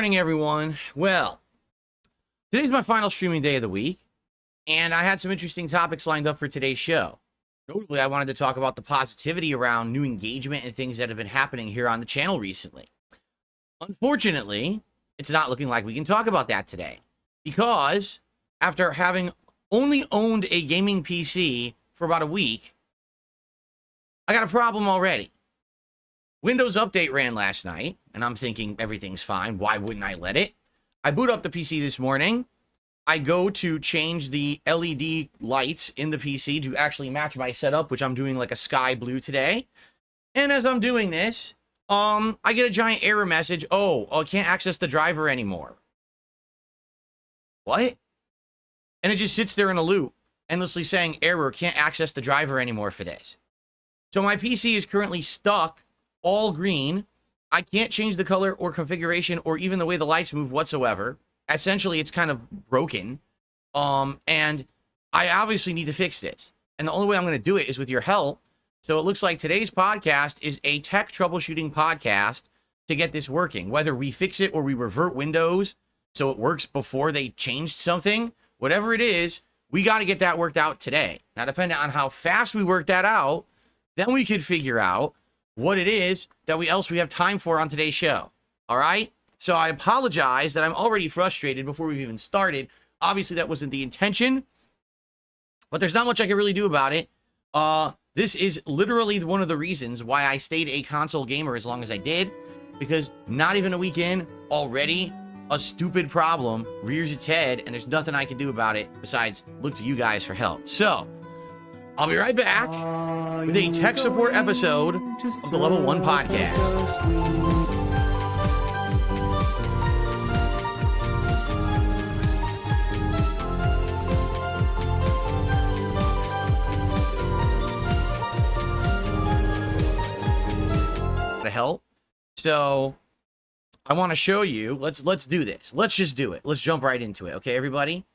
morning, everyone. Well, today's my final streaming day of the week, and I had some interesting topics lined up for today's show. Notably, I wanted to talk about the positivity around new engagement and things that have been happening here on the channel recently. Unfortunately, it's not looking like we can talk about that today, because after having only owned a gaming PC for about a week, I got a problem already. Windows Update ran last night, and I'm thinking everything's fine. Why wouldn't I let it? I boot up the PC this morning. I go to change the LED lights in the PC to actually match my setup, which I'm doing like a sky blue today. And as I'm doing this, I get a giant error message. Oh, I can't access the driver anymore. What? And it just sits there in a loop, endlessly saying, error, can't access the driver anymore for this. So my PC is currently stuck all green. I can't change the color or configuration or even the way the lights move whatsoever. Essentially, it's kind of broken. And I obviously need to fix this. And the only way I'm going to do it is with your help. So it looks like today's podcast is a tech troubleshooting podcast to get this working. Whether we fix it or we revert Windows so it works before they changed something, whatever it is, we got to get that worked out today. Now, depending on how fast we work that out, then we could figure out what it is that we have time for on today's show. All right? So I apologize that I'm already frustrated before we've even started. Obviously, that wasn't the intention, but there's not much I can really do about it. This is literally one of the reasons why I stayed a console gamer as long as I did, because not even a week in, already a stupid problem rears its head, and there's nothing I can do about it besides look to you guys for help. So I'll be right back with a tech support episode of the Level 1 podcast. To help. So I want to show you. Let's do this. Let's just do it. Let's jump right into it. Okay, everybody?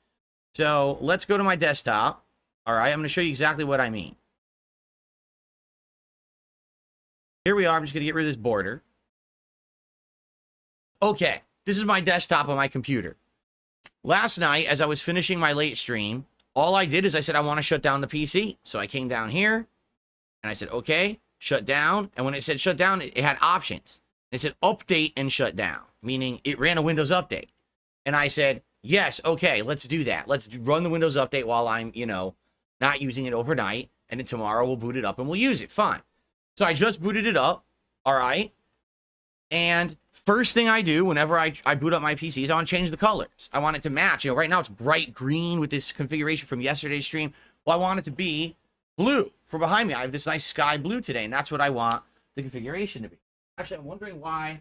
So let's go to my desktop. All right, I'm going to show you exactly what I mean. Here we are. I'm just going to get rid of this border. Okay, this is my desktop on my computer. Last night, as I was finishing my late stream, all I did is I said, I want to shut down the PC. So I came down here, and I said, okay, shut down. And when it said shut down, it had options. It said update and shut down, meaning it ran a Windows update. And I said, yes, okay, let's do that. Let's run the Windows update while I'm, not using it overnight, and then tomorrow we'll boot it up and we'll use it. Fine. So I just booted it up. All right. And first thing I do whenever I boot up my PC is I want to change the colors. I want it to match. Right now it's bright green with this configuration from yesterday's stream. Well, I want it to be blue for behind me. I have this nice sky blue today, and that's what I want the configuration to be. Actually, I'm wondering why.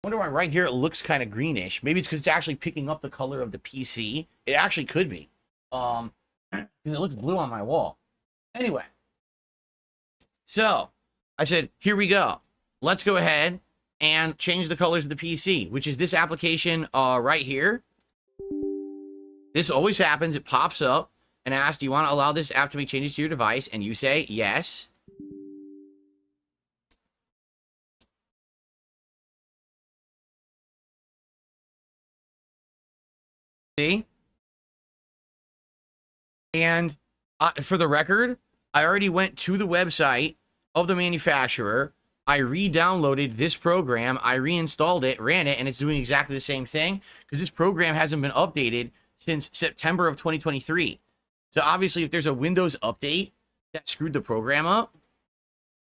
I wonder why right here it looks kind of greenish. Maybe it's because it's actually picking up the color of the PC. It actually could be. Because it looks blue on my wall. Anyway. So, I said, here we go. Let's go ahead and change the colors of the PC, which is this application right here. This always happens. It pops up and asks, do you want to allow this app to make changes to your device? And you say, yes. See? And for the record, I already went to the website of the manufacturer. I re-downloaded this program. I reinstalled it, ran it, and it's doing exactly the same thing because this program hasn't been updated since September of 2023. So obviously, if there's a Windows update that screwed the program up,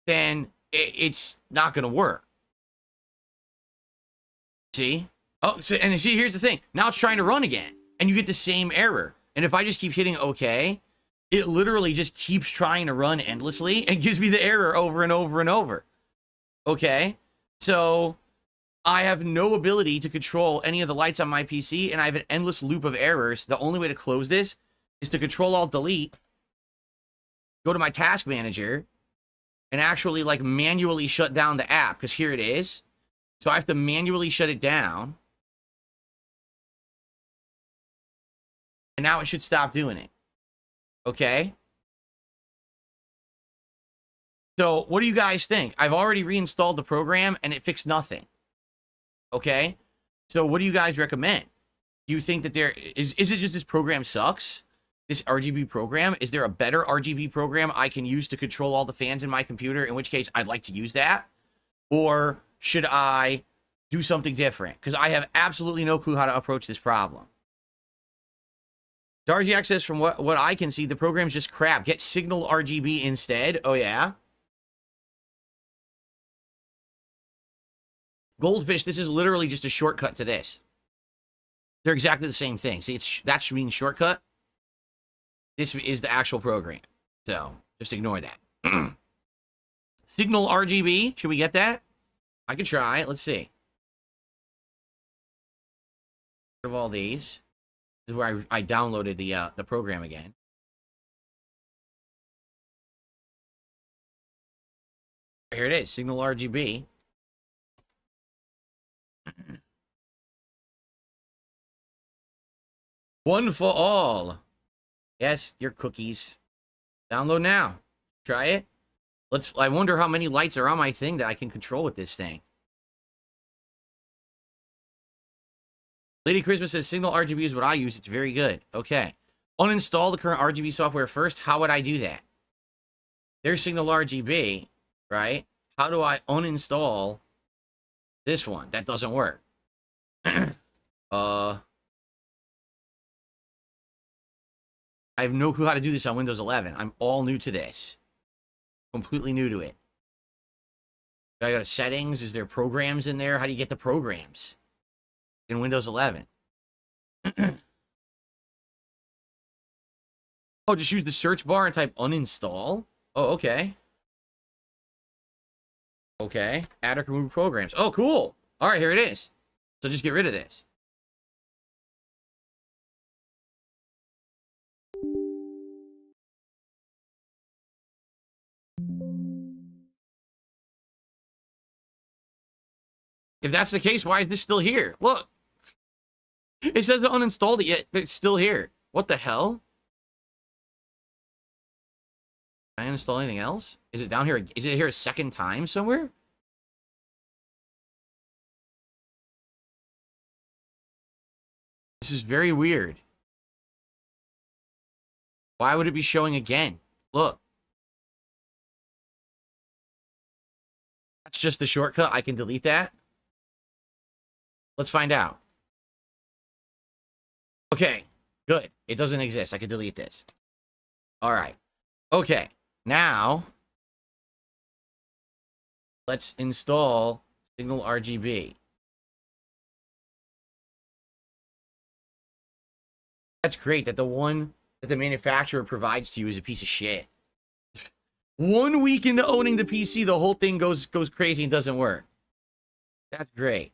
then it's not going to work. See? Oh, so, and see, here's the thing. Now it's trying to run again, and you get the same error. And if I just keep hitting OK, it literally just keeps trying to run endlessly and gives me the error over and over and over. Okay? So I have no ability to control any of the lights on my PC, and I have an endless loop of errors. The only way to close this is to Control-Alt-Delete, go to my task manager, and actually manually shut down the app, because here it is. So I have to manually shut it down. And now it should stop doing it. Okay? So what do you guys think? I've already reinstalled the program and it fixed nothing. Okay. So what do you guys recommend? Do you think that is it just this program sucks? This RGB program? Is there a better RGB program I can use to control all the fans in my computer? In which case I'd like to use that. Or should I do something different? Because I have absolutely no clue how to approach this problem. RGX says, from what I can see, the program's just crap. Get signal RGB instead. Oh, yeah? Goldfish, this is literally just a shortcut to this. They're exactly the same thing. See, that should mean shortcut. This is the actual program. So, just ignore that. Signal RGB. Should we get that? I could try. Let's see. Of all these. This is where I downloaded the program again. Here it is. Signal RGB. One for all. Yes, your cookies. Download now. Try it. I wonder how many lights are on my thing that I can control with this thing. Lady Christmas says Signal RGB is what I use. It's very good. Okay. Uninstall the current RGB software first. How would I do that? There's Signal RGB, right? How do I uninstall this one? That doesn't work. I have no clue how to do this on Windows 11. I'm all new to this. Completely new to it. Do I go to settings? Is there programs in there? How do you get the programs in Windows 11? Oh, just use the search bar and type uninstall? Oh, okay. Okay. Add or remove programs. Oh, cool. All right, here it is. So just get rid of this. If that's the case, why is this still here? Look. It says it uninstalled it yet. It's still here. What the hell? Can I install anything else? Is it down here? Is it here a second time somewhere? This is very weird. Why would it be showing again? Look. That's just the shortcut. I can delete that. Let's find out. Okay, good. It doesn't exist. I can delete this. All right. Okay, now let's install Signal RGB. That's great that the one that the manufacturer provides to you is a piece of shit. 1 week into owning the PC, the whole thing goes crazy and doesn't work. That's great.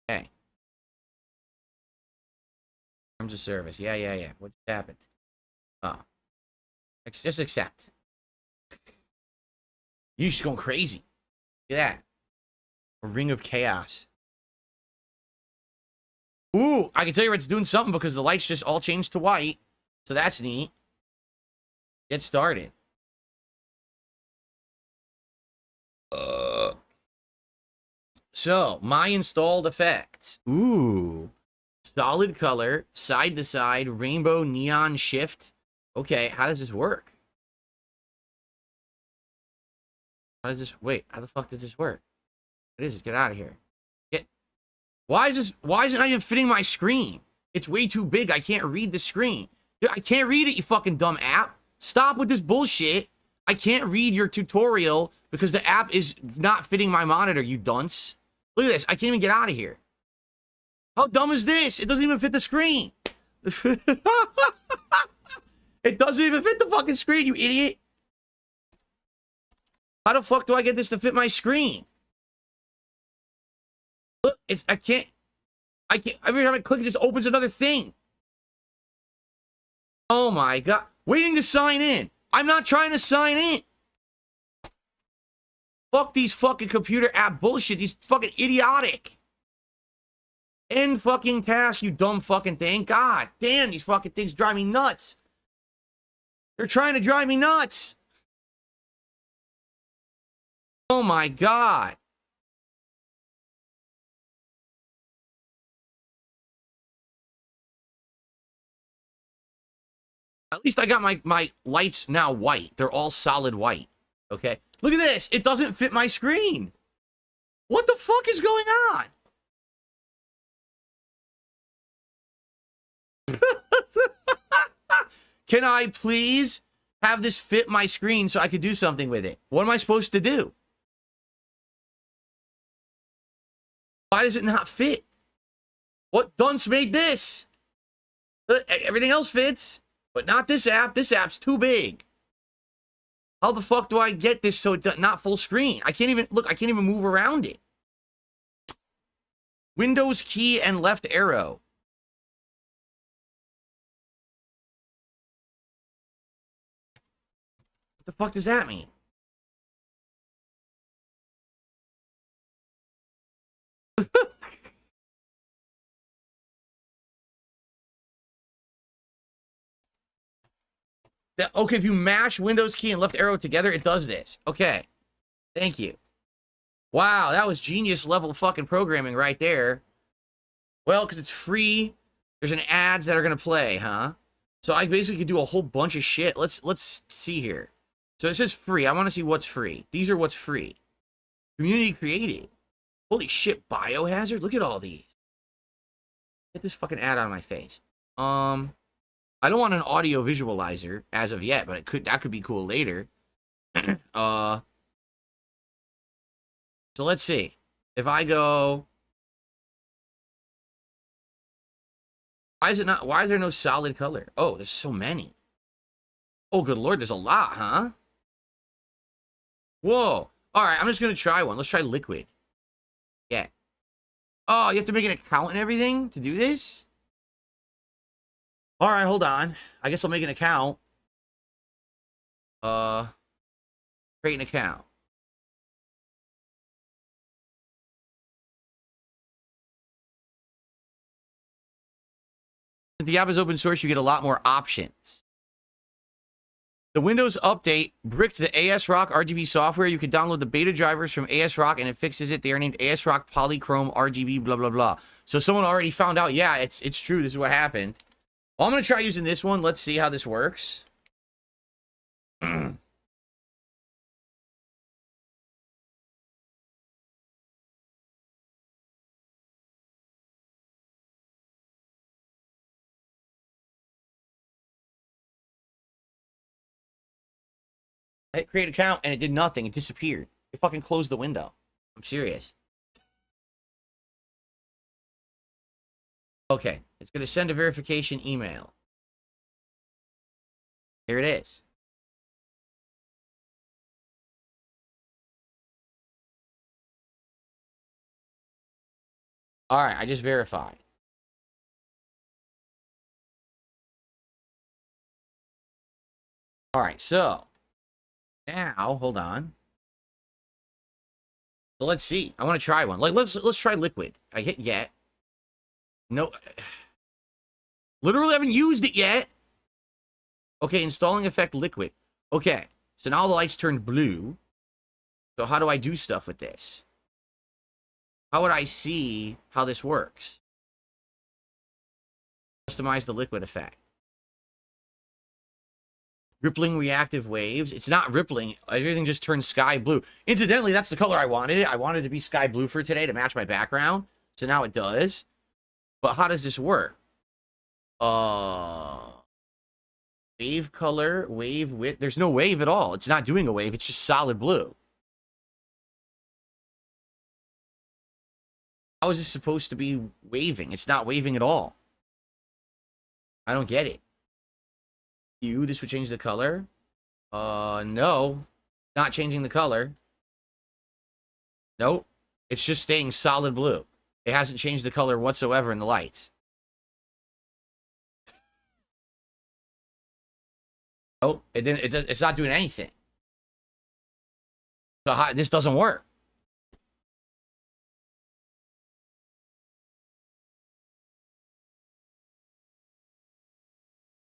Okay. Terms of service. Yeah. What just happened? Oh. Just accept. You're just going crazy. Look at that. A ring of chaos. Ooh, I can tell you it's doing something because the lights just all changed to white. So that's neat. Get started. So, my installed effects. Ooh. Solid color, side to side, rainbow, neon, shift. Okay, how does this work? How does this... Wait, how the fuck does this work? What is it? Get out of here. Why is it not even fitting my screen? It's way too big. I can't read the screen. Dude, I can't read it, you fucking dumb app. Stop with this bullshit. I can't read your tutorial because the app is not fitting my monitor, you dunce. Look at this. I can't even get out of here. How dumb is this? It doesn't even fit the screen. It doesn't even fit the fucking screen, you idiot. How the fuck do I get this to fit my screen? Look, I can't, every time I click, it just opens another thing. Oh my god. Waiting to sign in. I'm not trying to sign in. Fuck these fucking computer app bullshit. These fucking idiotic. End fucking task, you dumb fucking thing. God damn, these fucking things drive me nuts. They're trying to drive me nuts. Oh my God. At least I got my lights now white. They're all solid white. Okay. Look at this. It doesn't fit my screen. What the fuck is going on? Can I please have this fit my screen so I could do something with it? What am I supposed to do? Why does it not fit? What dunce made this? Everything else fits, but not this app. This app's too big. How the fuck do I get this so it's not full screen? I can't even, look, I can't even move around it. Windows key and left arrow. What the fuck does that mean? Okay, if you mash Windows key and left arrow together, it does this. Okay. Thank you. Wow, that was genius level fucking programming right there. Well, because it's free, there's an ads that are going to play, huh? So I basically could do a whole bunch of shit. Let's see here. So it says free. I want to see what's free. These are what's free. Community created. Holy shit, Biohazard. Look at all these. Get this fucking ad out of my face. I don't want an audio visualizer as of yet, but that could be cool later. So let's see. If I go, why is there no solid color? Oh, there's so many. Oh, good lord, there's a lot, huh? Whoa. All right, I'm just going to try one. Let's try liquid. Yeah. Oh, you have to make an account and everything to do this? All right, hold on. I guess I'll make an account. Create an account. If the app is open source, you get a lot more options. The Windows update bricked the ASRock RGB software. You can download the beta drivers from ASRock, and it fixes it. They are named ASRock Polychrome RGB, blah, blah, blah. So someone already found out, yeah, it's true. This is what happened. Well, I'm going to try using this one. Let's see how this works. I hit create account, and it did nothing. It disappeared. It fucking closed the window. I'm serious. Okay. It's going to send a verification email. Here it is. All right. I just verified. All right. So now, hold on. So let's see. I want to try one. Like, let's try liquid. I hit yet. No. Literally haven't used it yet. Okay, installing effect liquid. Okay, so now the lights turned blue. So how do I do stuff with this? How would I see how this works? Customize the liquid effect. Rippling reactive waves. It's not rippling. Everything just turns sky blue. Incidentally, that's the color I wanted. I wanted it to be sky blue for today to match my background. So now it does. But how does this work? Wave color, wave width. There's no wave at all. It's not doing a wave. It's just solid blue. How is this supposed to be waving? It's not waving at all. I don't get it. This would change the color? No. Not changing the color. Nope. It's just staying solid blue. It hasn't changed the color whatsoever in the lights. Oh, it's not doing anything. So this doesn't work.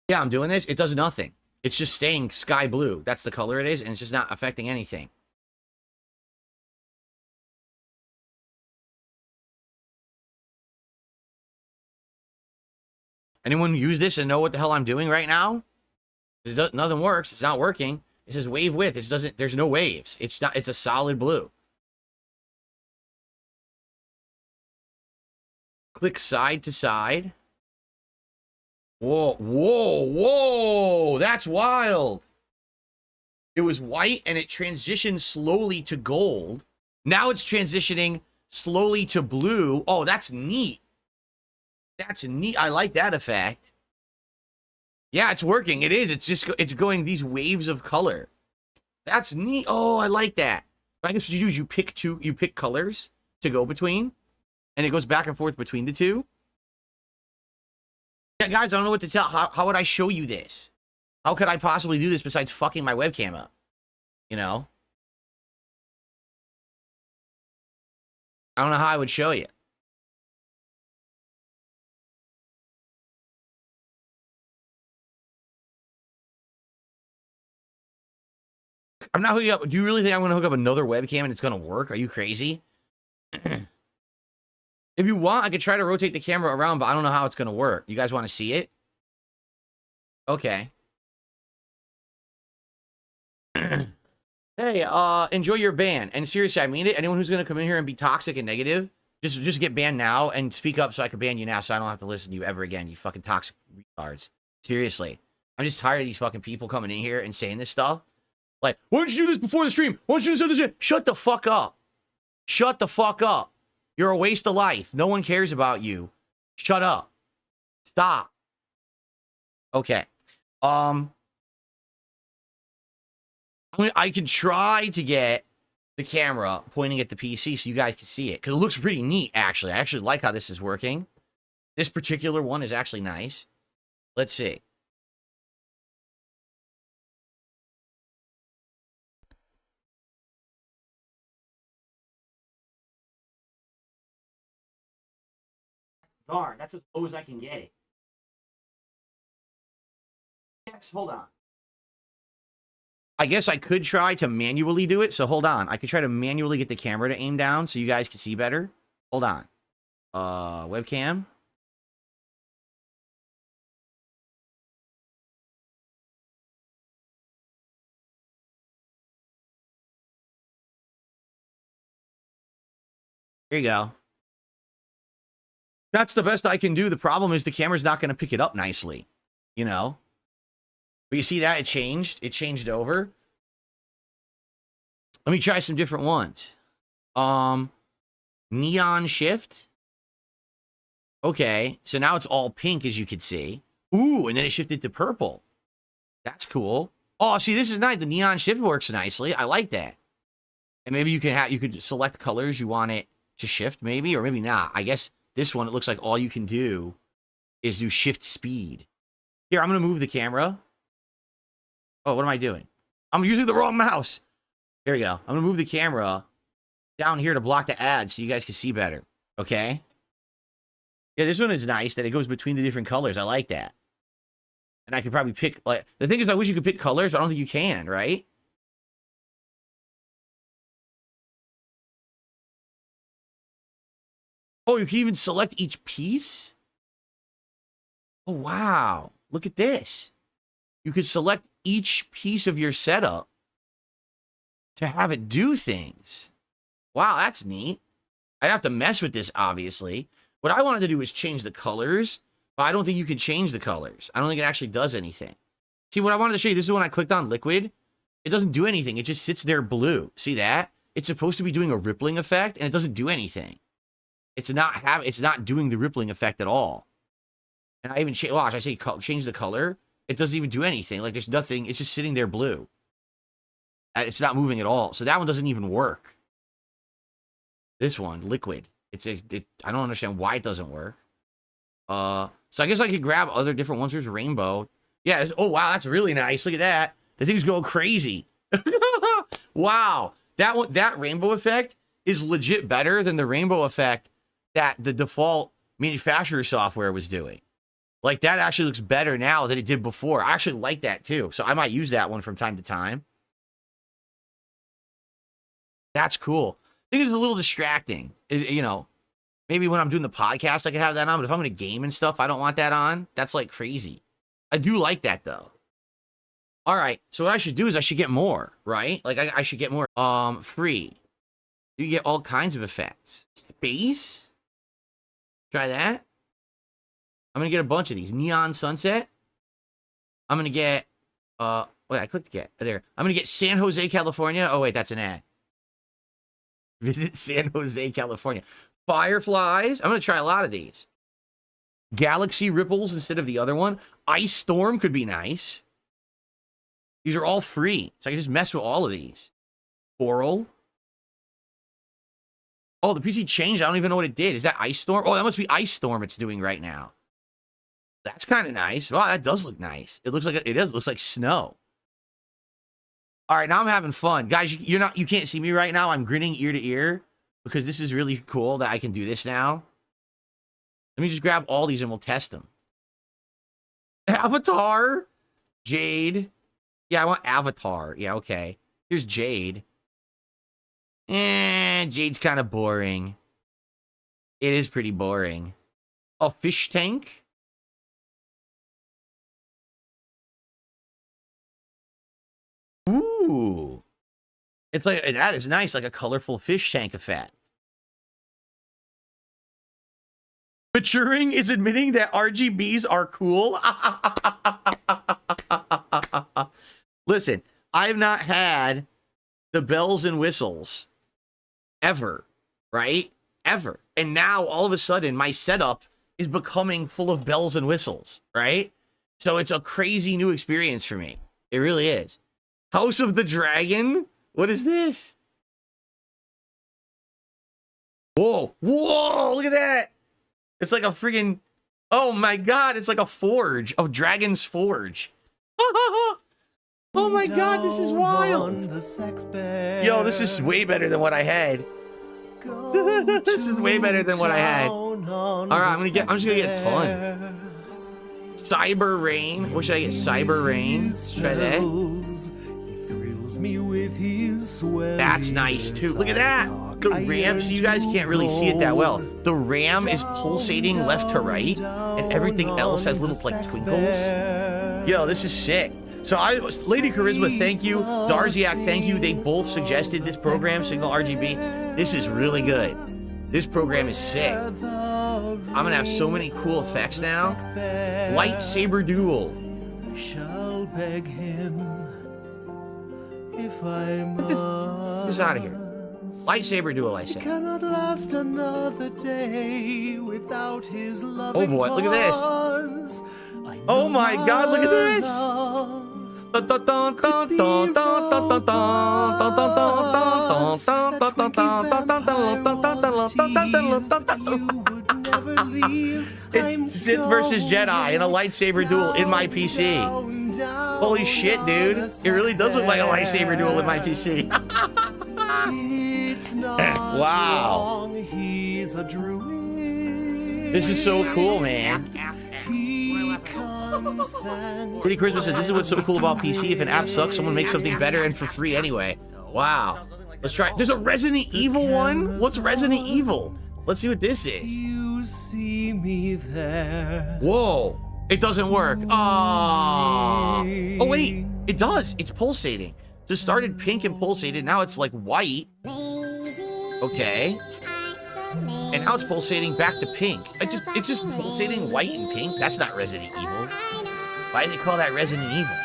Yeah, I'm doing this. It does nothing. It's just staying sky blue. That's the color it is, and it's just not affecting anything. Anyone use this and know what the hell I'm doing right now? Nothing works. It's not working. It says wave width. It doesn't. There's no waves. It's not. It's a solid blue. Click side to side. Whoa, whoa, whoa! That's wild. It was white and it transitioned slowly to gold. Now it's transitioning slowly to blue. Oh, that's neat. That's neat. I like that effect. Yeah, it's working. It is. It's going these waves of color. That's neat. Oh, I like that. I guess what you do is you pick colors to go between, and it goes back and forth between the two. Yeah, guys, I don't know what to tell. How would I show you this? How could I possibly do this besides fucking my webcam up? You know? I don't know how I would show you. I'm not hooking up. Do you really think I'm going to hook up another webcam and it's going to work? Are you crazy? If you want, I could try to rotate the camera around, but I don't know how it's going to work. You guys want to see it? Okay. Hey, enjoy your ban. And seriously, I mean it. Anyone who's going to come in here and be toxic and negative, just get banned now and speak up so I can ban you now so I don't have to listen to you ever again, you fucking toxic retards. Seriously. I'm just tired of these fucking people coming in here and saying this stuff. Like, why don't you do this before the stream? Why don't you do this? Shut the fuck up. Shut the fuck up. You're a waste of life. No one cares about you. Shut up. Stop. Okay. I can try to get the camera pointing at the PC so you guys can see it. Because it looks pretty neat, actually. I actually like how this is working. This particular one is actually nice. Let's see. Darn, that's as low as I can get it. Yes, hold on. I guess I could try to manually do it. So hold on. I could try to manually get the camera to aim down so you guys can see better. Hold on. Webcam. There you go. That's the best I can do. The problem is the camera's not going to pick it up nicely, you know? But you see that? It changed. It changed over. Let me try some different ones. Neon shift. Okay, so now it's all pink, as you can see. Ooh, and then it shifted to purple. That's cool. Oh, see, this is nice. The neon shift works nicely. I like that. And maybe you could select colors you want it to shift, maybe, or maybe not. I guess this one, it looks like all you can do is do shift speed. Here, I'm going to move the camera. Oh, what am I doing? I'm using the wrong mouse. There we go. I'm going to move the camera down here to block the ads so you guys can see better. Okay? Yeah, this one is nice that it goes between the different colors. I like that. And I could probably pick, like, the thing is, I wish you could pick colors, but I don't think you can, right? Oh, you can even select each piece? Oh, wow. Look at this. You could select each piece of your setup to have it do things. Wow, that's neat. I'd have to mess with this, obviously. What I wanted to do was change the colors, but I don't think you can change the colors. I don't think it actually does anything. See, what I wanted to show you, this is when I clicked on liquid. It doesn't do anything. It just sits there blue. See that? It's supposed to be doing a rippling effect, and it doesn't do anything. It's not doing the rippling effect at all. And I even watch. I say change the color. It doesn't even do anything. Like, there's nothing. It's just sitting there blue. It's not moving at all. So that one doesn't even work. This one, liquid. I don't understand why it doesn't work. So I guess I could grab other different ones. There's rainbow. Yeah. Oh, wow. That's really nice. Look at that. The thing's going crazy. Wow. That rainbow effect is legit better than the rainbow effect that the default manufacturer software was doing. Like, that actually looks better now than it did before. I actually like that, too. So I might use that one from time to time. That's cool. I think it's a little distracting. You know, maybe when I'm doing the podcast, I could have that on. But if I'm going to game and stuff, I don't want that on. That's, like, crazy. I do like that, though. All right. So what I should do is I should get more, right? Like, I should get more. Free. You get all kinds of effects. Space. Try that. I'm going to get a bunch of these. Neon Sunset. I'm going to get, wait, I clicked get. There. I'm going to get San Jose, California. Oh, wait, that's an ad. Visit San Jose, California. Fireflies. I'm going to try a lot of these. Galaxy Ripples instead of the other one. Ice Storm could be nice. These are all free. So I can just mess with all of these. Coral. Oh, the PC changed. I don't even know what it did. Is that Ice Storm? Oh, that must be Ice Storm it's doing right now. That's kind of nice. Wow, that does look nice. It looks like it does. It looks like snow. All right, now I'm having fun. Guys, you can't see me right now. I'm grinning ear to ear because this is really cool that I can do this now. Let me just grab all these and we'll test them. Avatar. Jade. Yeah, I want Avatar. Yeah, okay. Here's Jade. Jade's kind of boring. It is pretty boring. A fish tank. Ooh. It's like, that is nice, like a colorful fish tank effect. Maturing is admitting that RGBs are cool. Listen, I've not had the bells and whistles ever, right? Ever. And now all of a sudden my setup is becoming full of bells and whistles, right? So it's a crazy new experience for me. It really is. House of the Dragon? What is this? Whoa, whoa, look at that. It's like a friggin', oh my God, it's like a forge, a dragon's forge. Oh my God, this is wild. Yo, this is way better than what I had. This is way better than what I had. All right, I'm just gonna get a ton. Cyber Rain. What should I get? Cyber Rain. Let's try that. That's nice too. Look at that. The RAM, so you guys can't really see it that well. The RAM is pulsating left to right, and everything else has little like twinkles. Yo, this is sick. So Lady Charisma, thank you. Darziak, thank you. They both suggested this program, Signal RGB. This is really good. This program is sick. I'm gonna have so many cool effects now. Lightsaber Duel. Shall beg him if I must. Get this out of here. Lightsaber Duel, I say. Cannot last another day without his loving. Oh boy, look at this. Oh my God, look at this. It's Sith versus Jedi in a lightsaber duel in my PC. Holy shit, dude. It really does look like a lightsaber duel in my PC. Wow. This is so cool, man. Pretty Christmas said, this is what's so cool about PC. If an app sucks, someone makes something better and for free anyway. Wow. Let's try. There's a Resident Evil one? What's Resident Evil? Let's see what this is. You see me there. Whoa. It doesn't work. Aww. Oh, wait. It does. It's pulsating. So it started pink and pulsated. Now it's like white. Okay. And now it's pulsating back to pink. It's just pulsating white and pink. That's not Resident Evil. Why did they call that Resident Evil?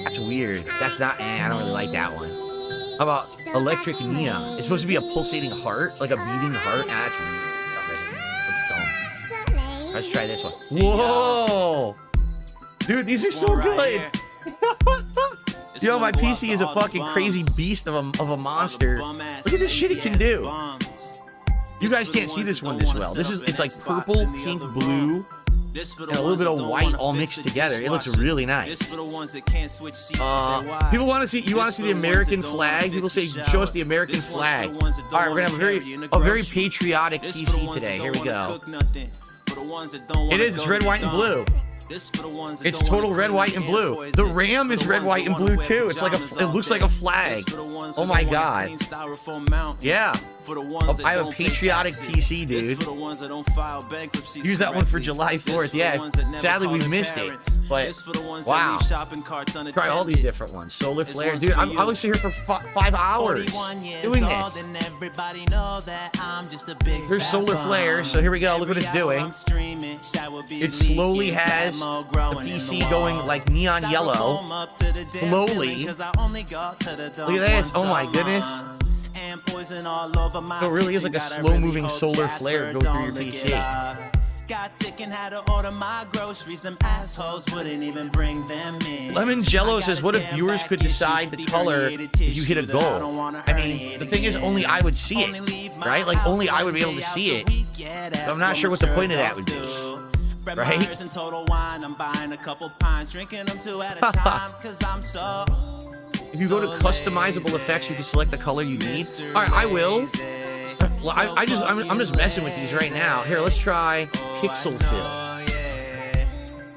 That's weird. That's not, I don't really like that one. How about Electric Neon? It's supposed to be a pulsating heart, like a beating heart. Ah, that's weird. That's dumb. Let's try this one. Whoa! Dude, these are so good. Yo, my PC is a fucking crazy beast of a monster. Look at this shit it can do. You guys can't see this one this well. It's like purple, pink, blue, and a little bit of white all mixed together. It looks really nice. People want to see, you want to see the American flag? People say, show us the American flag. All right, we're gonna have a very patriotic PC today. Here we go. It is red, white, and blue. It's total red, white, and blue. The Ram is red, white, and blue too. It's like it looks like a flag. Oh my god. Yeah. I have a patriotic PC, dude. Use that one for July 4th. Yeah. Sadly, we missed it. But wow. Try all these different ones. Solar flare, dude. I was here for 5 hours doing this. Here's solar flare. So here we go. Look what it's doing. It slowly has the PC going like neon yellow. Slowly. Look at this. Oh my goodness. It really is like a slow-moving solar flare go through your PC. Got sick and had to order my groceries. Them assholes wouldn't even bring them in. Lemon Jello says, what if viewers could decide the color if you hit a goal? I mean, the thing is, only I would see it, right? Like, only I would be able to see it. So I'm not sure what the point of that would be. Right? If you go to customizable effects, you can select the color you need. All right, I will. Well, I'm just messing with these right now. Here, let's try pixel fill.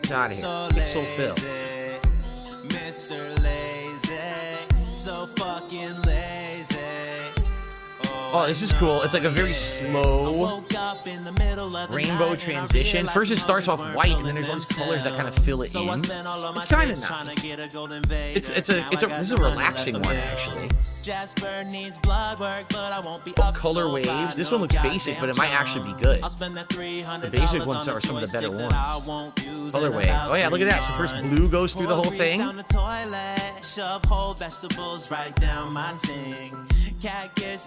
Get out of here. Pixel fill. Oh, this is cool. It's like a very slow rainbow transition. First it starts off white, and then there's all these colors that kind of fill it in. It's kind of nice. This is a relaxing one, actually. Color waves. This one looks basic, but it might actually be good. The basic ones are some of the better ones. Color wave. Oh yeah, look at that. So first blue goes through the whole thing.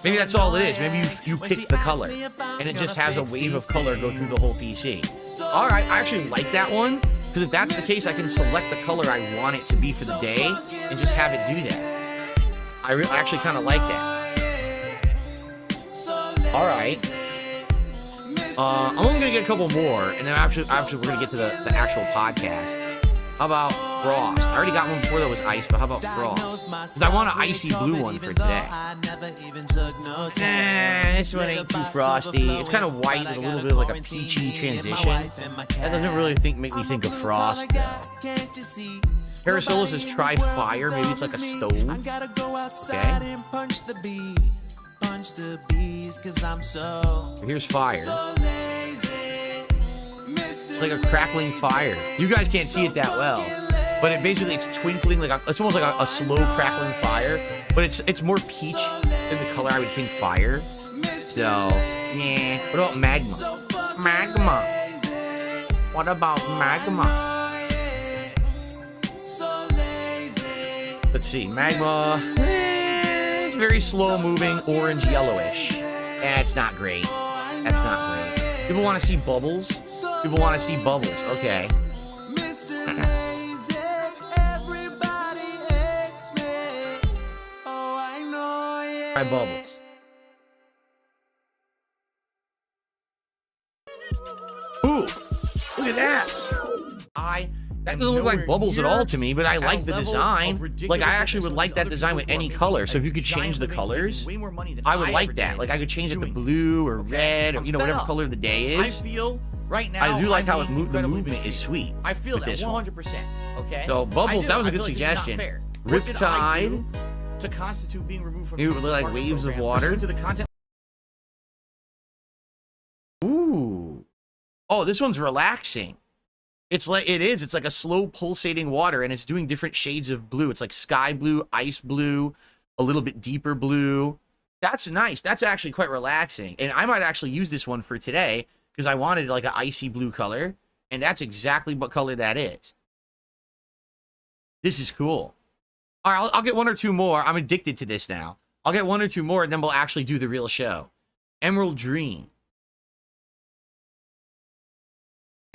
Maybe that's all it is. Maybe you pick the color, and it just has a wave of color go through the whole PC. All right, I actually like that one, because if that's the case, I can select the color I want it to be for the day and just have it do that. I actually kind of like that. All right. I'm only going to get a couple more, and then after we're going to get to the actual podcast. How about Frost? I already got one before that was ice, but how about Frost? Because I want an icy blue one for today. This one ain't too frosty. It's kind of white with a little bit of like a peachy transition. That doesn't really make me think of Frost, though. Parasola says try fire. Maybe it's like a stove. Okay. Here's fire. It's like a crackling fire. You guys can't see it that well, but it's twinkling like it's almost like a slow crackling fire. But it's more peach than the color I would think fire. So yeah. What about magma? Magma. What about magma? Let's see, magma. It's very slow moving, orange yellowish. That's not great. That's not great. People want to see bubbles. People want to see bubbles. Okay. Try bubbles. Ooh, look at that. That doesn't look like bubbles at all to me, but I like the design. Like, I actually would like that design with any color. So if you could change the colors, I would like that. Like, I could change it to blue or red or, whatever color the day is. I feel right now. I do like how the movement is sweet. I feel that 100%. Okay. So bubbles, that was a good suggestion. Riptide to constitute being removed from. It would look like waves of water. To the content. Ooh. Oh, this one's relaxing. It's like a slow pulsating water, and it's doing different shades of blue. It's like sky blue, ice blue, a little bit deeper blue. That's nice. That's actually quite relaxing. And I might actually use this one for today because I wanted like an icy blue color, and that's exactly what color that is. This is cool. All right, I'll get one or two more. I'm addicted to this now. I'll get one or two more, and then we'll actually do the real show. Emerald Dream.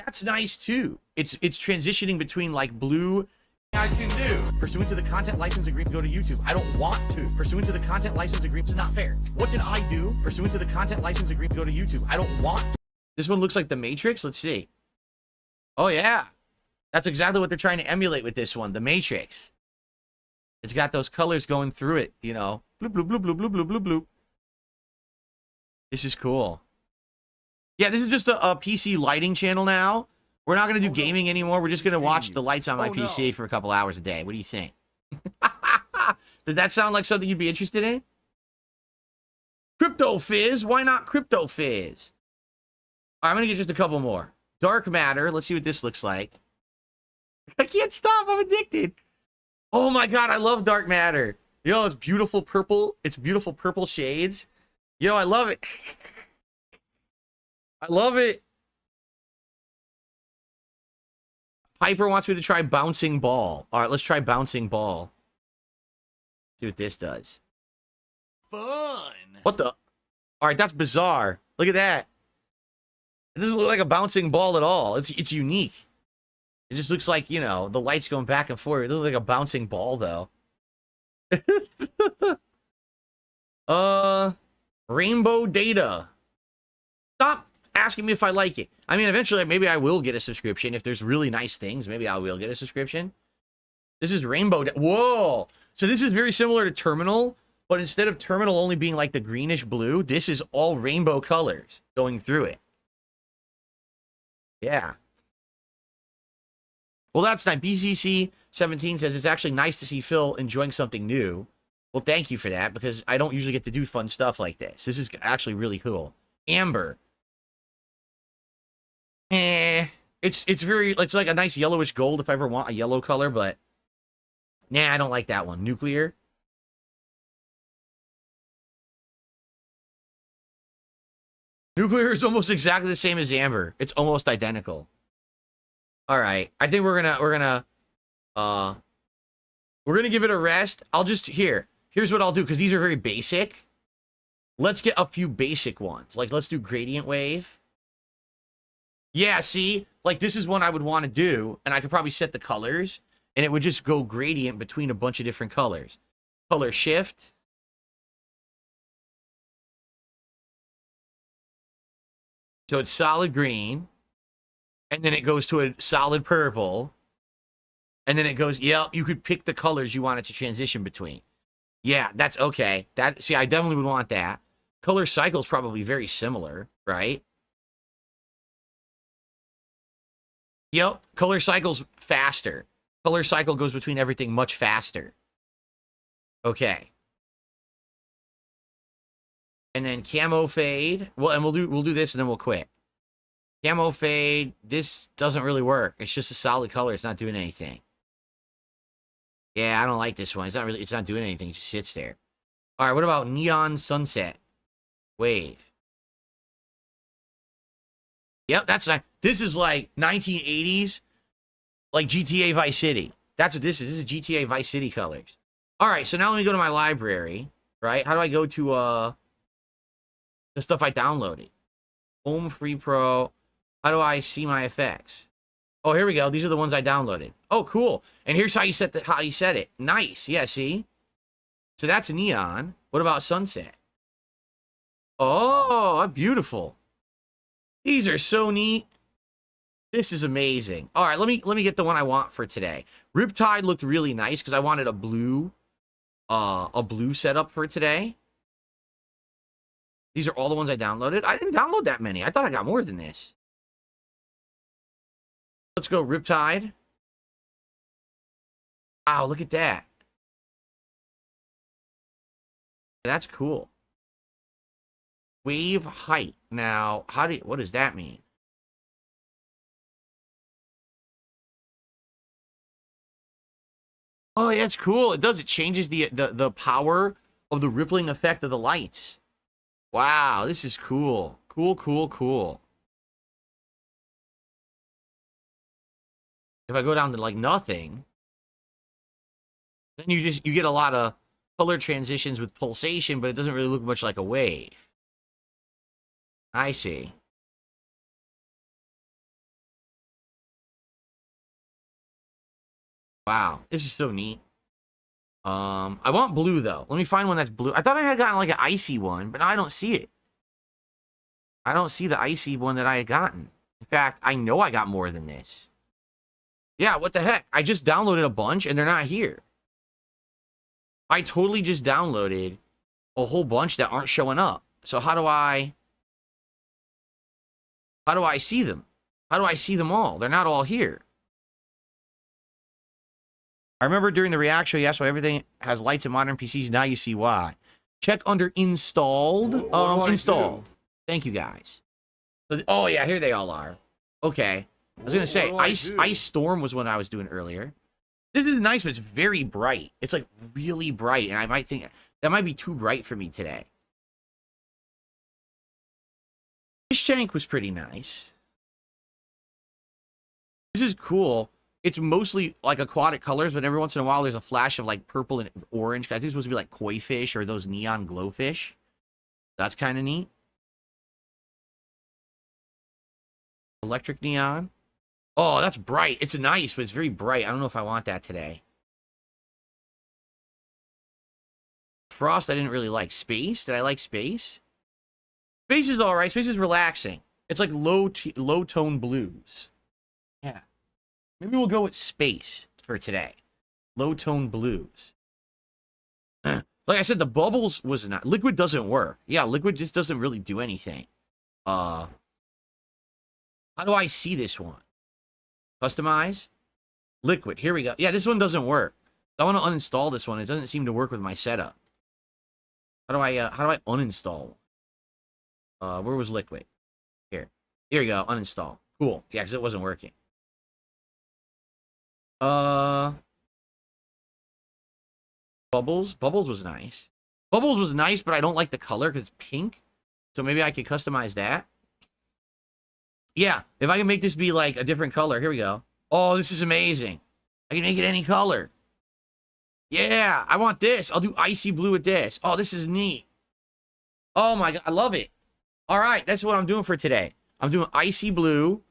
That's nice too. It's transitioning between like blue. I can do pursuant to the content license agreement. Go to YouTube. I don't want to pursuant to the content license agreement. It's not fair. What did I do pursuant to the content license agreement? Go to YouTube. I don't want to. This one looks like the Matrix. Let's see. Oh yeah, that's exactly what they're trying to emulate with this one. The Matrix. It's got those colors going through it. Bloop bloop bloop bloop bloop bloop bloop bloop. This is cool. Yeah, this is just a PC lighting channel now. We're not going to do gaming anymore. We're just going to watch the lights on my PC for a couple hours a day. What do you think? Does that sound like something you'd be interested in? Crypto Fizz? Why not Crypto Fizz? All right, I'm going to get just a couple more. Dark Matter. Let's see what this looks like. I can't stop. I'm addicted. Oh my God, I love Dark Matter. Yo, it's beautiful purple. It's beautiful purple shades. Yo, I love it. I love it. Piper wants me to try Bouncing Ball. All right, let's try Bouncing Ball. See what this does. Fun. What the? All right, that's bizarre. Look at that. It doesn't look like a bouncing ball at all. It's unique. It just looks like, you know, the lights going back and forth. It looks like a bouncing ball, though. Rainbow Data. Stop asking me if I like it. I mean, eventually, maybe I will get a subscription. If there's really nice things, maybe I will get a subscription. This is Rainbow Data. Whoa. So this is very similar to Terminal, but instead of Terminal only being like the greenish blue, this is all rainbow colors going through it. Yeah. Well, that's nice. BCC17 says it's actually nice to see Phil enjoying something new. Well, thank you for that, because I don't usually get to do fun stuff like this. This is actually really cool. Amber. It's like a nice yellowish gold if I ever want a yellow color, but nah, I don't like that one. Nuclear. Nuclear is almost exactly the same as Amber. It's almost identical. All right, I think we're gonna give it a rest. Here's what I'll do, because these are very basic. Let's get a few basic ones. Like, let's do Gradient Wave. Yeah, see? Like, this is one I would want to do, and I could probably set the colors, and it would just go gradient between a bunch of different colors. Color shift. So it's solid green, and then it goes to a solid purple, and then it goes, yep, you could pick the colors you want it to transition between. Yeah, that's okay. See, I definitely would want that. Color cycle is probably very similar, right? Yep, color cycle's faster. Color cycle goes between everything much faster. Okay. And then camo fade. Well, and we'll do this and then we'll quit. Camo fade. This doesn't really work. It's just a solid color. It's not doing anything. Yeah, I don't like this one. It's not doing anything. It just sits there. All right, what about neon sunset wave? Yep, that's nice. This is like 1980s, like GTA Vice City. That's what this is. This is GTA Vice City colors. All right, so now let me go to my library, right? How do I go to the stuff I downloaded? Home Free Pro. How do I see my effects? Oh, here we go. These are the ones I downloaded. Oh, cool. And here's how you set it. Nice. Yeah, see? So that's neon. What about sunset? Oh, beautiful. These are so neat. This is amazing. All right, let me get the one I want for today. Riptide looked really nice because I wanted a blue setup for today. These are all the ones I downloaded. I didn't download that many. I thought I got more than this. Let's go Riptide. Wow, look at that. That's cool. Wave height. Now, what does that mean? Oh, yeah, it's cool. It does. It changes the power of the rippling effect of the lights. Wow, this is cool. Cool, cool, cool. If I go down to like nothing, then you get a lot of color transitions with pulsation, but it doesn't really look much like a wave. I see. Wow, this is so neat. I want blue though. Let me find one that's blue. I thought I had gotten like an icy one, but now I don't see it. I don't see the icy one that I had gotten. In fact, I know I got more than this. Yeah, what the heck? I just downloaded a bunch and they're not here. I totally just downloaded a whole bunch that aren't showing up. So how do I... How do I see them? How do I see them all? They're not all here. I remember during the React show, you asked why everything has lights in modern PCs. Now you see why. Check under installed. Installed. Thank you, guys. Oh, yeah, here they all are. Okay. I was going to say, Ice Storm was what I was doing earlier. This is nice, but it's very bright. It's, like, really bright, and I might think that might be too bright for me today. Fish Tank was pretty nice. This is cool. It's mostly like aquatic colors, but every once in a while there's a flash of like purple and orange. I think it's supposed to be like koi fish or those neon glowfish. That's kind of neat. Electric neon. Oh, that's bright. It's nice, but it's very bright. I don't know if I want that today. Frost, I didn't really like. Space, did I like space? Space is all right. Space is relaxing. It's like low tone blues. Yeah. Maybe we'll go with space for today. Low tone blues. Like I said, the bubbles was not. Liquid doesn't work. Yeah, liquid just doesn't really do anything. How do I see this one? Customize? Liquid. Here we go. Yeah, this one doesn't work. I want to uninstall this one. It doesn't seem to work with my setup. How do I uninstall? Where was liquid? Here we go. Uninstall. Cool. Yeah, because it wasn't working. Bubbles. Bubbles was nice. Bubbles was nice, but I don't like the color because it's pink. So maybe I could customize that. Yeah, if I can make this be like a different color. Here we go. Oh, this is amazing. I can make it any color. Yeah, I want this. I'll do icy blue with this. Oh, this is neat. Oh my God, I love it. All right, that's what I'm doing for today. I'm doing icy blue.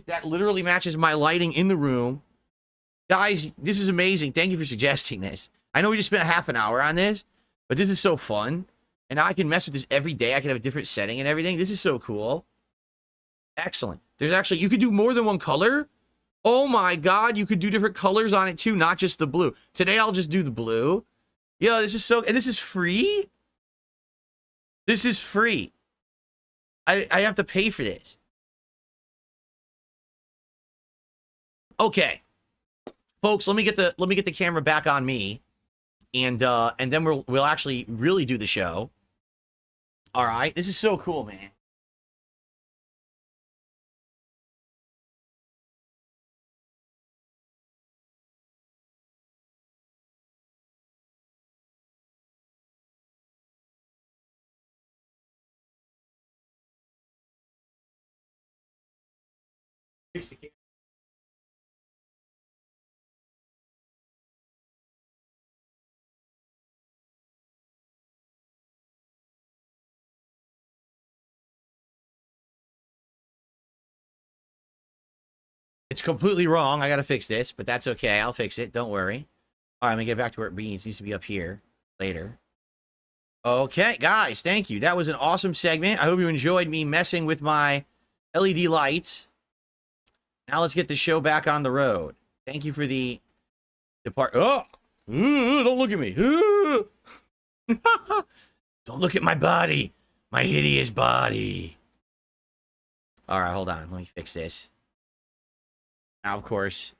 That literally matches my lighting in the room. Guys, this is amazing. Thank you for suggesting this. I know we just spent half an hour on this, but this is so fun. And now I can mess with this every day. I can have a different setting and everything. This is so cool. Excellent. There's actually, you could do more than one color. Oh my God, you could do different colors on it too, not just the blue. Today I'll just do the blue. Yeah, this is so, and this is free? This is free. I have to pay for this. Okay. Folks, let me get the camera back on me. And then we'll actually really do the show. All right. This is so cool, man. Fix the camera. It's completely wrong. I got to fix this, but that's okay. I'll fix it. Don't worry. All right, let me get back to where it needs to be up here later. Okay, guys, thank you. That was an awesome segment. I hope you enjoyed me messing with my LED lights. Now let's get the show back on the road. Thank you for the part. Oh, don't look at me. Don't look at my body. My hideous body. All right, hold on. Let me fix this. Now, of course,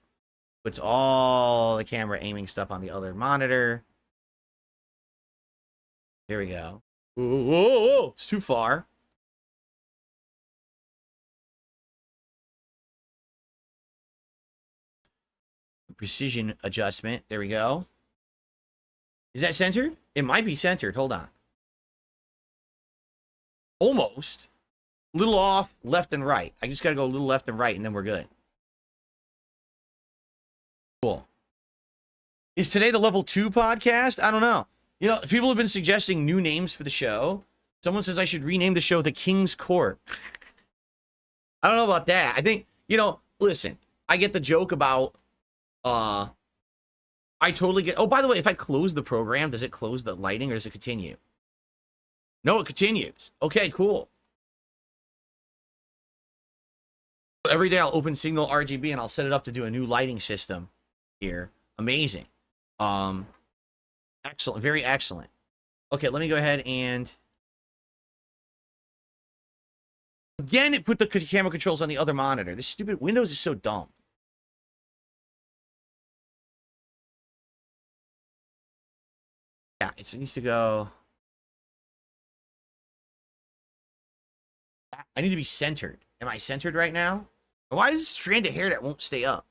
puts all the camera aiming stuff on the other monitor. There we go. Whoa, whoa, whoa. It's too far. Precision adjustment. There we go. Is that centered? It might be centered. Hold on. Almost. A little off left and right. I just got to go a little left and right, and then we're good. Cool. Is today the level 2 podcast? I don't know. You know, people have been suggesting new names for the show. Someone says I should rename the show The King's Court. I don't know about that. I think, you know, listen, I get the joke about, I totally get, oh, by the way, if I close the program, does it close the lighting or does it continue? No, it continues. Okay, cool. Every day I'll open Signal RGB and I'll set it up to do a new lighting system here. Amazing. Excellent. Very excellent. Okay, let me go ahead and Again, it put the camera controls on the other monitor. This stupid Windows is so dumb. Yeah, it needs to go. I need to be centered. Am I centered right now? Why is this strand of hair that won't stay up?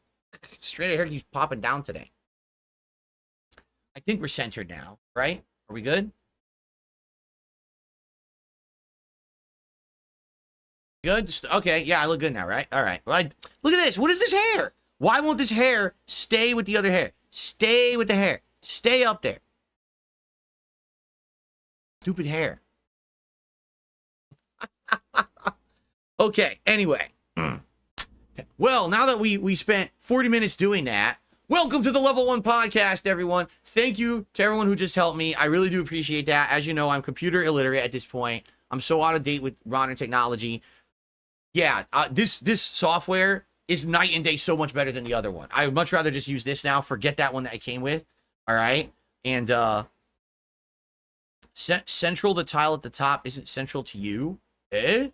Strand of hair keeps popping down today. I think we're centered now, right? Are we good? Good? Okay, yeah, I look good now, right? All right. Well, look at this. What is this hair? Why won't this hair stay with the other hair? Stay with the hair. Stay up there. Stupid hair. Okay, anyway. Well, now that we spent 40 minutes doing that, welcome to the Level 1 Podcast, everyone. Thank you to everyone who just helped me. I really do appreciate that. As you know, I'm computer illiterate at this point. I'm so out of date with modern technology. Yeah, this software is night and day so much better than the other one. I would much rather just use this now. Forget that one that I came with. All right? And central, the tile at the top isn't central to you. Eh?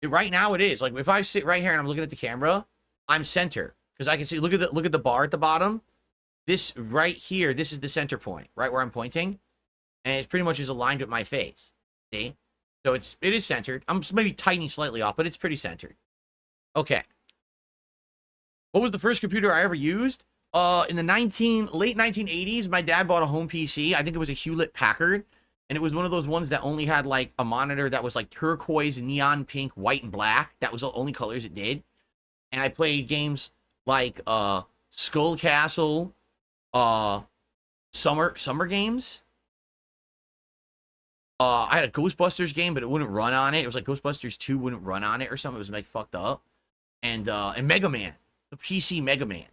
Right now it is. Like if I sit right here and I'm looking at the camera, I'm center because I can see. Look at the bar at the bottom. This right here, this is the center point, right where I'm pointing, and it pretty much is aligned with my face. See? So it is centered. I'm maybe tiny slightly off, but it's pretty centered. Okay. What was the first computer I ever used? In the late 1980s, my dad bought a home PC. I think it was a Hewlett-Packard. And it was one of those ones that only had like a monitor that was like turquoise, neon pink, white, and black. That was the only colors it did. And I played games like Skull Castle, summer games. I had a Ghostbusters game, but it wouldn't run on it. It was like Ghostbusters 2 wouldn't run on it or something. It was like fucked up. And Mega Man, the PC Mega Man.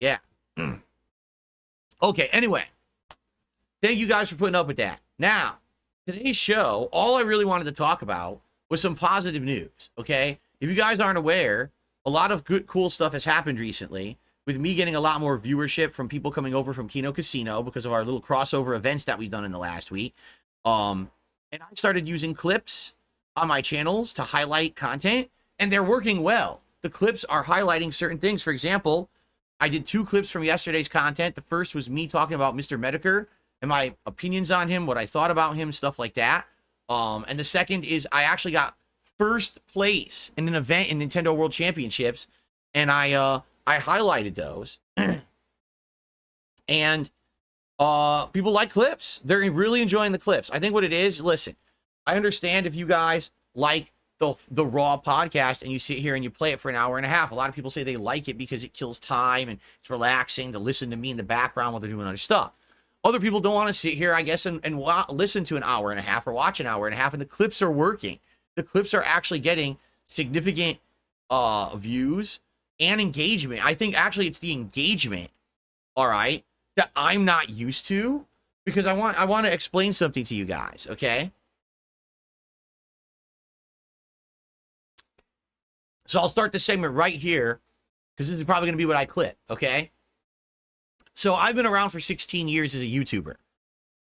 Yeah. Okay, anyway. Thank you guys for putting up with that. Now, today's show, all I really wanted to talk about was some positive news, okay? If you guys aren't aware, a lot of good, cool stuff has happened recently with me getting a lot more viewership from people coming over from Kino Casino because of our little crossover events that we've done in the last week. And I started using clips on my channels to highlight content, and they're working well. The clips are highlighting certain things. For example, I did 2 clips from yesterday's content. The first was me talking about Mr. Medicare and my opinions on him, what I thought about him, stuff like that. And the second is I actually got first place in an event in Nintendo World Championships, and I highlighted those. And people like clips. They're really enjoying the clips. I think what it is, listen, I understand if you guys like the Raw podcast and you sit here and you play it for an hour and a half. A lot of people say they like it because it kills time and it's relaxing to listen to me in the background while they're doing other stuff. Other people don't want to sit here, I guess, and listen to an hour and a half or watch an hour and a half, and the clips are working. The clips are actually getting significant views and engagement. I think actually it's the engagement, all right, that I'm not used to, because I want to explain something to you guys, okay? So I'll start this segment right here, because this is probably going to be what I clip, okay? So I've been around for 16 years as a YouTuber.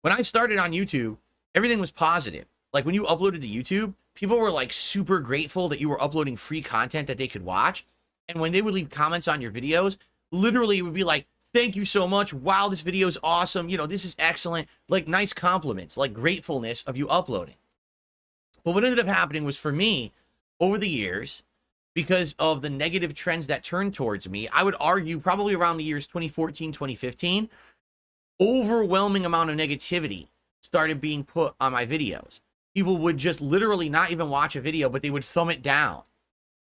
When I started on YouTube, everything was positive. Like when you uploaded to YouTube, people were like super grateful that you were uploading free content that they could watch. And when they would leave comments on your videos, literally it would be like, thank you so much. Wow, this video is awesome. You know, this is excellent. Like nice compliments, like gratefulness of you uploading. But what ended up happening was, for me, over the years, because of the negative trends that turned towards me, I would argue probably around the years 2014, 2015, overwhelming amount of negativity started being put on my videos. People would just literally not even watch a video, but they would thumb it down,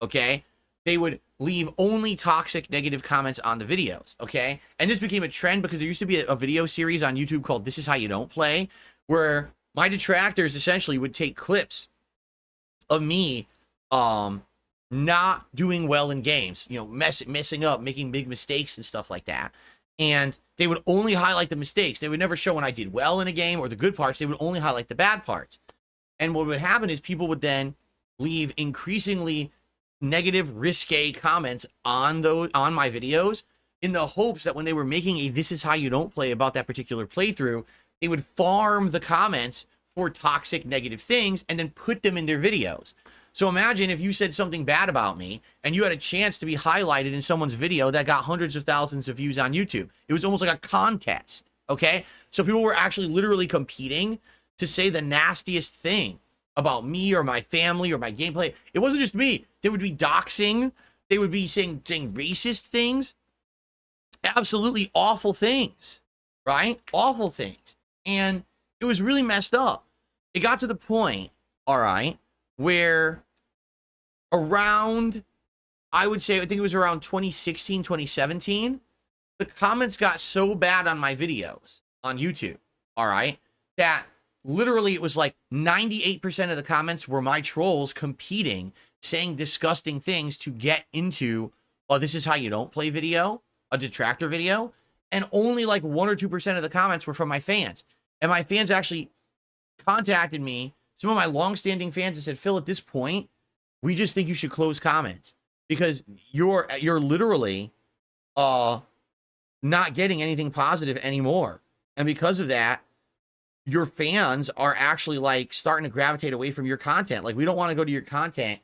okay? They would leave only toxic negative comments on the videos, okay? And this became a trend because there used to be a video series on YouTube called This Is How You Don't Play, where my detractors essentially would take clips of me not doing well in games, you know, messing up, making big mistakes and stuff like that. And they would only highlight the mistakes. They would never show when I did well in a game or the good parts. They would only highlight the bad parts. And what would happen is people would then leave increasingly negative, risque comments on my videos in the hopes that when they were making a This Is How You Don't Play about that particular playthrough, they would farm the comments for toxic negative things and then put them in their videos. So imagine if you said something bad about me and you had a chance to be highlighted in someone's video that got hundreds of thousands of views on YouTube. It was almost like a contest, okay? So people were actually literally competing to say the nastiest thing about me or my family or my gameplay. It wasn't just me. They would be doxing. They would be saying racist things. Absolutely awful things, right? Awful things. And it was really messed up. It got to the point, all right, where around, I would say, I think it was around 2016, 2017, the comments got so bad on my videos on YouTube, all right, that literally it was like 98% of the comments were my trolls competing, saying disgusting things to get into, oh, this is how you don't play video, a detractor video, and only like 1 or 2% of the comments were from my fans. And my fans actually contacted me, some of my long-standing fans, and said, Phil, at this point, we just think you should close comments because you're literally not getting anything positive anymore. And because of that, your fans are actually like starting to gravitate away from your content. Like, we don't want to go to your content,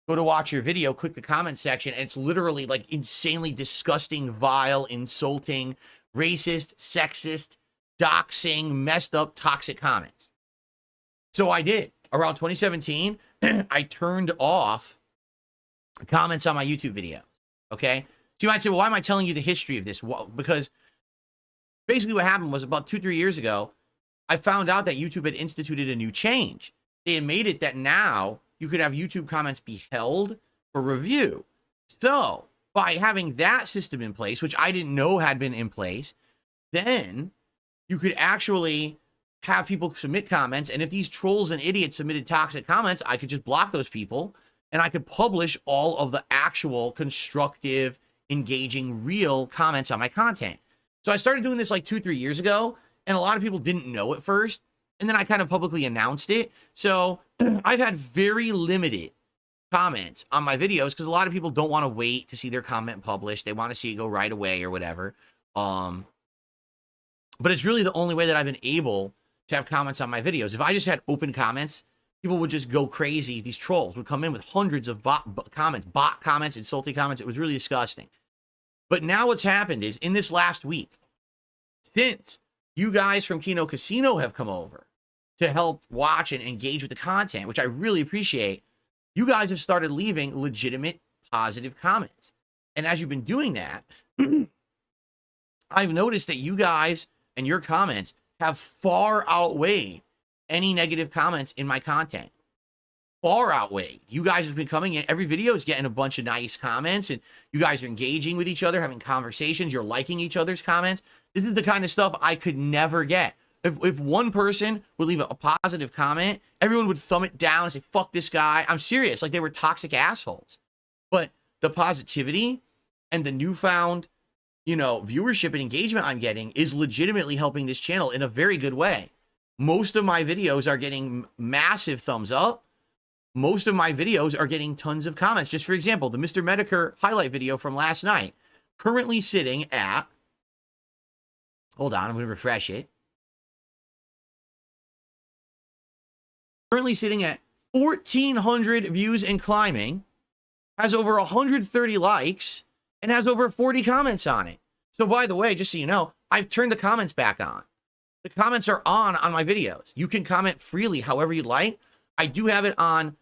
go to watch your video, click the comment section, and it's literally like insanely disgusting, vile, insulting, racist, sexist, doxing, messed up, toxic comments. So I did. Around 2017, I turned off comments on my YouTube videos, okay? So you might say, well, why am I telling you the history of this? Well, because basically what happened was about 2-3 years ago, I found out that YouTube had instituted a new change. They had made it that now you could have YouTube comments be held for review. So by having that system in place, which I didn't know had been in place, then you could actually have people submit comments. And if these trolls and idiots submitted toxic comments, I could just block those people and I could publish all of the actual constructive, engaging, real comments on my content. So I started doing this like 2-3 years ago, and a lot of people didn't know at first. And then I kind of publicly announced it. So I've had very limited comments on my videos because a lot of people don't want to wait to see their comment published. They want to see it go right away or whatever. But it's really the only way that I've been able to have comments on my videos. If I just had open comments, people would just go crazy. These trolls would come in with hundreds of bot comments, insulting comments. It was really disgusting. But now what's happened is in this last week, since you guys from Kino Casino have come over to help watch and engage with the content, which I really appreciate, you guys have started leaving legitimate positive comments. And as you've been doing that, I've noticed that you guys and your comments have far outweighed any negative comments in my content. Far outweighed. You guys have been coming in, every video is getting a bunch of nice comments, and you guys are engaging with each other, having conversations, you're liking each other's comments. This is the kind of stuff I could never get. If one person would leave a positive comment, everyone would thumb it down and say, fuck this guy. I'm serious, like they were toxic assholes. But the positivity and the newfound, viewership and engagement I'm getting is legitimately helping this channel in a very good way. Most of my videos are getting massive thumbs up. Most of my videos are getting tons of comments. Just for example, the Mr. Medicare highlight video from last night, currently sitting at, hold on, I'm going to refresh it. Currently sitting at 1,400 views and climbing, has over 130 likes, and has over 40 comments on it. So by the way, just so you know, I've turned the comments back on. The comments are on my videos. You can comment freely however you'd like. I do have it on,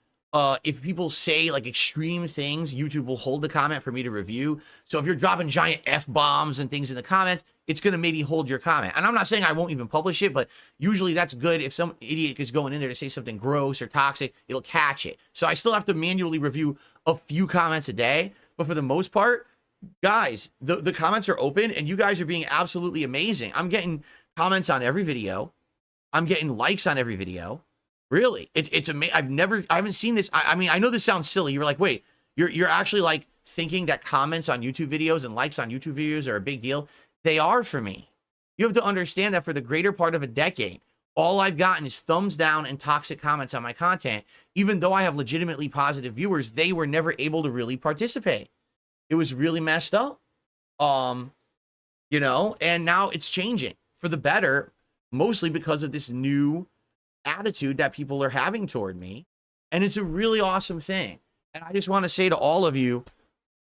if people say like extreme things, YouTube will hold the comment for me to review. So if you're dropping giant F-bombs and things in the comments, it's going to maybe hold your comment. And I'm not saying I won't even publish it, but usually that's good. If some idiot is going in there to say something gross or toxic, it'll catch it. So I still have to manually review a few comments a day. But for the most part, guys, the comments are open and you guys are being absolutely amazing. I'm getting comments on every video. I'm getting likes on every video. Really, it's amazing. I haven't seen this. I mean, I know this sounds silly. You're like, wait, you're actually like thinking that comments on YouTube videos and likes on YouTube videos are a big deal. They are for me. You have to understand that for the greater part of a decade, all I've gotten is thumbs down and toxic comments on my content. Even though I have legitimately positive viewers, they were never able to really participate. It was really messed up. And now it's changing for the better, mostly because of this new attitude that people are having toward me. And it's a really awesome thing. And I just want to say to all of you,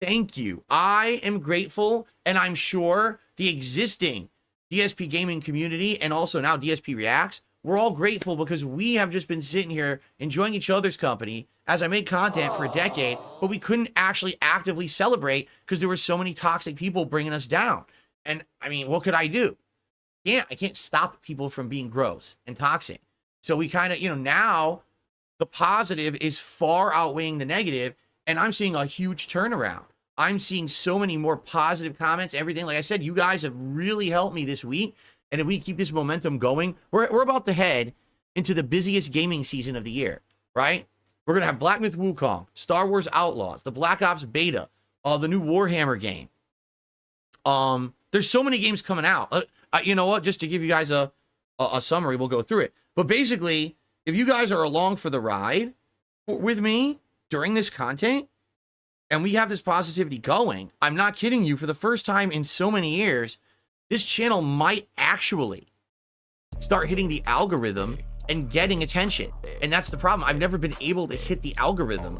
thank you. I am grateful, and I'm sure the existing DSP gaming community and also now DSP Reacts, we're all grateful because we have just been sitting here enjoying each other's company as I made content for a decade, but we couldn't actually actively celebrate because there were so many toxic people bringing us down. And I mean, what could I do? Yeah, I can't stop people from being gross and toxic. So we kind of, now the positive is far outweighing the negative, and I'm seeing a huge turnaround. I'm seeing so many more positive comments, everything. Like I said, you guys have really helped me this week. And if we keep this momentum going, we're about to head into the busiest gaming season of the year, right? We're going to have Black Myth Wukong, Star Wars Outlaws, the Black Ops beta, the new Warhammer game. There's so many games coming out. You know what? Just to give you guys a summary, we'll go through it. But basically, if you guys are along for the ride with me during this content, and we have this positivity going, I'm not kidding you, for the first time in so many years, this channel might actually start hitting the algorithm and getting attention. And that's the problem. I've never been able to hit the algorithm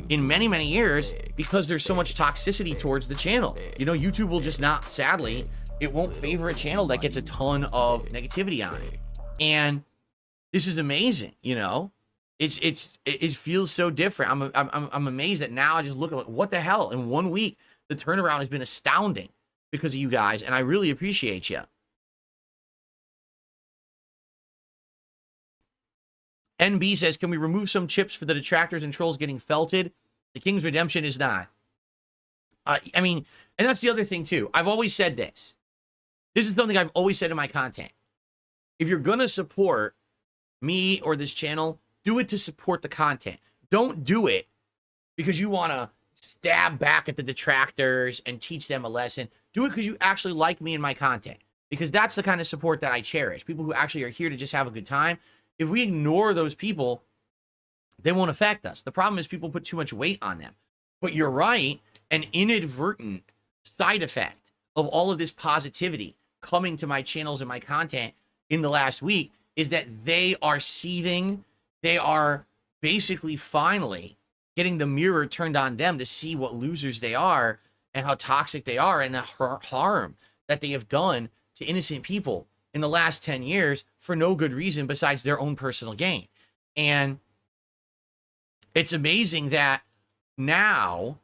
in many, many years because there's so much toxicity towards the channel. YouTube will just not, sadly, it won't favor a channel that gets a ton of negativity on it. And this is amazing, It feels so different. I'm amazed that now I just look at what the hell. In 1 week, the turnaround has been astounding because of you guys, and I really appreciate you. NB says, can we remove some chips for the detractors and trolls getting felted? The King's Redemption is not. I mean, and that's the other thing too. I've always said this. This is something I've always said in my content. If you're going to support me or this channel, do it to support the content. Don't do it because you want to stab back at the detractors and teach them a lesson. Do it because you actually like me and my content, because that's the kind of support that I cherish. People who actually are here to just have a good time. If we ignore those people, they won't affect us. The problem is people put too much weight on them. But you're right, an inadvertent side effect of all of this positivity coming to my channels and my content in the last week is that they are seething. They are basically finally getting the mirror turned on them to see what losers they are and how toxic they are and the harm that they have done to innocent people in the last 10 years for no good reason besides their own personal gain. And it's amazing that now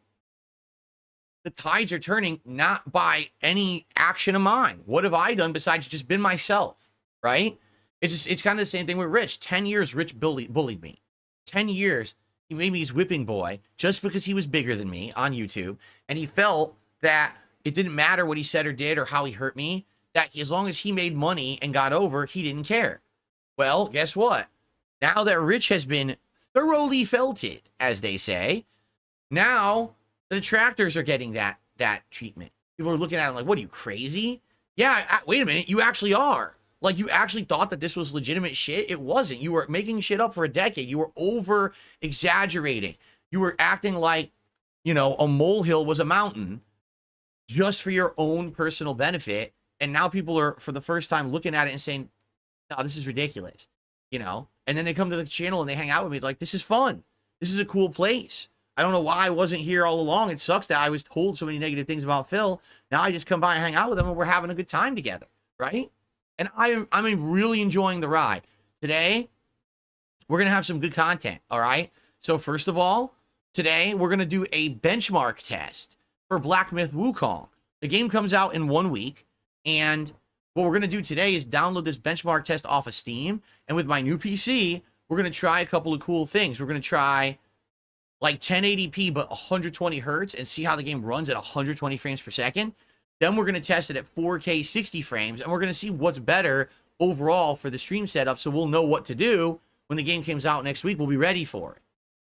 the tides are turning not by any action of mine. What have I done besides just been myself, right? It's kind of the same thing with Rich. 10 years Rich bullied me. 10 years he made me his whipping boy just because he was bigger than me on YouTube. And he felt that it didn't matter what he said or did or how he hurt me, that as long as he made money and got over, he didn't care. Well, guess what? Now that Rich has been thoroughly felted, as they say, now the detractors are getting that treatment. People are looking at him like, what, are you crazy? Yeah, wait a minute, you actually are. Like, you actually thought that this was legitimate shit? It wasn't. You were making shit up for a decade. You were over-exaggerating. You were acting like, a molehill was a mountain just for your own personal benefit. And now people are, for the first time, looking at it and saying, no, this is ridiculous, And then they come to the channel and they hang out with me like, this is fun. This is a cool place. I don't know why I wasn't here all along. It sucks that I was told so many negative things about Phil. Now I just come by and hang out with him and we're having a good time together, right? And I'm really enjoying the ride. Today, we're going to have some good content, all right? So first of all, today we're going to do a benchmark test for Black Myth Wukong. The game comes out in 1 week, and what we're going to do today is download this benchmark test off of Steam, and with my new PC, we're going to try a couple of cool things. We're going to try like 1080p but 120 hertz and see how the game runs at 120 frames per second. Then we're going to test it at 4K 60 frames, and we're going to see what's better overall for the stream setup, so we'll know what to do when the game comes out next week. We'll be ready for it.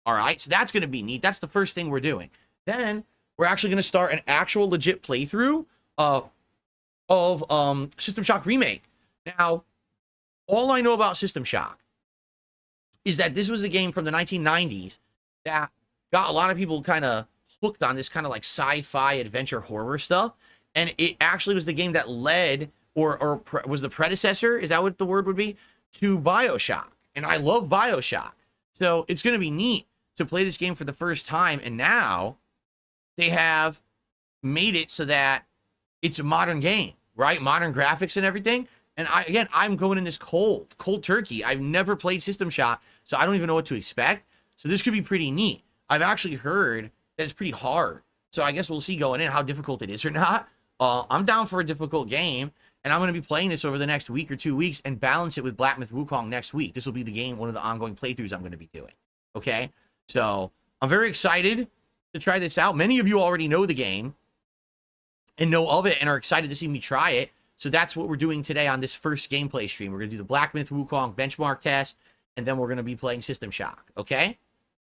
All right, so that's going to be neat. That's the first thing we're doing. Then we're actually going to start an actual legit playthrough of System Shock Remake. Now, all I know about System Shock is that this was a game from the 1990s that got a lot of people kind of hooked on this kind of like sci-fi adventure horror stuff. And it actually was the game that led or was the predecessor, is that what the word would be, to BioShock. And I love BioShock. So it's going to be neat to play this game for the first time. And now they have made it so that it's a modern game, right? Modern graphics and everything. And I'm going in this cold turkey. I've never played System Shock, so I don't even know what to expect. So this could be pretty neat. I've actually heard that it's pretty hard. So I guess we'll see going in how difficult it is or not. I'm down for a difficult game, and I'm going to be playing this over the next week or 2 weeks and balance it with Black Myth Wukong next week. This will be the game, one of the ongoing playthroughs I'm going to be doing. Okay? So I'm very excited to try this out. Many of you already know the game and know of it and are excited to see me try it. So that's what we're doing today on this first gameplay stream. We're going to do the Black Myth Wukong benchmark test, and then we're going to be playing System Shock. Okay?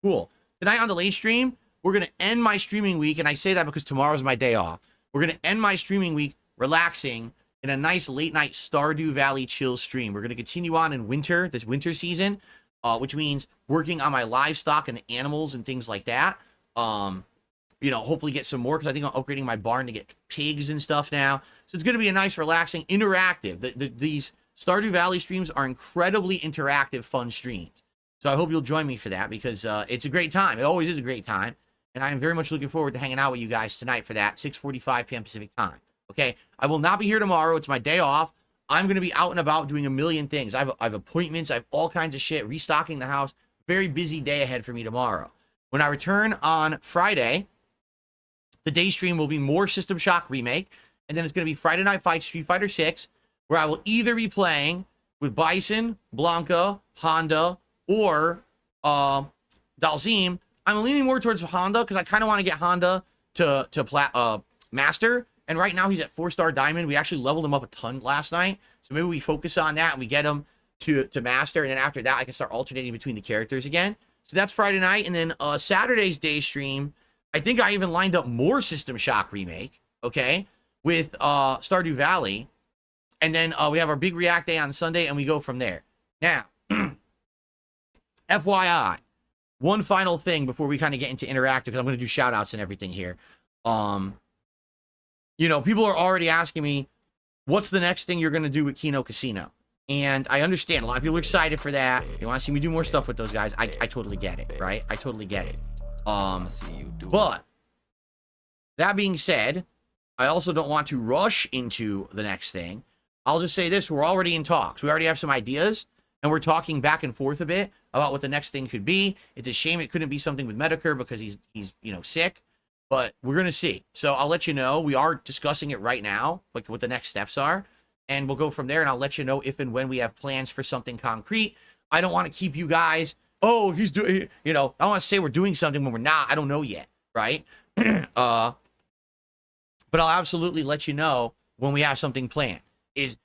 Cool. Tonight on the late stream, we're going to end my streaming week, and I say that because tomorrow's my day off. We're going to end my streaming week relaxing in a nice late-night Stardew Valley chill stream. We're going to continue on in winter, this winter season, which means working on my livestock and the animals and things like that. You know, hopefully get some more, because I think I'm upgrading my barn to get pigs and stuff now. So it's going to be a nice, relaxing, interactive. These Stardew Valley streams are incredibly interactive, fun streams. So I hope you'll join me for that, because it's a great time. It always is a great time. And I am very much looking forward to hanging out with you guys tonight for that, 6:45 p.m. Pacific time. Okay? I will not be here tomorrow. It's my day off. I'm going to be out and about doing a million things. I have appointments. I have all kinds of shit, restocking the house. Very busy day ahead for me tomorrow. When I return on Friday, the day stream will be more System Shock Remake. And then it's going to be Friday Night Fights Street Fighter 6, where I will either be playing with Bison, Blanca, Honda, or Dalzim. I'm leaning more towards Honda because I kind of want to get Honda to Master. And right now he's at 4-star Diamond. We actually leveled him up a ton last night. So maybe we focus on that and we get him to Master. And then after that, I can start alternating between the characters again. So that's Friday night. And then Saturday's day stream, I think I even lined up more System Shock Remake, okay, with Stardew Valley. And then we have our big React Day on Sunday, and we go from there. Now, FYI, one final thing before we kind of get into interactive, because I'm going to do shout-outs and everything here. You know, people are already asking me, what's the next thing you're going to do with Kino Casino? And I understand. A lot of people are excited for that. They want to see me do more stuff with those guys. I totally get it, right? I totally get it. But that being said, I also don't want to rush into the next thing. I'll just say this. We're already in talks. We already have some ideas, and we're talking back and forth a bit about what the next thing could be. It's a shame it couldn't be something with Medicare because he's you know, sick, but we're going to see. So I'll let you know. We are discussing it right now, like what the next steps are, and we'll go from there, and I'll let you know if and when we have plans for something concrete. I don't want to keep you guys, oh, he's doing, you know, I want to say we're doing something when we're not. I don't know yet, right? But I'll absolutely let you know when we have something planned. It's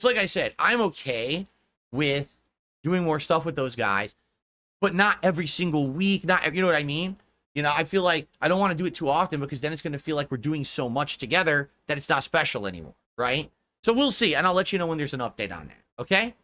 like I said, I'm okay with doing more stuff with those guys, but not every single week. You know what I mean? You know, I feel like I don't want to do it too often because then it's going to feel like we're doing so much together that it's not special anymore, right? So we'll see, and I'll let you know when there's an update on that, okay?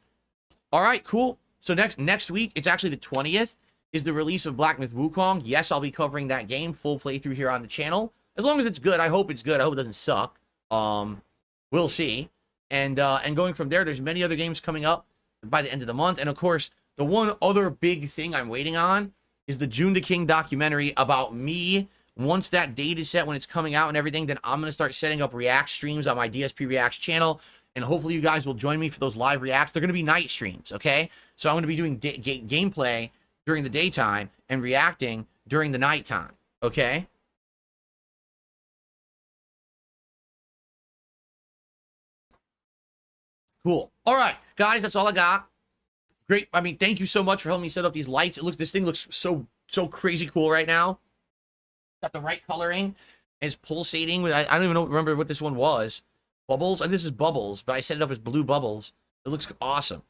All right, cool. So next week, it's actually the 20th, is the release of Black Myth Wukong. Yes, I'll be covering that game, full playthrough here on the channel. As long as it's good, I hope it's good. I hope it doesn't suck. We'll see. And going from there, there's many other games coming up by the end of the month. And of course, the one other big thing I'm waiting on is the June the King documentary about me. Once that date is set, when it's coming out and everything, then I'm going to start setting up React streams on my DSP Reacts channel. And hopefully you guys will join me for those live reacts. They're going to be night streams, okay? So I'm going to be doing gameplay during the daytime and reacting during the nighttime, okay? Cool. All right, guys, that's all I got. Great. I mean, thank you so much for helping me set up these lights. This thing looks so crazy cool right now. Got the right coloring. It's pulsating. I don't even remember what this one was. Bubbles. And this is bubbles, but I set it up as blue bubbles. It looks awesome.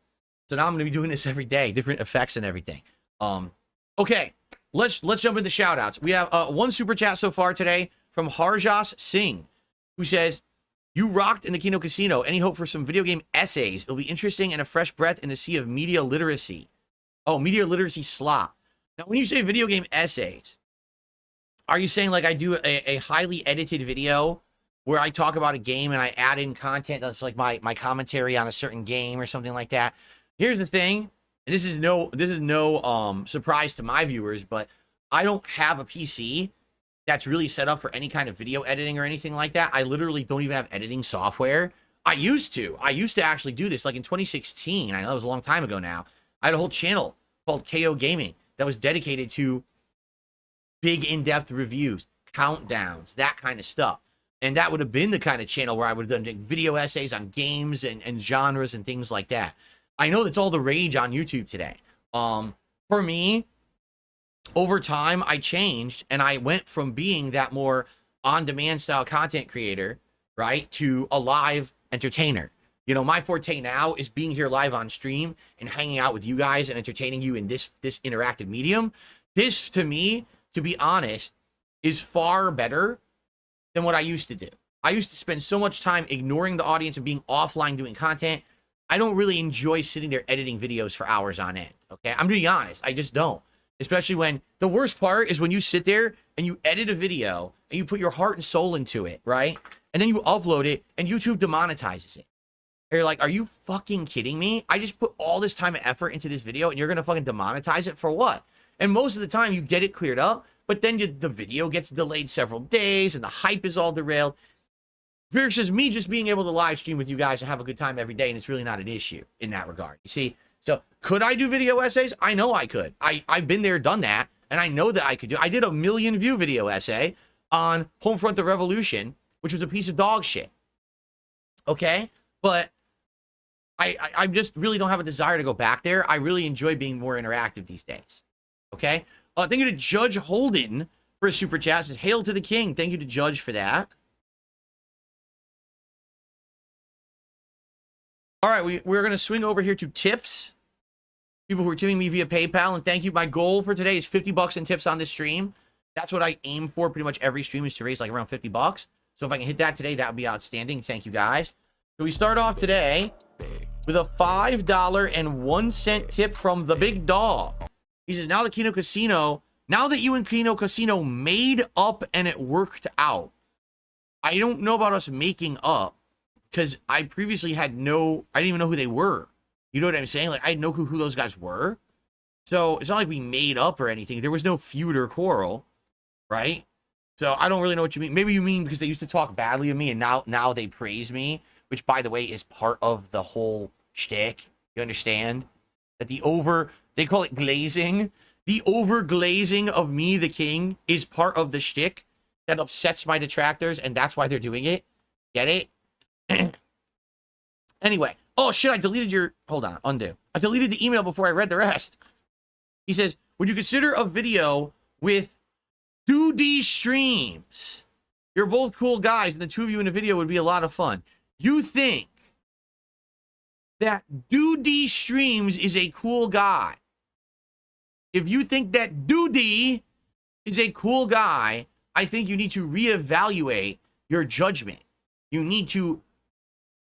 So now I'm going to be doing this every day, different effects and everything. Okay, let's jump into shout outs. We have one super chat so far today from Harjas Singh, who says, "You rocked in the Kino Casino. Any hope for some video game essays? It'll be interesting and a fresh breath in the sea of media literacy." Oh, media literacy slop. Now, when you say video game essays, are you saying like I do a highly edited video where I talk about a game and I add in content that's like my commentary on a certain game or something like that? Here's the thing. and this is no surprise to my viewers, but I don't have a PC that's really set up for any kind of video editing or anything like that. I literally don't even have editing software. I used to actually do this, like in 2016. I know it was a long time ago now. I had a whole channel called KO Gaming that was dedicated to big in-depth reviews, countdowns, that kind of stuff. And that would have been the kind of channel where I would have done video essays on games and genres and things like that. I know that's all the rage on YouTube today. For me, over time, I changed and I went from being that more on-demand style content creator, right, to a live entertainer. You know, my forte now is being here live on stream and hanging out with you guys and entertaining you in this interactive medium. This, to me, to be honest, is far better than what I used to do. I used to spend so much time ignoring the audience and being offline doing content. I don't really enjoy sitting there editing videos for hours on end, okay? I'm being honest. I just don't. Especially when the worst part is when you sit there and you edit a video and you put your heart and soul into it, right? And then you upload it and YouTube demonetizes it. And you're like, are you fucking kidding me? I just put all this time and effort into this video and you're going to fucking demonetize it for what? And most of the time you get it cleared up, but then the video gets delayed several days and the hype is all derailed. Versus me just being able to live stream with you guys and have a good time every day, and it's really not an issue in that regard. You see? So could I do video essays? I know I could. I've been there, done that, and I know that I could do. I did a 1 million view video essay on Homefront the Revolution, which was a piece of dog shit. Okay? But I just really don't have a desire to go back there. I really enjoy being more interactive these days. Okay? Thank you to Judge Holden for a super chat. Says, hail to the king. Thank you to Judge for that. All right, we're going to swing over here to tips. People who are tipping me via PayPal, and thank you. My goal for today is $50 in tips on this stream. That's what I aim for pretty much every stream, is to raise like around $50. So if I can hit that today, that would be outstanding. Thank you, guys. So we start off today with a $5.01 tip from the big dog. He says, now that you and Kino Casino made up and it worked out. I don't know about us making up, because I previously I didn't even know who they were. You know what I'm saying? Like, I had no clue who those guys were. So it's not like we made up or anything. There was no feud or quarrel, right? So I don't really know what you mean. Maybe you mean because they used to talk badly of me and now they praise me, which, by the way, is part of the whole shtick. You understand? That they call it glazing. The over-glazing of me, the king, is part of the shtick that upsets my detractors, and that's why they're doing it. Get it? Anyway. Oh, shit, I deleted your... Hold on, undo. I deleted the email before I read the rest. He says, would you consider a video with 2D streams? You're both cool guys, and the two of you in a video would be a lot of fun. You think that 2D streams is a cool guy? If you think that Doody is a cool guy, I think you need to reevaluate your judgment. You need to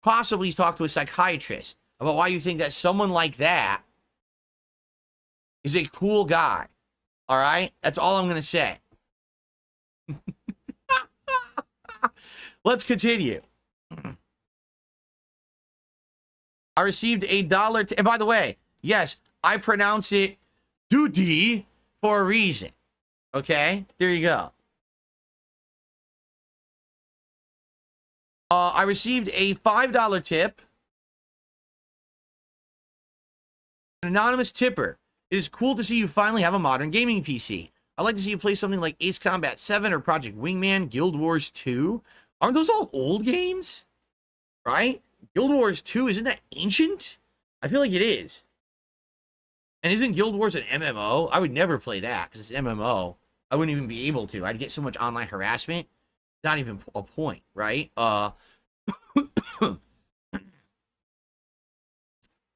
possibly talk to a psychiatrist about why you think that someone like that is a cool guy. All right? That's all I'm going to say. Let's continue. I received a dollar. And by the way, yes, I pronounce it Doody for a reason. Okay? There you go. I received a $5 tip. An anonymous tipper. It is cool to see you finally have a modern gaming PC. I'd like to see you play something like Ace Combat 7 or Project Wingman, Guild Wars 2. Aren't those all old games? Right? Guild Wars 2, isn't that ancient? I feel like it is. And isn't Guild Wars an MMO? I would never play that because it's MMO. I wouldn't even be able to. I'd get so much online harassment. Not even a point, right? I don't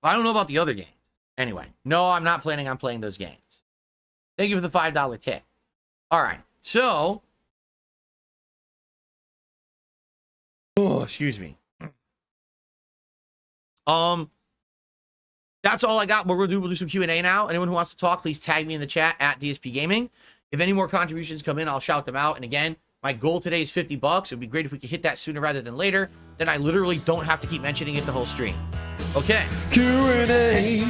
know about the other games. Anyway, no, I'm not planning on playing those games. Thank you for the $5 tip. All right, so... Oh, excuse me. That's all I got. What we'll do some Q&A now. Anyone who wants to talk, please tag me in the chat at DSP Gaming. If any more contributions come in, I'll shout them out. And again, my goal today is $50. It would be great if we could hit that sooner rather than later. Then I literally don't have to keep mentioning it the whole stream. Okay. Q&A.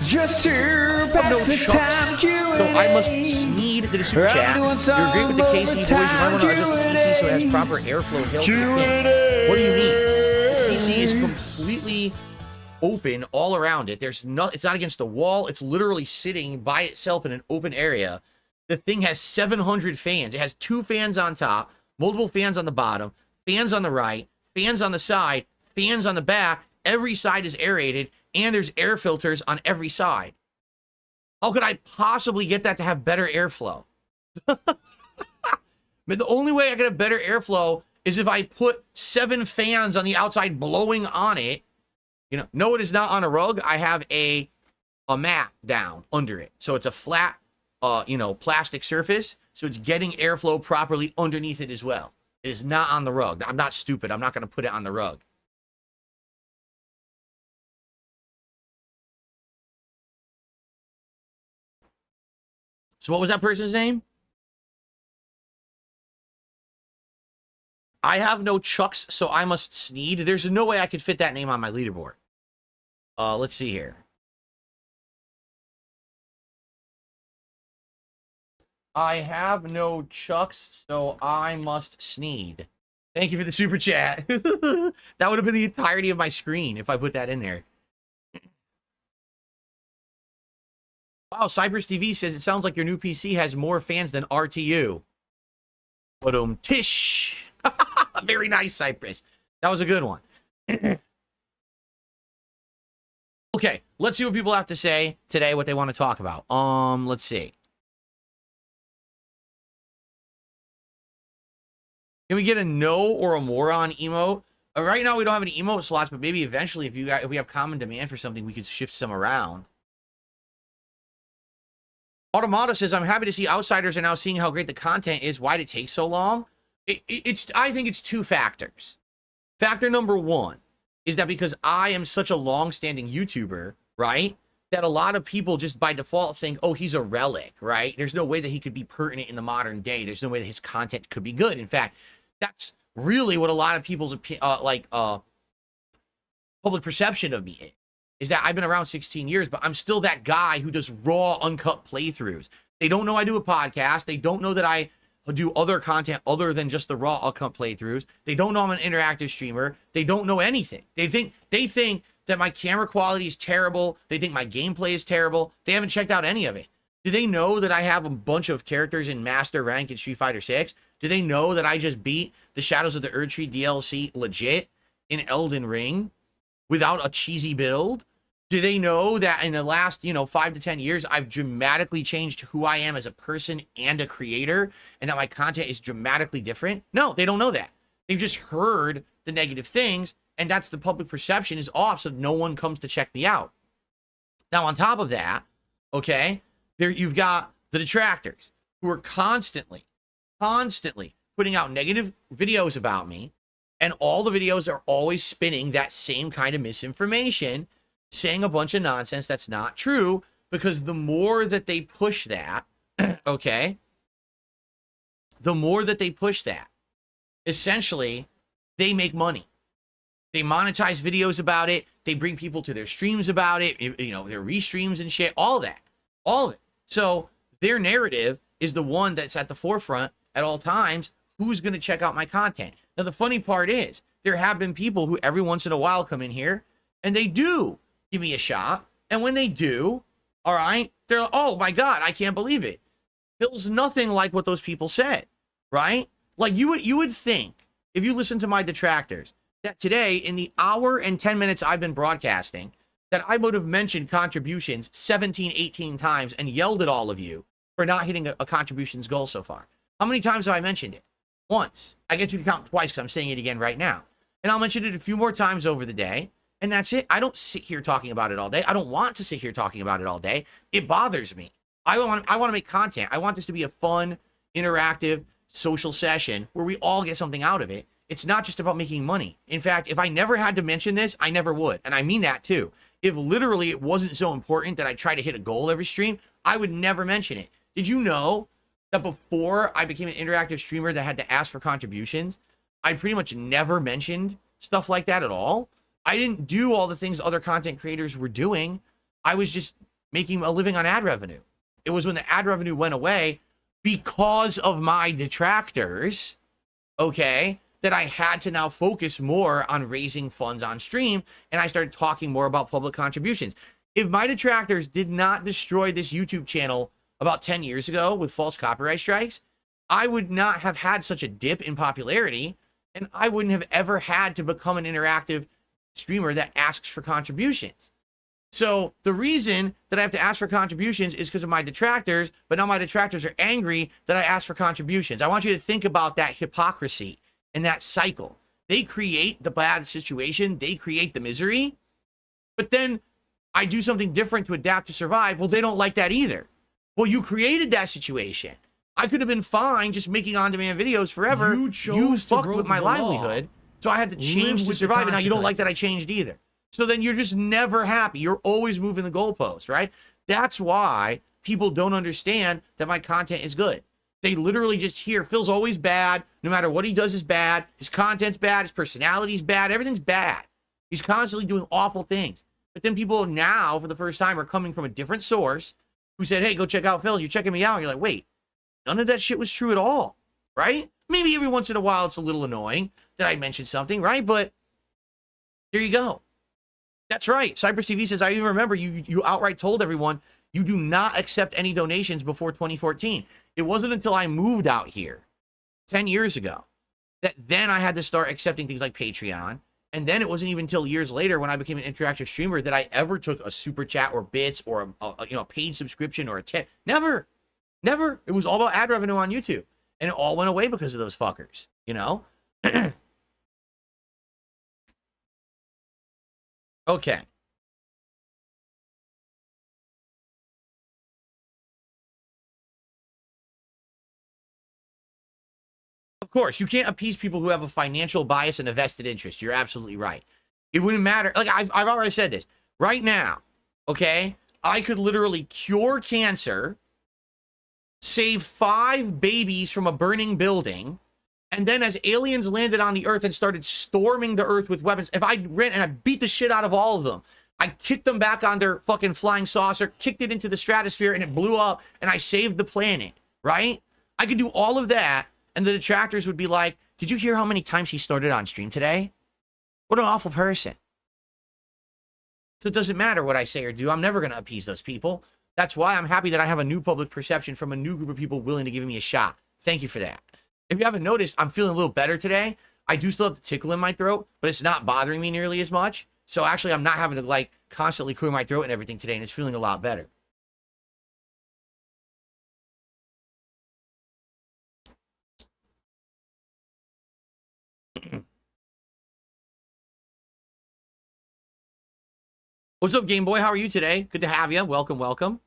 Just to No pass the chucks. time. So I must sneed to the super chat. You're great with the KC boys. You might want to adjust the PC so it has proper airflow. Hail to the king. What do you mean? The PC is completely open all around it. There's no, it's not against the wall. It's literally sitting by itself in an open area. The thing has 700 fans. It has 2 fans on top, multiple fans on the bottom, fans on the right, fans on the side, fans on the back. Every side is aerated, and there's air filters on every side. How could I possibly get that to have better airflow? But the only way I could have better airflow is if I put 7 fans on the outside blowing on it. You know, no, it is not on a rug. I have a mat down under it. So it's a flat, plastic surface. So it's getting airflow properly underneath it as well. It is not on the rug. I'm not stupid. I'm not going to put it on the rug. So what was that person's name? I have no chucks, so I must sneed. There's no way I could fit that name on my leaderboard. Let's see here. I have no chucks, so I must sneed. Thank you for the super chat. That would have been the entirety of my screen if I put that in there. Wow, Cypress TV says it sounds like your new PC has more fans than RTU. But tish. Very nice, Cypress. That was a good one. Okay, let's see what people have to say today, what they want to talk about. Let's see. Can we get a no or a moron emote? Right now we don't have any emote slots, but maybe eventually if we have common demand for something, we could shift some around. Automata says, I'm happy to see outsiders are now seeing how great the content is. Why'd it take so long? I think it's 2 factors. Factor number 1 is that because I am such a long-standing YouTuber, right, that a lot of people just by default think, oh, he's a relic, right? There's no way that he could be pertinent in the modern day. There's no way that his content could be good. In fact, that's really what a lot of people's public perception of me is that I've been around 16 years, but I'm still that guy who does raw, uncut playthroughs. They don't know I do a podcast. They don't know that I do other content other than just the raw, uncut playthroughs. They don't know I'm an interactive streamer. They don't know anything. They think that my camera quality is terrible. They think my gameplay is terrible. They haven't checked out any of it. Do they know that I have a bunch of characters in Master Rank in Street Fighter 6? Do they know that I just beat the Shadows of the Erdtree DLC legit in Elden Ring without a cheesy build? Do they know that in the last, 5 to 10 years, I've dramatically changed who I am as a person and a creator, and that my content is dramatically different? No, they don't know that. They've just heard the negative things, and that's the public perception is off, so no one comes to check me out. Now, on top of that, okay, there you've got the detractors who are constantly putting out negative videos about me, and all the videos are always spinning that same kind of misinformation, saying a bunch of nonsense that's not true, because the more that they push that, okay, the more that they push that, essentially, they make money. They monetize videos about it. They bring people to their streams about it, their restreams and shit, all that, all of it. So their narrative is the one that's at the forefront at all times. Who's going to check out my content? Now, the funny part is there have been people who every once in a while come in here and they do give me a shot. And when they do, all right, they're like, oh my God, I can't believe it. Feels nothing like what those people said, right? Like you would think, if you listen to my detractors, that today in the hour and 10 minutes I've been broadcasting, that I would have mentioned contributions 17, 18 times and yelled at all of you for not hitting a contributions goal so far. How many times have I mentioned it? Once. I get you to count twice because I'm saying it again right now. And I'll mention it a few more times over the day. And that's it. I don't sit here talking about it all day. I don't want to sit here talking about it all day. It bothers me. I want to make content. I want this to be a fun, interactive, social session where we all get something out of it. It's not just about making money. In fact, if I never had to mention this, I never would. And I mean that too. If literally it wasn't so important that I try to hit a goal every stream, I would never mention it. Did you know that before I became an interactive streamer that had to ask for contributions, I pretty much never mentioned stuff like that at all? I didn't do all the things other content creators were doing. I was just making a living on ad revenue. It was when the ad revenue went away because of my detractors, okay, that I had to now focus more on raising funds on stream, and I started talking more about public contributions. If my detractors did not destroy this YouTube channel about 10 years ago with false copyright strikes, I would not have had such a dip in popularity, and I wouldn't have ever had to become an interactive streamer that asks for contributions. So the reason that I have to ask for contributions is because of my detractors, but now my detractors are angry that I ask for contributions. I want you to think about that hypocrisy and that cycle. They create the bad situation, they create the misery, but then I do something different to adapt to survive. Well, they don't like that either. Well, you created that situation. I could have been fine just making on-demand videos forever. You fucked with my livelihood, so I had to change to survive, and now you don't like that I changed either. So then you're just never happy. You're always moving the goalpost, right? That's why people don't understand that my content is good. They literally just hear Phil's always bad. No matter what he does is bad. His content's bad. His personality's bad. Everything's bad. He's constantly doing awful things. But then people now, for the first time, are coming from a different source who said, hey, go check out Phil. You're checking me out. You're like, wait, none of that shit was true at all, right? Maybe every once in a while it's a little annoying that I mentioned something, right? But there you go. That's right. Cypress TV says, I even remember you outright told everyone you do not accept any donations before 2014. It wasn't until I moved out here 10 years ago that then I had to start accepting things like Patreon. And then it wasn't even until years later when I became an interactive streamer that I ever took a super chat or bits or a paid subscription or a tip. Never. It was all about ad revenue on YouTube. And it all went away because of those fuckers, you know? Okay. Of course, you can't appease people who have a financial bias and a vested interest. You're absolutely right. It wouldn't matter. Like, I've already said this. Right now, okay, I could literally cure cancer, save 5 babies from a burning building, and then as aliens landed on the earth and started storming the earth with weapons, if I ran and I beat the shit out of all of them, I kicked them back on their fucking flying saucer, kicked it into the stratosphere, and it blew up, and I saved the planet, right? I could do all of that, and the detractors would be like, did you hear how many times he started on stream today? What an awful person. So it doesn't matter what I say or do. I'm never going to appease those people. That's why I'm happy that I have a new public perception from a new group of people willing to give me a shot. Thank you for that. If you haven't noticed, I'm feeling a little better today. I do still have the tickle in my throat, but it's not bothering me nearly as much. So actually, I'm not having to like constantly clear my throat and everything today, and it's feeling a lot better. What's up, Game Boy? How are you today? Good to have you. Welcome, welcome.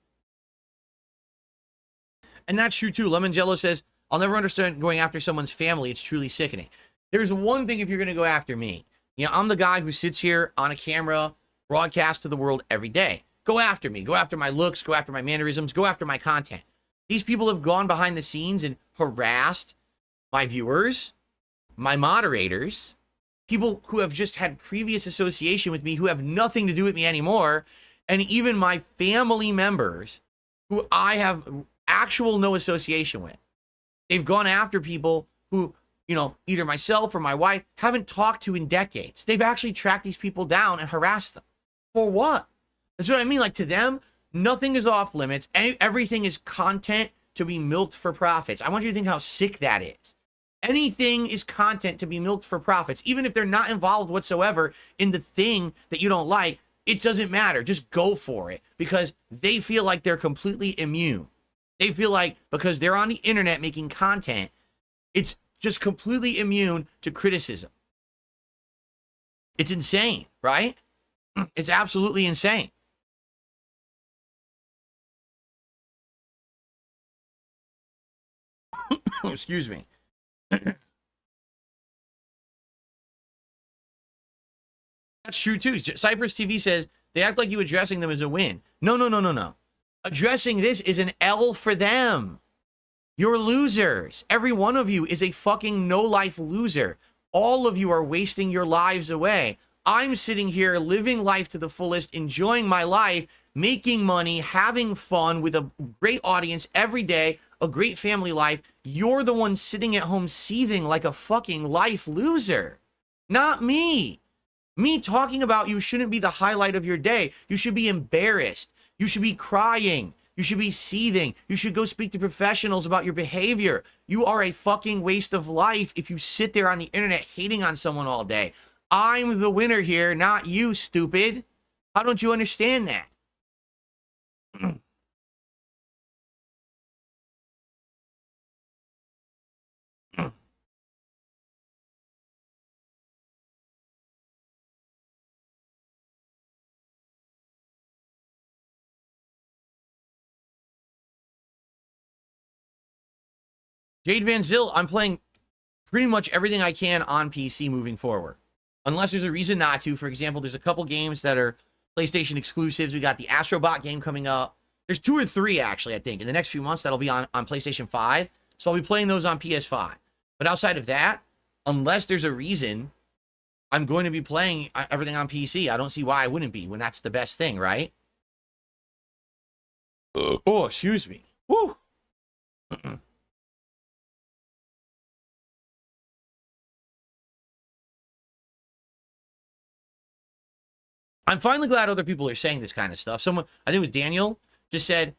And that's true, too. Lemon Jello says, I'll never understand going after someone's family. It's truly sickening. There's one thing if you're going to go after me. You know, I'm the guy who sits here on a camera, broadcast to the world every day. Go after me. Go after my looks. Go after my mannerisms. Go after my content. These people have gone behind the scenes and harassed my viewers, my moderators, people who have just had previous association with me who have nothing to do with me anymore, and even my family members who I have actual no association with. They've gone after people who, you know, either myself or my wife haven't talked to in decades. They've actually tracked these people down and harassed them. For what? That's what I mean. Like, to them, nothing is off limits. Everything is content to be milked for profits. I want you to think how sick that is. Anything is content to be milked for profits. Even if they're not involved whatsoever in the thing that you don't like, it doesn't matter. Just go for it because they feel like they're completely immune. They feel like because they're on the internet making content, it's just completely immune to criticism. It's insane, right? It's absolutely insane. Excuse me. That's true too. Cypress TV says they act like you addressing them is a win. No. Addressing this is an L for them. You're losers. Every one of you is a fucking no-life loser. All of you are wasting your lives away. I'm sitting here living life to the fullest, enjoying my life, making money, having fun with a great audience every day, a great family life. You're the one sitting at home seething like a fucking life loser. Not me. Me talking about you shouldn't be the highlight of your day. You should be embarrassed. You should be crying. You should be seething. You should go speak to professionals about your behavior. You are a fucking waste of life if you sit there on the internet hating on someone all day. I'm the winner here, not you, stupid. How don't you understand that? Jade Van Zyl, I'm playing pretty much everything I can on PC moving forward. Unless there's a reason not to. For example, there's a couple games that are PlayStation exclusives. We got the Astrobot game coming up. There's 2 or 3, actually, I think, in the next few months that'll be on PlayStation 5. So I'll be playing those on PS5. But outside of that, unless there's a reason, I'm going to be playing everything on PC. I don't see why I wouldn't be when that's the best thing, right? Oh, excuse me. Woo! I'm finally glad other people are saying this kind of stuff. Someone, I think it was Daniel, just said,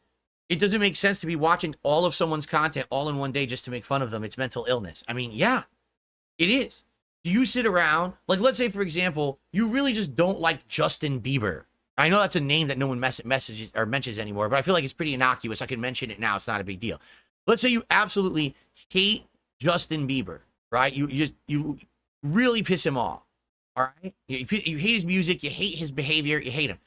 it doesn't make sense to be watching all of someone's content all in one day just to make fun of them. It's mental illness. I mean, yeah, it is. Do you sit around, like, let's say, for example, you really just don't like Justin Bieber. I know that's a name that no one messages or mentions anymore, but I feel like it's pretty innocuous. I can mention it now. It's not a big deal. Let's say you absolutely hate Justin Bieber, right? You really piss him off. All right? You hate his music. You hate his behavior. You hate him.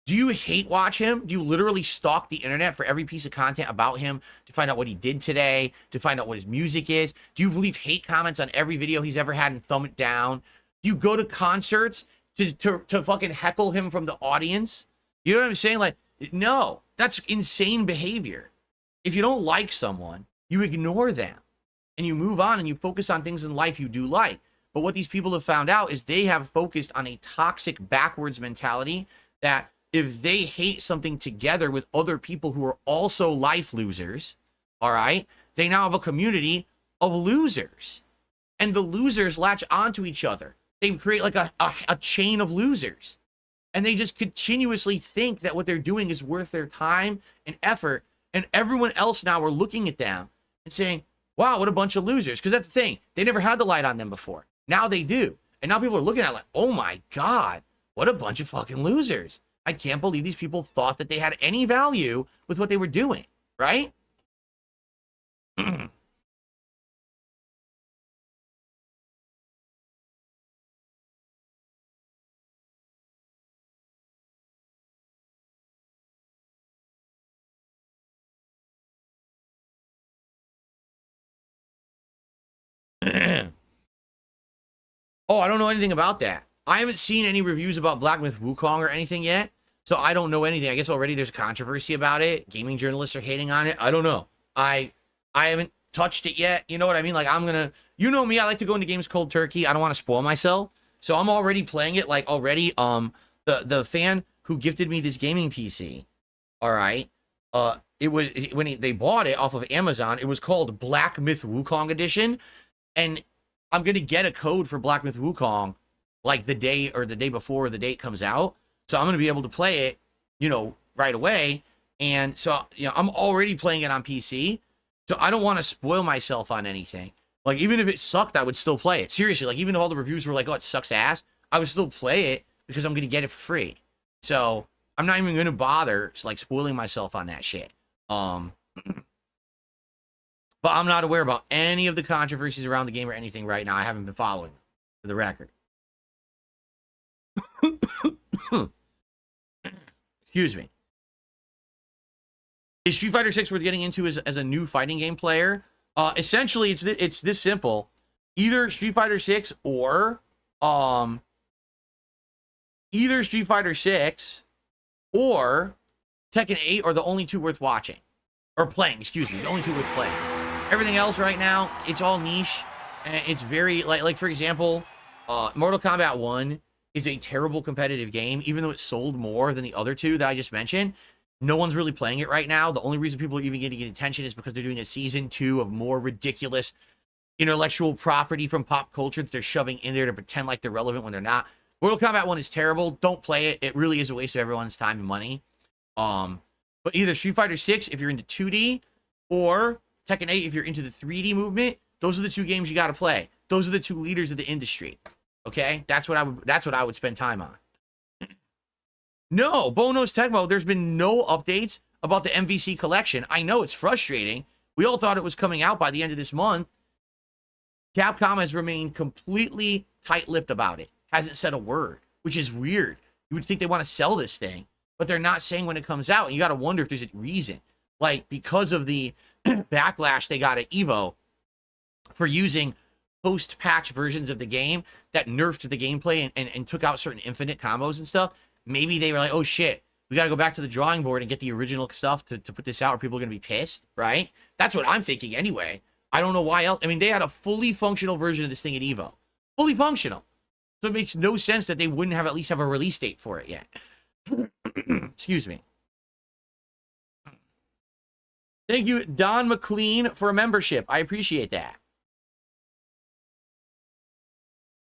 Do you hate watch him? Do you literally stalk the internet for every piece of content about him to find out what he did today, to find out what his music is? Do you leave hate comments on every video he's ever had and thumb it down? Do you go to concerts to fucking heckle him from the audience? You know what I'm saying? Like, no, that's insane behavior. If you don't like someone, you ignore them and you move on and you focus on things in life you do like. But what these people have found out is they have focused on a toxic backwards mentality that if they hate something together with other people who are also life losers, all right, they now have a community of losers. And the losers latch onto each other. They create like a chain of losers. And they just continuously think that what they're doing is worth their time and effort. And everyone else now are looking at them and saying, wow, what a bunch of losers. Because that's the thing. They never had the light on them before. Now they do. And now people are looking at it like, oh my God, what a bunch of fucking losers. I can't believe these people thought that they had any value with what they were doing, right? Oh, I don't know anything about that. I haven't seen any reviews about Black Myth Wukong or anything yet, so I don't know anything. I guess already there's controversy about it. Gaming journalists are hating on it. I don't know. I haven't touched it yet. You know what I mean? Like, I'm gonna, you know me, I like to go into games cold turkey. I don't want to spoil myself. So I'm already playing it, like, already. The fan who gifted me this gaming PC, all right, it was, they bought it off of Amazon, it was called Black Myth Wukong Edition, and I'm gonna get a code for Black Myth Wukong like the day before the date comes out. So I'm gonna be able to play it, you know, right away. And so, you know, I'm already playing it on PC. So I don't want to spoil myself on anything. Like, even if it sucked, I would still play it. Seriously, like, even if all the reviews were like, oh, it sucks ass, I would still play it because I'm gonna get it for free. So I'm not even gonna bother like spoiling myself on that shit. But I'm not aware about any of the controversies around the game or anything right now. I haven't been following them, for the record. Excuse me. Is Street Fighter 6 worth getting into as a new fighting game player? Essentially, it's this simple. Either Street Fighter 6 or Tekken 8 are the only two worth watching. Or playing, excuse me. The only two worth playing. Everything else right now, it's all niche. And it's very, like for example, Mortal Kombat 1 is a terrible competitive game, even though it sold more than the other two that I just mentioned. No one's really playing it right now. The only reason people are even getting attention is because they're doing a season 2 of more ridiculous intellectual property from pop culture that they're shoving in there to pretend like they're relevant when they're not. Mortal Kombat 1 is terrible. Don't play it. It really is a waste of everyone's time and money. But either Street Fighter 6 if you're into 2D, or Tekken 8 if you're into the 3D movement. Those are the two games you got to play. Those are the two leaders of the industry. Okay? That's what I would spend time on. No, Bono's Tecmo, there's been no updates about the MVC collection. I know it's frustrating. We all thought it was coming out by the end of this month. Capcom has remained completely tight-lipped about it. Hasn't said a word, which is weird. You would think they want to sell this thing, but they're not saying when it comes out. And you got to wonder if there's a reason. Like, because of the backlash they got at EVO for using post-patch versions of the game that nerfed the gameplay and took out certain infinite combos and stuff. Maybe they were like, oh shit, we got to go back to the drawing board and get the original stuff to put this out, or people are going to be pissed, right? That's what I'm thinking anyway. I don't know why else. I mean, they had a fully functional version of this thing at EVO. Fully functional. So it makes no sense that they wouldn't have at least have a release date for it yet. Excuse me. Thank you, Don McLean, for a membership. I appreciate that.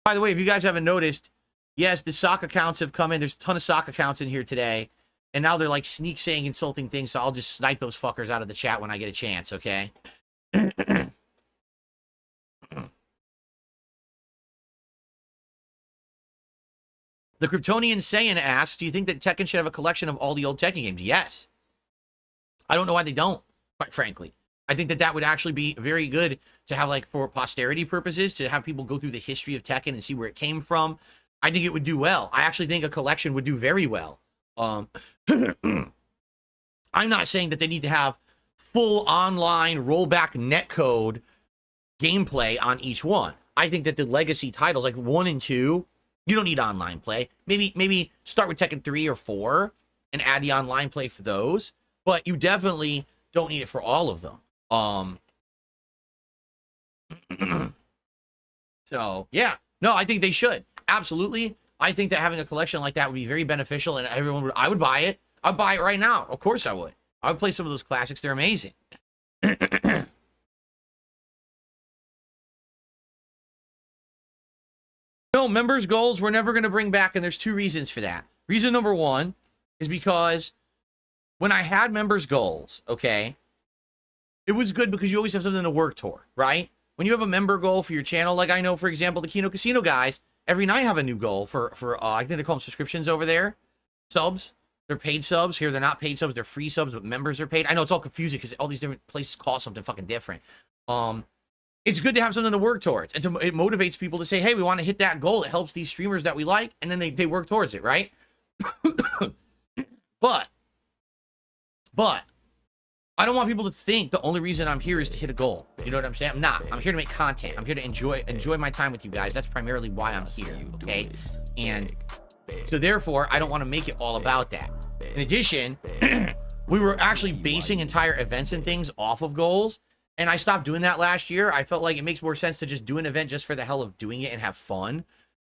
By the way, if you guys haven't noticed, yes, the sock accounts have come in. There's a ton of sock accounts in here today. And now they're like sneak saying insulting things, so I'll just snipe those fuckers out of the chat when I get a chance, okay? The Kryptonian Saiyan asks, do you think that Tekken should have a collection of all the old Tekken games? Yes. I don't know why they don't, quite frankly. I think that would actually be very good to have, like, for posterity purposes, to have people go through the history of Tekken and see where it came from. I think it would do well. I actually think a collection would do very well. I'm not saying that they need to have full online rollback netcode gameplay on each one. I think that the legacy titles, like 1 and 2, you don't need online play. Maybe start with Tekken 3 or 4 and add the online play for those. But you definitely don't need it for all of them. So, yeah. No, I think they should. Absolutely. I think that having a collection like that would be very beneficial, and I would buy it. I'd buy it right now. Of course I would. I would play some of those classics. They're amazing. No, members' goals we're never going to bring back, and there's two reasons for that. Reason number one is because when I had members' goals, okay, it was good because you always have something to work toward, right? When you have a member goal for your channel, like I know, for example, the Kino Casino guys, every night have a new goal for I think they call them subscriptions over there. Subs. They're paid subs. Here, they're not paid subs. They're free subs, but members are paid. I know it's all confusing because all these different places cost something fucking different. It's good to have something to work towards. And it motivates people to say, hey, we want to hit that goal. It helps these streamers that we like. And then they work towards it, right? But I don't want people to think the only reason I'm here is to hit a goal. You know what I'm saying? I'm not. I'm here to make content. I'm here to enjoy my time with you guys. That's primarily why I'm here, okay? And so therefore, I don't want to make it all about that. In addition, we were actually basing entire events and things off of goals, and I stopped doing that last year. I felt like it makes more sense to just do an event just for the hell of doing it and have fun,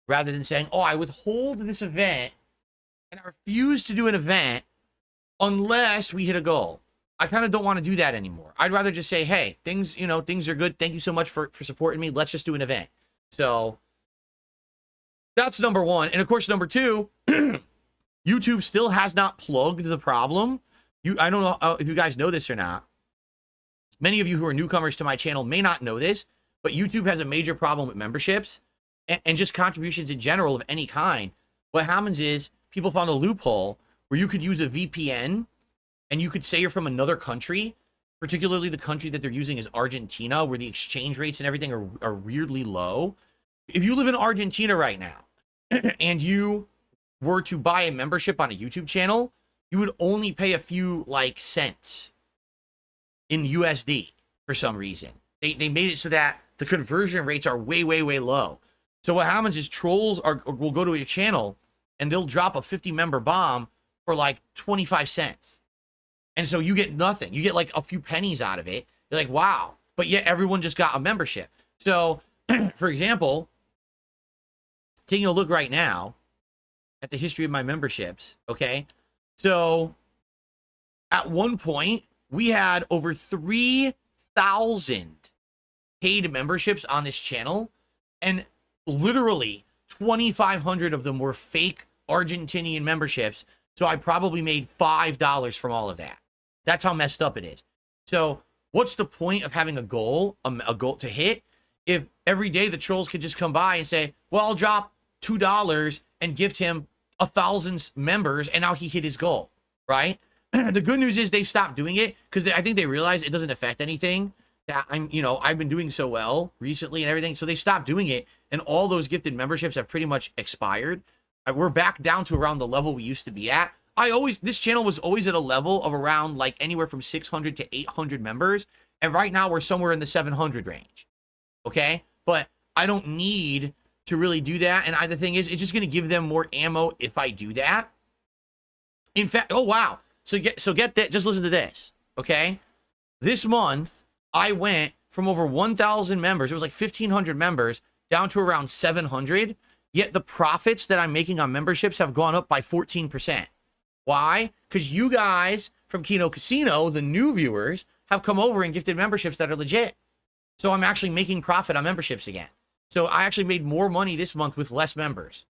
rather than saying, oh, I withhold this event, and I refuse to do an event unless we hit a goal. I kind of don't want to do that anymore. I'd rather just say, hey, things are good. Thank you so much for supporting me. Let's just do an event. So that's number one. And of course, number two, YouTube still has not plugged the problem. I don't know if you guys know this or not. Many of you who are newcomers to my channel may not know this, but YouTube has a major problem with memberships and just contributions in general of any kind. What happens is people found a loophole where you could use a VPN and you could say you're from another country, particularly the country that they're using is Argentina, where the exchange rates and everything are weirdly low. If you live in Argentina right now and you were to buy a membership on a YouTube channel, you would only pay a few cents in USD for some reason. They made it so that the conversion rates are way, way, way low. So what happens is trolls will go to your channel and they'll drop a 50 member bomb for like 25 cents. And so you get nothing. You get like a few pennies out of it. You're like, wow. But yet everyone just got a membership. So, for example, taking a look right now, at the history of my memberships, okay? So at one point, we had over 3,000 paid memberships on this channel, and literally 2,500 of them were fake Argentinian memberships. So I probably made $5 from all of that. That's how messed up it is. So what's the point of having a goal to hit if every day the trolls could just come by and say, well, I'll drop $2 and gift him 1,000 members, and now he hit his goal, right? The good news is they've stopped doing it because I think they realize it doesn't affect anything. That I've been doing so well recently and everything, so they stopped doing it, and all those gifted memberships have pretty much expired. We're back down to around the level we used to be at. This channel was always at a level of around like anywhere from 600 to 800 members, and right now we're somewhere in the 700 range. Okay, but I don't need to really do that, and the thing is, it's just going to give them more ammo if I do that. In fact, oh wow, so get that. Just listen to this, okay? This month I went from over 1,000 members, it was like 1,500 members, down to around 700. Yet the profits that I'm making on memberships have gone up by 14%. Why? Because you guys from Kino Casino, the new viewers, have come over and gifted memberships that are legit. So I'm actually making profit on memberships again. So I actually made more money this month with less members.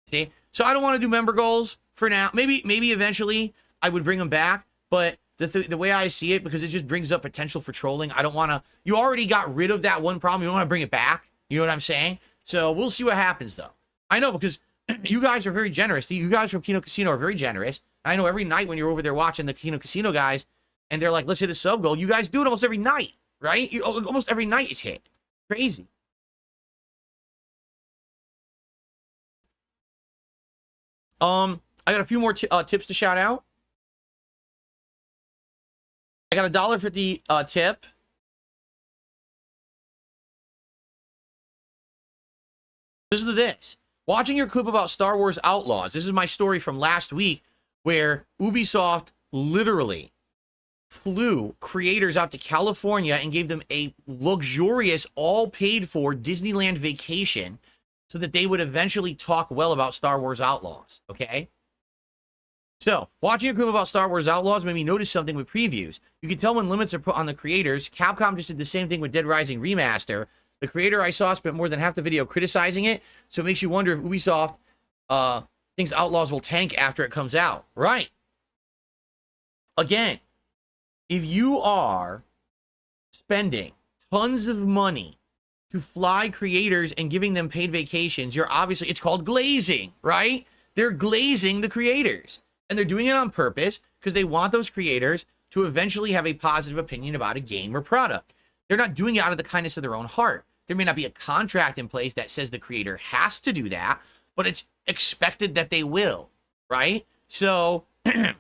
See? So I don't want to do member goals for now. Maybe eventually I would bring them back. But the way I see it, because it just brings up potential for trolling, I don't want to... You already got rid of that one problem. You don't want to bring it back. You know what I'm saying? So we'll see what happens, though. I know, because you guys are very generous. You guys from Kino Casino are very generous. I know every night when you're over there watching the Kino Casino guys, and they're like, let's hit a sub goal. You guys do it almost every night, right? Almost every night is hit. Crazy. I got a few more tips to shout out. I got a $1.50 tip. Listen to this. Watching your clip about Star Wars Outlaws. This is my story from last week where Ubisoft literally flew creators out to California and gave them a luxurious, all paid for Disneyland vacation so that they would eventually talk well about Star Wars Outlaws. Okay? So, watching a clip about Star Wars Outlaws made me notice something with previews. You can tell when limits are put on the creators. Capcom just did the same thing with Dead Rising Remaster. The creator I saw spent more than half the video criticizing it, so it makes you wonder if Ubisoft thinks Outlaws will tank after it comes out. Right. Again, if you are spending tons of money to fly creators and giving them paid vacations, you're obviously, it's called glazing, right? They're glazing the creators. And they're doing it on purpose because they want those creators to eventually have a positive opinion about a game or product. They're not doing it out of the kindness of their own heart. There may not be a contract in place that says the creator has to do that, but it's expected that they will, right? So in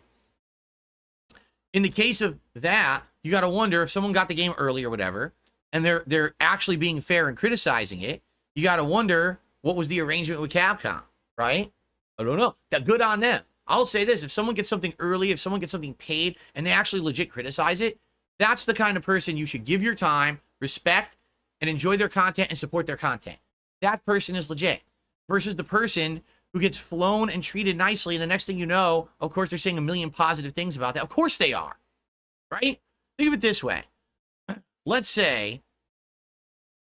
the case of that, you got to wonder if someone got the game early or whatever, and they're actually being fair and criticizing it. You got to wonder what was the arrangement with Capcom, right? I don't know. Good on them. I'll say this, if someone gets something early, if someone gets something paid, and they actually legit criticize it, that's the kind of person you should give your time, respect, and enjoy their content and support their content. That person is legit. Versus the person who gets flown and treated nicely, and the next thing you know, of course, they're saying a million positive things about that. Of course they are, right? Think of it this way. Let's say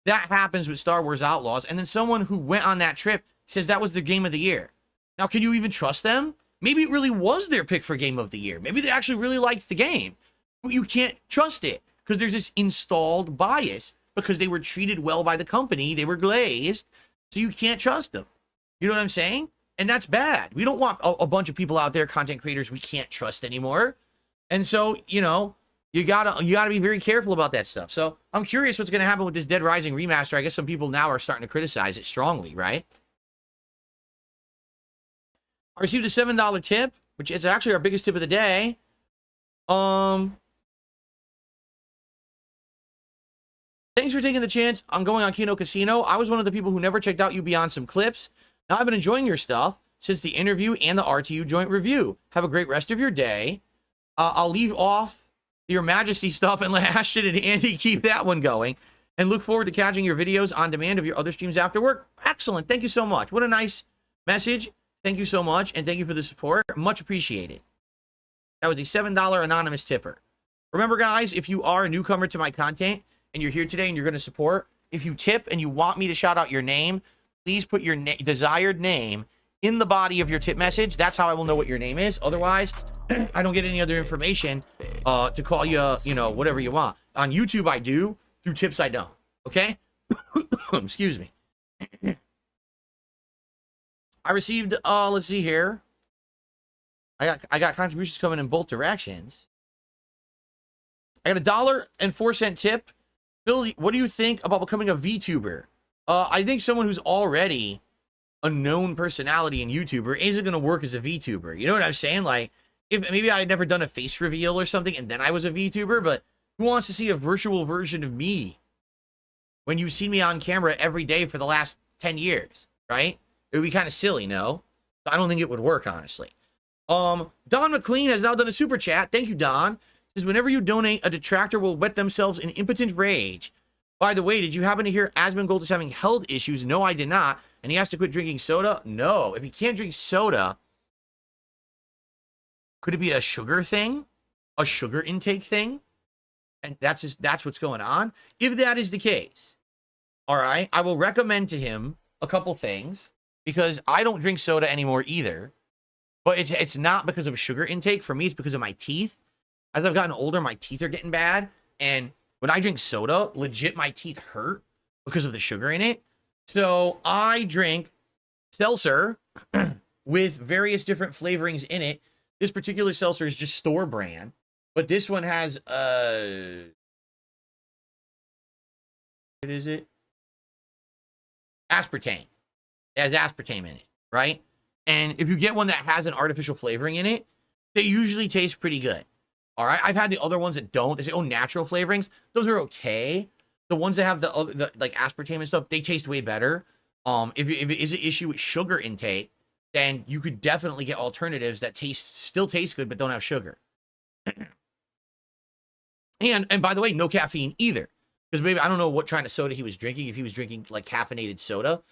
that happens with Star Wars Outlaws, and then someone who went on that trip says that was their game of the year. Now, can you even trust them? Maybe it really was their pick for game of the year. Maybe they actually really liked the game. But you can't trust it because there's this installed bias because they were treated well by the company. They were glazed. So you can't trust them. You know what I'm saying? And that's bad. We don't want a bunch of people out there, content creators, we can't trust anymore. And so, you gotta be very careful about that stuff. So I'm curious what's going to happen with this Dead Rising remaster. I guess some people now are starting to criticize it strongly, right? I received a $7 tip, which is actually our biggest tip of the day. Thanks for taking the chance on going on Kino Casino. I was one of the people who never checked out you beyond some clips. Now I've been enjoying your stuff since the interview and the RTU joint review. Have a great rest of your day. I'll leave off your Majesty stuff and let Ashton and Andy keep that one going. And look forward to catching your videos on demand of your other streams after work. Excellent. Thank you so much. What a nice message. Thank you so much, and thank you for the support. Much appreciated. That was a $7 anonymous tipper. Remember, guys, if you are a newcomer to my content and you're here today and you're going to support, if you tip and you want me to shout out your name, please put your desired name in the body of your tip message. That's how I will know what your name is. Otherwise, I don't get any other information to call you, you know, whatever you want. On YouTube, I do. Through tips, I don't. Okay? Excuse me. I received, let's see here. I got contributions coming in both directions. I got $1.04 tip. Bill, what do you think about becoming a VTuber? I think someone who's already a known personality in YouTuber isn't going to work as a VTuber. You know what I'm saying? Like, if maybe I had never done a face reveal or something and then I was a VTuber, but who wants to see a virtual version of me when you've seen me on camera every day for the last 10 years, right? It would be kind of silly, no? I don't think it would work, honestly. Don McLean has now done a super chat. Thank you, Don. Says, whenever you donate, a detractor will wet themselves in impotent rage. By the way, did you happen to hear Asmongold is having health issues? No, I did not. And he has to quit drinking soda? No. If he can't drink soda, could it be a sugar thing? A sugar intake thing? And that's what's going on? If that is the case, all right, I will recommend to him a couple things, because I don't drink soda anymore either. But it's not because of a sugar intake. For me, it's because of my teeth. As I've gotten older, my teeth are getting bad. And when I drink soda, legit, my teeth hurt because of the sugar in it. So I drink seltzer with various different flavorings in it. This particular seltzer is just store brand. But this one has, what is it? Aspartame. It has aspartame in it, right? And if you get one that has an artificial flavoring in it, they usually taste pretty good. All right. I've had the other ones that don't. They say, oh, natural flavorings. Those are okay. The ones that have the like aspartame and stuff, they taste way better. If it is an issue with sugar intake, then you could definitely get alternatives that still taste good, but don't have sugar. And by the way, no caffeine either. Because maybe I don't know what kind of soda he was drinking. If he was drinking like caffeinated soda.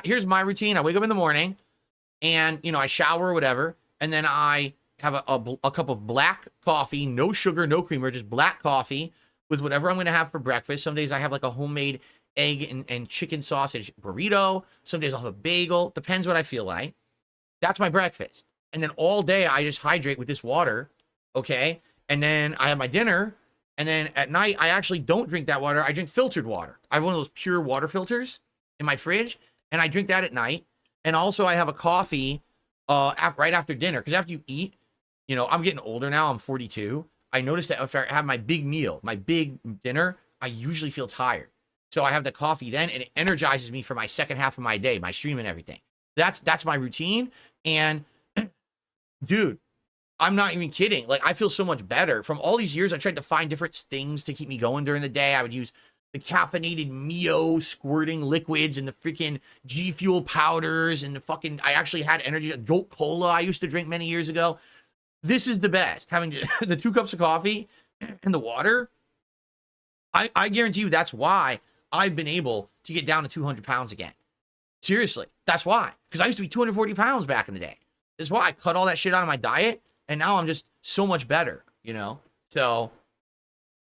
Here's my routine. I wake up in the morning and, you know, I shower or whatever. And then I have a cup of black coffee, no sugar, no creamer, just black coffee with whatever I'm going to have for breakfast. Some days I have like a homemade egg and chicken sausage burrito. Some days I'll have a bagel. Depends what I feel like. That's my breakfast. And then all day I just hydrate with this water. Okay. And then I have my dinner. And then at night, I actually don't drink that water. I drink filtered water. I have one of those pure water filters in my fridge. And I drink that at night. And also I have a coffee right after dinner. Because after you eat, you know, I'm getting older now. I'm 42. I noticed that after I have my big meal, my big dinner, I usually feel tired. So I have the coffee then, and it energizes me for my second half of my day, my stream and everything. That's my routine. And dude, I'm not even kidding. Like, I feel so much better. From all these years, I tried to find different things to keep me going during the day. I would use the caffeinated Mio squirting liquids and the freaking G Fuel powders and the fucking, I actually had energy, Jolt Cola I used to drink many years ago. This is the best. Having the 2 cups of coffee and the water. I guarantee you that's why I've been able to get down to 200 pounds again. Seriously. That's why. Because I used to be 240 pounds back in the day. That's why I cut all that shit out of my diet. And now I'm just so much better, you know? So,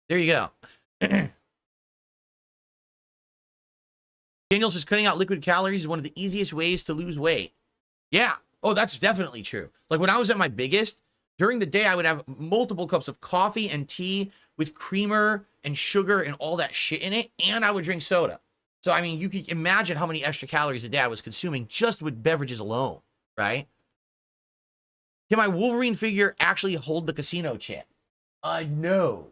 there you go. Daniel says cutting out liquid calories is one of the easiest ways to lose weight. Yeah. Oh, that's definitely true. Like when I was at my biggest, during the day, I would have multiple cups of coffee and tea with creamer and sugar and all that shit in it. And I would drink soda. So, I mean, you can imagine how many extra calories a day I was consuming just with beverages alone, right? Can my Wolverine figure actually hold the casino chip? No.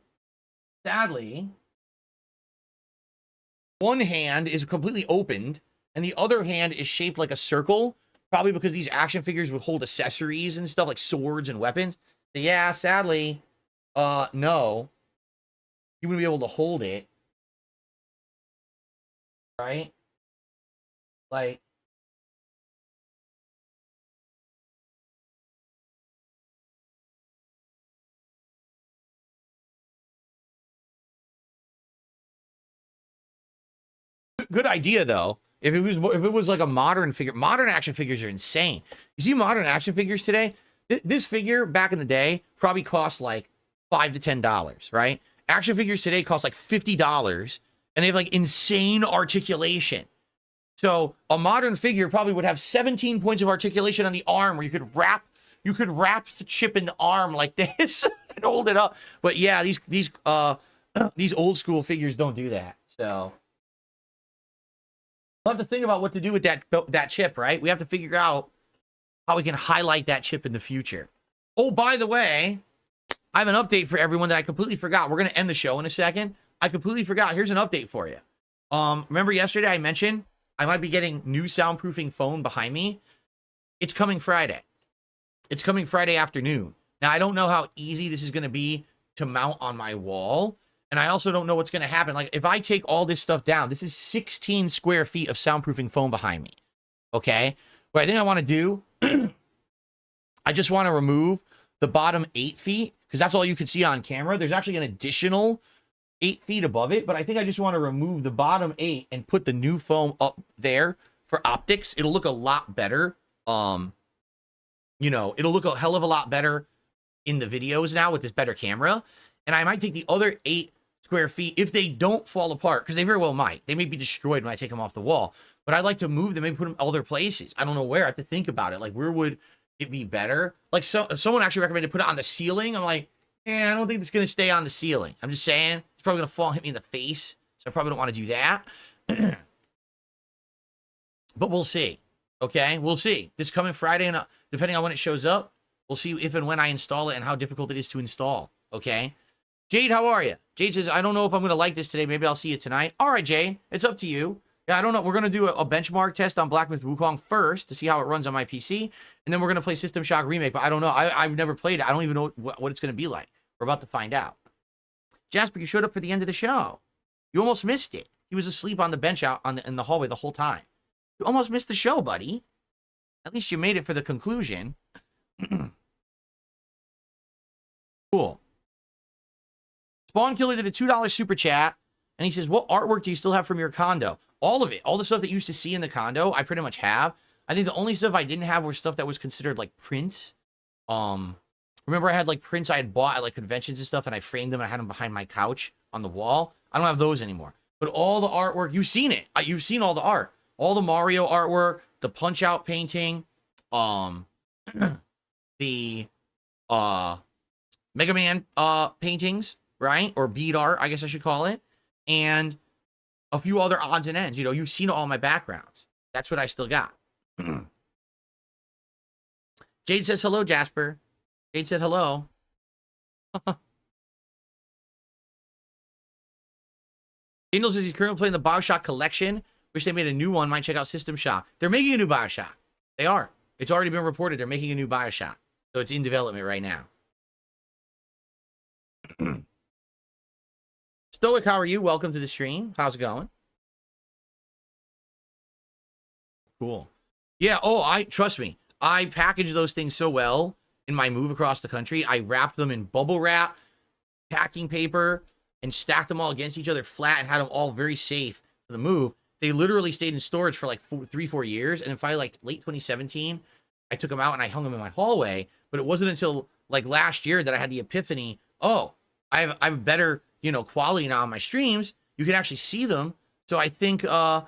Sadly, one hand is completely opened and the other hand is shaped like a circle, probably because these action figures would hold accessories and stuff like swords and weapons. So yeah, sadly, no. You wouldn't be able to hold it. Right? Like, good idea, though. If it was like a modern figure, modern action figures are insane. You see modern action figures today? This figure back in the day probably cost like $5 to $10, right? Action figures today cost like $50, and they have like insane articulation. So a modern figure probably would have 17 points of articulation on the arm, where you could wrap the chip in the arm like this and hold it up. But yeah, these old school figures don't do that. So we'll have to think about what to do with that chip, right? We have to figure out how we can highlight that chip in the future. Oh, by the way, I have an update for everyone that I completely forgot. We're going to end the show in a second. I completely forgot. Here's an update for you. Remember yesterday I mentioned I might be getting new soundproofing foam behind me? It's coming Friday. It's coming Friday afternoon. Now, I don't know how easy this is going to be to mount on my wall. And I also don't know what's going to happen. Like, if I take all this stuff down, this is 16 square feet of soundproofing foam behind me. Okay? What I think I want to do, I just want to remove the bottom 8 feet, because that's all you can see on camera. There's actually an additional 8 feet above it, but I think I just want to remove the bottom 8 and put the new foam up there for optics. It'll look a lot better. It'll look a hell of a lot better in the videos now with this better camera. And I might take the other 8 square feet, if they don't fall apart, because they very well might. They may be destroyed when I take them off the wall. But I'd like to move them, maybe put them other places. I don't know where. I have to think about it. Like, where would it be better? Like, someone actually recommended put it on the ceiling. I'm like, I don't think it's going to stay on the ceiling. I'm just saying. It's probably going to fall and hit me in the face. So I probably don't want to do that. But we'll see. Okay? We'll see. This coming Friday, and depending on when it shows up, we'll see if and when I install it and how difficult it is to install. Okay? Jade, how are you? Jade says, I don't know if I'm going to like this today. Maybe I'll see you tonight. All right, Jade. It's up to you. Yeah, I don't know. We're going to do a benchmark test on Black Myth Wukong first to see how it runs on my PC. And then we're going to play System Shock Remake. But I don't know. I've never played it. I don't even know what it's going to be like. We're about to find out. Jasper, you showed up for the end of the show. You almost missed it. He was asleep on the bench out in the hallway the whole time. You almost missed the show, buddy. At least you made it for the conclusion. Cool. Spawn Killer did a $2 super chat, and he says, what artwork do you still have from your condo? All of it. All the stuff that you used to see in the condo, I pretty much have. I think the only stuff I didn't have was stuff that was considered like prints. Remember I had like prints I had bought at like conventions and stuff, and I framed them and I had them behind my couch on the wall. I don't have those anymore. But all the artwork, you've seen it. You've seen all the art. All the Mario artwork, the Punch-Out painting, the Mega Man paintings, right? Or bead art, I guess I should call it. And a few other odds and ends. You've seen all my backgrounds. That's what I still got. Jade says hello, Jasper. Jade said hello. Daniel says he's currently playing the BioShock collection. Wish they made a new one. Might check out System Shock. They're making a new BioShock. They are. It's already been reported. They're making a new BioShock. So it's in development right now. Stoic, how are you? Welcome to the stream. How's it going? Cool. Yeah, trust me. I packaged those things so well in my move across the country. I wrapped them in bubble wrap, packing paper, and stacked them all against each other flat and had them all very safe for the move. They literally stayed in storage for like 3-4 years. And then finally, like late 2017, I took them out and I hung them in my hallway. But it wasn't until like last year that I had the epiphany. Oh, I have better, quality now on my streams. You can actually see them. So I think, I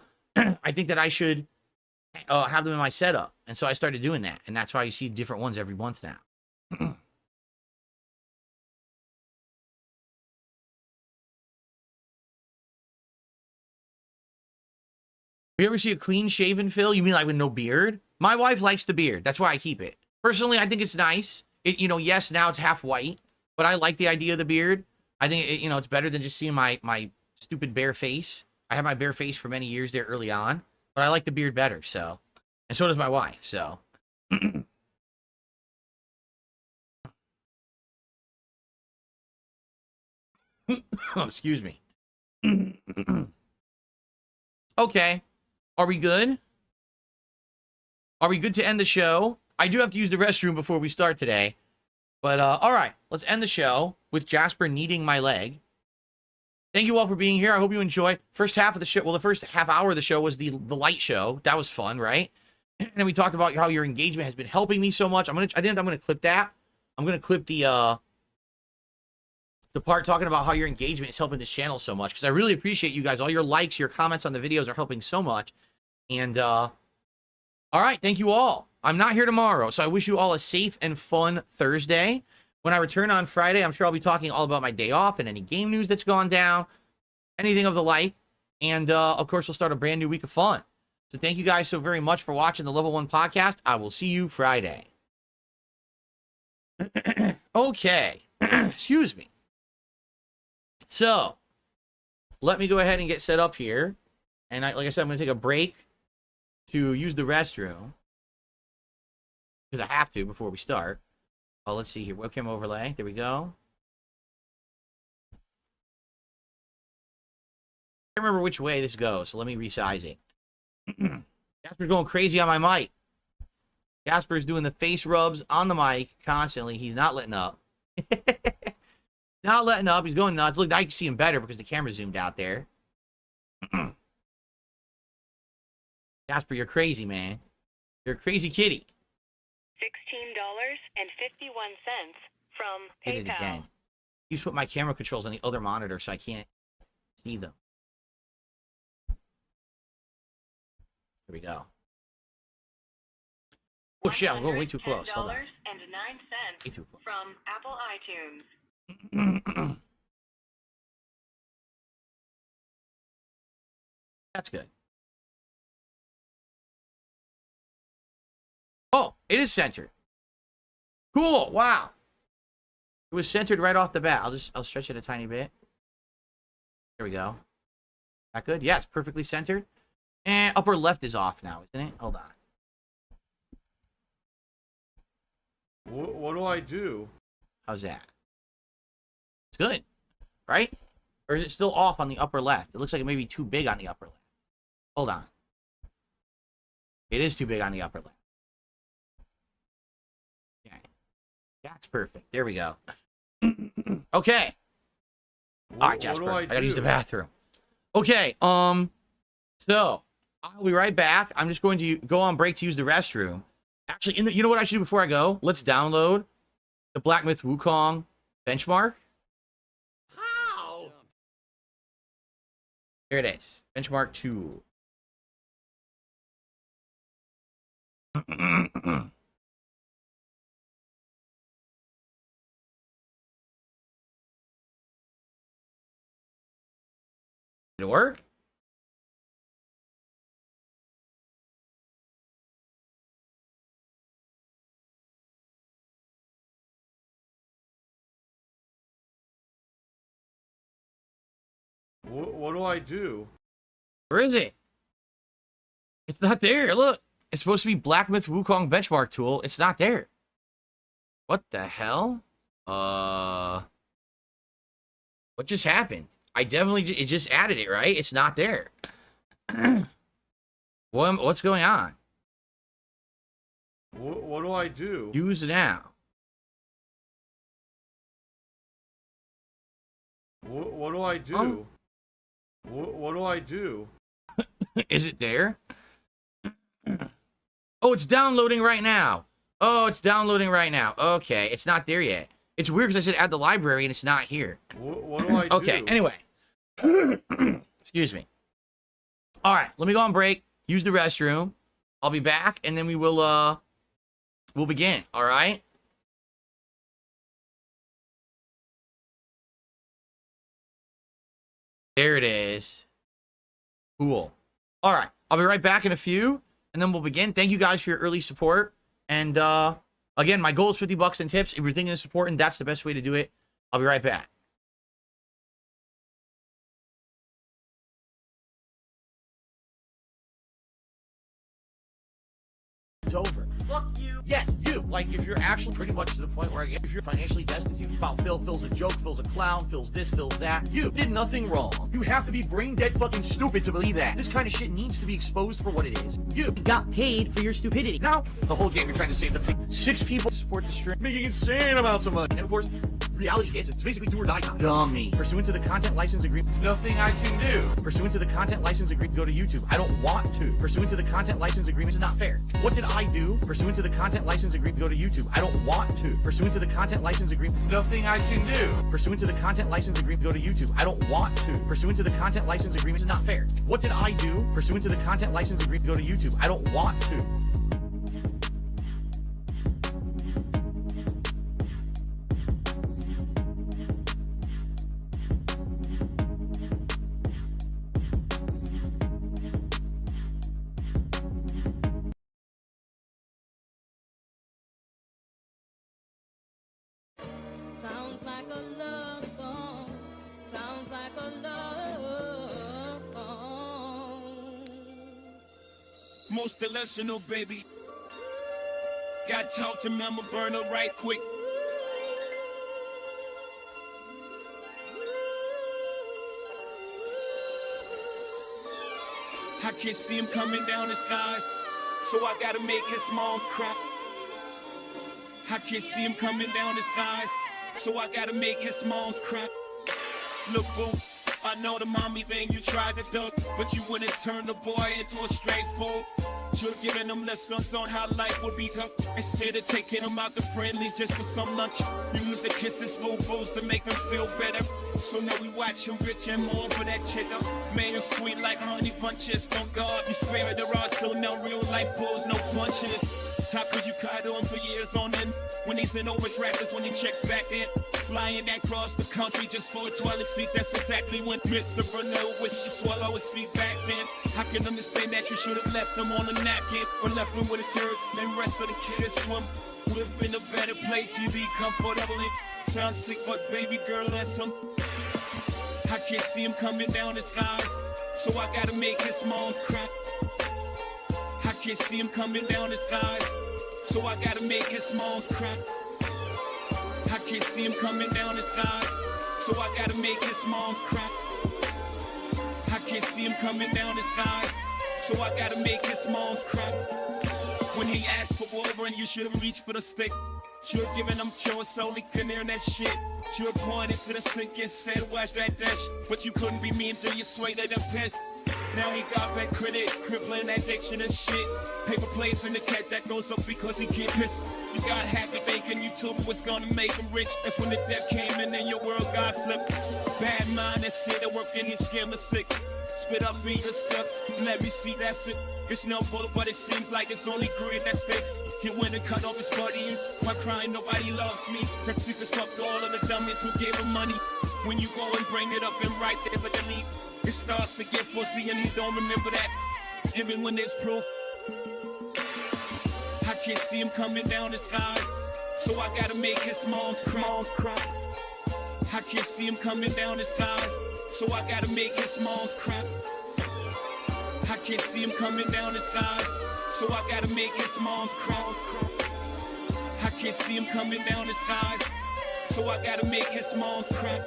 think that I should have them in my setup. And so I started doing that. And that's why you see different ones every month now. You ever see a clean shaven Phil? You mean like with no beard? My wife likes the beard. That's why I keep it. Personally, I think it's nice. Yes, now it's half white, but I like the idea of the beard. I think it's better than just seeing my stupid bare face. I had my bare face for many years there early on, but I like the beard better. So, and so does my wife. So, oh, excuse me. Okay. Are we good? Are we good to end the show? I do have to use the restroom before we start today. But, all right. Let's end the show with Jasper kneading my leg. Thank you all for being here. I hope you enjoy. First half of the show, well, the first half hour of the show was the light show. That was fun, right? And then we talked about how your engagement has been helping me so much. I think I'm gonna clip that. I'm gonna clip the part talking about how your engagement is helping this channel so much, because I really appreciate you guys. All your likes, your comments on the videos are helping so much. And all right, thank you all. I'm not here tomorrow, so I wish you all a safe and fun Thursday. When I return on Friday, I'm sure I'll be talking all about my day off and any game news that's gone down, anything of the like. And of course, we'll start a brand new week of fun. So thank you guys so very much for watching the Level 1 podcast. I will see you Friday. Okay. Excuse me. So, let me go ahead and get set up here. And like I said, I'm going to take a break to use the restroom, because I have to before we start. Oh, let's see here. Webcam overlay. There we go. I can't remember which way this goes, so let me resize it. Jasper's going crazy on my mic. Jasper's doing the face rubs on the mic constantly. He's not letting up. Not letting up. He's going nuts. Look, I can see him better because the camera zoomed out there. Jasper, you're crazy, man. You're a crazy kitty. $16.51 from PayPal. Hit it again. You just put my camera controls on the other monitor so I can't see them. Here we go. Oh shit, I'm going way too close. Hold on. $110.09 Way too close. from Apple iTunes. That's good. Oh, it is centered. Cool. Wow. It was centered right off the bat. I'll stretch it a tiny bit. There we go. That good? Yeah, it's perfectly centered. And upper left is off now, isn't it? Hold on. What do I do? How's that? It's good, right? Or is it still off on the upper left? It looks like it may be too big on the upper left. Hold on. It is too big on the upper left. Okay. That's perfect. There we go. Okay. All right, Jasper. I gotta use the bathroom. Okay. So I'll be right back. I'm just going to go on break to use the restroom. Actually, you know what I should do before I go? Let's download the Black Myth Wukong benchmark. How? Here it is. Benchmark 2. Did it work? What do I do? Where is it? It's not there. Look. It's supposed to be Black Myth Wukong benchmark tool. It's not there. What the hell? What just happened? I definitely it just added it, right? It's not there. What's going on? What do I do? Use now. What do I do? What do I do? Is it there? Oh, it's downloading right now. Oh, it's downloading right now. Okay, it's not there yet. It's weird because I said add the library and it's not here. What do I do? Okay, anyway. Excuse me. All right, let me go on break. Use the restroom. I'll be back, and then we'll begin. All right. There it is. Cool. All right, I'll be right back in a few, and then we'll begin. Thank you guys for your early support. And again, my goal is $50 in tips. If you're thinking of supporting, that's the best way to do it. I'll be right back. It's over. Fuck you. Yes, you. Like, if you're actually pretty much to the point where if you're financially destitute, about Phil's a joke, Phil's a clown, Phil's this, Phil's that, you did nothing wrong. You have to be brain dead fucking stupid to believe that. This kind of shit needs to be exposed for what it is. You got paid for your stupidity. Now, the whole game you're trying to save the pig. 6 people support the stream, making insane amounts of money. And of course, reality hits, it's basically do or die time. Dummy. Pursuant to the content license agreement. Nothing I can do. Pursuant to the content license agreement, go to YouTube. I don't want to. Pursuant to the content license agreement, is not fair. What did I do? Pursuant to the content license agreement, go to YouTube. I don't want to. Pursuant to the content license agreement. Nothing I can do. Pursuant to the content license agreement, go to YouTube. I don't want to. Pursuant to the content license agreement, is not fair. What did I do? Pursuant to the content license agreement, go to YouTube. I don't want to. Sounds like a love song. Sounds like a love song. Most delusional, baby. Got talk to me, I'ma burn her right quick. I can't see him coming down his eyes, so I gotta make his mom's cry. I can't see him coming down his eyes, so I gotta make his mom's cry. Look, boo, I know the mommy thing you tried to duck, but you wouldn't turn the boy into a straight fool. Should've given him lessons on how life would be tough, instead of taking him out to friendlies just for some lunch. You used to kiss his boo-boos to make him feel better, so now we watch him bitch and more for that cheddar. Man, you're sweet like honey bunches. On God, you spared the rod, so now real life pulls no punches. How could you cuddle him for years on end? When he's in overdraft is when he checks back in. Flying across the country just for a toilet seat. That's exactly when Mr. Burnell wished to swallow his seat back then. I can understand that you should have left him on a napkin, or left him with the turds, then rest of the kids swim. Would have been a better place, you'd be comfortable in. Sounds sick, but baby girl, that's him. I can't see him coming down his eyes, so I gotta make his mom's cry. I can't see him coming down his eyes, so I gotta make his mom's cry. I can't see him coming down his eyes, so I gotta make his mom's cry. I can't see him coming down his eyes, so I gotta make his mom's cry. When he asked for water and you should've reached for the stick, should've given him chores so he couldn't hear that shit. Should've pointed to the sink and said, watch that dash, but you couldn't be mean till you swayed at the piss. Now he got bad credit, crippling addiction and shit. Paper plays in the cat that goes up because he can't piss. You got happy thinking you told me what's gonna make him rich. That's when the death came in and your world got flipped. Bad mind instead of working, he scared the sick. Spit up Venus steps, let me see, that's it. It's no bull, but it seems like it's only greed that sticks. He went and cut off his buddies. Why crying nobody loves me? That secret's fucked to all of the dummies who gave him money. When you go and bring it up and right there's like a leak. It starts to get fussy and he don't remember that. Even when there's proof. I can't see him coming down his eyes, so I gotta make his mom's cry. I can't see him coming down his eyes, so I gotta make his mom's cry. I can't see him coming down his eyes, so I gotta make his mom's cry. I can't see him coming down his eyes, so I gotta make his mom's cry.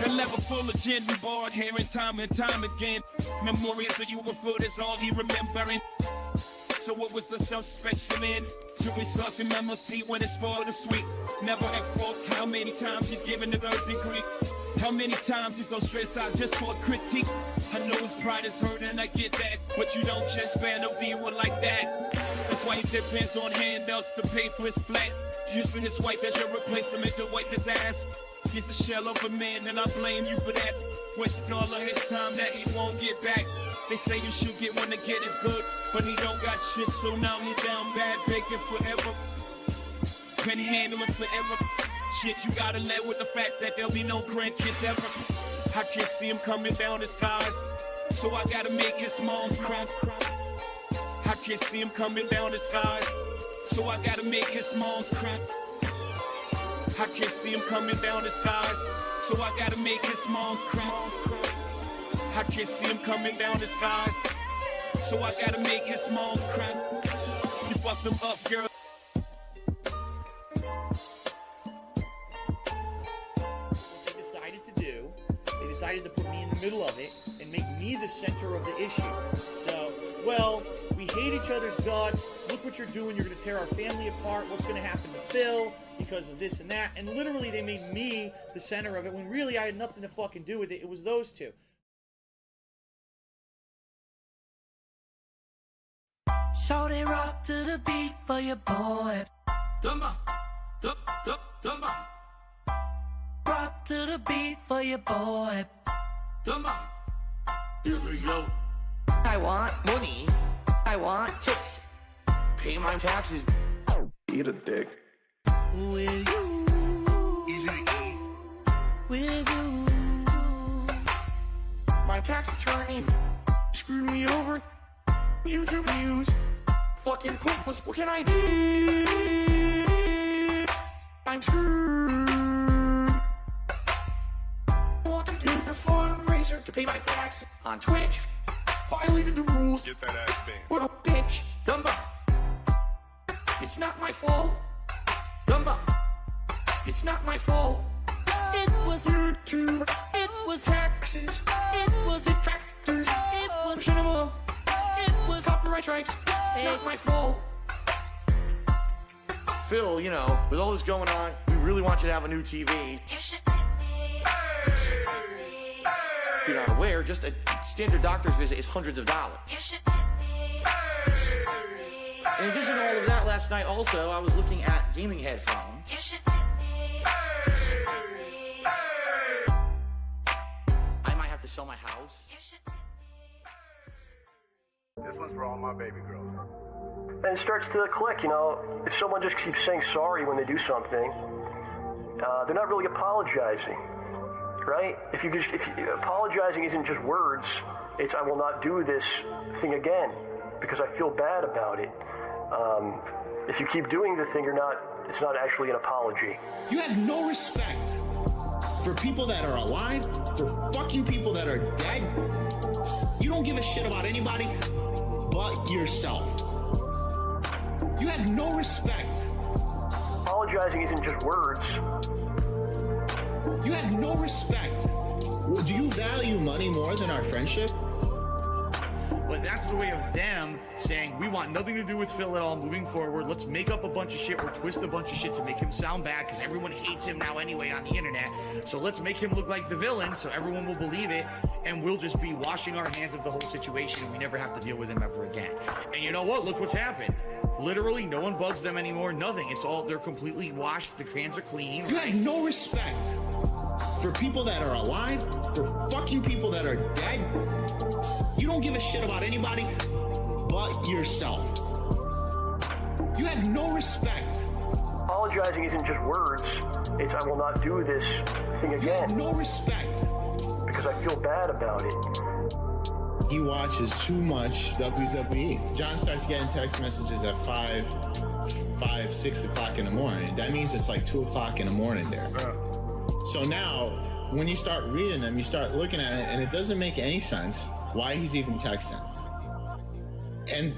A level full of gin we borrowed here and time again. Memories of you were food is all he remembering. So what was the so special in? To his saucy memos tea when it's spoiled and sweet. Never at fault. How many times he's given the third degree? How many times he's so stressed out just for a critique? I know his pride is hurt and I get that, but you don't just ban a viewer like that. That's why he depends on handouts to pay for his flat. Using his wife as your replacement to wipe his ass. He's a shell of a man and I blame you for that. Wasting all of his time that he won't get back. They say you should get when the get is good, but he don't got shit, so now he down bad, begging forever. Been handling forever. Shit, you gotta let with the fact that there'll be no grandkids ever. I can't see him coming down his eyes, so I gotta make his mom's cry. I can't see him coming down his eyes, so I gotta make his mom's cry. I can't see him coming down his eyes, so I gotta make his mom's cry. I can't see him coming down his eyes, so I gotta make his mom's cry. You fucked him up, girl. What they decided to do, they decided to put me in the middle of it and make me the center of the issue. So, well, we hate each other's guts. Look what you're doing. You're going to tear our family apart. What's going to happen to Phil? You because of this and that, and literally they made me the center of it when really I had nothing to fucking do with it. It was those two. Shorty rock to the beat for your boy. Dumba, dumba, Rock to the beat for your boy. dumba. Here we go. I want money. I want tips. Pay my taxes. Eat a dick. With you. Easy to eat. With you. My tax attorney screwed me over. YouTube views. Fucking pointless. What can I do? I'm screwed. I want to do the fundraiser to pay my tax on Twitch. Violated the rules. Get that ass banned. What a bitch. Dumba. It's not my fault. Dumba. It's not my fault. It was YouTube. It was Taxes. It was Detractors. It was Cinema. It was Copyright strikes. Not my fault. Phil, you know, with all this going on, we really want you to have a new TV. You should tip me. You should tip me. If you're not aware, just a standard doctor's visit is hundreds of dollars. You should tip me. You should tip me. In addition to all of that, last night also, I was looking at gaming headphones. You should tip me. You should tip me. I might have to sell my house. You should tip me. This one's for all my baby girls. And it starts to click, you know, if someone just keeps saying sorry when they do something, they're not really apologizing, right? If apologizing isn't just words, it's I will not do this thing again because I feel bad about it. If you keep doing the thing, it's not actually an apology. You have no respect for people that are alive, for fucking people that are dead. You don't give a shit about anybody but yourself. You have no respect. Apologizing isn't just words. You have no respect. Do you value money more than our friendship? But that's the way of them saying, we want nothing to do with Phil at all moving forward. Let's make up a bunch of shit or twist a bunch of shit to make him sound bad because everyone hates him now anyway on the internet. So let's make him look like the villain so everyone will believe it and we'll just be washing our hands of the whole situation and we never have to deal with him ever again. And you know what? Look what's happened. Literally, no one bugs them anymore. Nothing. They're completely washed. The cans are clean. You have no respect for people that are alive, for fucking people that are dead. You don't give a shit about anybody but yourself. You have no respect. Apologizing isn't just words. It's I will not do this thing You again have no respect. because I feel bad about it. He watches too much WWE. John starts getting text messages at 6 o'clock in the morning. That means it's like 2 o'clock in the morning there. So now, when you start reading them, you start looking at it, and it doesn't make any sense why he's even texting. And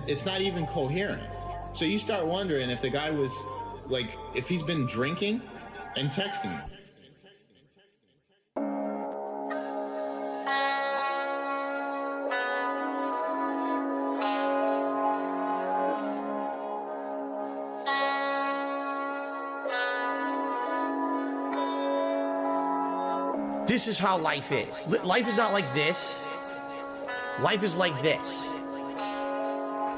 it's not even coherent. So you start wondering if the guy was, like, if he's been drinking and texting. This is how life is. Life is not like this. Life is like this.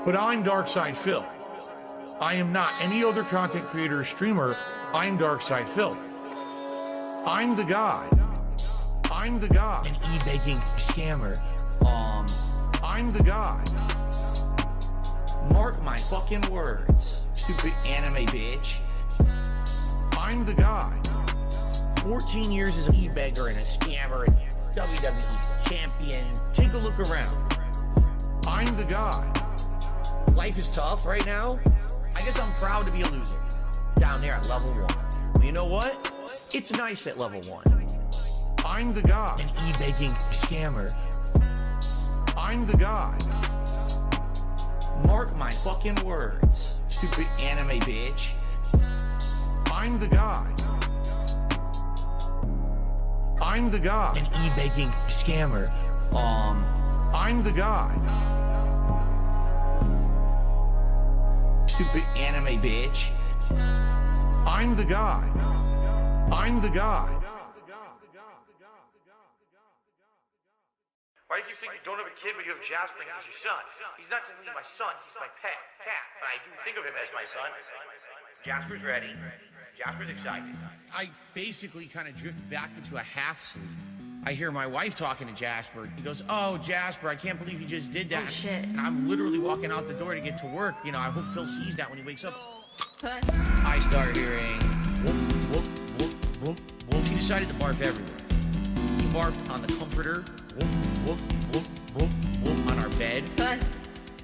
But I'm Darkside Phil. I am not any other content creator or streamer. I'm Darkside Phil. I'm the guy. I'm the guy. An e-banking scammer. I'm the guy. Mark my fucking words, stupid anime bitch. I'm the guy. 14 years as an e-beggar and a scammer and WWE champion. Take a look around. I'm the guy. Life is tough right now. I guess I'm proud to be a loser. Down there at level 1. Well, you know what? It's nice at level 1. I'm the guy. An e-banking scammer. I'm the guy. Mark my fucking words, stupid anime bitch. I'm the guy. I'm the guy. An e-banking scammer. I'm the guy. Stupid anime bitch. I'm the guy. I'm the guy. Why do you think you don't have a kid but you have Jasper and he's your son? He's not technically my son, he's my pet cat, but I do think of him as my son. Jasper's ready. Jasper's excited. I basically kind of drift back into a half sleep. I hear my wife talking to Jasper. He goes, "Oh, Jasper, I can't believe you just did that." Oh, shit. And I'm literally walking out the door to get to work. You know, I hope Phil sees that when he wakes up. Cut. I start hearing whoop, whoop, whoop, whoop, whoop. She decided to barf everywhere. He barfed on the comforter, whoop, whoop, whoop, whoop, whoop, on our bed. Cut.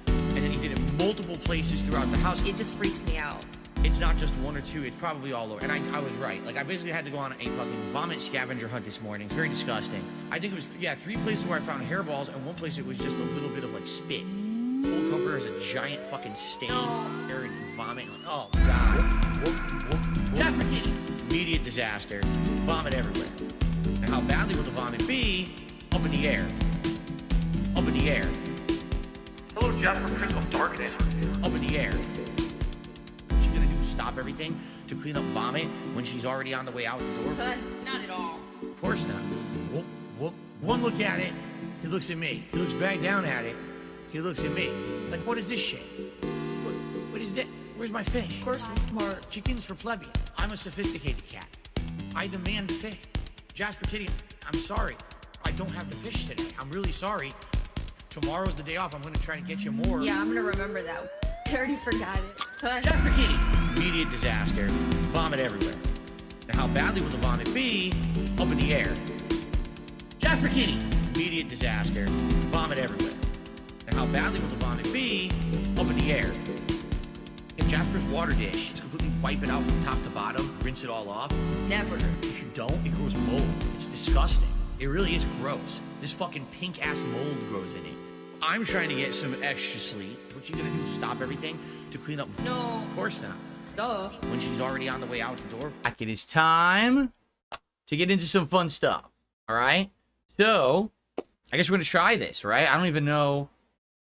And then he did it multiple places throughout the house. It just freaks me out. It's not just one or two, it's probably all over. And I was right. Like, I basically had to go on a fucking vomit scavenger hunt this morning. It's very disgusting. I think it was, 3 places where I found hairballs, and one place it was just a little bit of, like, spit. The whole comforter has a giant fucking stain there and vomit. Like, oh, God. Whoop, whoop, whoop. Immediate disaster. Vomit everywhere. And how badly will the vomit be? Up in the air. Up in the air. Hello, Jasper, Prince of Darkness. Up in the air. What's she gonna do? Stop everything to clean up vomit when she's already on the way out the door? Cut. Not at all. Of course not. Whoop, whoop. One look at it, he looks at me. He looks back down at it, he looks at me. Like, what is this shit? What is that? Where's my fish? Of course I'm smart. Chicken's for plebeians. I'm a sophisticated cat. I demand fish. Jasper Kitty, I'm sorry. I don't have the fish today. I'm really sorry. Tomorrow's the day off. I'm gonna try to get you more. Yeah, I'm gonna remember that. I already forgot it. Cut. Jasper Kitty. Immediate disaster. Vomit everywhere. And how badly will the vomit be? Up in the air. Jasper Kitty. Immediate disaster. Vomit everywhere. And how badly will the vomit be? Up in the air. In Jasper's water dish, just completely wipe it out from top to bottom, rinse it all off. Never. If you don't, it grows mold. It's disgusting. It really is gross. This fucking pink-ass mold grows in it. I'm trying to get some extra sleep. What you gonna do? Stop everything to clean up? No. Of course not. Duh. When she's already on the way out the door. It is time to get into some fun stuff. All right? So, I guess we're gonna try this, right? I don't even know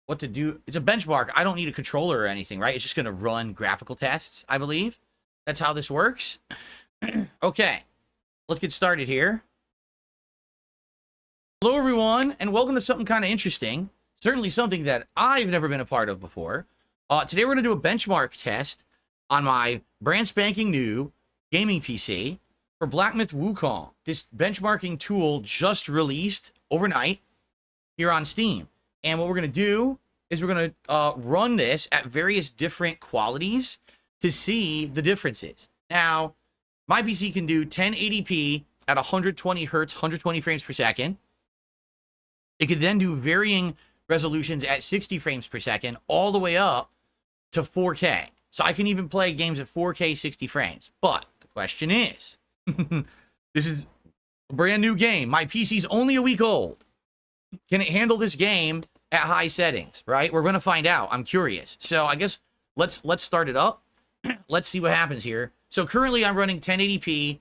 what to do. It's a benchmark. I don't need a controller or anything, right? It's just gonna run graphical tests, I believe. That's how this works. Okay. Let's get started here. Hello, everyone, and welcome to something kind of interesting. Certainly something that I've never been a part of before. Today we're going to do a benchmark test on my brand spanking new gaming PC for Black Myth Wukong. This benchmarking tool just released overnight here on Steam. And what we're going to do is we're going to run this at various different qualities to see the differences. Now, my PC can do 1080p at 120 hertz, 120 frames per second. It could then do varying resolutions at 60 frames per second all the way up to 4K. So I can even play games at 4K 60 frames. But the question is, this is a brand new game. My PC's only a week old. Can it handle this game at high settings, right? We're going to find out. I'm curious. So I guess let's start it up. Let's see what happens here. So currently I'm running 1080p,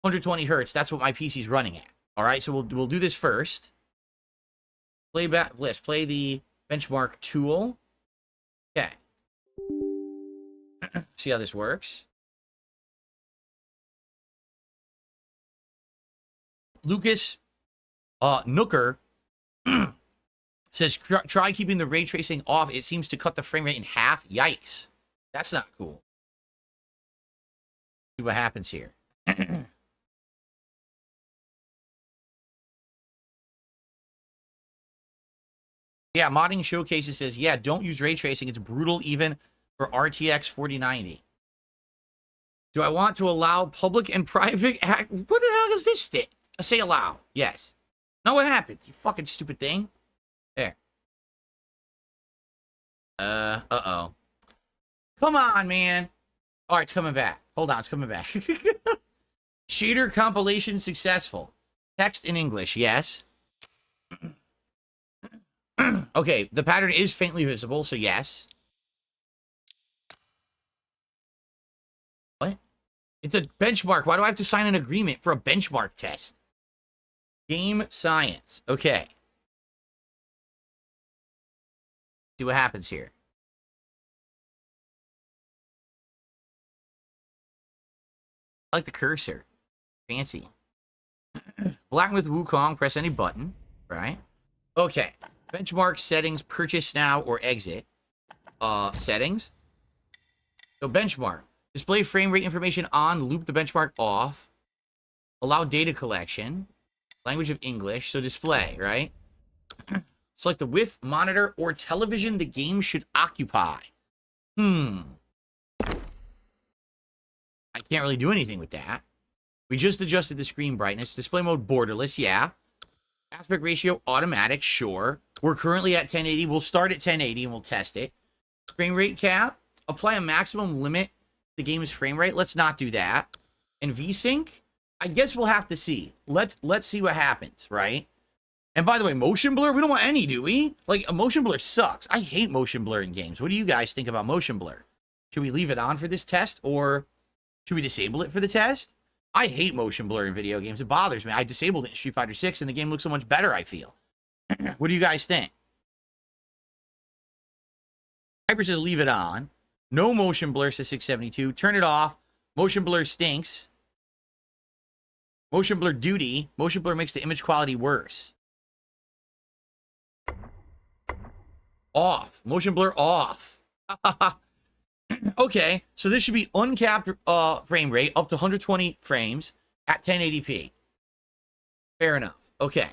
120 hertz. That's what my PC's running at. All right, so we'll do this first. Let's play the benchmark tool. Okay. See how this works. Lucas Nooker says, try keeping the ray tracing off. It seems to cut the frame rate in half. Yikes. That's not cool. See what happens here. Yeah, Modding Showcases says, yeah, don't use ray tracing. It's brutal even for RTX 4090. Do I want to allow public and private act? What the hell is this stick? I say allow. Yes. Now what happened? You fucking stupid thing. There. Uh-oh. Come on, man. All right, it's coming back. Hold on, it's coming back. Shader compilation successful. Text in English, yes. Okay, the pattern is faintly visible, so yes. What? It's a benchmark. Why do I have to sign an agreement for a benchmark test? Game science. Okay. See what happens here. I like the cursor. Fancy. Black with Wukong, press any button, right? Okay. Benchmark settings, purchase now or exit. Settings. So benchmark. Display frame rate information on, loop the benchmark off. Allow data collection. Language of English. So display, right? Select the width, monitor, or television the game should occupy. I can't really do anything with that. We just adjusted the screen brightness. Display mode borderless, yeah. Aspect ratio automatic, sure. We're currently at 1080. We'll start at 1080 and we'll test it. Frame rate cap. Apply a maximum limit to the game's frame rate. Let's not do that. And VSync. I guess we'll have to see. Let's see what happens, right? And by the way, motion blur, we don't want any, do we? Like, motion blur sucks. I hate motion blur in games. What do you guys think about motion blur? Should we leave it on for this test, or should we disable it for the test? I hate motion blur in video games. It bothers me. I disabled it in Street Fighter 6, and the game looks so much better, I feel. What do you guys think? Hyper says leave it on. No motion blur, says 672. Turn it off. Motion blur stinks. Motion blur duty. Motion blur makes the image quality worse. Off. Motion blur off. Okay, so this should be uncapped frame rate up to 120 frames at 1080p. Fair enough. Okay.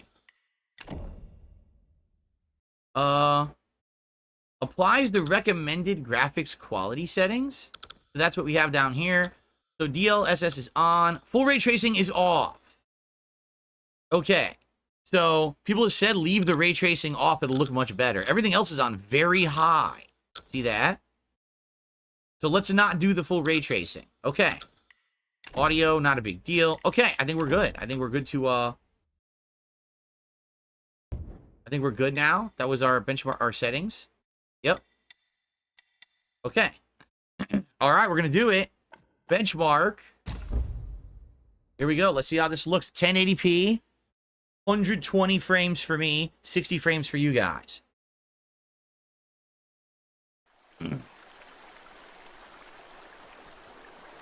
Applies the recommended graphics quality settings. So that's what we have down here. So DLSS is on. Full ray tracing is off. Okay. So people have said leave the ray tracing off. It'll look much better. Everything else is on very high. See that? So let's not do the full ray tracing. Okay. Audio, not a big deal. Okay, I think we're good. I think we're good to, I think we're good now. That was our benchmark, our settings. Yep. Okay. All right, we're going to do it. Benchmark. Here we go. Let's see how this looks. 1080p. 120 frames for me. 60 frames for you guys.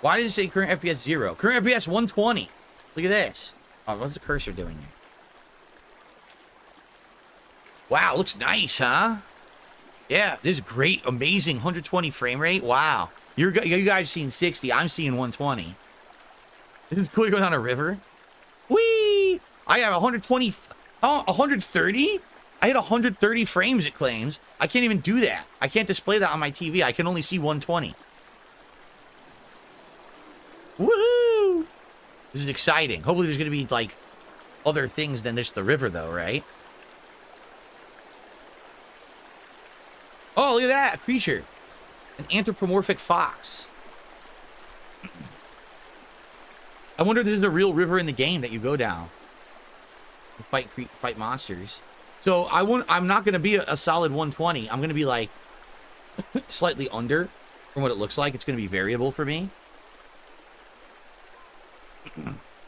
Why does it say current FPS 0? Current FPS 120. Look at this. Oh, what's the cursor doing here? Wow, looks nice, huh? Yeah, this is great. Amazing 120 frame rate. Wow. You guys seen 60. I'm seeing 120. This is cool going down a river. Whee! I have 120. Oh, 130? I hit 130 frames, it claims. I can't even do that. I can't display that on my TV. I can only see 120. Woo! This is exciting. Hopefully there's going to be, like, other things than just the river, though, right? Oh, look at that. A creature. An anthropomorphic fox. I wonder if there's a real river in the game that you go down. To fight monsters. So I'm not going to be a solid 120. I'm going to be, like, slightly under from what it looks like. It's going to be variable for me.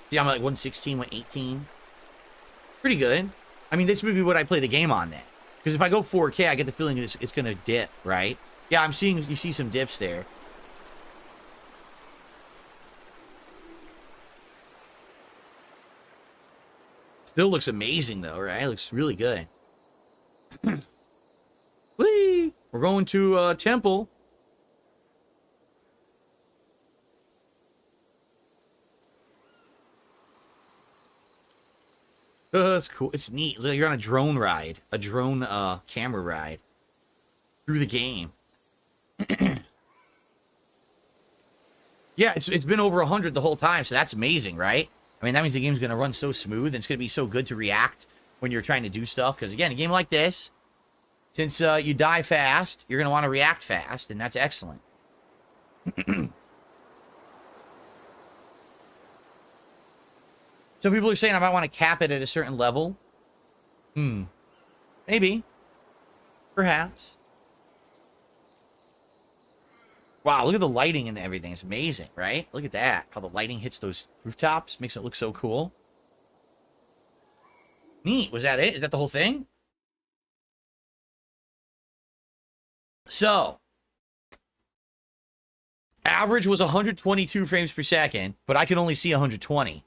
See, I'm like 116, 118. Pretty good. I mean, this would be what I play the game on then. Because if I go 4K, I get the feeling it's going to dip, right? Yeah, you see some dips there. Still looks amazing, though, right? It looks really good. Whee! We're going to Temple. That's cool. It's neat. It's like you're on a drone ride. A drone camera ride. Through the game. Yeah, it's been over 100 the whole time, so that's amazing, right? I mean, that means the game's going to run so smooth, and it's going to be so good to react when you're trying to do stuff. Because, again, a game like this, since you die fast, you're going to want to react fast, and that's excellent. Some people are saying I might want to cap it at a certain level. Maybe. Perhaps. Wow, look at the lighting and everything. It's amazing, right? Look at that. How the lighting hits those rooftops. Makes it look so cool. Neat. Was that it? Is that the whole thing? So. Average was 122 frames per second, but I could only see 120.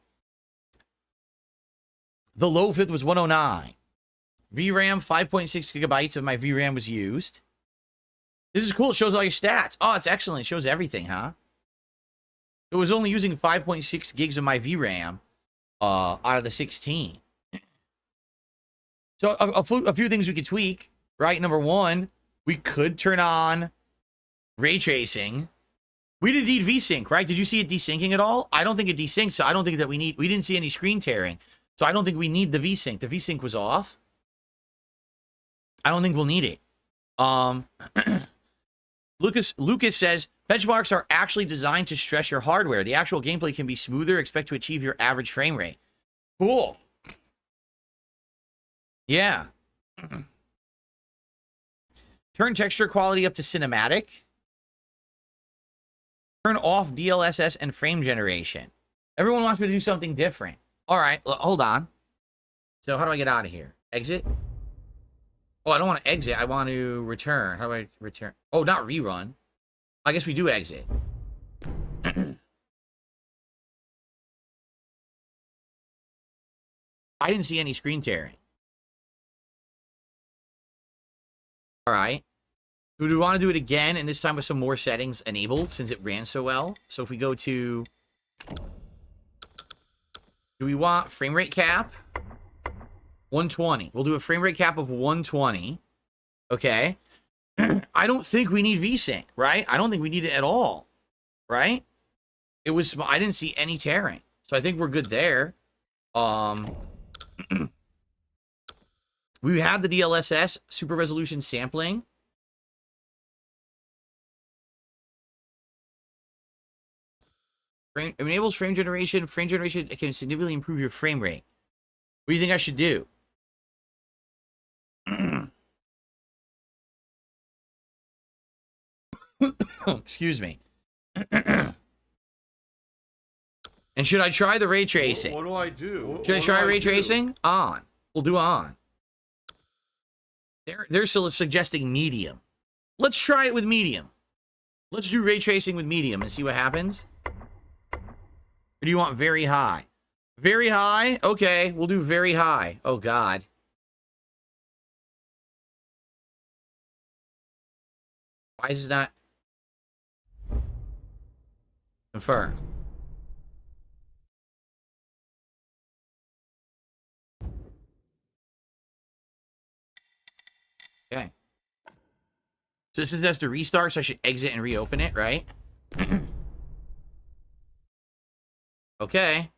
The low fifth was 109. VRAM, 5.6 gigabytes of my VRAM was used. This is cool. It shows all your stats. Oh, it's excellent. It shows everything, huh? It was only using 5.6 gigs of my VRAM out of the 16. So a few things we could tweak, right? Number one, we could turn on ray tracing. We did need VSync, right? Did you see it desyncing at all? I don't think it desynced, so I don't think that we didn't see any screen tearing. So I don't think we need the VSync. The VSync was off. I don't think we'll need it. Lucas says, benchmarks are actually designed to stress your hardware. The actual gameplay can be smoother. Expect to achieve your average frame rate. Cool. Yeah. Turn texture quality up to cinematic. Turn off DLSS and frame generation. Everyone wants me to do something different. All right, hold on. So how do I get out of here? Exit? Oh, I don't want to exit. I want to return. How do I return? Oh, not rerun. I guess we do exit. I didn't see any screen tearing. All right. Do we want to do it again, and this time with some more settings enabled, since it ran so well? So if we go to... Do we want frame rate cap? 120. We'll do a frame rate cap of 120. Okay. I don't think we need VSync, right? I don't think we need it at all, right? It was... I didn't see any tearing. So I think we're good there. We had the DLSS, super resolution sampling. It enables frame generation. Frame generation can significantly improve your frame rate. What do you think I should do? Excuse me. And should I try the ray tracing? What do I do? Should I try ray tracing? On. We'll do on. They're still suggesting medium. Let's try it with medium. Let's do ray tracing with medium and see what happens. Or do you want very high? Very high? Okay, we'll do very high. Oh, God. Why is it not... Confirm. Okay. So this is just a restart, so I should exit and reopen it, right? Okay.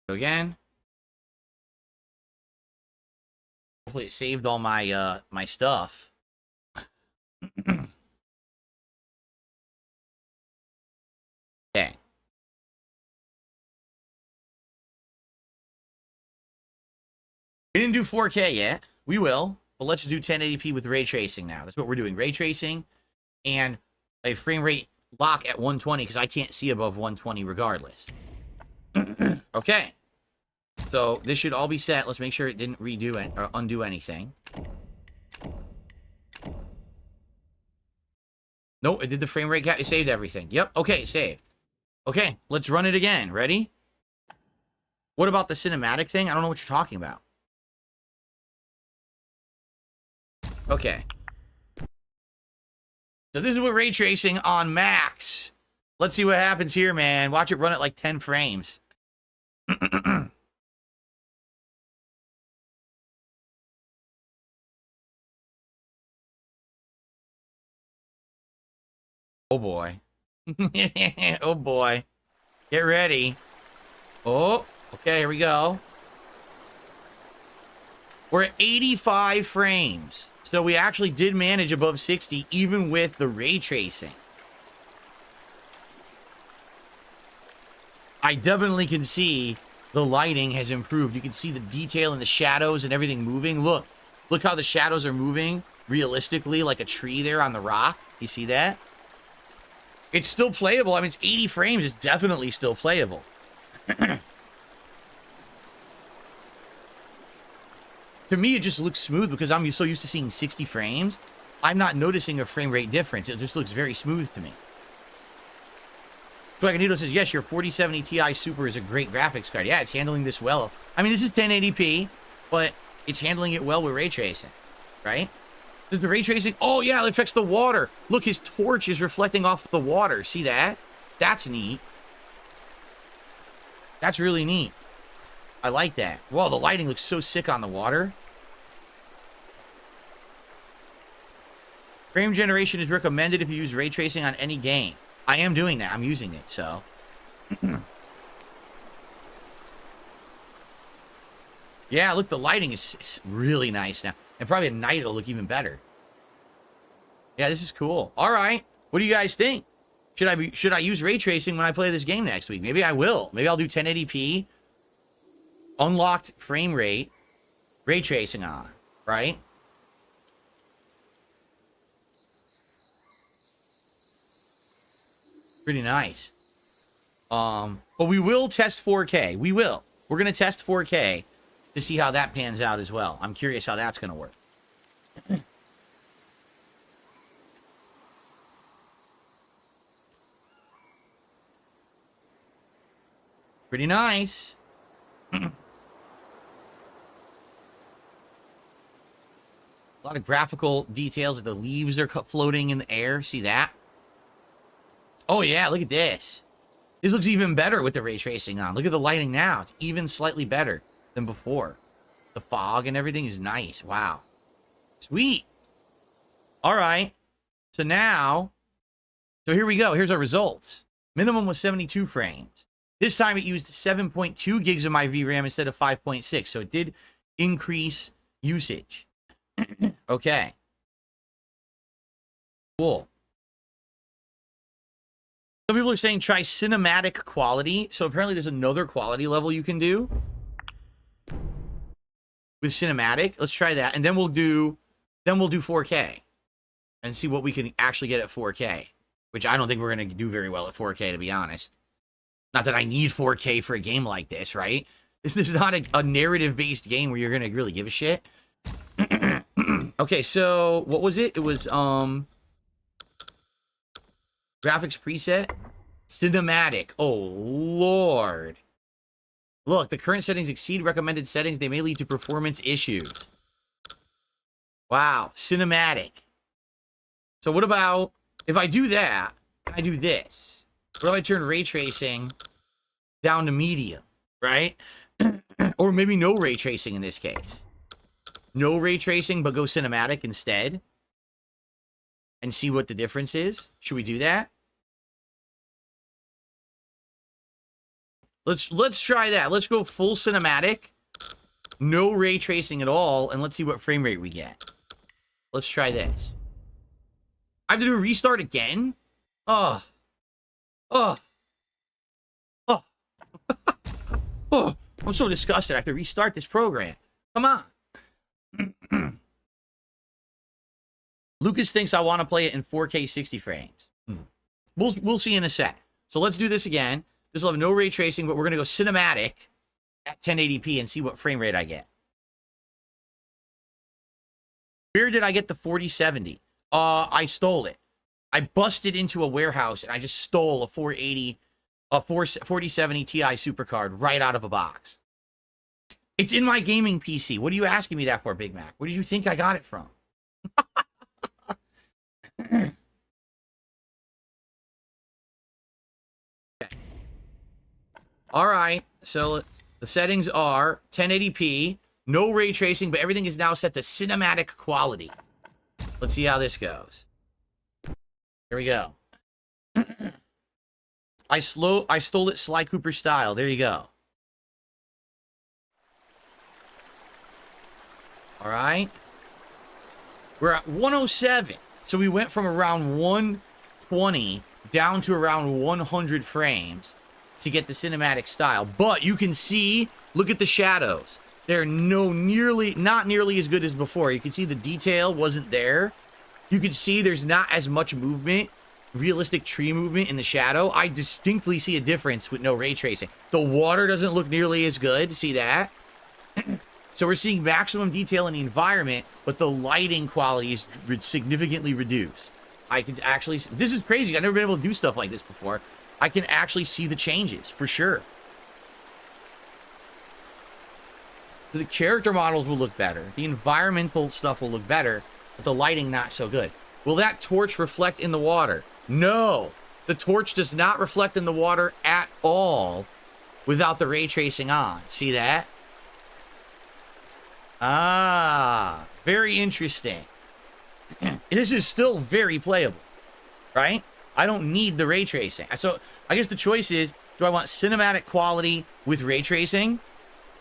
Go again. Hopefully it saved all my my stuff. Okay. We didn't do 4K yet. We will. But let's do 1080p with ray tracing now. That's what we're doing. Ray tracing and a frame rate lock at 120 because I can't see above 120 regardless. Okay. So this should all be set. Let's make sure it didn't redo it or undo anything. Nope, it did the frame rate cap. It saved everything. Yep. Okay, it saved. Okay, let's run it again. Ready? What about the cinematic thing? I don't know what you're talking about. Okay. So this is what ray tracing on max. Let's see what happens here, man. Watch it run at like 10 frames. Oh, boy. Oh, boy. Get ready. Oh, okay, here we go. We're at 85 frames. So we actually did manage above 60 even with the ray tracing. I definitely can see the lighting has improved. You can see the detail in the shadows and everything moving. Look how the shadows are moving realistically like a tree there on the rock. You see that? It's still playable. I mean, it's 80 frames. It's definitely still playable. to me, it just looks smooth because I'm so used to seeing 60 frames. I'm not noticing a frame rate difference. It just looks very smooth to me. Dragonito says, yes, your 4070 Ti Super is a great graphics card. Yeah, it's handling this well. I mean, this is 1080p, but it's handling it well with ray tracing, right? Does the ray tracing... Oh, yeah, it affects the water. Look, his torch is reflecting off the water. See that? That's neat. That's really neat. I like that. Whoa, the lighting looks so sick on the water. Frame generation is recommended if you use ray tracing on any game. I am doing that. I'm using it, so... Yeah, look, the lighting is really nice now. And probably at night it'll look even better. Yeah, this is cool. All right. What do you guys think? Should I use ray tracing when I play this game next week? Maybe I will. Maybe I'll do 1080p, unlocked frame rate, ray tracing on, right? Pretty nice. But we will test 4K. We will. We're going to test 4K to see how that pans out as well. I'm curious how that's going to work. Pretty nice. A lot of graphical details. The leaves are floating in the air. See that? Oh, yeah. Look at this. This looks even better with the ray tracing on. Look at the lighting now. It's even slightly better than before. The fog and everything is nice. Wow. Sweet. All right. So now, so here we go. Here's our results. Minimum was 72 frames. This time it used 7.2 gigs of my VRAM instead of 5.6. So it did increase usage. Okay. Cool. Some people are saying try cinematic quality. So apparently there's another quality level you can do with cinematic. Let's try that. And then we'll do 4K and see what we can actually get at 4K, which I don't think we're going to do very well at 4K, to be honest. Not that I need 4K for a game like this, right? This is not a narrative-based game where you're going to really give a shit. Okay, so what was it? It was graphics preset, cinematic. Oh Lord! Look, the current settings exceed recommended settings. They may lead to performance issues. Wow, cinematic. So what about if I do that? I do this. What if I turn ray tracing down to medium, right? Or maybe no ray tracing in this case. No ray tracing, but go cinematic instead. And see what the difference is. Should we do that? Let's try that. Let's go full cinematic. No ray tracing at all. And let's see what frame rate we get. Let's try this. I have to do a restart again? Oh. Oh. Oh. Oh. I'm so disgusted. I have to restart this program. Come on. Lucas thinks I want to play it in 4K 60 frames. We'll see in a sec. So let's do this again. This will have no ray tracing, but we're going to go cinematic at 1080p and see what frame rate I get. Where did I get the 4070? I stole it. I busted into a warehouse and I just stole a 4070 Ti supercard right out of a box. It's in my gaming PC. What are you asking me that for, Big Mac? Where did you think I got it from? Okay. All right. So the settings are 1080p, no ray tracing, but everything is now set to cinematic quality. Let's see how this goes. Here we go. I stole it Sly Cooper style. There you go. All right. We're at 107. So we went from around 120 down to around 100 frames to get the cinematic style. But you can see, look at the shadows. They're not nearly as good as before. You can see the detail wasn't there. You can see there's not as much movement, realistic tree movement in the shadow. I distinctly see a difference with no ray tracing. The water doesn't look nearly as good. See that? So we're seeing maximum detail in the environment, but the lighting quality is significantly reduced. I can actually, this is crazy. I've never been able to do stuff like this before. I can actually see the changes for sure. So the character models will look better. The environmental stuff will look better, but the lighting not so good. Will that torch reflect in the water? No, the torch does not reflect in the water at all without the ray tracing on. See that? Ah, very interesting. This is still very playable, right? I don't need the ray tracing. So I guess the choice is, do I want cinematic quality with ray tracing?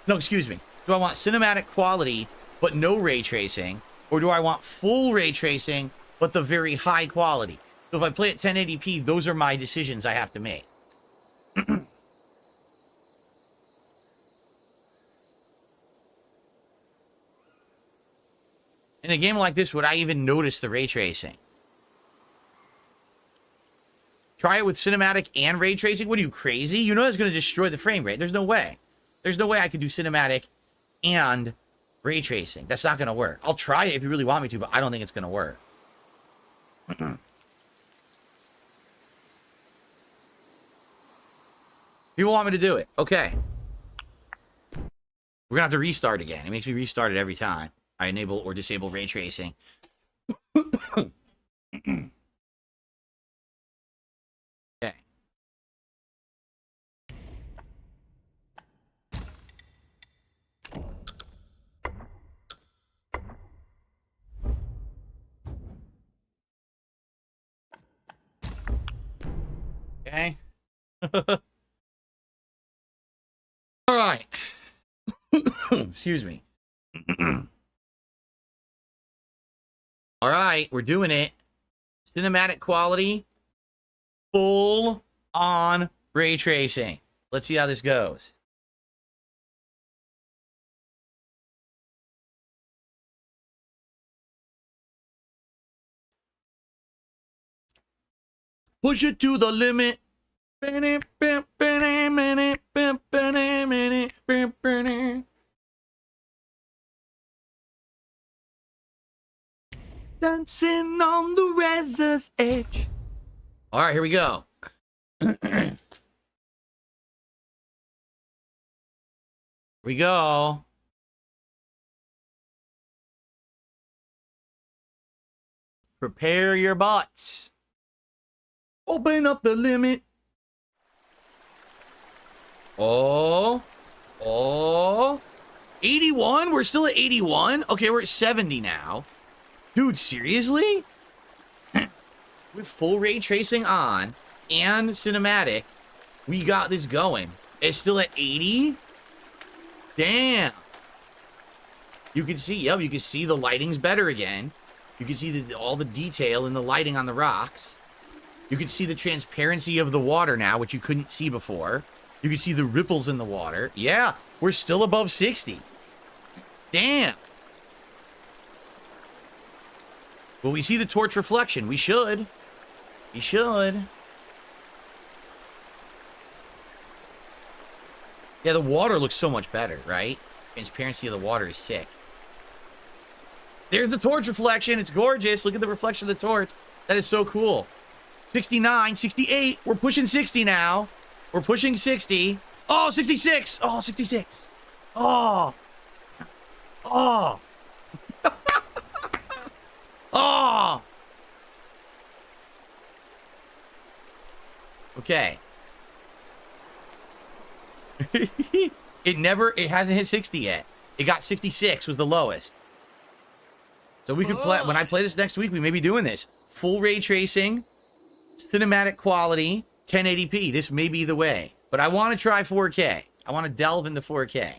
No, excuse me. Do I want cinematic quality but no ray tracing? Or do I want full ray tracing but the very high quality? So if I play at 1080p, those are my decisions I have to make. In a game like this, would I even notice the ray tracing? Try it with cinematic and ray tracing? What are you, crazy? You know that's going to destroy the frame rate. There's no way. There's no way I could do cinematic and ray tracing. That's not going to work. I'll try it if you really want me to, but I don't think it's going to work. People want me to do it. Okay. We're going to have to restart again. It makes me restart it every time I enable or disable ray tracing. Okay. Okay. All right. Excuse me. All right, we're doing it. Cinematic quality, full on ray tracing. Let's see how this goes. Push it to the limit. Dancing on the razor's edge. All right, here we go. Here we go. Prepare your butts. Open up the limit. Oh. 81? We're still at 81? Okay, we're at 70 now. Dude, seriously? With full ray tracing on and cinematic, we got this going. It's still at 80? Damn. You can see, yep, you can see the lighting's better again. You can see all the detail in the lighting on the rocks. You can see the transparency of the water now, which you couldn't see before. You can see the ripples in the water. Yeah, we're still above 60. Damn. Will we see the torch reflection? We should. We should. Yeah, the water looks so much better, right? Transparency of the water is sick. There's the torch reflection. It's gorgeous. Look at the reflection of the torch. That is so cool. 69, 68. We're pushing 60 now. We're pushing 60. Oh, 66. Oh, 66. Oh. Oh. Oh. Okay. It hasn't hit 60 yet. It got 66 was the lowest. So we could play, when I play this next week, we may be doing this. Full ray tracing, cinematic quality, 1080p. This may be the way. But I want to try 4K. I want to delve into 4K.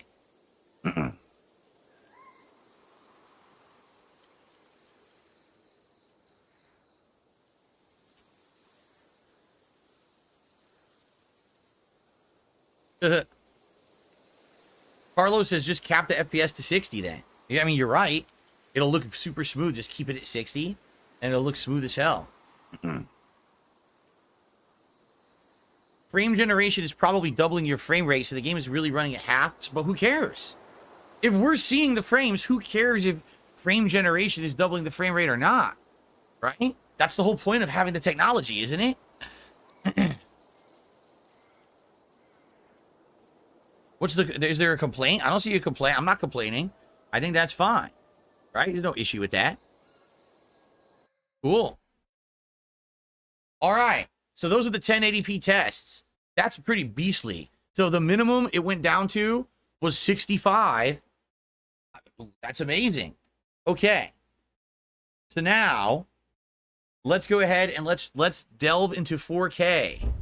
Carlos says just cap the FPS to 60 then. Yeah, I mean, you're right. It'll look super smooth. Just keep it at 60, and it'll look smooth as hell. Frame generation is probably doubling your frame rate, so the game is really running at half, but who cares? If we're seeing the frames, who cares if frame generation is doubling the frame rate or not? Right? That's the whole point of having the technology, isn't it? Is there a complaint? I don't see a complaint. I'm not complaining. I think that's fine. Right? There's no issue with that. Cool. All right. So those are the 1080p tests. That's pretty beastly. So the minimum it went down to was 65. That's amazing. Okay. So now let's go ahead and let's delve into 4K.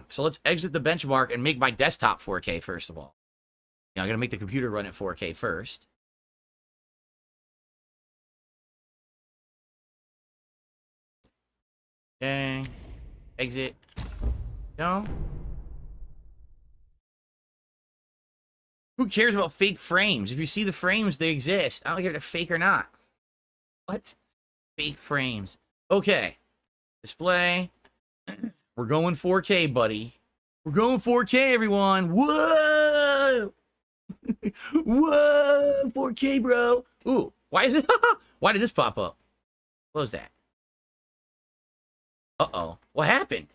So let's exit the benchmark and make my desktop 4K first of all. I'm going to make the computer run at 4K first. Okay. Exit. No. Who cares about fake frames? If you see the frames, they exist. I don't care if they're fake or not. What? Fake frames. Okay. Display. We're going 4K, buddy. We're going 4K, everyone. Whoa! Whoa! 4K, bro. Ooh, why is it? Why did this pop up? Close that. Uh-oh. What happened?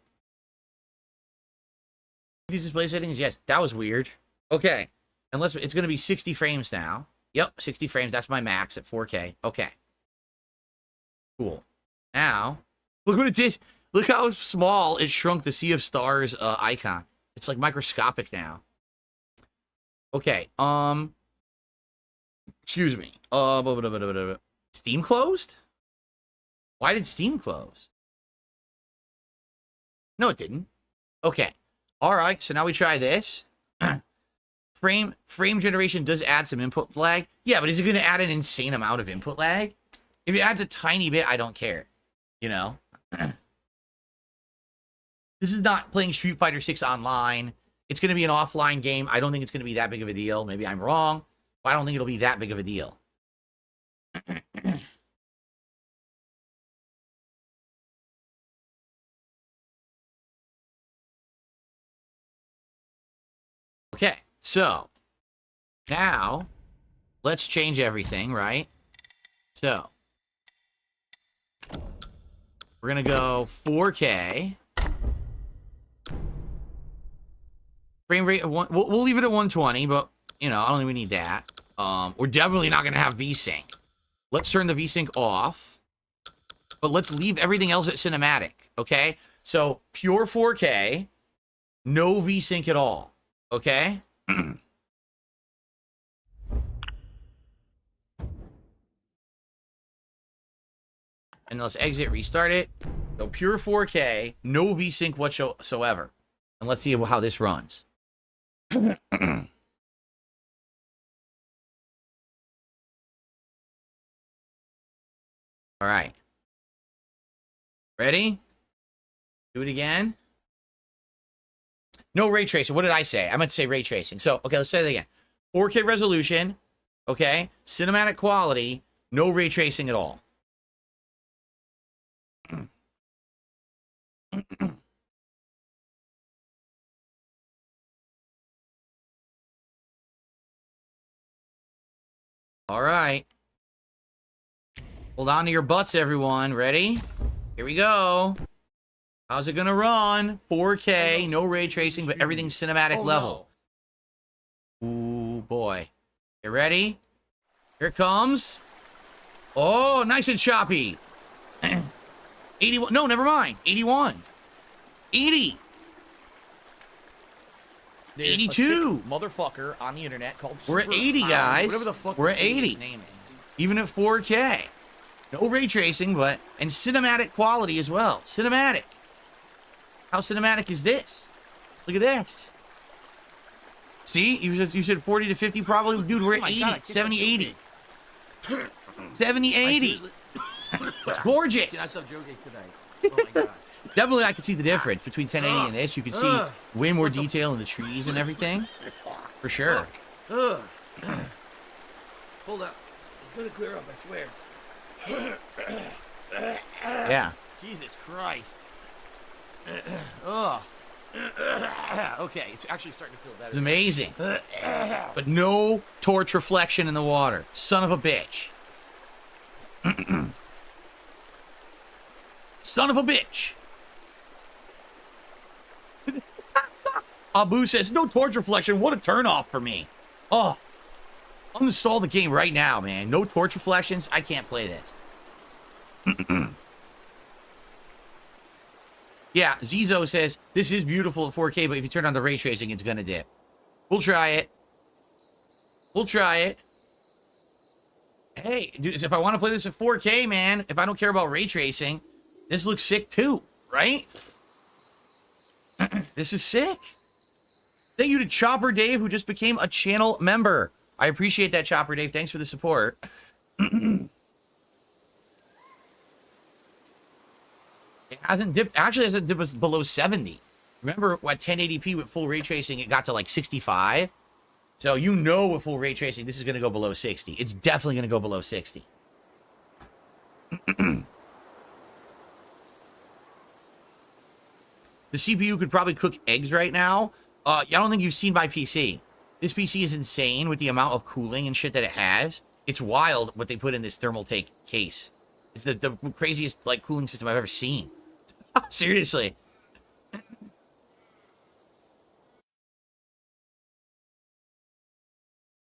These display settings? Yes. That was weird. Okay. Unless it's going to be 60 frames now. Yep, 60 frames. That's my max at 4K. Okay. Cool. Now, look what it did. Look how small it shrunk the Sea of Stars icon. It's like microscopic now. Okay. Excuse me. Steam closed? Why did Steam close? No, it didn't. Okay. All right. So now we try this. Frame generation does add some input lag. Yeah, but is it going to add an insane amount of input lag? If it adds a tiny bit, I don't care. You know? This is not playing Street Fighter 6 online. It's going to be an offline game. I don't think it's going to be that big of a deal. Maybe I'm wrong, but I don't think it'll be that big of a deal. Okay, so now let's change everything, right? So we're going to go 4K. Frame rate of one. We'll leave it at 120, but you know, I don't think we need that. We're definitely not going to have VSync. Let's turn the VSync off, but let's leave everything else at cinematic. Okay, so pure 4K, no VSync at all. Okay. And let's exit, restart it. So pure 4K, no VSync whatsoever. And let's see how this runs. All right. Ready? Do it again. No ray tracing. What did I say? I meant to say ray tracing. So, okay, let's say that again. 4K resolution. Okay. Cinematic quality. No ray tracing at all. All right. Hold on to your butts, everyone. Ready? Here we go. How's it gonna run? 4K, no ray tracing, but everything's cinematic level. No. Ooh, boy. You ready? Here it comes. Oh, nice and choppy. 81. No, never mind. 81. 80. 82. Motherfucker on the internet called We're at 80, guys. Whatever the fuck We're at 80. name is. Even at 4K. No ray tracing, but and cinematic quality as well. Cinematic. How cinematic is this? Look at this. See? You said 40 to 50 probably. Dude, we're at 80. God, 70, 80. 70, 80. It's gorgeous. Dude, I stopped joking today. Oh my god. Definitely, I can see the difference between 1080 and this. You can see way more detail in the trees and everything. For sure. Hold up. It's gonna clear up, I swear. Yeah. Jesus Christ. Okay, it's actually starting to feel better. It's amazing. But no torch reflection in the water. Son of a bitch. Son of a bitch. Abu says, no torch reflection. What a turnoff for me. Oh, uninstall the game right now, man. No torch reflections. I can't play this. Yeah, Zizo says, this is beautiful at 4K, but if you turn on the ray tracing, it's going to dip. We'll try it. We'll try it. Hey, dude, if I want to play this at 4K, man, if I don't care about ray tracing, this looks sick too, right? This is sick. Thank you to Chopper Dave, who just became a channel member. I appreciate that, Chopper Dave. Thanks for the support. It hasn't dipped. Actually, it hasn't dipped below 70. Remember, at 1080p with full ray tracing, it got to like 65. So you know with full ray tracing, this is going to go below 60. It's definitely going to go below 60. The CPU could probably cook eggs right now. I don't think you've seen my PC. This PC is insane with the amount of cooling and shit that it has. It's wild what they put in this thermal take case. It's the craziest like cooling system I've ever seen. Seriously.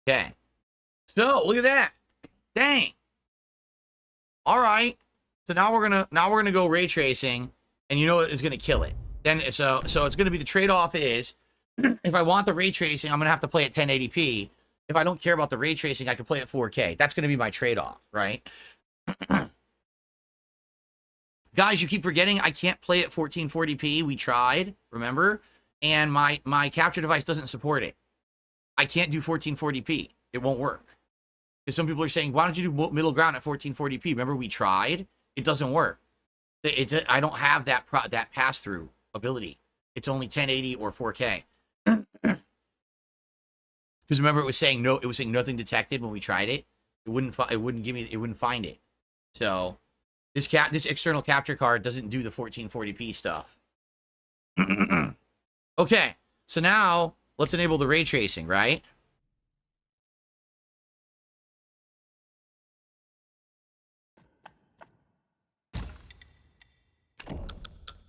Okay. So look at that. Dang. All right. So now we're gonna go ray tracing, and you know what is gonna kill it. Then so it's gonna be the trade-off is if I want the ray tracing, I'm gonna have to play at 1080p. If I don't care about the ray tracing, I can play at 4K. That's gonna be my trade-off, right? Guys, you keep forgetting I can't play at 1440p. We tried, remember? And my capture device doesn't support it. I can't do 1440p. It won't work. Because some people are saying, why don't you do middle ground at 1440p? Remember, we tried? It doesn't work. I don't have that pass-through ability. It's only 1080 or 4K. Because remember, it was saying nothing detected when we tried it. It wouldn't find it. So this external capture card doesn't do the 1440p stuff. Okay, so now let's enable the ray tracing, right?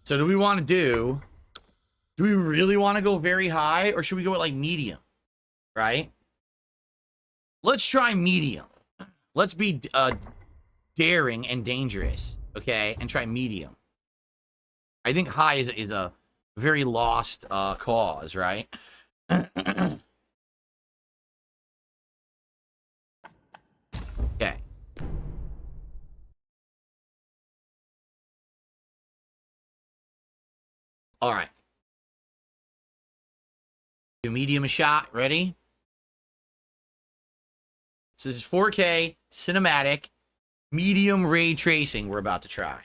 So do we really want to go very high, or should we go at like medium, right? Let's try medium. Let's be daring and dangerous, okay? And try medium. I think high is a very lost cause, right? Okay. All right. Do medium a shot. Ready? So this is 4K cinematic medium ray tracing we're about to try.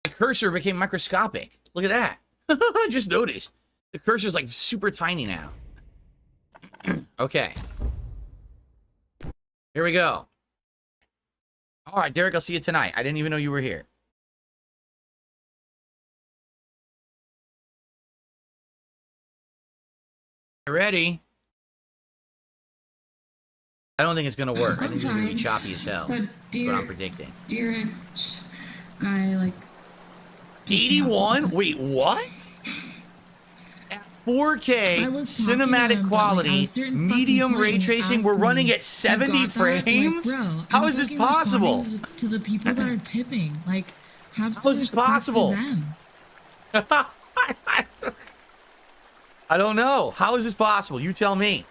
My cursor became microscopic. Look at that. I just noticed. The cursor's like super tiny now. Okay. Here we go. All right, Derek, I'll see you tonight. I didn't even know you were here. Ready? I don't think it's going to work. I think it's going to be choppy as hell. That's what I'm predicting. Dear, I like... 81? Wait, what? At 4K cinematic quality, medium ray tracing, we're running at 70 frames? Like, bro, how is this possible? To the people that are tipping, like, have how is this possible? I don't know. How is this possible? You tell me.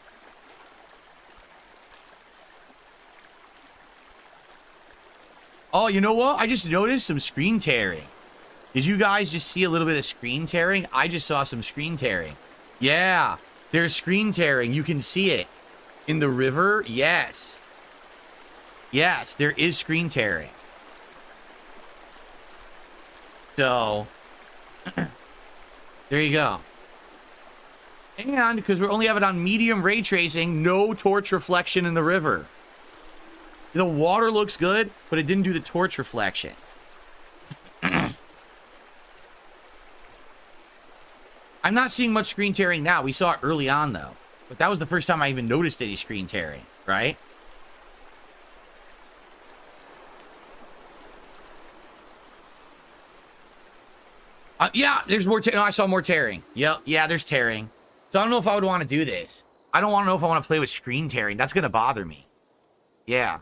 Oh, you know what? I just noticed some screen tearing. Did you guys just see a little bit of screen tearing? I just saw some screen tearing. Yeah, there's screen tearing. You can see it. In the river? Yes. Yes, there is screen tearing. So, there you go. And because we only have it on medium ray tracing, no torch reflection in the river. The water looks good, but it didn't do the torch reflection. I'm not seeing much screen tearing now. We saw it early on, though. But that was the first time I even noticed any screen tearing, right? Yeah, there's more. No, I saw more tearing. Yep. Yeah, there's tearing. So I don't know if I would want to do this. I don't want to know if I want to play with screen tearing. That's going to bother me. Yeah.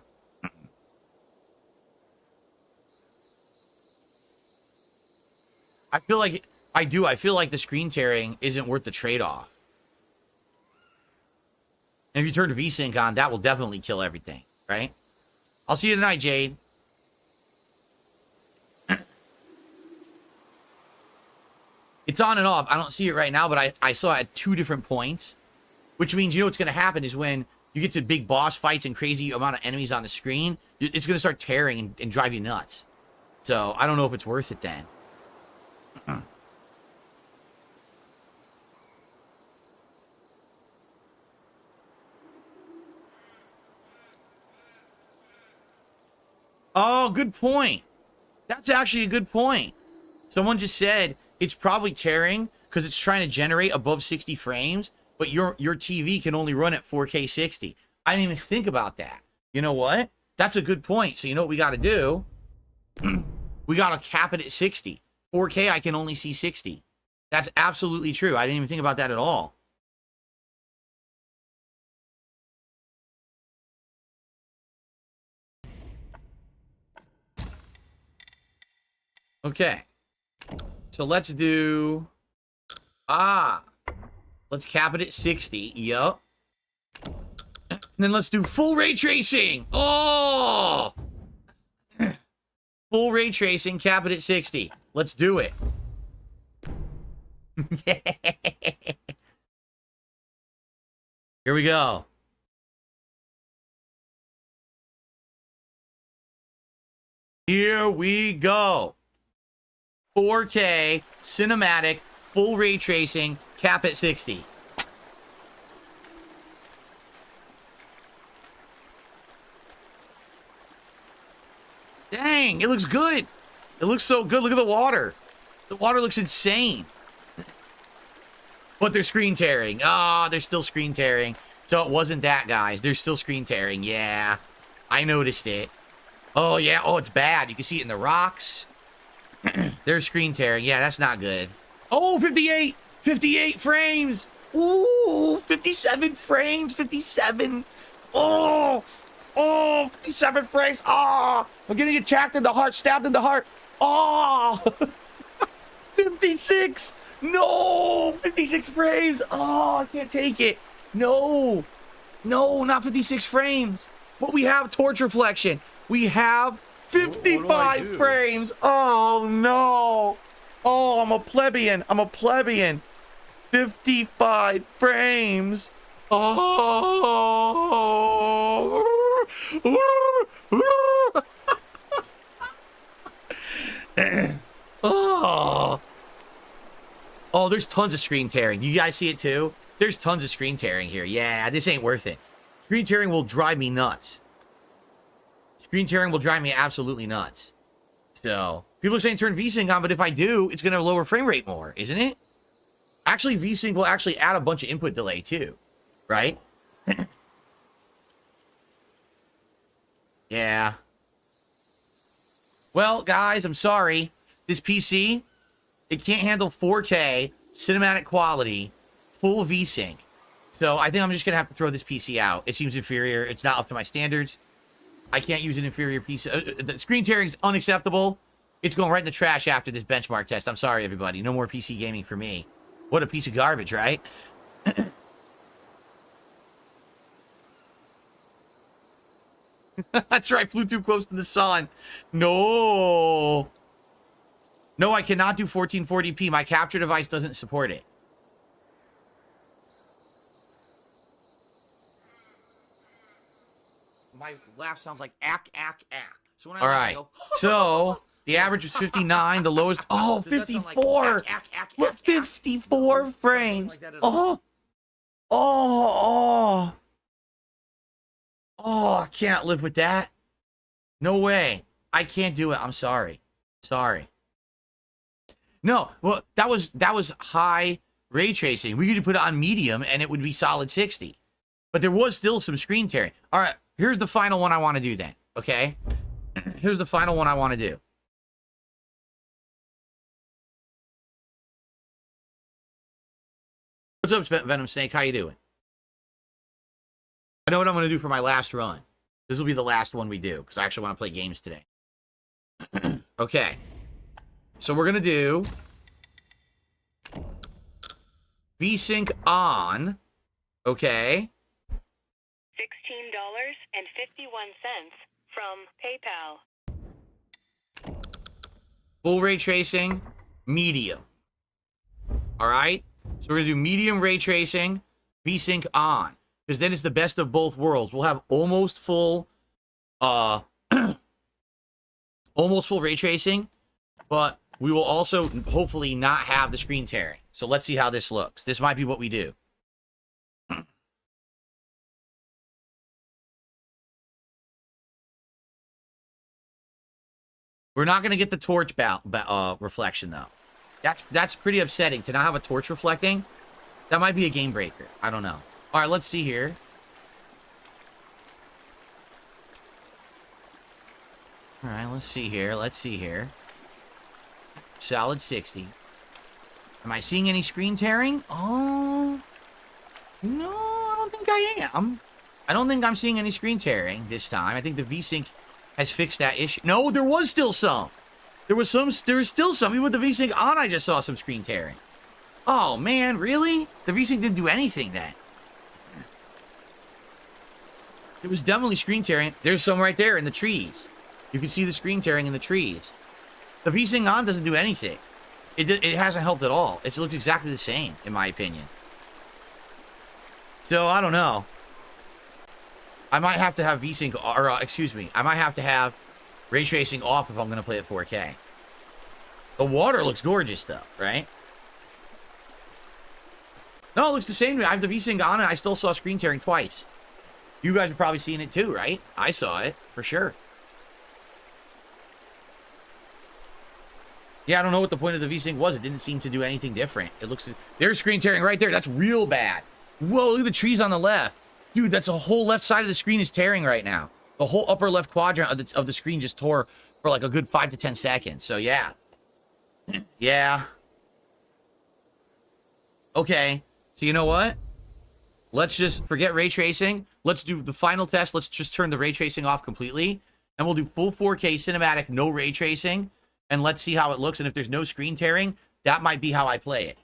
I feel like I do. I feel like the screen tearing isn't worth the trade-off. And if you turn VSync on, that will definitely kill everything, right? I'll see you tonight, Jade. It's on and off. I don't see it right now, but I saw it at 2 different points. Which means, you know what's going to happen is when you get to big boss fights and crazy amount of enemies on the screen, it's going to start tearing and drive you nuts. So, I don't know if it's worth it then. Oh, good point. That's actually a good point. Someone just said it's probably tearing because it's trying to generate above 60 frames, but your TV can only run at 4K 60. I didn't even think about that. You know what? That's a good point. So you know what we got to do? We got to cap it at 60. 4K, I can only see 60. That's absolutely true. I didn't even think about that at all. Okay. So let's do... let's cap it at 60. Yup. And then let's do full ray tracing. Oh! Full ray tracing, cap it at 60. Let's do it. Here we go. Here we go. 4K, cinematic, full ray tracing, cap at 60. Dang, it looks good. It looks so good. Look at the water. The water looks insane. But they're screen tearing. Ah, they're still screen tearing. So it wasn't that, guys. They're still screen tearing. Yeah, I noticed it. Oh, yeah. Oh, it's bad. You can see it in the rocks. They're screen tearing. Yeah, that's not good. Oh, 58. 58 frames. Ooh, 57 frames. 57. Oh, 57 frames. Oh, I'm getting attacked in the heart, stabbed in the heart. Oh, 56. No, 56 frames. Oh, I can't take it. No, not 56 frames. But we have torch reflection. We have 55 frames. Oh, no. Oh, I'm a plebeian. 55 frames. Oh. Oh, there's tons of screen tearing. You guys see it too? There's tons of screen tearing here. Yeah, this ain't worth it. Screen tearing will drive me nuts. Screen tearing will drive me absolutely nuts. So, people are saying turn VSync on, but if I do, it's going to lower frame rate more, isn't it? Actually, VSync will actually add a bunch of input delay too, right? Yeah. Well, guys, I'm sorry. This PC, it can't handle 4K, cinematic quality, full VSync. So I think I'm just going to have to throw this PC out. It seems inferior. It's not up to my standards. I can't use an inferior PC. The screen tearing is unacceptable. It's going right in the trash after this benchmark test. I'm sorry, everybody. No more PC gaming for me. What a piece of garbage, right? That's right. Flew too close to the sun. No. No, I cannot do 1440p. My capture device doesn't support it. My laugh sounds like ack, ack, ack. So when I laugh, I go, so the average was 59. The lowest, 54. Look, 54 frames. Oh, Oh, I can't live with that. No way. I can't do it. I'm sorry. Sorry. No, well, that was high ray tracing. We could put it on medium and it would be solid 60. But there was still some screen tearing. All right, here's the final one I want to do then, okay? Here's the final one I want to do. What's up, Venom Snake? How you doing? I know what I'm going to do for my last run. This will be the last one we do, because I actually want to play games today. Okay. So we're going to do VSync on, okay? $16.51 from PayPal. Full ray tracing, medium. All right? So we're going to do medium ray tracing, VSync on. Because then it's the best of both worlds. We'll have almost full almost full ray tracing, but we will also hopefully not have the screen tearing. So let's see how this looks. This might be what we do. We're not going to get the torch reflection, though. That's pretty upsetting to not have a torch reflecting. That might be a game breaker. I don't know. All right, let's see here. All right, let's see here. Let's see here. Solid 60. Am I seeing any screen tearing? Oh, no, I don't think I am. I don't think I'm seeing any screen tearing this time. I think the VSync has fixed that issue. No, there was still some. There was still some. Even with the VSync on, I just saw some screen tearing. Oh, man, really? The VSync didn't do anything then. It was definitely screen tearing. There's some right there in the trees. You can see the screen tearing in the trees. The VSync on doesn't do anything. It hasn't helped at all. It looks exactly the same, in my opinion. So, I don't know. I might have to have VSync, or excuse me, I might have to have ray tracing off if I'm going to play at 4K. The water looks gorgeous, though, right? No, it looks the same to me. I have the VSync on, and I still saw screen tearing twice. You guys are probably seeing it too, right? I saw it, for sure. Yeah, I don't know what the point of the VSync was. It didn't seem to do anything different. It looks... There's screen tearing right there. That's real bad. Whoa, look at the trees on the left. Dude, that's a whole left side of the screen is tearing right now. The whole upper left quadrant of the screen just tore for like a good 5 to 10 seconds. So, yeah. Yeah. Okay. So, you know what? Let's just forget ray tracing. Let's do the final test. Let's just turn the ray tracing off completely. And we'll do full 4K cinematic, no ray tracing. And let's see how it looks. And if there's no screen tearing, that might be how I play it.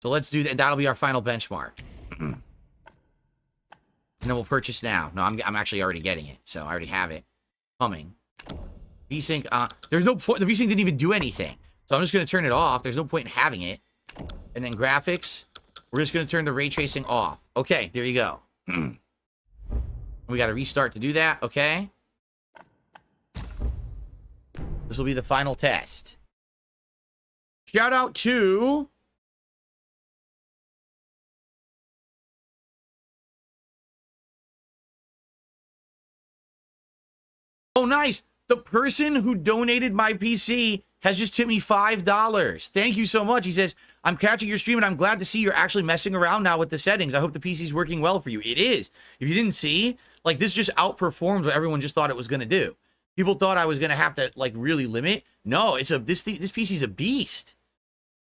So let's do that. That'll be our final benchmark. And then we'll purchase now. No, I'm actually already getting it. So I already have it coming. VSync, there's no point. The VSync didn't even do anything. So I'm just going to turn it off. There's no point in having it. And then graphics, we're just going to turn the ray tracing off. Okay, there you go. We got to restart to do that. Okay. This will be the final test. Shout out to... Oh, nice. The person who donated my PC has just tipped me $5. Thank you so much. He says, I'm catching your stream and I'm glad to see you're actually messing around now with the settings. I hope the PC is working well for you. It is. If you didn't see, like, this just outperformed what everyone just thought it was going to do. People thought I was going to have to, like, really limit. No, this PC is a beast.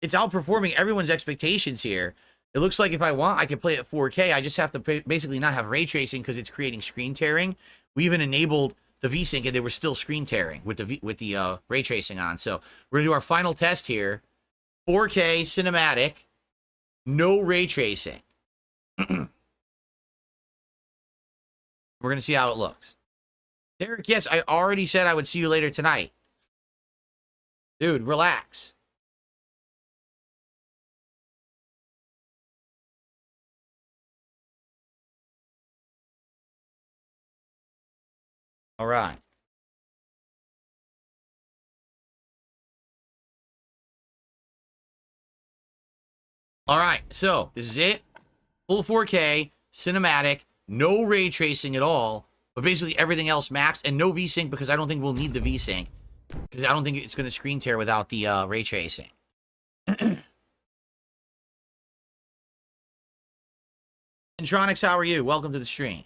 It's outperforming everyone's expectations here. It looks like if I want, I can play it at 4K. I just have to basically not have ray tracing because it's creating screen tearing. We even enabled the VSync and they were still screen tearing with the ray tracing on. So we're gonna do our final test here. 4K cinematic, no ray tracing. We're gonna see how it looks. Derek, yes, I already said I would see you later tonight. Dude, relax. All right. All right, so this is it. Full 4K, cinematic, no ray tracing at all, but basically everything else max, and no VSync because I don't think we'll need the VSync because I don't think it's going to screen tear without the ray tracing. Intronics, how are you? Welcome to the stream.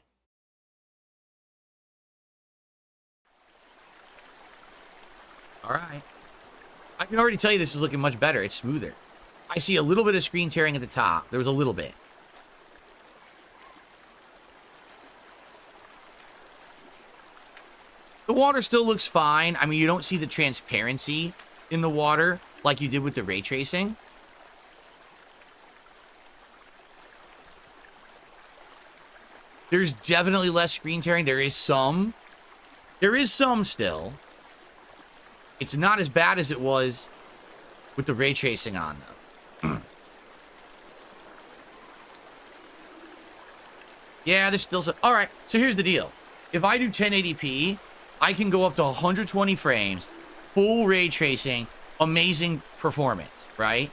All right. I can already tell you this is looking much better. It's smoother. I see a little bit of screen tearing at the top. There was a little bit. The water still looks fine. I mean, you don't see the transparency in the water like you did with the ray tracing. There's definitely less screen tearing. There is some. There is some still. It's not as bad as it was with the ray tracing on, though. Yeah, there's still some. All right, so here's the deal. If I do 1080p, I can go up to 120 frames, full ray tracing, amazing performance, right?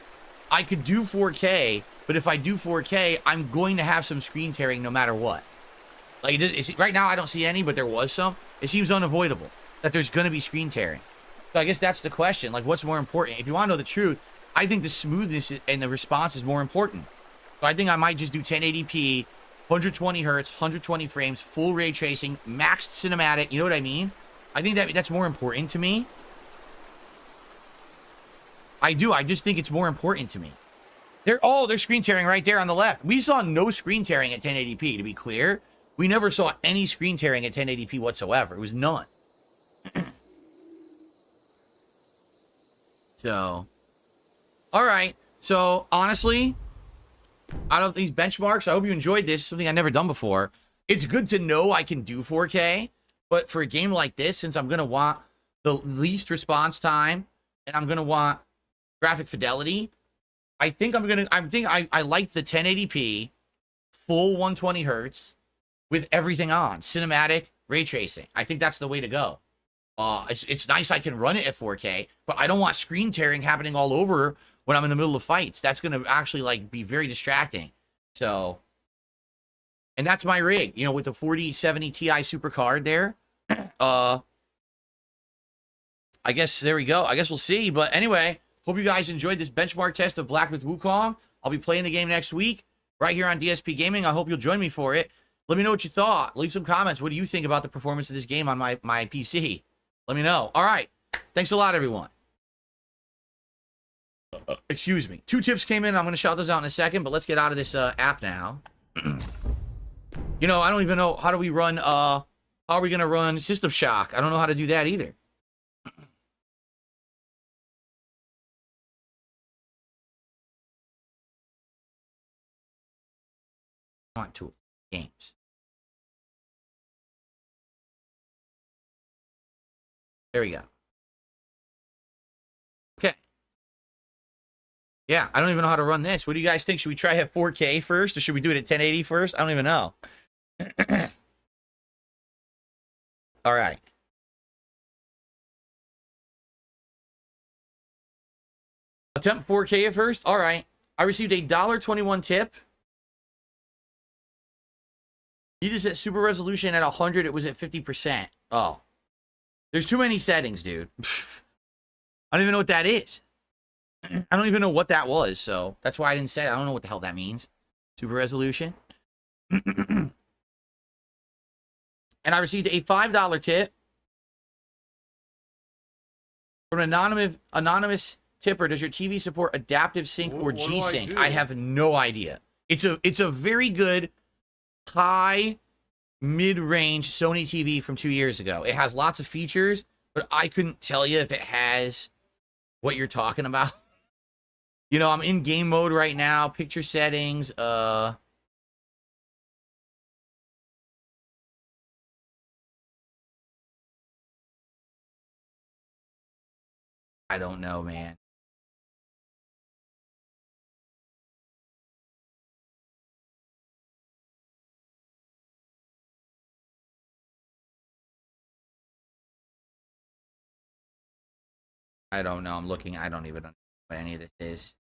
I could do 4K, but if I do 4K, I'm going to have some screen tearing no matter what. Like, right now, I don't see any, but there was some. It seems unavoidable that there's going to be screen tearing. So I guess that's the question. Like, what's more important? If you want to know the truth, I think the smoothness and the response is more important. So I think I might just do 1080p, 120 hertz, 120 frames, full ray tracing, maxed cinematic. You know what I mean? I think that's more important to me. I do. I just think it's more important to me. They're screen tearing right there on the left. We saw no screen tearing at 1080p, to be clear. We never saw any screen tearing at 1080p whatsoever. It was none. So, all right. So, honestly, out of these benchmarks, I hope you enjoyed this. Something I've never done before. It's good to know I can do 4K, but for a game like this, since I'm going to want the least response time and I'm going to want graphic fidelity, I think I like the 1080p, full 120 hertz with everything on, cinematic, ray tracing. I think that's the way to go. It's nice I can run it at 4K, but I don't want screen tearing happening all over when I'm in the middle of fights. That's going to actually like be very distracting. So, and that's my rig, you know, with the 4070 Ti super card there. I guess there we go. I guess we'll see. But anyway, hope you guys enjoyed this benchmark test of Black with Wukong. I'll be playing the game next week right here on DSP Gaming. I hope you'll join me for it. Let me know what you thought. Leave some comments. What do you think about the performance of this game on my PC? Let me know. All right. Thanks a lot, everyone. Excuse me. 2 tips came in. I'm going to shout those out in a second, but let's get out of this app now. You know, I don't even know how do we run, how are we going to run System Shock? I don't know how to do that either. On to games. There we go. Okay. Yeah, I don't even know how to run this. What do you guys think? Should we try at 4K first, or should we do it at 1080 first? I don't even know. All right. Attempt 4K at first? All right. I received a $1.21 tip. You just set super resolution at 100. It was at 50%. Oh. There's too many settings, dude. I don't even know what that is. I don't even know what that was, so that's why I didn't say it. I don't know what the hell that means. Super resolution. And I received a $5 tip from an anonymous tipper. Does your TV support adaptive sync or G-Sync? I have no idea. It's a very good high mid-range Sony TV from 2 years ago. It has lots of features, but I couldn't tell you if it has what you're talking about. You know, I'm in game mode right now. Picture settings. I don't know, man. I don't know. I'm looking. I don't even know what any of this is.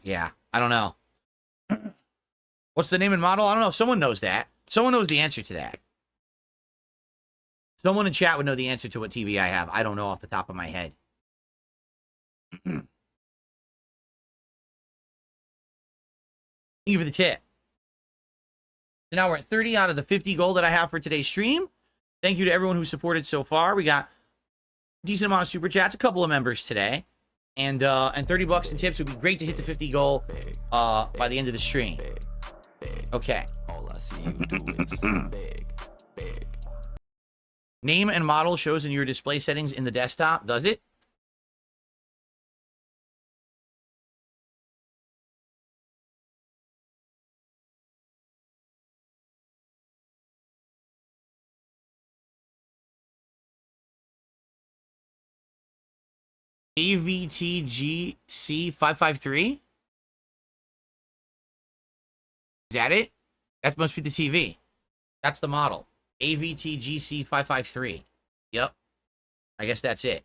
Yeah, I don't know. What's the name and model? I don't know. Someone knows that. Someone knows the answer to that. Someone in chat would know the answer to what TV I have. I don't know off the top of my head. Thank you for the tip. So now we're at 30 out of the 50 goal that I have for today's stream. Thank you to everyone who supported so far. We got a decent amount of super chats, a couple of members today. And $30 in tips would be great to hit the 50 goal by the end of the stream. Okay. All I see you do is big. Name and model shows in your display settings in the desktop. Does it? AVTGC553? Is that it? That must be the TV. That's the model. AVTGC553. Yep. I guess that's it.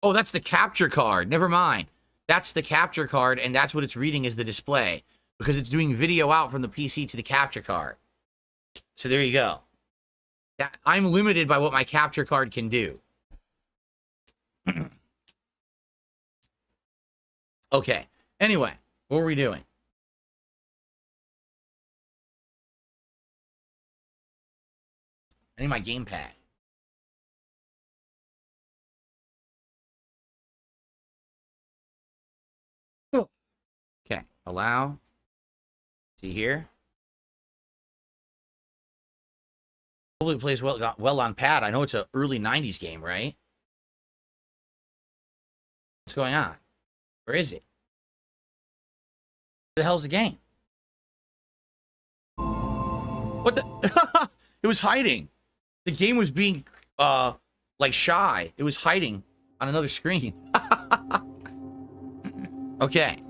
Oh, that's the capture card. Never mind. That's the capture card, and that's what it's reading as the display. Because it's doing video out from the PC to the capture card. So there you go. I'm limited by what my capture card can do. Okay. Anyway, what were we doing? I need my gamepad. Okay. Allow. See here. Hopefully it plays well on pad. I know it's an early 90s game, right? What's going on? Where is it? Where the hell's the game? What the? It was hiding. The game was being, like shy. It was hiding on another screen. Okay.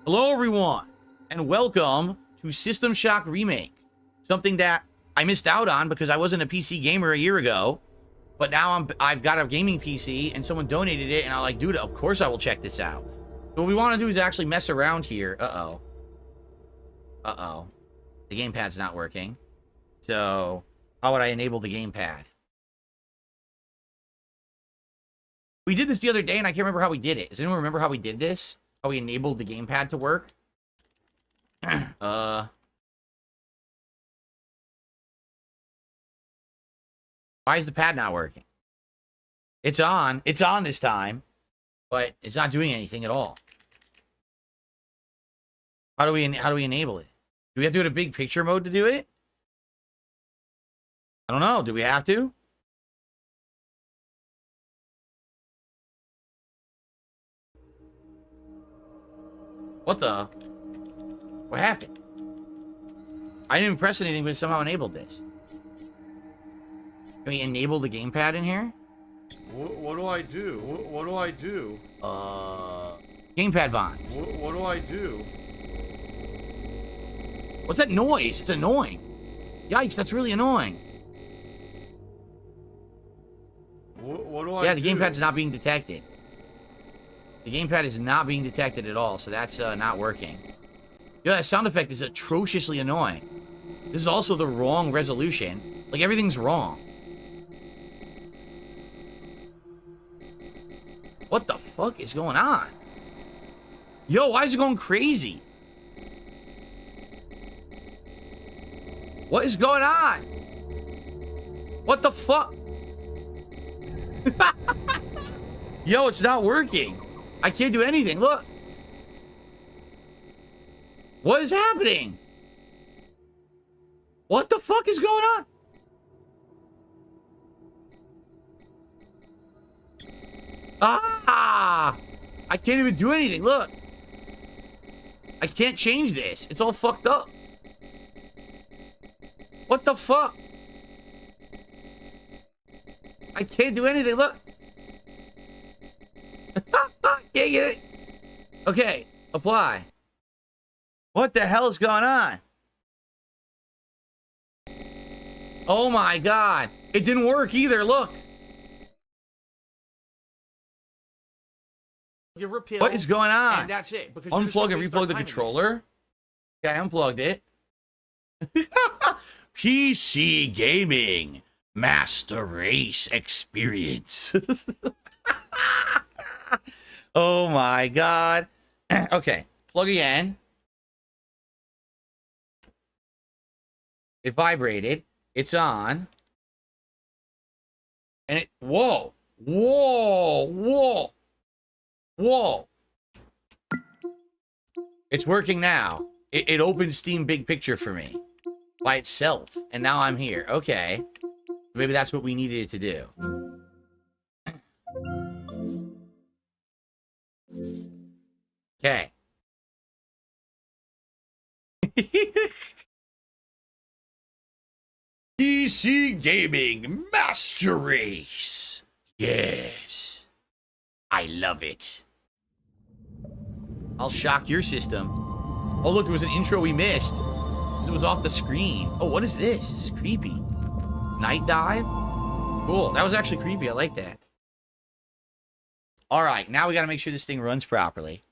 Hello, everyone, and welcome to System Shock Remake. Something that I missed out on because I wasn't a PC gamer a year ago. But now I've got a gaming PC, and someone donated it, and I'm like, dude, of course I will check this out. So what we want to do is actually mess around here. Uh-oh. Uh-oh. The gamepad's not working. So how would I enable the gamepad? We did this the other day, and I can't remember how we did it. Does anyone remember how we did this? How we enabled the gamepad to work? Why is the pad not working? It's on. It's on this time, but it's not doing anything at all. How do we enable it? Do we have to do it in big picture mode to do it? I don't know. Do we have to? What the? What happened? I didn't even press anything, but it somehow enabled this. Can we enable the gamepad in here? What do I do? What do I do? Gamepad bonds. What do I do? What's that noise? It's annoying. Yikes, that's really annoying. What do I do? Yeah, the gamepad's not being detected. The gamepad is not being detected at all, so that's not working. Yeah, that sound effect is atrociously annoying. This is also the wrong resolution. Like, everything's wrong. What the fuck is going on? Yo, why is it going crazy? What is going on? What the fuck? Yo, it's not working. I can't do anything. Look. What is happening? What the fuck is going on? Ah! I can't even do anything. Look. I can't change this. It's all fucked up. What the fuck? I can't do anything. Look. Can't get it. Okay. Apply. What the hell is going on? Oh my god. It didn't work either. Look. You repeal. What is going on? And that's it. Because you're just Unplug gonna and waste our replug the time again. controller. Okay, I unplugged it. PC gaming master race experience. Oh my god. Okay, plug again. It vibrated. It's on. And it, whoa, whoa, whoa, whoa. It's working now. It opened Steam Big Picture for me by itself. And now I'm here. Okay. Maybe that's what we needed it to do. Okay. PC Gaming Master Race. Yes. I love it. I'll shock your system. Oh, look, there was an intro we missed. It was off the screen. Oh, what is this? This is creepy. Night dive? Cool. That was actually creepy. I like that. All right, now we got to make sure this thing runs properly.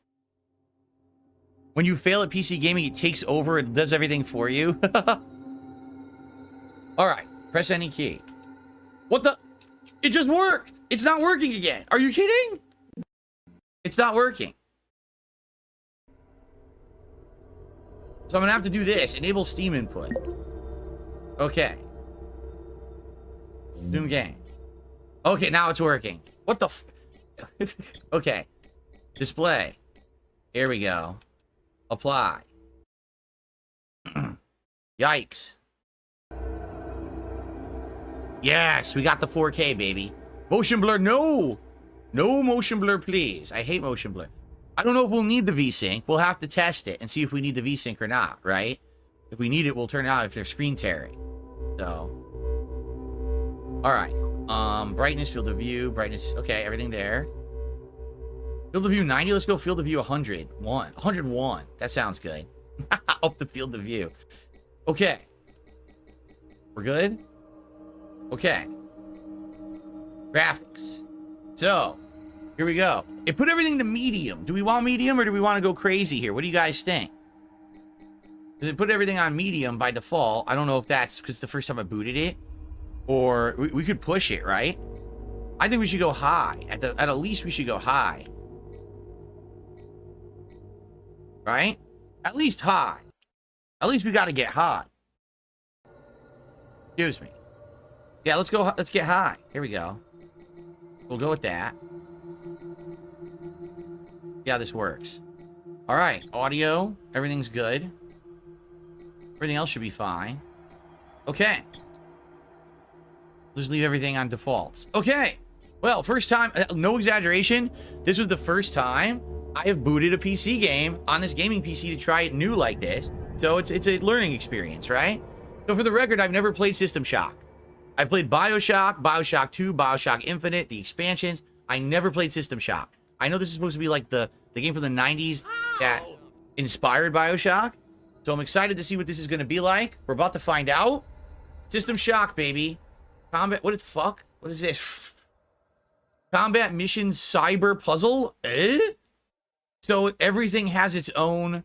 When you fail at PC gaming, it takes over. It does everything for you. All right, press any key. What the? It just worked. It's not working again. Are you kidding? It's not working. So I'm going to have to do this. Enable Steam input. Okay. Zoom game. Okay, now it's working. What the f... Okay. Display. Here we go. Apply. Yikes. Yes, we got the 4K, baby. Motion blur, no! No motion blur, please. I hate motion blur. I don't know if we'll need the VSync. We'll have to test it and see if we need the VSync or not, right? If we need it, we'll turn it on if there's screen tearing. So. Alright. Brightness, field of view, brightness. Okay, everything there. Field of view 90. Let's go field of view 101. 101. That sounds good. Up the field of view. Okay. We're good? Okay. Graphics. So, here we go. It put everything to medium. Do we want medium or do we want to go crazy here? What do you guys think? Because it put everything on medium by default. I don't know if that's because the first time I booted it. Or we could push it, right? I think we should go high. At least we should go high. Right? At least high. At least we got to get high. Excuse me. Yeah, let's go. Let's get high. Here we go. We'll go with that. Yeah, this works. All right. Audio. Everything's good. Everything else should be fine. Okay. Just leave everything on defaults. Okay. Well, first time, no exaggeration. This was the first time I have booted a PC game on this gaming PC to try it new like this. So it's a learning experience, right? So for the record, I've never played System Shock. I've played BioShock, BioShock 2, BioShock Infinite, the expansions. I never played System Shock. I know this is supposed to be like the game from the 90s that inspired BioShock. So I'm excited to see what this is going to be like. We're about to find out. System Shock, baby. Combat, what the fuck? What is this? Combat mission cyber puzzle? So everything has its own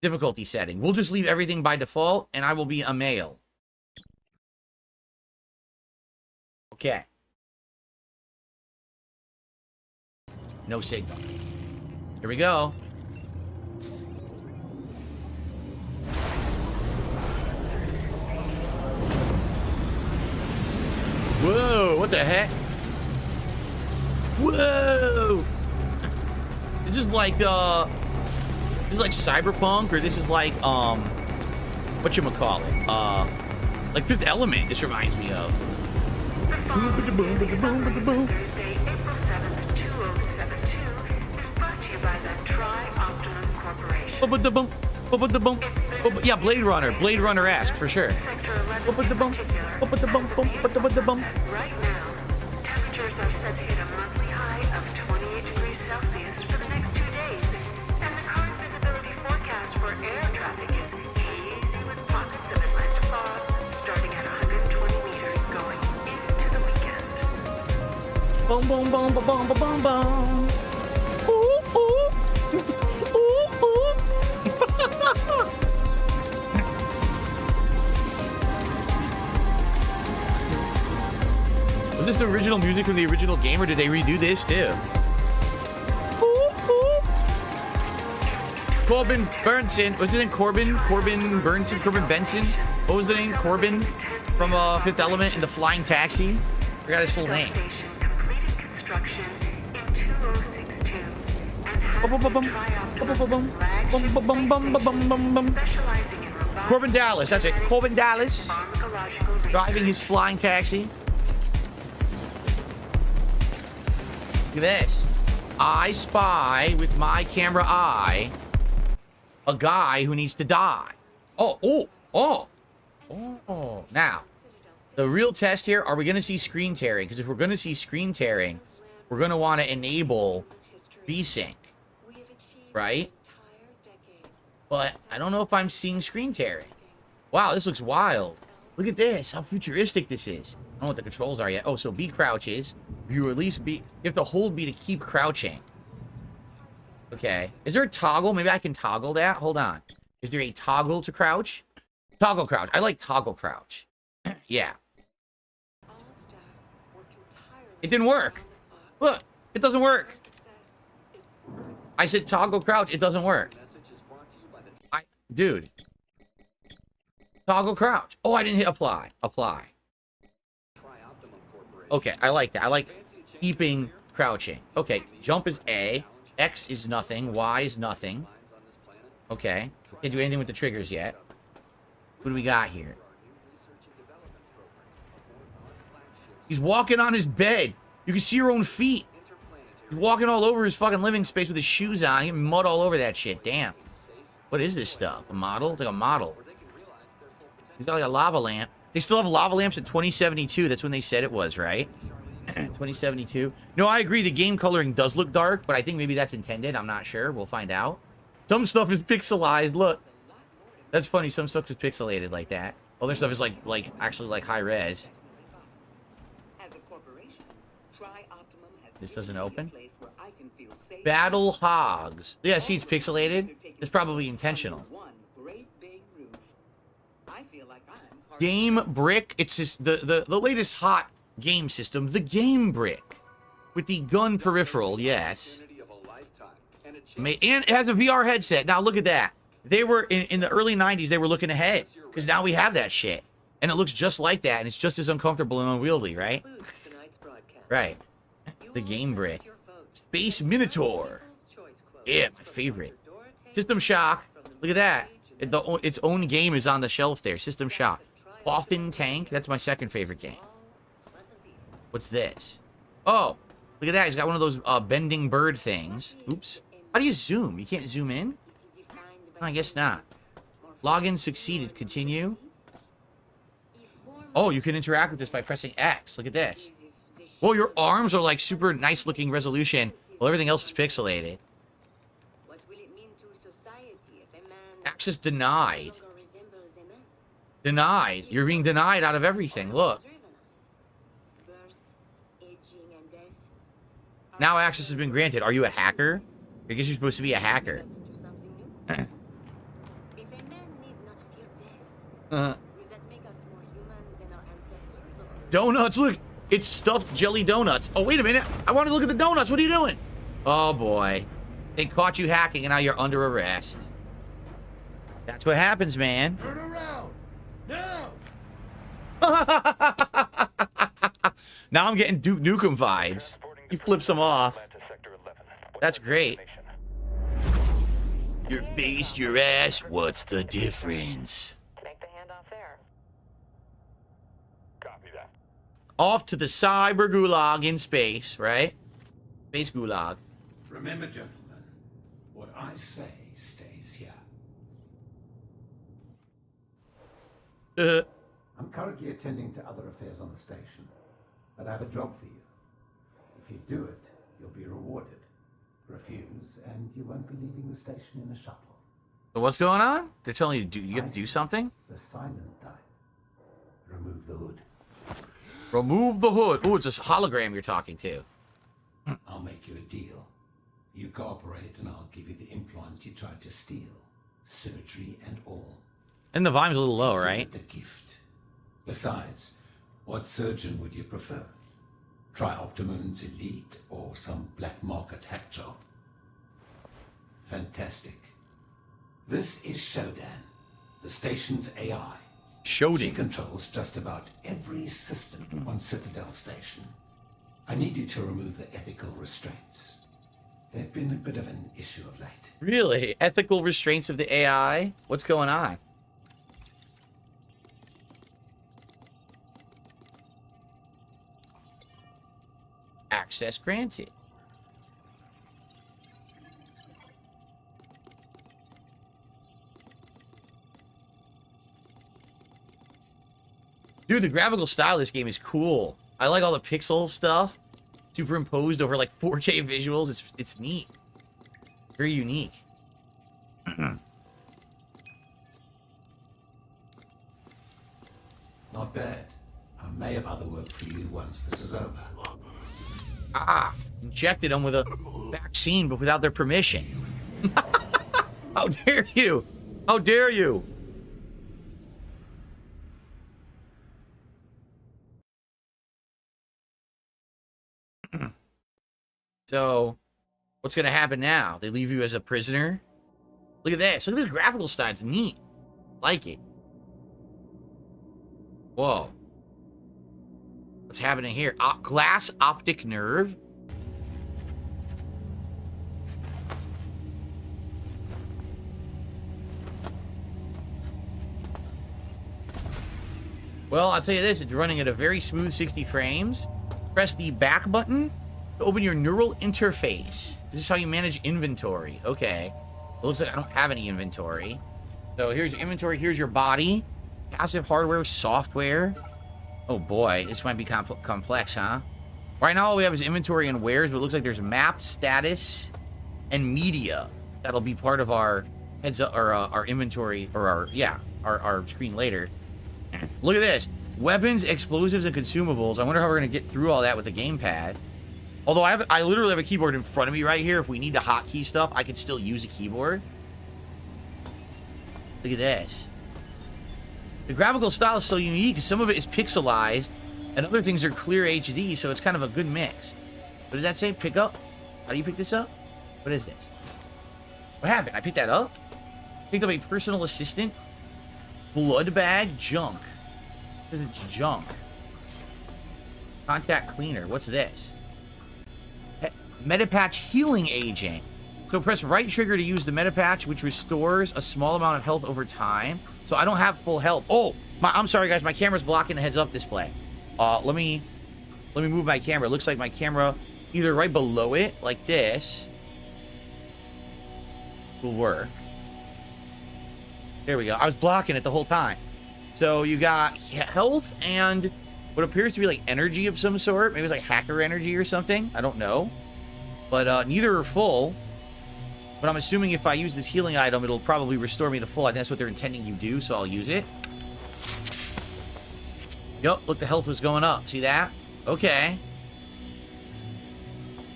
difficulty setting. We'll just leave everything by default, and I will be a male. Okay. No signal. Here we go. Whoa, what the heck? Whoa! This is like Cyberpunk, or this is like whatchamacallit? Like Fifth Element, this reminds me of. Thursday, April 7th, 2072 is brought to you by the Tri-Optimum Corporation. Yeah, Blade Runner-esque for sure. Right now, temperatures are set to hit a monthly high of 28 degrees Celsius for the next 2 days, and the current visibility forecast for air traffic is hazy with pockets of Atlantic fog starting at 120 meters going into the weekend. Boom, boom, boom, boom, boom, boom, boom. Was this the original music from the original game, or did they redo this too? Corbin Burnson. Was it in Corbin? Corbin Burnson? Corbin Benson? What was the name? Corbin from Fifth Element in the Flying Taxi? I forgot his full name. Completed construction in 2062 and specializing in robotics, Corbin Dallas. That's it. Corbin Dallas. pharmacological Driving his flying taxi. Look at this. I spy with my camera eye a guy who needs to die. Oh. Now, the real test here, are we going to see screen tearing? Because if we're going to see screen tearing, we're going to want to enable VSync. Right? But I don't know if I'm seeing screen tearing. Wow, this looks wild. Look at this. How futuristic this is. I don't know what the controls are yet. Oh, so B crouches. You release B. You have to hold B to keep crouching. Okay. Is there a toggle? Maybe I can toggle that. Hold on. Is there a toggle to crouch? Toggle crouch. I like toggle crouch. Yeah. It didn't work. Look. It doesn't work. I said toggle crouch. It doesn't work. Dude. Toggle crouch. Oh, I didn't hit apply. Apply. Okay, I like that. I like keeping crouching. Okay, jump is A. X is nothing. Y is nothing. Okay. Can't do anything with the triggers yet. What do we got here? He's walking on his bed. You can see your own feet. He's walking all over his fucking living space with his shoes on. He mud all over that shit. Damn. What is this stuff? A model? It's like a model. He's got like a lava lamp. They still have lava lamps in 2072. That's when they said it was, right? 2072. No, I agree. The game coloring does look dark, but I think maybe that's intended. I'm not sure. We'll find out. Some stuff is pixelized. Look. That's funny. Some stuff is pixelated like that. Other stuff is actually like high res. This doesn't open. Battle Hogs. Yeah, see, it's pixelated. It's probably intentional. Game Brick. It's just the latest hot game system. The Game Brick. With the gun peripheral, yes. And it has a VR headset. Now, look at that. They were, in the early 90s, they were looking ahead. Because now we have that shit. And it looks just like that. And it's just as uncomfortable and unwieldy, right? Right. The Game Brick. Space Minotaur. Yeah, my favorite. System Shock. Look at that. Its own game is on the shelf there. System Shock. Boffin Tank. That's my second favorite game. What's this? Oh, look at that. He's got one of those bending bird things. Oops. How do you zoom? You can't zoom in? I guess not. Login succeeded. Continue. Oh, you can interact with this by pressing X. Look at this. Whoa, your arms are like super nice looking resolution. Well, everything else is pixelated. Access denied. Denied. You're being denied out of everything. Look. Now access has been granted. Are you a hacker? I guess you're supposed to be a hacker. Donuts, look. It's stuffed jelly donuts. Oh, wait a minute. I want to look at the donuts. What are you doing? Oh, boy. They caught you hacking and now you're under arrest. That's what happens, man. Turn around. Now. Now I'm getting Duke Nukem vibes. He flips them off. That's great. Your face, your ass, what's the difference? Make the handoff there. Copy that. Off to the cyber gulag in space, right? Space gulag. Remember, gentlemen, what I say stays here. I'm currently attending to other affairs on the station, but I have a job for you. If you do it, you'll be rewarded. Refuse, and you won't be leaving the station in a shuttle. So what's going on? They're telling you you have to do something? The silent type. Remove the hood. Remove the hood. Oh, it's a hologram you're talking to. I'll make you a deal. You cooperate, and I'll give you the implant you tried to steal. Surgery and all. And the volume's a little low, right? The gift. Besides, what surgeon would you prefer? Try Optimum's Elite or some black market hack job. Fantastic. This is Shodan, the station's AI. Shodan. She controls just about every system on Citadel Station. I need you to remove the ethical restraints. They've been a bit of an issue of late. Really? Ethical restraints of the AI? What's going on? Access granted. Dude, the graphical style of this game is cool. I like all the pixel stuff superimposed over like 4K visuals. It's neat. Very unique. Not bad. I may have other work for you once this is over. Ah, injected them with a vaccine, but without their permission. How dare you? How dare you? So, what's going to happen now? They leave you as a prisoner? Look at this. Look at this graphical style. It's neat. Like it. Whoa. What's happening here? Glass optic nerve? Well, I'll tell you this. It's running at a very smooth 60 frames. Press the back button to open your neural interface. This is how you manage inventory. Okay. It looks like I don't have any inventory. So here's your inventory. Here's your body. Passive hardware, software. Oh boy, this might be complex, huh? Right now all we have is inventory and wares, but it looks like there's map, status, and media. That'll be part of our heads up, or our inventory, or our screen later. Look at this. Weapons, explosives, and consumables. I wonder how we're going to get through all that with the gamepad. Although I literally have a keyboard in front of me right here. If we need to hotkey stuff, I could still use a keyboard. Look at this. The graphical style is so unique. Some of it is pixelized, and other things are clear HD, so it's kind of a good mix. What did that say? Pick up? How do you pick this up? What is this? What happened? I picked that up? Picked up a personal assistant? Blood bag? Junk. This is junk. Contact cleaner. What's this? Metapatch healing agent. So press right trigger to use the Metapatch, which restores a small amount of health over time. So I don't have full health. Oh, I'm sorry, guys. My camera's blocking the heads-up display. Let me move my camera. It looks like my camera either right below it, like this, will work. There we go. I was blocking it the whole time. So you got health and what appears to be like energy of some sort. Maybe it's like hacker energy or something. I don't know. But neither are full. But I'm assuming if I use this healing item, it'll probably restore me to full. I think that's what they're intending you do, so I'll use it. Yup, look, the health was going up. See that? Okay.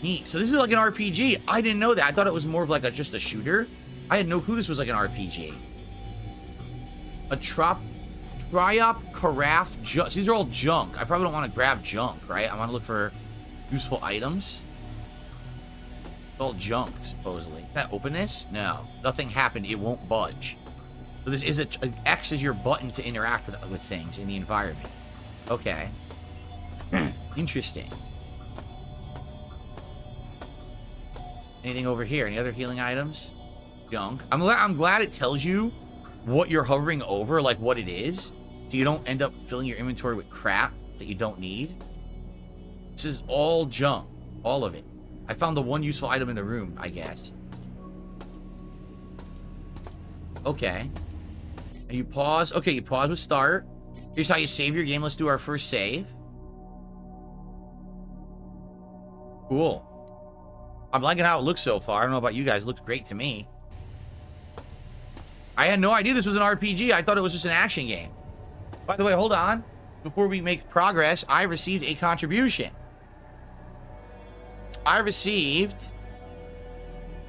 Neat. So this is like an RPG. I didn't know that. I thought it was more of like just a shooter. I had no clue this was like an RPG. A Triop Carafe junk. These are all junk. I probably don't want to grab junk, right? I want to look for useful items. It's all junk, supposedly. Can I open this? No. Nothing happened. It won't budge. So this is an X is your button to interact with things in the environment. Okay. Interesting. Anything over here? Any other healing items? Junk. I'm glad it tells you what you're hovering over, like what it is, so you don't end up filling your inventory with crap that you don't need. This is all junk. All of it. I found the one useful item in the room, I guess. Okay. And you pause. Okay, you pause with start. Here's how you save your game. Let's do our first save. Cool. I'm liking how it looks so far. I don't know about you guys. It looks great to me. I had no idea this was an RPG. I thought it was just an action game. By the way, hold on. Before we make progress, I received a contribution. I received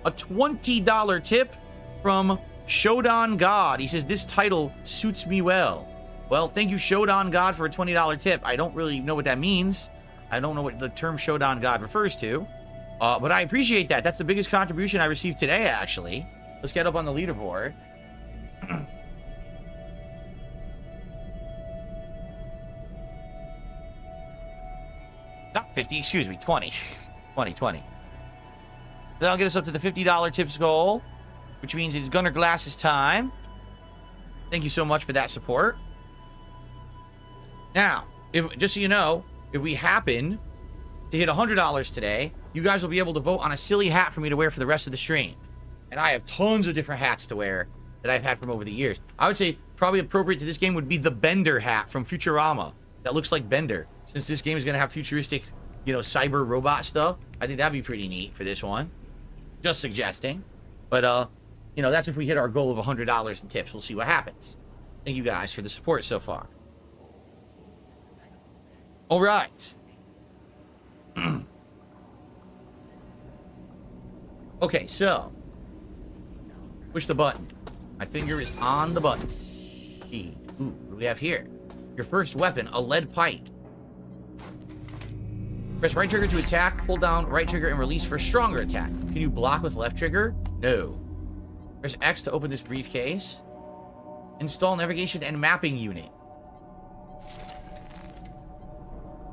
a $20 tip from Shodan God. He says, this title suits me well. Well, thank you, Shodan God, for a $20 tip. I don't really know what that means. I don't know what the term Showdown God refers to. But I appreciate that. That's the biggest contribution I received today, actually. Let's get up on the leaderboard. Not 50, excuse me, 20. 20. That'll get us up to the $50 tips goal, which means it's Gunner Glass's time. Thank you so much for that support. Now, just so you know, if we happen to hit $100 today, you guys will be able to vote on a silly hat for me to wear for the rest of the stream. And I have tons of different hats to wear that I've had from over the years. I would say probably appropriate to this game would be the Bender hat from Futurama. That looks like Bender. Since this game is going to have futuristic, you know, cyber robot stuff, I think that'd be pretty neat for this one. Just suggesting. But, you know, that's if we hit our goal of $100 in tips. We'll see what happens. Thank you guys for the support so far. All right. Okay, so push the button. My finger is on the button. E. Ooh, what do we have here? Your first weapon, a lead pipe. Press right trigger to attack, hold down right trigger and release for a stronger attack. Can you block with left trigger? No. Press X to open this briefcase. Install navigation and mapping unit.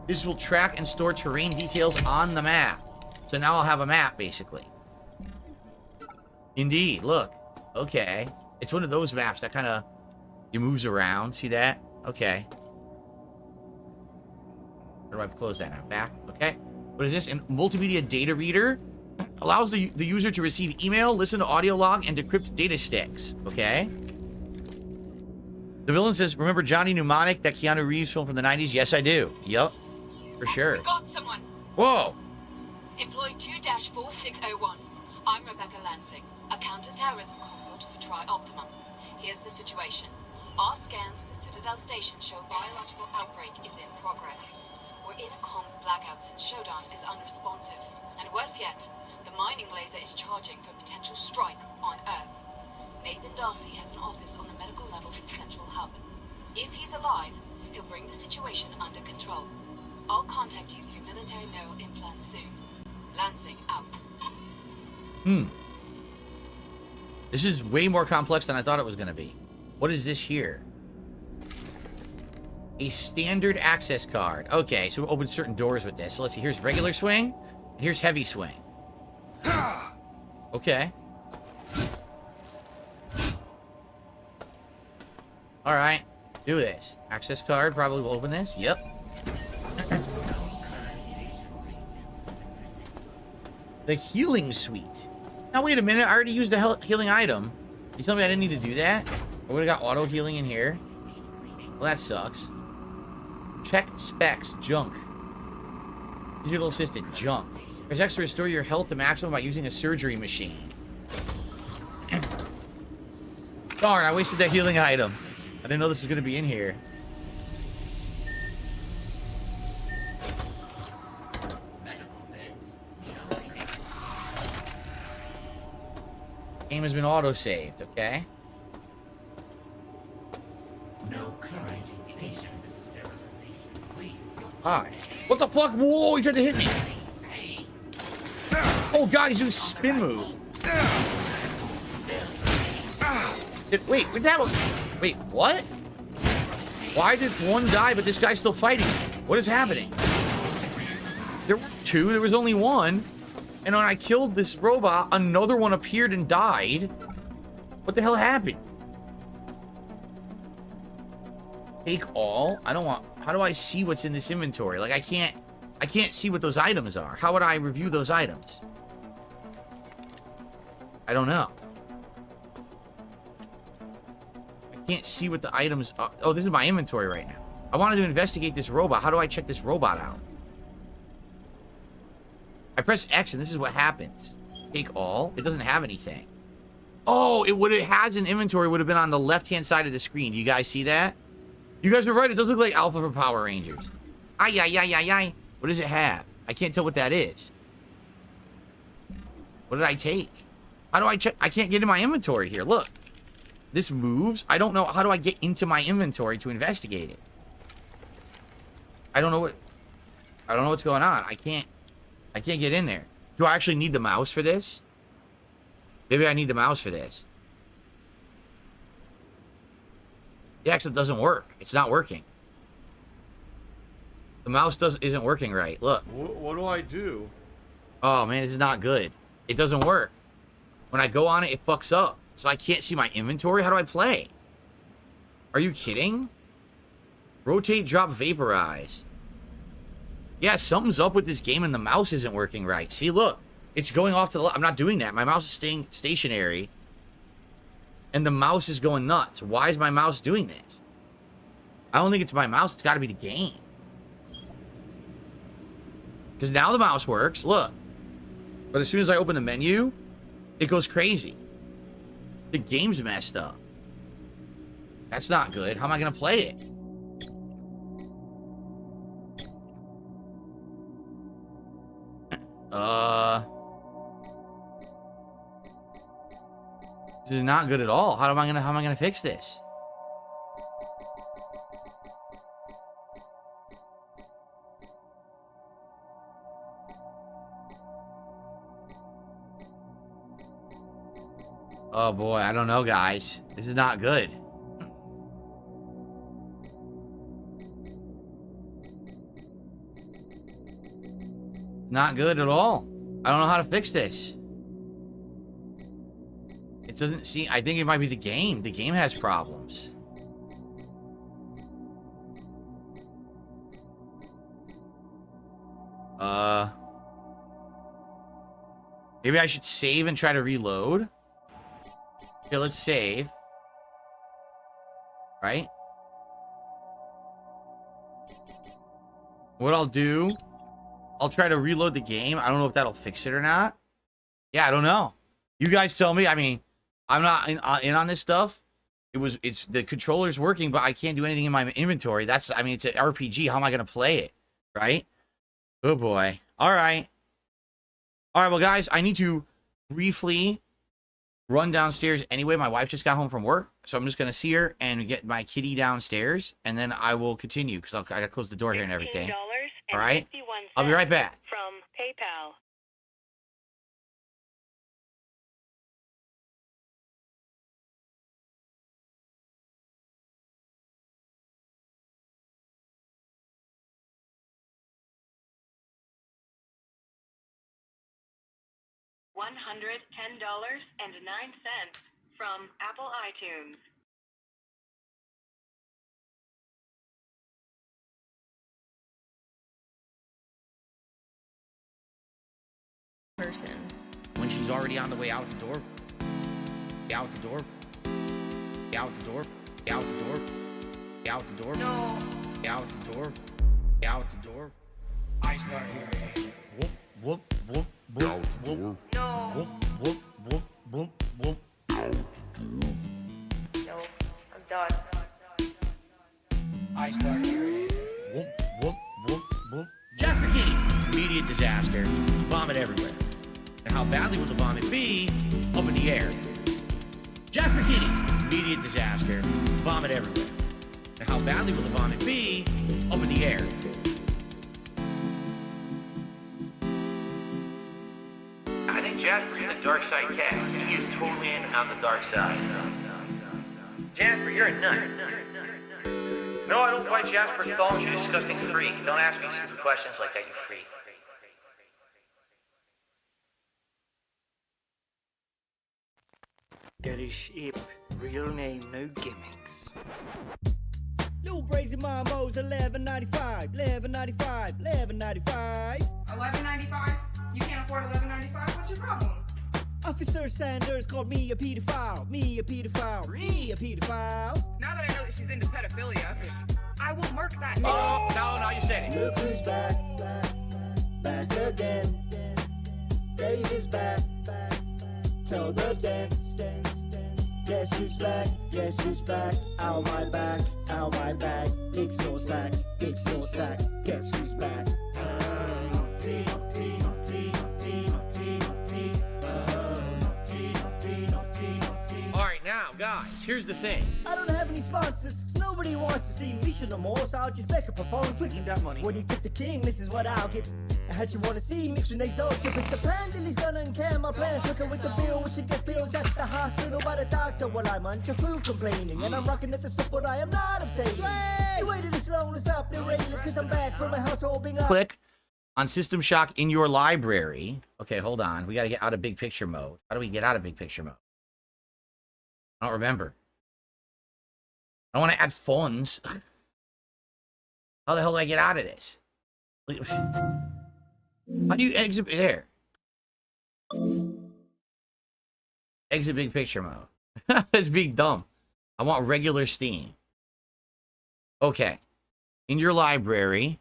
This will track and store terrain details on the map. So now I'll have a map, basically. Indeed, look. Okay. It's one of those maps that kind of... It moves around. See that? Okay. Where do I close that now? Back. Okay. What is this? A multimedia data reader. Allows the user to receive email, listen to audio log, and decrypt data sticks. Okay. The villain says, remember Johnny Mnemonic, that Keanu Reeves film from the 90s? Yes, I do. Yup. For sure. We got someone. Whoa. Employee 2-4601. I'm Rebecca Lansing, a counter-terrorism consult for Tri-Optimum. Here's the situation. Our scans for Citadel Station show biological outbreak is in progress. We're in a comms blackout since Showdown is unresponsive. And worse yet, the mining laser is charging for potential strike on Earth. Nathan Darcy has an office on the medical level central hub. If he's alive, he'll bring the situation under control. I'll contact you through military neural implants soon. Lansing out. This is way more complex than I thought it was going to be. What is this here? A standard access card. Okay, so we open certain doors with this. So let's see. Here's regular swing, and here's heavy swing. Okay. All right, do this. Access card probably will open this. Yep. The healing suite. Now wait a minute. I already used a healing item. You tell me I didn't need to do that? I would have got auto healing in here. Well, that sucks. Check specs. Junk. Digital assistant. Junk. There's X to restore your health to maximum by using a surgery machine. Darn, I wasted that healing item. I didn't know this was going to be in here. Game has been auto-saved, okay? No current patients. Alright. What the fuck? Whoa, he tried to hit me. Oh god, he's doing a spin move. Wait, wait, what? Why did one die, but this guy's still fighting? What is happening? There were two, there was only one. And when I killed this robot, another one appeared and died. What the hell happened? Take all? I don't want... How do I see what's in this inventory? Like, I can't see what those items are. How would I review those items? I don't know. I can't see what the items are. Oh, this is my inventory right now. I wanted to investigate this robot. How do I check this robot out? I press X and this is what happens. Take all. It doesn't have anything. Oh, it has an inventory. Would have been on the left-hand side of the screen. Do you guys see that? You guys were right. It does look like Alpha for Power Rangers. Ay. What does it have? I can't tell what that is. What did I take? How do I check? I can't get in my inventory here. Look. This moves. I don't know. How do I get into my inventory to investigate it? I don't know what... I don't know what's going on. I can't get in there. Do I actually need the mouse for this? Maybe I need the mouse for this. The exit doesn't work. It's not working. The mouse isn't working right. Look. What do I do? Oh man, this is not good. It doesn't work. When I go on it, it fucks up. So I can't see my inventory. How do I play? Are you kidding? Rotate, drop, vaporize. Yeah, something's up with this game and the mouse isn't working right. See, look. It's going off to the left. I'm not doing that. My mouse is staying stationary. And the mouse is going nuts. Why is my mouse doing this? I don't think it's my mouse. It's got to be the game. Because now the mouse works. Look. But as soon as I open the menu, it goes crazy. The game's messed up. That's not good. How am I going to play it? This is not good at all. How am I gonna fix this? Oh boy, I don't know, guys. This is not good. Not good at all. I don't know how to fix this. It doesn't seem... I think it might be the game. The game has problems. Maybe I should save and try to reload. Okay, let's save. Right? What I'll do... I'll try to reload the game. I don't know if that'll fix it or not. Yeah, I don't know. You guys tell me. I mean... I'm not in on this stuff. It's the controller's working, but I can't do anything in my inventory. It's an RPG. How am I going to play it? Right? Oh boy. All right. Well, guys, I need to briefly run downstairs anyway. My wife just got home from work, so I'm just going to see her and get my kitty downstairs, and then I will continue because I got to close the door here and everything. All right? I'll be right back. From PayPal. $110.09 from Apple iTunes. Person. When she's already on the way out the door. Out the door. Out the door. Out the door. Out the door. No. Out the door. Out the door. I start hearing. Whoop, whoop, whoop, whoop, whoop. No. Whoop, whoop, whoop, whoop, whoop. No, I'm done. I start hearing. Whoop, whoop, whoop, whoop. Jasper Kitty. Immediate disaster. Vomit everywhere. And how badly will the vomit be? Up in the air. Jasper Kitty. Immediate disaster. Vomit everywhere. And how badly will the vomit be? Up in the air. I think Jasper is a dark side cat. He is totally in on the dark side. Jasper, you're a nut. No, I don't fight Jasper's thong, you disgusting freak. Don't ask me stupid questions like that, you freak. Get his ship. Real name, no gimmicks. Lil Brazy Mambo's 11.95, 11.95, 11.95. 11.95? You can't afford 11.95? What's your problem? Officer Sanders called me a pedophile, me a pedophile, me a pedophile. Now that I know that she's into pedophilia, I will murk that nigga. Oh, no, you said it. Look who's back, back again. Dave is back, tell the dance. Guess who's back, guess who's back. Ow my back, Dicks or sacks, guess who's back. Alright, now, guys, here's the thing. I don't have any sponsors, 'cause nobody wants to see me show no more, so I'll just make up a phone quick. That money. When you tip the king, this is what I'll give. I had you wanna see mixed with nasal drip. It's a plan till he's gonna care my plans. Working with the bill, which gets bills at the hospital by the doctor while I'm on your food complaining. And I'm rocking at the support I am not obtaining. You waited this long to stop the railing, 'cause I'm back from my household being up. Click on System Shock in your library. Okay, hold on. We got to get out of big picture mode. How do we get out of big picture mode? I don't remember. I want to add funds. How the hell do I get out of this? How do you exit there? Exit big picture mode. That's being dumb. I want regular Steam. Okay. In your library,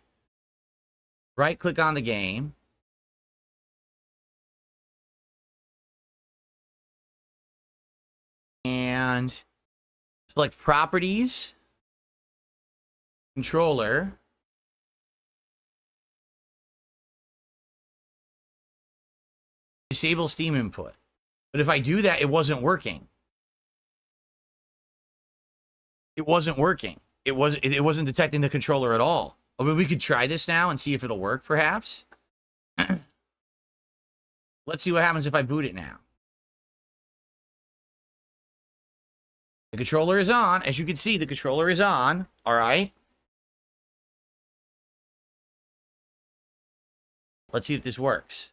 right click on the game. And select properties, controller, disable Steam input. But if I do that, it wasn't working. It wasn't working. It wasn't detecting the controller at all. I mean, we could try this now and see if it'll work, perhaps. Let's see what happens if I boot it now. The controller is on. As you can see, the controller is on. All right. Let's see if this works.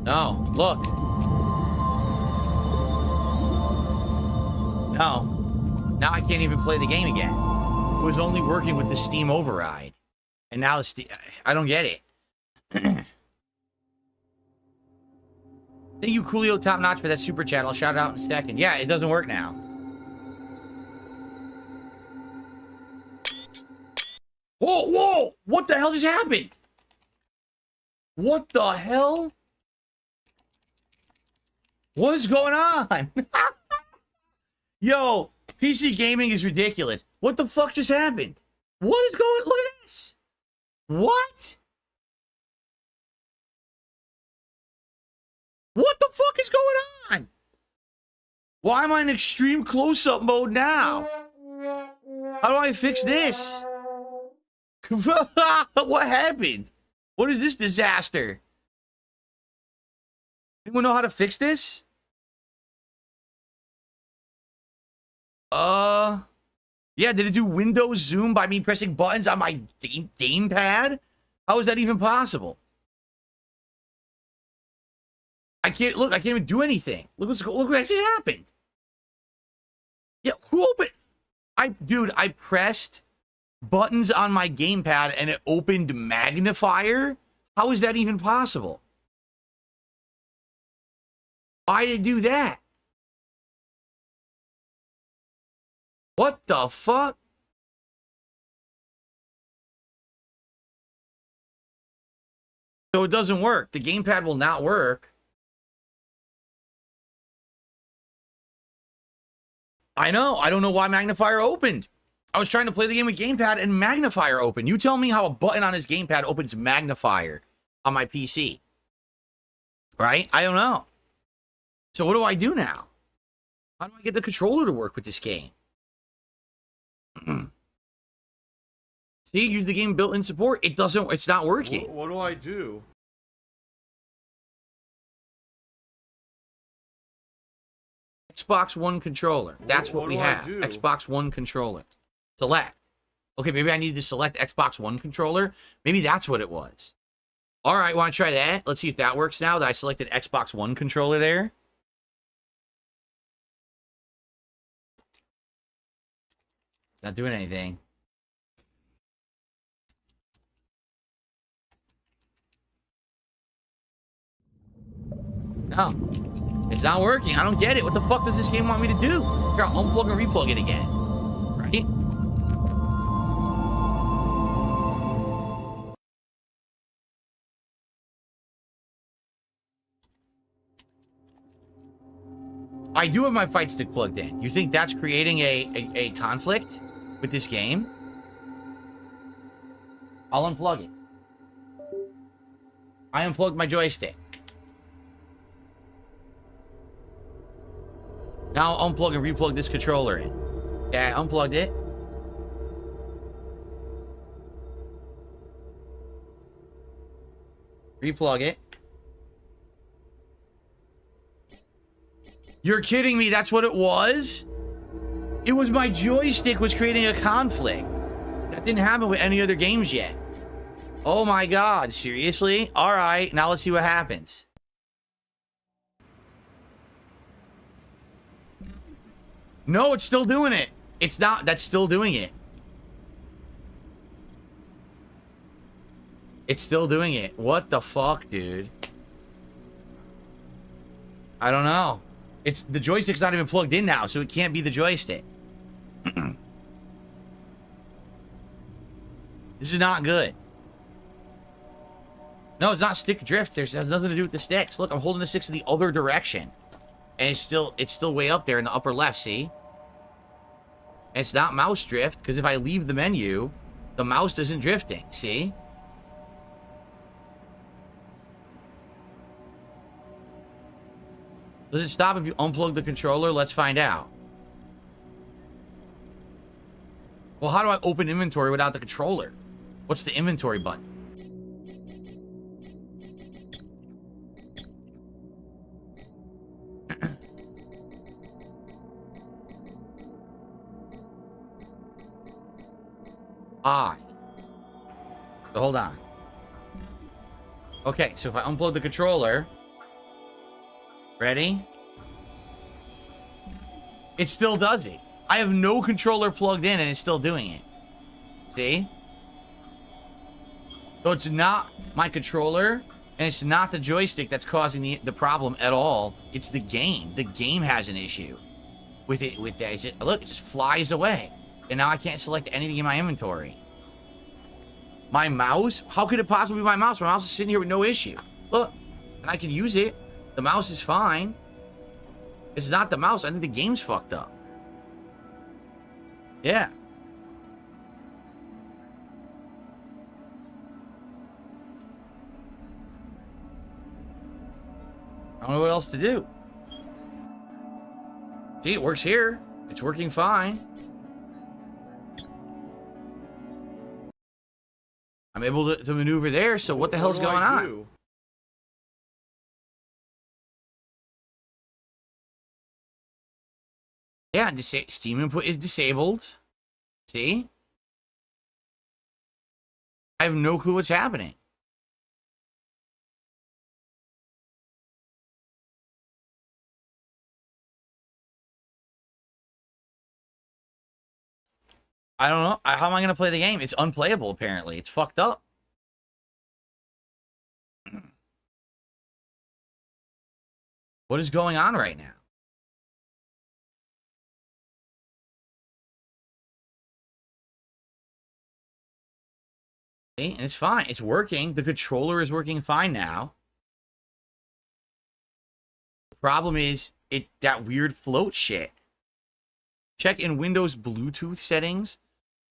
No, look. No. Now I can't even play the game again. It was only working with the Steam override. And now the Steam... I don't get it. Thank you, Coolio Top Notch, for that super chat. I'll shout it out in a second. Yeah, it doesn't work now. Whoa, whoa! What the hell just happened? What the hell? What is going on? Yo, PC gaming is ridiculous. What the fuck just happened? What is going... Look at this. What? What the fuck is going on? Why am I in extreme close-up mode now? How do I fix this? What happened? What is this disaster? Anyone know how to fix this? Yeah, did it do Windows Zoom by me pressing buttons on my gamepad? How is that even possible? I can't even do anything. Look what actually happened. Yeah, who opened? Dude, I pressed buttons on my gamepad and it opened magnifier? How is that even possible? Why did it do that? What the fuck? So it doesn't work. The gamepad will not work. I know. I don't know why magnifier opened. I was trying to play the game with gamepad and magnifier opened. You tell me how a button on this gamepad opens magnifier on my PC. Right? I don't know. So what do I do now? How do I get the controller to work with this game? See, use the game built-in support. It's not working. What do I do? Xbox One controller. That's what we have. Xbox One controller. Select. Okay, maybe I need to select Xbox One controller. Maybe that's what it was. All right, want to try that? Let's see if that works now that I selected Xbox One controller there. Not doing anything. No. It's not working. I don't get it. What the fuck does this game want me to do? Here, I'll unplug and replug it again. Right? I do have my fight stick plugged in. You think that's creating a conflict with this game? I'll unplug it. I unplugged my joystick. Now I'll unplug and replug this controller in. Okay, I unplugged it. Replug it. You're kidding me, that's what it was? It was my joystick was creating a conflict. That didn't happen with any other games yet. Oh my god, seriously? Alright, now let's see what happens. No, it's still doing it. It's not, that's still doing it. It's still doing it. What the fuck, dude? I don't know. It's the joystick's not even plugged in now, so it can't be the joystick. This is not good. No, it's not stick drift. It has nothing to do with the sticks. Look, I'm holding the sticks in the other direction. And it's still way up there in the upper left, see? And it's not mouse drift, because if I leave the menu, the mouse isn't drifting, see? Does it stop if you unplug the controller? Let's find out. Well, how do I open inventory without the controller? What's the inventory button? So hold on. Okay, so if I unplug the controller... Ready? It still does it. I have no controller plugged in and it's still doing it. See? So it's not my controller and it's not the joystick that's causing the problem at all. It's the game. The game has an issue with it. With that. Look, it just flies away. And now I can't select anything in my inventory. My mouse? How could it possibly be my mouse? My mouse is sitting here with no issue. Look, and I can use it. The mouse is fine. It's not the mouse. I think the game's fucked up. Yeah. I don't know what else to do. See, it works here. It's working fine. I'm able to maneuver there, so what the hell's going on? Yeah, Steam input is disabled. See? I have no clue what's happening. I don't know. How am I going to play the game? It's unplayable, apparently. It's fucked up. What is going on right now? And it's fine. It's working. The controller is working fine now. The problem is that weird float shit. Check in Windows Bluetooth settings.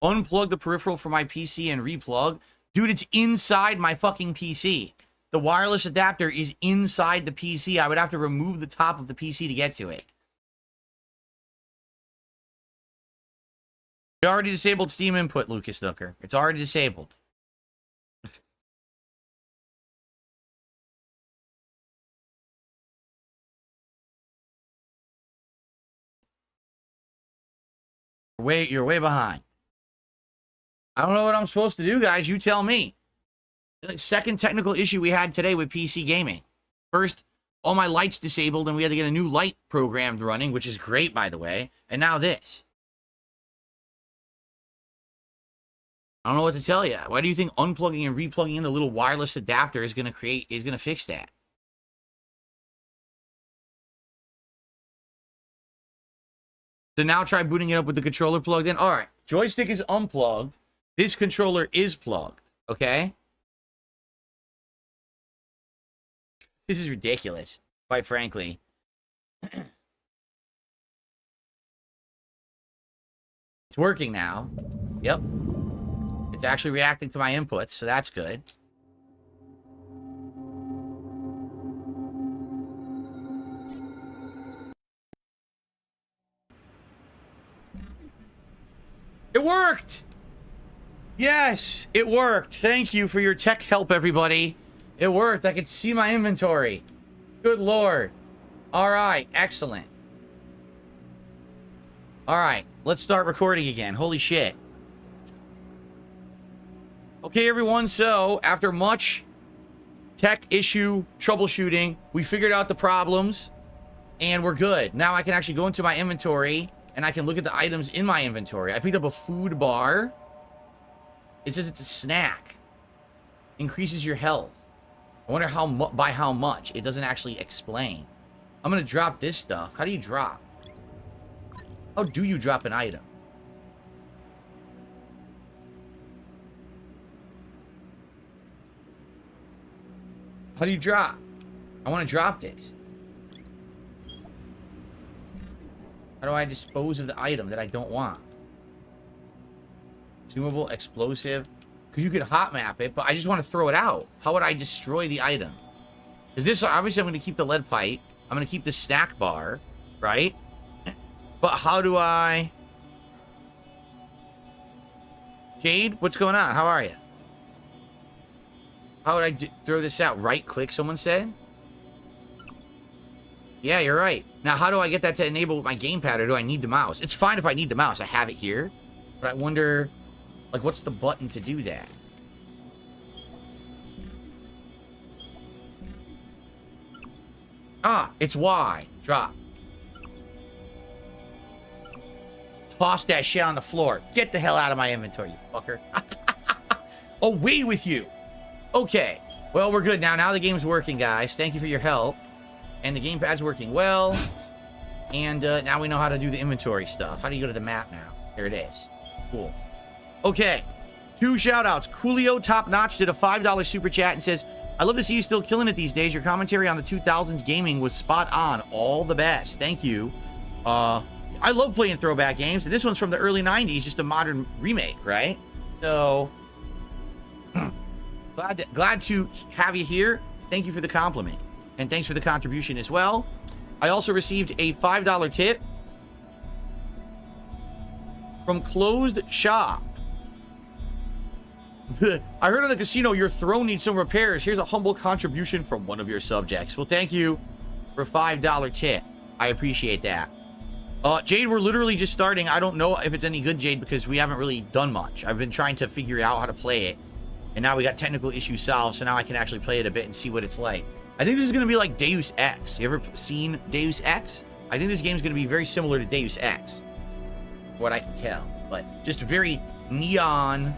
Unplug the peripheral from my PC and replug. Dude, it's inside my fucking PC. The wireless adapter is inside the PC. I would have to remove the top of the PC to get to it. You already disabled Steam input, Lucas Nooker. It's already disabled. You're way behind. I don't know what I'm supposed to do, guys. You tell me. The second technical issue we had today with PC gaming. First, all my lights disabled and we had to get a new light programmed running, which is great, by the way. And now this. I don't know what to tell you. Why do you think unplugging and replugging in the little wireless adapter is going to fix that? So now try booting it up with the controller plugged in. All right, joystick is unplugged. This controller is plugged, okay? This is ridiculous, quite frankly. It's working now. Yep. It's actually reacting to my inputs, so that's good. It worked! Yes, it worked. Thank you for your tech help, everybody. It worked. I could see my inventory. Good lord. All right, excellent. All right, let's start recording again. Holy shit. Okay, everyone, so after much tech issue troubleshooting, we figured out the problems, and we're good. Now I can actually go into my inventory, and I can look at the items in my inventory. I picked up a food bar. It says it's a snack. Increases your health. I wonder by how much. It doesn't actually explain. I'm going to drop this stuff. How do you drop? How do you drop an item? How do you drop? I want to drop this. How do I dispose of the item that I don't want? Consumable, explosive. Because you could hot map it, but I just want to throw it out. How would I destroy the item? Is this, obviously I'm going to keep the lead pipe. I'm going to keep the snack bar, right? But how do I... Jade, what's going on? How are you? How would I throw this out? Right click, someone said? Yeah, you're right. Now, how do I get that to enable with my gamepad, or do I need the mouse? It's fine if I need the mouse. I have it here. But I wonder, like, what's the button to do that? Ah, it's Y. Drop. Toss that shit on the floor. Get the hell out of my inventory, you fucker. Away with you. Okay. Well, we're good now. Now the game's working, guys. Thank you for your help. And the gamepad's working well. And now we know how to do the inventory stuff. How do you go to the map now? There it is. Cool. Okay. 2 shout-outs. Coolio Top Notch did a $5 super chat and says, I love to see you still killing it these days. Your commentary on the 2000s gaming was spot on. All the best. Thank you. I love playing throwback games. And this one's from the early 90s, just a modern remake, right? So, glad to have you here. Thank you for the compliment. And thanks for the contribution as well. I also received a $5 tip from Closed Shop. I heard in the casino your throne needs some repairs. Here's a humble contribution from one of your subjects. Well, thank you for $5 tip. I appreciate that. Jade, we're literally just starting. I don't know if it's any good, Jade, because we haven't really done much. I've been trying to figure out how to play it. And now we got technical issues solved, so now I can actually play it a bit and see what it's like. I think this is going to be like Deus Ex. You ever seen Deus Ex? I think this game is going to be very similar to Deus Ex. What I can tell. But just very neon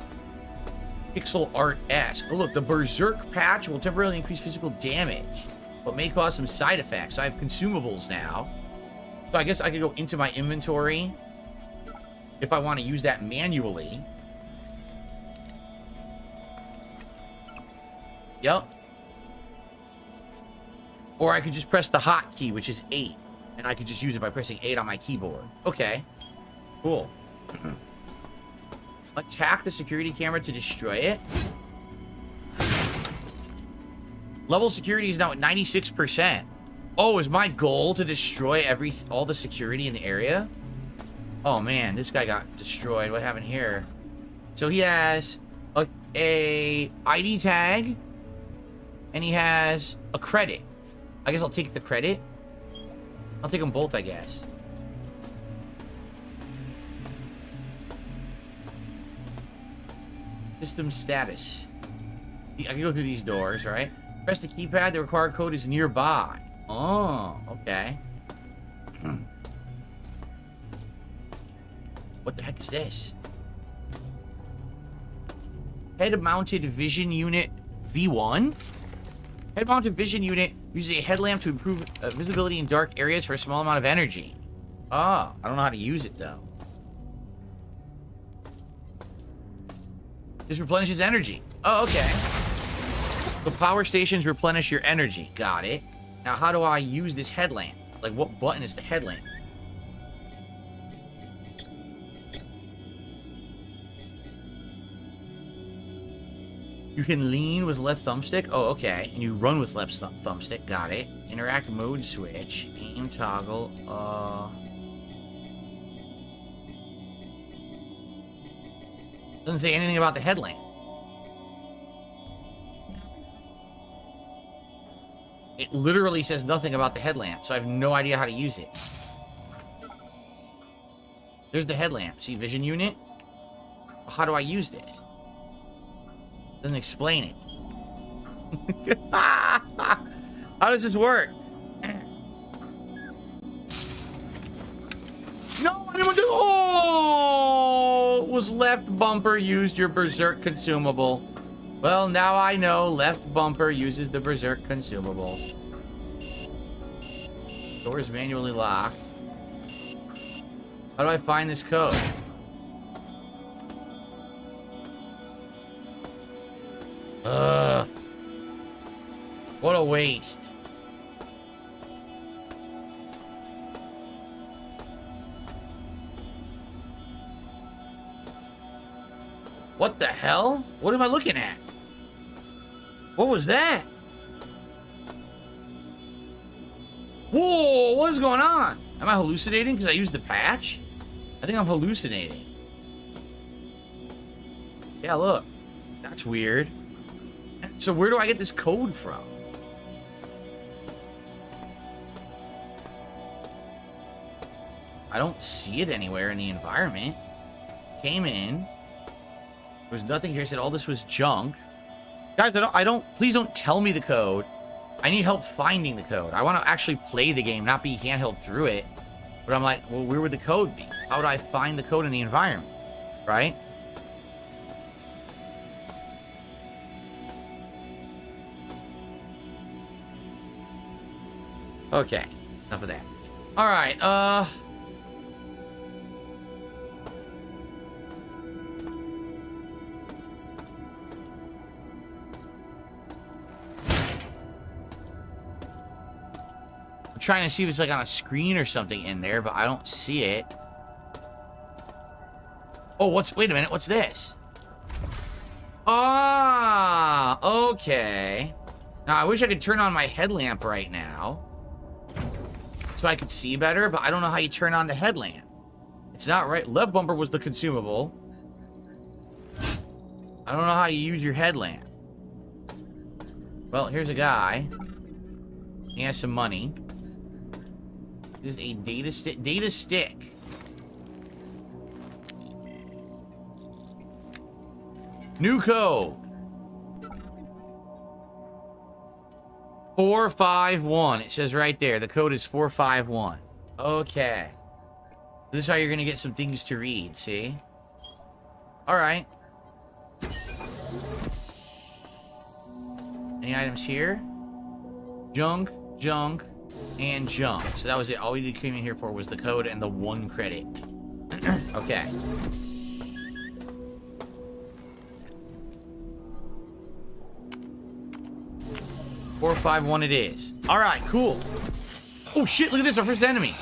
pixel art-esque. Oh, look, the Berserk patch will temporarily increase physical damage, but may cause some side effects. I have consumables now. So I guess I could go into my inventory if I want to use that manually. Yep. Or I could just press the hotkey, which is 8. And I could just use it by pressing 8 on my keyboard. Okay. Cool. Attack the security camera to destroy it. Level security is now at 96%. Oh, is my goal to destroy all the security in the area? Oh man, this guy got destroyed. What happened here? So he has a ID tag, and he has a credit. I guess I'll take the credit. I'll take them both, I guess. System status. I can go through these doors, right? Press the keypad. The required code is nearby. Oh, okay. What the heck is this? Head-mounted vision unit V1? Head-mounted vision unit uses a headlamp to improve visibility in dark areas for a small amount of energy. Ah, I don't know how to use it, though. This replenishes energy. Oh, okay. The power stations replenish your energy. Got it. Now, how do I use this headlamp? Like, what button is the headlamp? You can lean with left thumbstick. Oh, okay. And you run with left thumbstick. Got it. Interact mode switch. Aim toggle. Doesn't say anything about the headlamp. It literally says nothing about the headlamp, so I have no idea how to use it. There's the headlamp. See, vision unit? How do I use this? Doesn't explain it. How does this work? No, I didn't do. Oh, it was left bumper used your berserk consumable. Well, now I know left bumper uses the berserk consumable. Door is manually locked. How do I find this code? Ugh. What a waste. What the hell? What am I looking at? What was that? Whoa, what is going on? Am I hallucinating because I used the patch? I think I'm hallucinating. Yeah, look. That's weird. So where do I get this code from? I don't see it anywhere in the environment. Came in. There was nothing here. It said all this was junk. Guys, please don't tell me the code. I need help finding the code. I want to actually play the game, not be handheld through it. But I'm like, well, where would the code be? How would I find the code in the environment? Right? Okay. Enough of that. Alright, I'm trying to see if it's like on a screen or something in there, but I don't see it. Oh, wait a minute, what's this? Ah, okay. Now, I wish I could turn on my headlamp right now so I could see better, but I don't know how you turn on the headlamp. It's not right. Left bumper was the consumable. I don't know how you use your headlamp. Well, here's a guy. He has some money. This is a data stick. Data stick. New code. 451. It says right there. The code is 451. Okay. This is how you're gonna get some things to read, see? Alright. Any items here? Junk, junk, and junk. So that was it. All we came in here for was the code and the 1 credit. Okay. $451 it is. Alright, cool. Oh shit, look at this, our first enemy.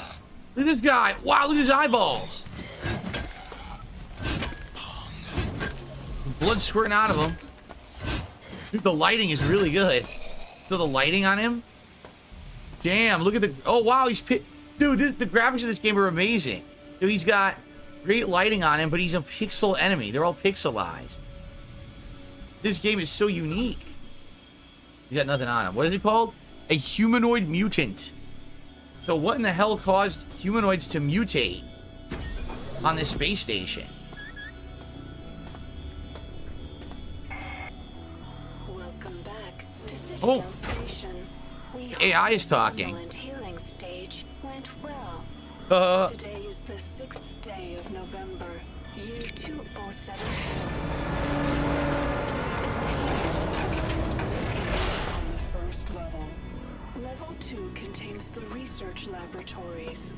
Look at this guy. Wow, look at his eyeballs. Blood squirting out of him. Dude, the lighting is really good. So the lighting on him. Damn, look at the... Oh, wow, he's... Dude, the graphics of this game are amazing. Dude, he's got great lighting on him, but he's a pixel enemy. They're all pixelized. This game is so unique. He's got nothing on him. What is he called? A humanoid mutant. So what in the hell caused humanoids to mutate on this space station? Welcome back to Citadel Station. The AI is talking. The healing stage went well. Today is the 6th day of November, year 2072. On the first level. Level 2 contains the research laboratories.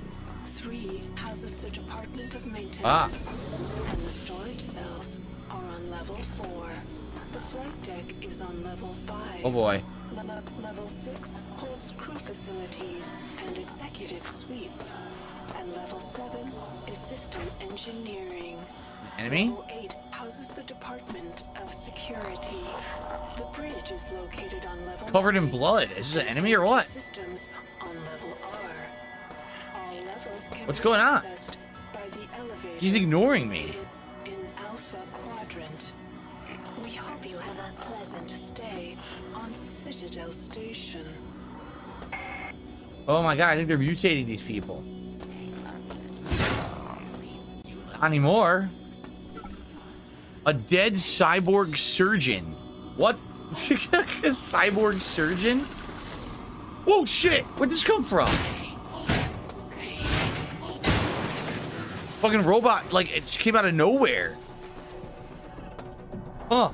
3 houses the Department of Maintenance. And the storage cells are on level 4. The flight deck is on level 5. Oh boy. Level 6 holds crew facilities and executive suites. And level 7 is systems engineering. Enemy? Level 8 houses the Department of Security. The bridge is located on level Covered in 9. blood. Is this an enemy or what? Systems on level R. All levels can What's be going on? accessed by the elevator He's ignoring me. in Alpha Quadrant. We hope you have a pleasant stay on Citadel Station. Oh my god, I think they're mutating these people. Not anymore. A dead cyborg surgeon. What? A cyborg surgeon? Whoa, shit! Where'd this come from? Fucking robot, like, it just came out of nowhere. Huh.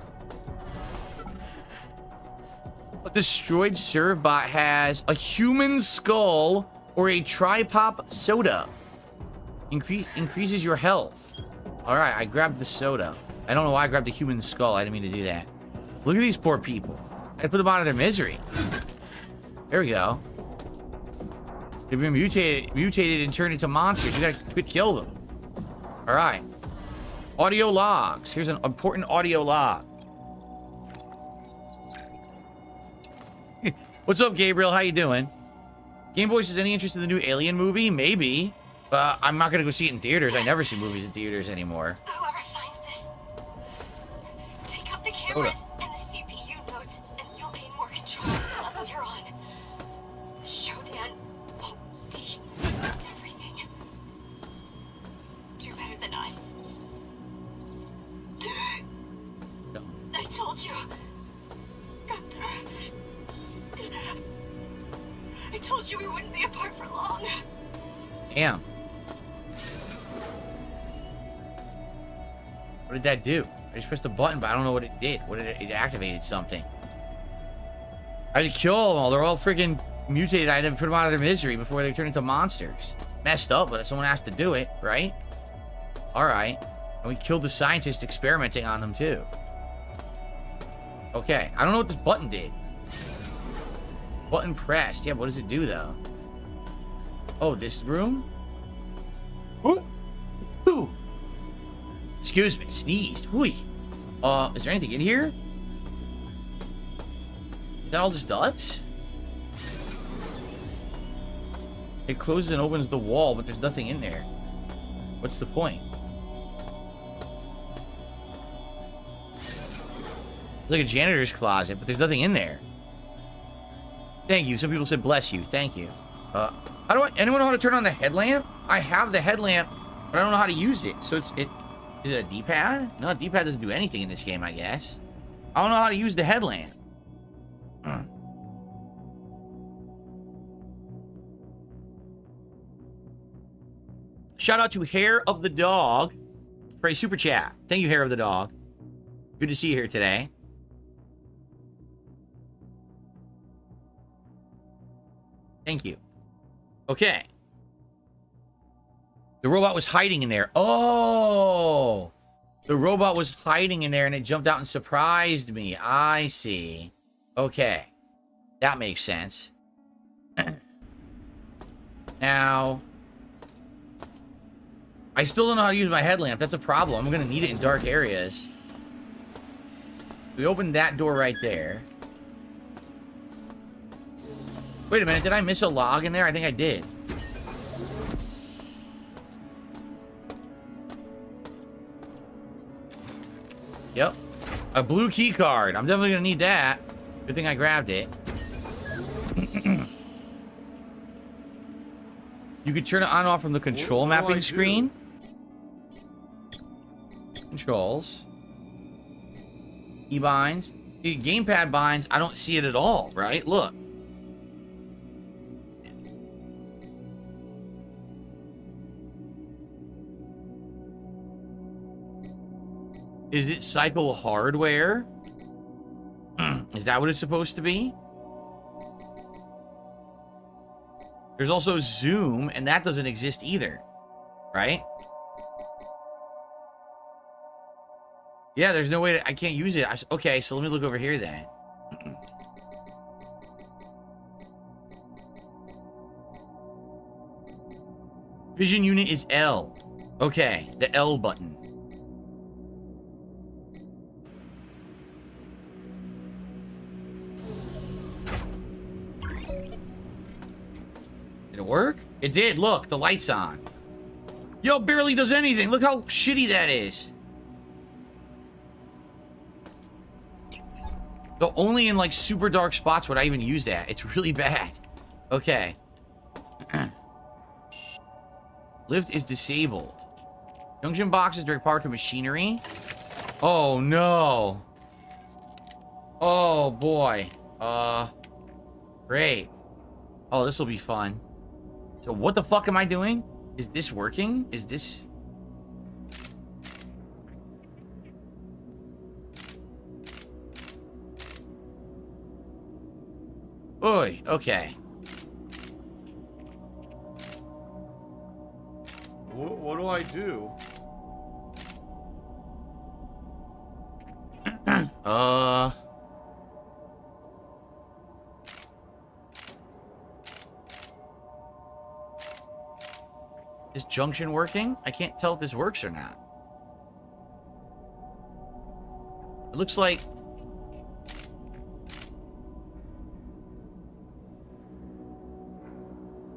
A destroyed servbot has a human skull or a tri-pop soda. Increases your health. Alright, I grabbed the soda. I don't know why I grabbed the human skull. I didn't mean to do that. Look at these poor people. I put them out of their misery. There we go. They've been mutated and turned into monsters. You gotta kill them. Alright. Audio logs. Here's an important audio log. What's up, Gabriel? How you doing? Game Boy says, any interest in the new Alien movie? Maybe. I'm not gonna go see it in theaters. I never see movies in theaters anymore. Whoever finds this, take out the cameras and the CPU nodes, and you'll gain more control of the level you're on. Show Dan. Oh, see everything. Do better than us. I told you. I told you we wouldn't be apart for long. Damn. What did that do? I just pressed a button, but I don't know what it did. What did it activated something. I had to kill them all. They're all freaking mutated. I had to put them out of their misery before they turn into monsters. Messed up, but someone has to do it, right? Alright. And we killed the scientist experimenting on them, too. Okay. I don't know what this button did. Button pressed. Yeah, what does it do, though? Oh, this room? Ooh. Ooh. Excuse me, sneezed. Ooh. Is there anything in here? Is that all this does? It closes and opens the wall, but there's nothing in there. What's the point? It's like a janitor's closet, but there's nothing in there. Thank you. Some people said bless you. Thank you. Anyone know how to turn on the headlamp? I have the headlamp, but I don't know how to use it. So is it a D-pad? No, D-pad doesn't do anything in this game, I guess. I don't know how to use the headlamp. Shout out to Hair of the Dog for a super chat. Thank you, Hair of the Dog. Good to see you here today. Thank you. Okay. The robot was hiding in there. Oh! The robot was hiding in there and it jumped out and surprised me. I see. Okay. That makes sense. Now, I still don't know how to use my headlamp. That's a problem. I'm going to need it in dark areas. We opened that door right there. Wait a minute, did I miss a log in there? I think I did. Yep. A blue key card. I'm definitely gonna need that. Good thing I grabbed it. You could turn it on and off from the control mapping screen. Controls. Keybinds. Gamepad binds, I don't see it at all, right? Look. Is it cycle hardware? Is that what it's supposed to be? There's also zoom, and that doesn't exist either, right? Yeah, there's no way to, I can't use it. Okay, so let me look over here then. Vision unit is L. Okay, the L button. work? It did. Look, the light's on. Yo, barely does anything. Look how shitty that is. So only in like super dark spots would I even use that. It's really bad. Okay. Lift is disabled. Junction box is direct power to machinery. Oh no. Oh boy. Great. Oh, this will be fun. So what the fuck am I doing? Is this working? Is this... Oy, okay. What do I do? Is junction working? I can't tell if this works or not. It looks like...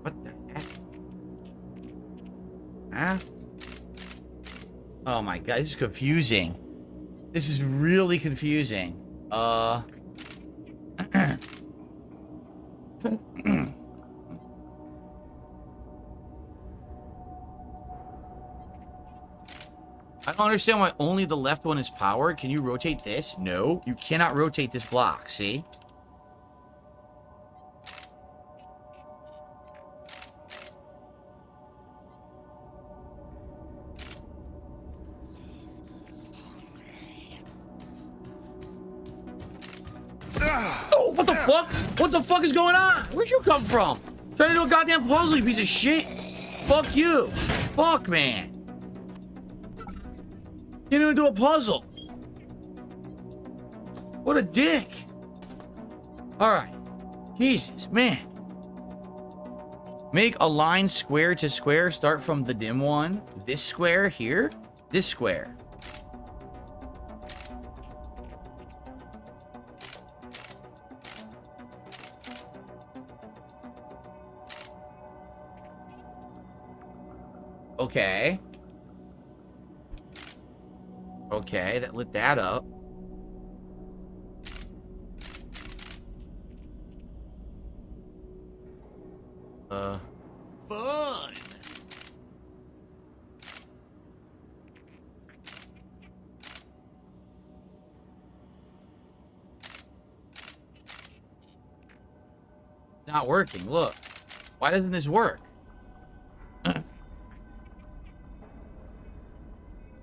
What the heck? Huh? Oh my god, this is confusing. This is really confusing. I don't understand why only the left one is powered. Can you rotate this? No, you cannot rotate this block, see? Oh, what the fuck? What the fuck is going on? Where'd you come from? Trying to do a goddamn puzzle, you piece of shit. Fuck you. Fuck, man. Can't even do a puzzle. What a dick. Alright. Jesus, man. Make a line square to square. Start from the dim one. This square here. This square. Okay. Okay, that lit that up. Fun. Not working. Look. Why doesn't this work?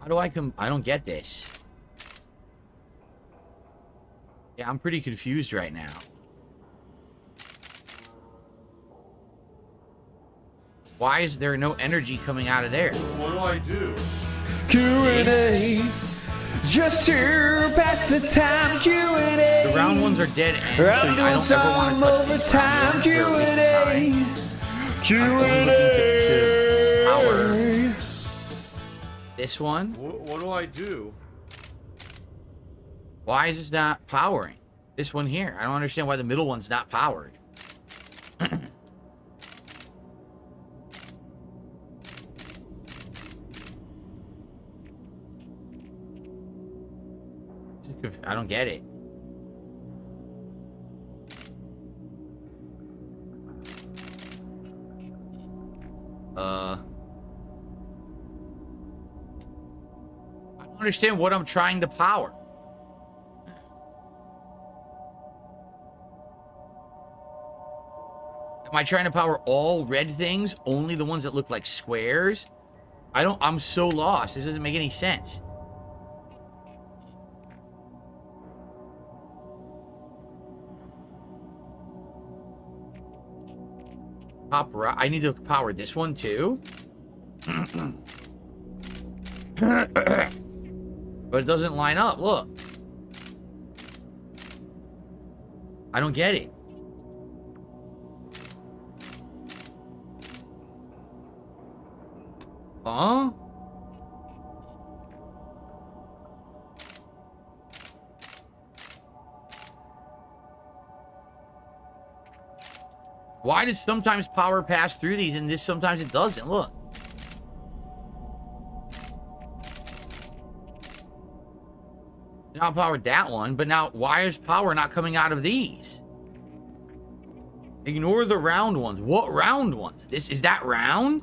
How do I don't get this. Yeah, I'm pretty confused right now. Why is there no energy coming out of there? What do I do? Q&A. Just to pass the time, Q&A. The round ones are dead ends, so I don't ever want to touch these round ones for a waste of time. Q&A. Power. This one. What do I do? Why is this not powering? This one here. I don't understand why the middle one's not powered. I don't get it. I don't understand what I'm trying to power. Am I trying to power all red things? Only the ones that look like squares? I'm so lost. This doesn't make any sense. Top right. I need to power this one too. But it doesn't line up. Look. I don't get it. Huh? Why does sometimes power pass through these and this sometimes it doesn't? Look. Now powered that one, but now why is power not coming out of these? Ignore the round ones. What round ones? Is that round?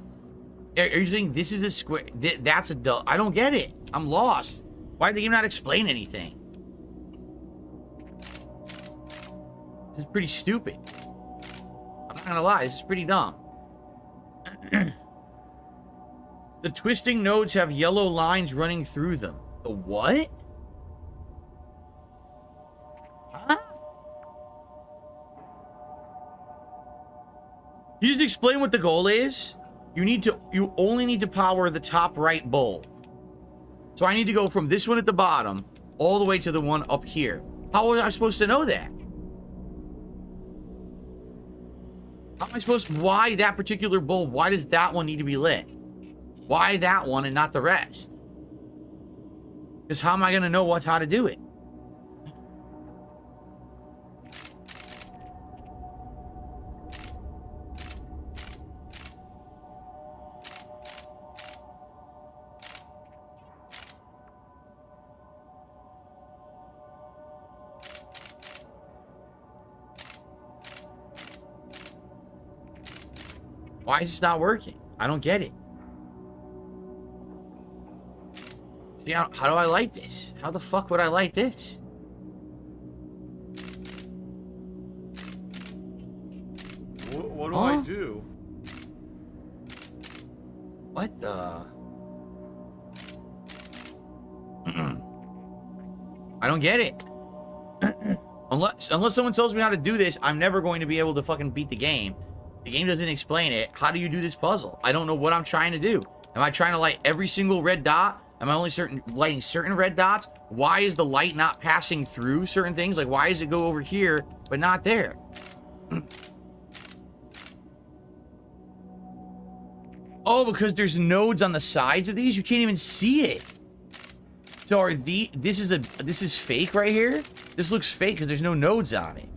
Are you saying this is a square? That's a dull. I don't get it. I'm lost. Why did they not explain anything? This is pretty stupid. I'm not gonna lie, this is pretty dumb. The twisting nodes have yellow lines running through them. The what? Huh? You just explain what the goal is? You only need to power the top right bulb. So I need to go from this one at the bottom all the way to the one up here. How was I supposed to know that? How am I supposed to, why that particular bulb? Why does that one need to be lit? Why that one and not the rest? Because how am I going to know how to do it? Why is this not working? I don't get it. See, how do I light this? How the fuck would I light this? What do I do? What the? I don't get it. Unless someone tells me how to do this, I'm never going to be able to fucking beat the game. The game doesn't explain it. How do you do this puzzle? I don't know what I'm trying to do. Am I trying to light every single red dot? Am I only lighting certain red dots? Why is the light not passing through certain things? Like, why does it go over here, but not there? Oh, because there's nodes on the sides of these? You can't even see it. So are this is fake right here? This looks fake because there's no nodes on it.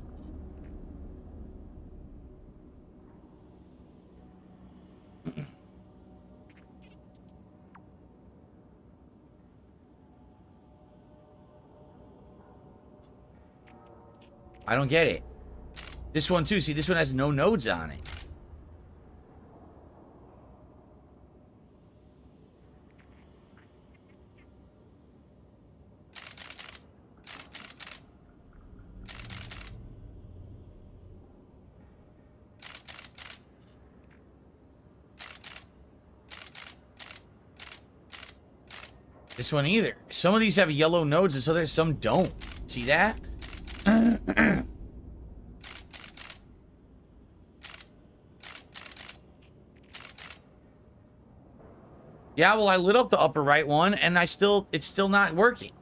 I don't get it. This one too. See, this one has no nodes on it. This one either. Some of these have yellow nodes and so there's some don't. See that? Yeah, well, I lit up the upper right one, and it's still not working.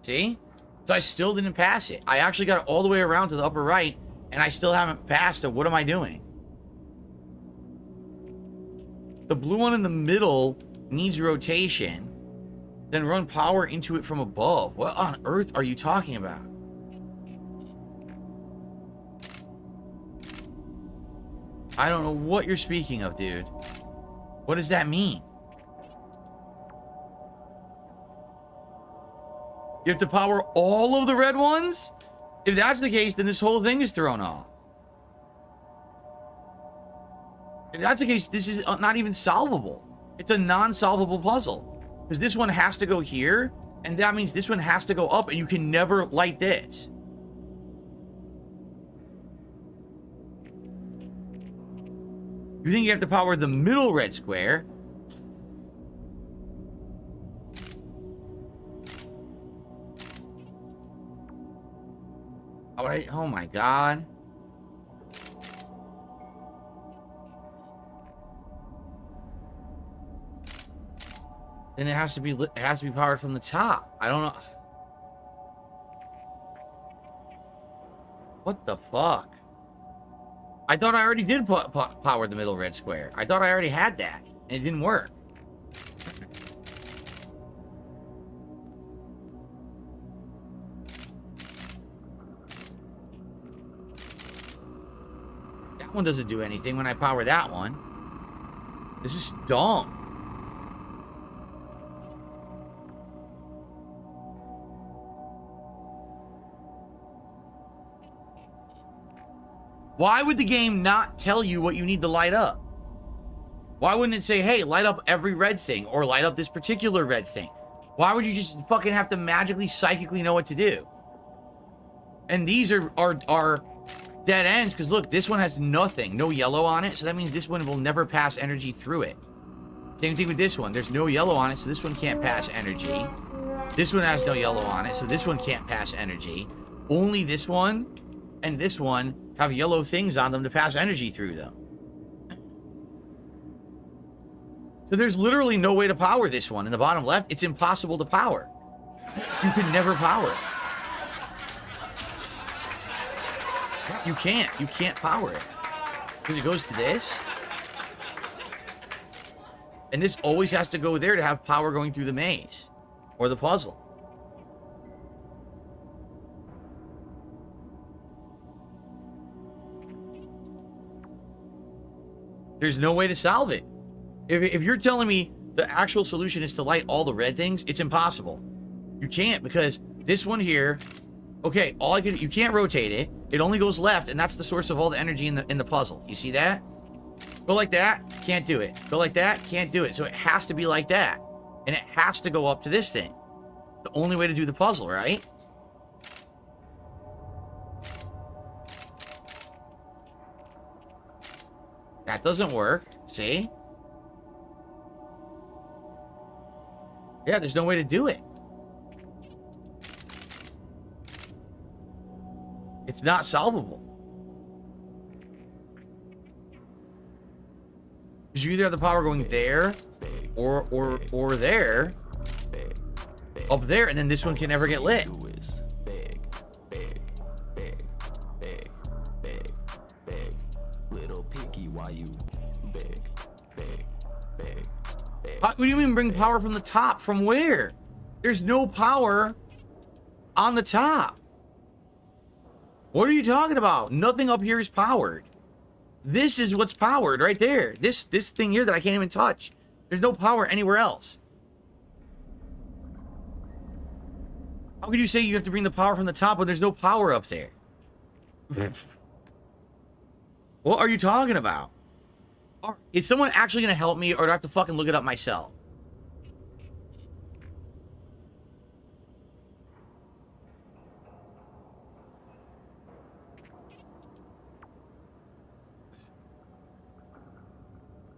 See? So I still didn't pass it. I actually got it all the way around to the upper right, and I still haven't passed it. What am I doing? The blue one in the middle needs rotation. Then run power into it from above. What on earth are you talking about? I don't know what you're speaking of, dude. What does that mean? You have to power all of the red ones? If that's the case, then this whole thing is thrown off. If that's the case, this is not even solvable. It's a non-solvable puzzle. Because this one has to go here, and that means this one has to go up, and you can never light this. You think you have to power the middle red square? Oh my god. Then it has to be powered from the top. I don't know. What the fuck? I thought I already did power the middle red square. I thought I already had that, and it didn't work. That one doesn't do anything when I power that one. This is dumb. Why would the game not tell you what you need to light up? Why wouldn't it say, hey, light up every red thing or light up this particular red thing? Why would you just fucking have to magically, psychically know what to do? And these are dead ends because look, this one has nothing, no yellow on it. So that means this one will never pass energy through it. Same thing with this one. There's no yellow on it, so this one can't pass energy. This one has no yellow on it, so this one can't pass energy. Only this one and this one have yellow things on them to pass energy through them. So there's literally no way to power this one. In the bottom left, it's impossible to power. You can never power it. You can't power it. Because it goes to this. And this always has to go there to have power going through the maze. Or the puzzle. There's no way to solve it. If you're telling me the actual solution is to light all the red things, it's impossible. You can't, because this one here, okay, you can't rotate it. It only goes left, and that's the source of all the energy in the puzzle. You see that? Go like that, can't do it. Go like that, can't do it. So it has to be like that. And it has to go up to this thing. The only way to do the puzzle, right? That doesn't work. See? Yeah, there's no way to do it. It's not solvable. Because you either have the power going there or there. Up there, and then this one can never get lit. What do you mean bring power from the top? From where? There's no power on the top. What are you talking about? Nothing up here is powered. This is what's powered right there. This thing here that I can't even touch. There's no power anywhere else. How could you say you have to bring the power from the top when there's no power up there? What are you talking about? Is someone actually going to help me, or do I have to fucking look it up myself?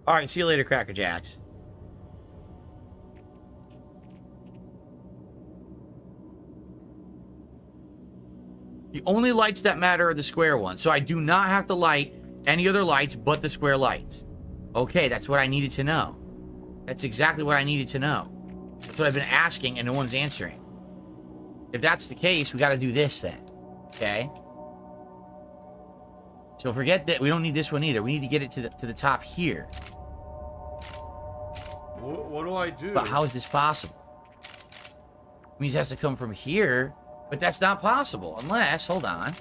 All right, see you later, Cracker Jacks. The only lights that matter are the square ones. So I do not have to light any other lights but the square lights. Okay, that's what I needed to know. That's exactly what I needed to know. That's what I've been asking and no one's answering. If that's the case, we got to do this then. Okay? So forget that. We don't need this one either. We need to get it to the top here. What do I do? But how is this possible? It means it has to come from here. But that's not possible unless, hold on.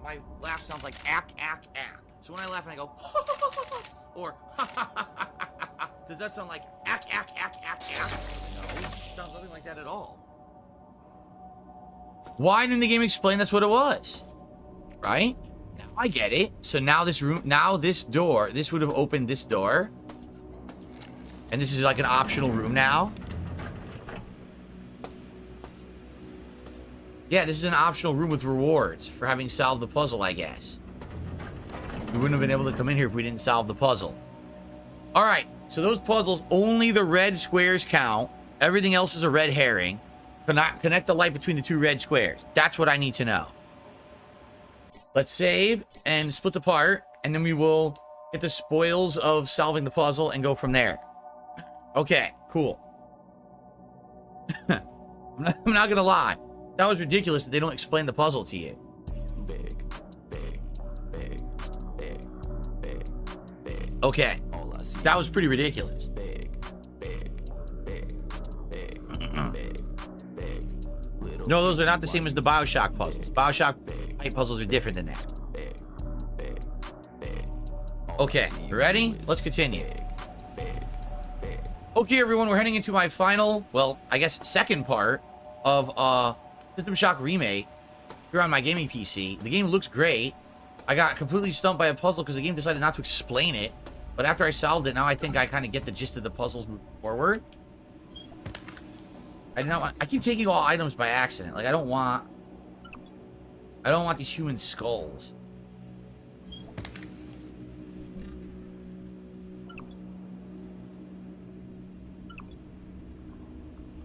My laugh sounds like ack, ack, ack. So when I laugh and I go, or does that sound like ack, ack, ack, ack, ack? No, it sounds nothing like that at all. Why didn't the game explain that's what it was? Right? Now I get it. So now this room, now this door, this would have opened this door. And this is like an optional room now. Yeah, this is an optional room with rewards for having solved the puzzle, I guess. We wouldn't have been able to come in here if we didn't solve the puzzle. All right, so those puzzles, only the red squares count. Everything else is a red herring. Connect the light between the two red squares. That's what I need to know. Let's save and split the part, and then we will get the spoils of solving the puzzle, and go from there. Okay, cool. I'm not gonna lie. That was ridiculous that they don't explain the puzzle to you. Okay. That was pretty ridiculous. No, those are not the same as the Bioshock puzzles. Bioshock height puzzles are different than that. Okay, you ready? Let's continue. Okay, everyone, we're heading into my final, well, I guess second part of System Shock Remake here on my gaming PC. The game looks great. I got completely stumped by a puzzle because the game decided not to explain it. But after I solved it, now I think I kind of get the gist of the puzzles moving forward. I keep taking all items by accident. Like, I don't want these human skulls.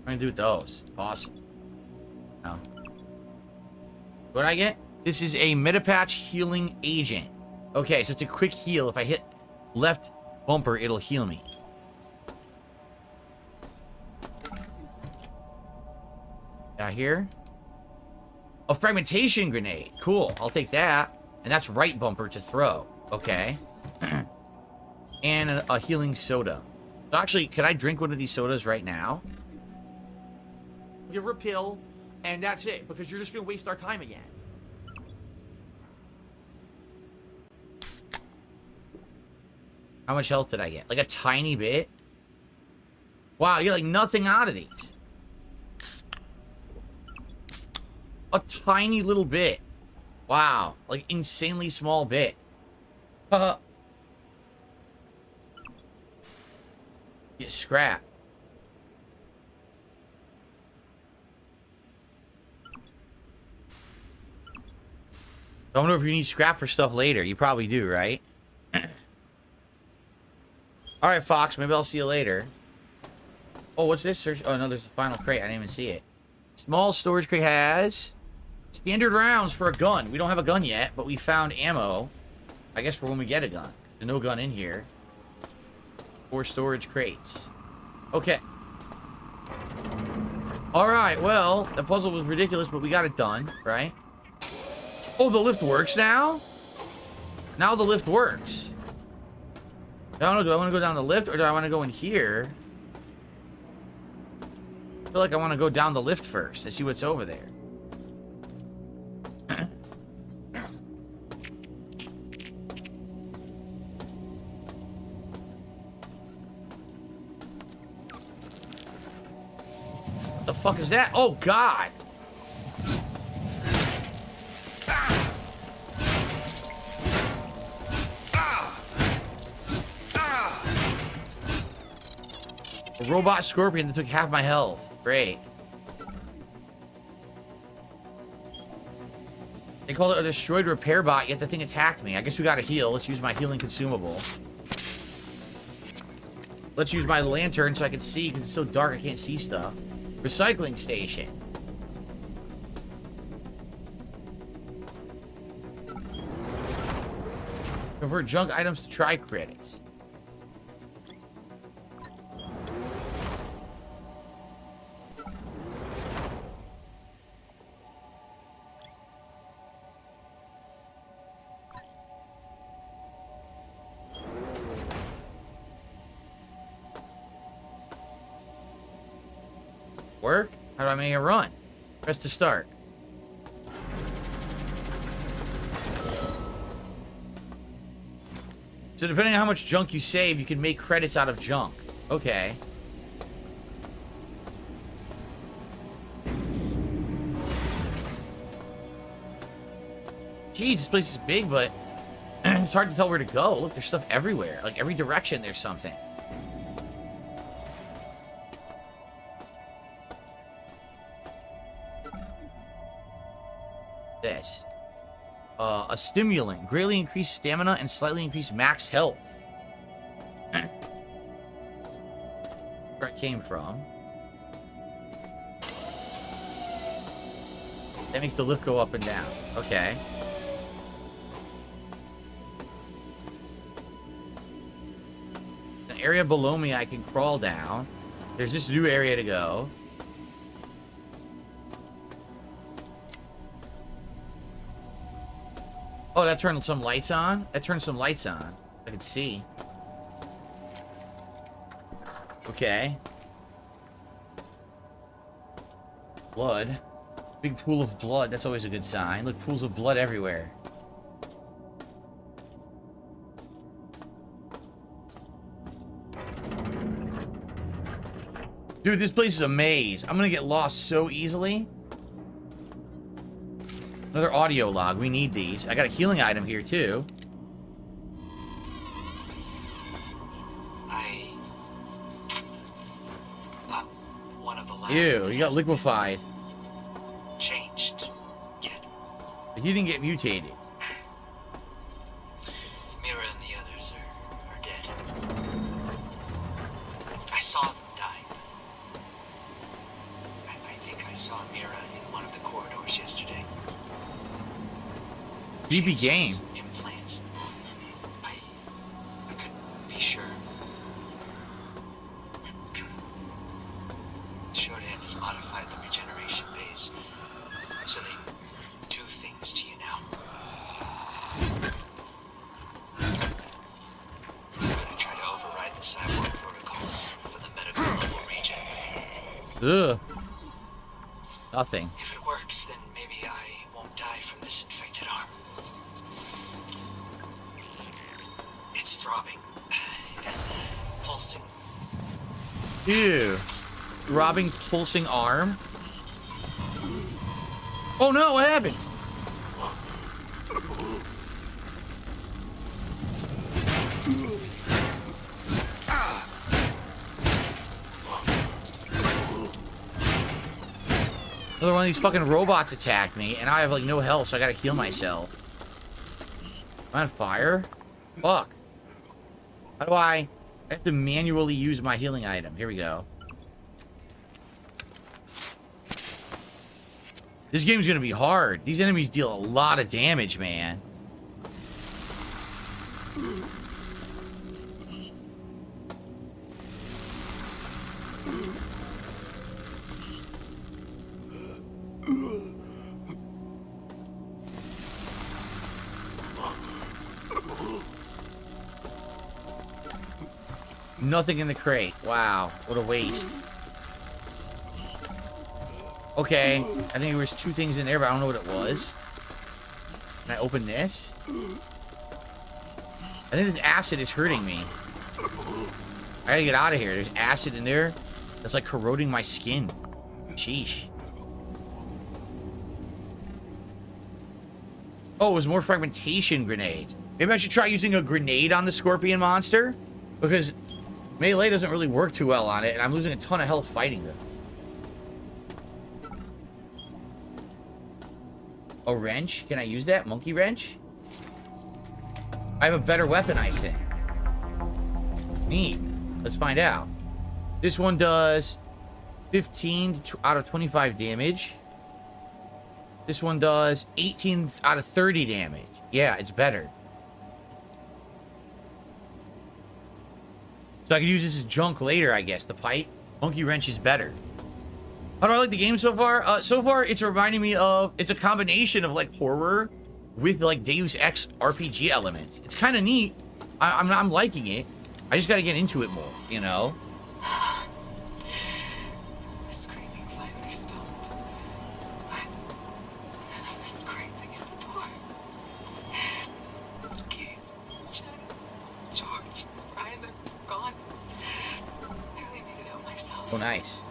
What am I gonna do with those? Awesome. No. What did I get? This is a Metapatch healing agent. Okay, so it's a quick heal. If I hit left bumper, it'll heal me. Here. A fragmentation grenade. Cool. I'll take that. And that's right bumper to throw. Okay. And a healing soda. So actually, can I drink one of these sodas right now? Give her a pill, and that's it. Because you're just going to waste our time again. How much health did I get? Like a tiny bit? Wow, you get like nothing out of these. A tiny little bit. Wow. Like, insanely small bit. Get scrap. I wonder if you need scrap for stuff later. You probably do, right? Alright, Fox. Maybe I'll see you later. Oh, what's this? Oh, no, there's the final crate. I didn't even see it. Small storage crate has standard rounds for a gun. We don't have a gun yet, but we found ammo. I guess for when we get a gun. There's no gun in here. 4 storage crates. Okay. Alright, well, the puzzle was ridiculous, but we got it done, right? Oh, the lift works now? Now the lift works. I don't know, do I want to go down the lift, or do I want to go in here? I feel like I want to go down the lift first and see what's over there. The fuck is that? Oh, God. A robot scorpion that took half my health. Great. They called it a destroyed repair bot, yet the thing attacked me. I guess we gotta heal. Let's use my healing consumable. Let's use my lantern so I can see, because it's so dark I can't see stuff. Recycling station. Convert junk items to try credits. Work? How do I make it run? Press to start. So depending on how much junk you save, you can make credits out of junk. Okay. Jeez, this place is big, but it's hard to tell where to go. Look, there's stuff everywhere. Like, every direction there's something. This. A stimulant. Greatly increased stamina and slightly increased max health. Where it came from. That makes the lift go up and down. Okay. area below me I can crawl down. There's this new area to go. Oh, that turned some lights on? That turned some lights on. I can see. Okay. Blood. Big pool of blood. That's always a good sign. Look, pools of blood everywhere. Dude, this place is a maze. I'm gonna get lost so easily. Another audio log. We need these. I got a healing item here, too. One of the last. Ew, you got liquefied. Changed. Yet. But you didn't get mutated. Mira and the others are dead. I saw them die. I think I saw Mira in one of the corridors yesterday. BB game. Implants. I couldn't be sure. Shorthand has modified the regeneration base, so they do things to you now. I'm gonna try to override the cyborg protocols for the medical level region. Ugh. Nothing. If it works, then maybe I won't die from this infected arm. It's throbbing. Pulsing. Ew. Throbbing, pulsing arm. Oh no, what happened? Another one of these fucking robots attacked me, and I have like no health, so I gotta heal myself. Am I on fire? Fuck. How do I have to manually use my healing item? Here we go. This game's gonna be hard. These enemies deal a lot of damage, man. Nothing in the crate. Wow, what a waste. Okay, I think there was 2 things in there, but I don't know what it was. Can I open this? I think this acid is hurting me. I gotta get out of here. There's acid in there that's like corroding my skin. Sheesh. Oh, it was more fragmentation grenades. Maybe I should try using a grenade on the scorpion monster, because melee doesn't really work too well on it, and I'm losing a ton of health fighting them. A wrench? Can I use that? Monkey wrench? I have a better weapon, I think. Neat. Let's find out. This one does 15 out of 25 damage. This one does 18 out of 30 damage. Yeah, it's better. So I could use this as junk later, I guess. The pipe. Monkey wrench is better. How do I like the game so far? So far, it's reminding me of... It's a combination of, like, horror with, like, Deus Ex RPG elements. It's kind of neat. I'm liking it. I just got to get into it more, you know? The screaming finally stopped. I was scraping at the door. Keith, Jen, George, Ryan, they're gone. I barely made it out myself. Oh, nice.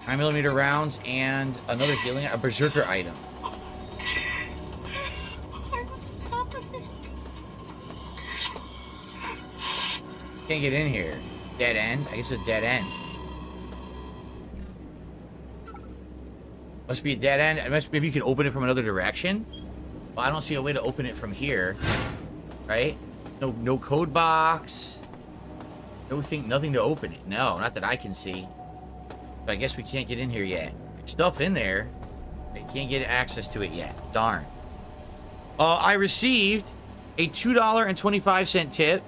9mm rounds and another healing, a berserker item. Why is this happening? Can't get in here. Dead end? I guess it's a dead end. Must be a dead end. Maybe you can open it from another direction. Well, I don't see a way to open it from here. Right? No code box. Nothing to open it. No, not that I can see. But I guess we can't get in here yet. There's stuff in there. But you can't get access to it yet. Darn. I received a $2.25 tip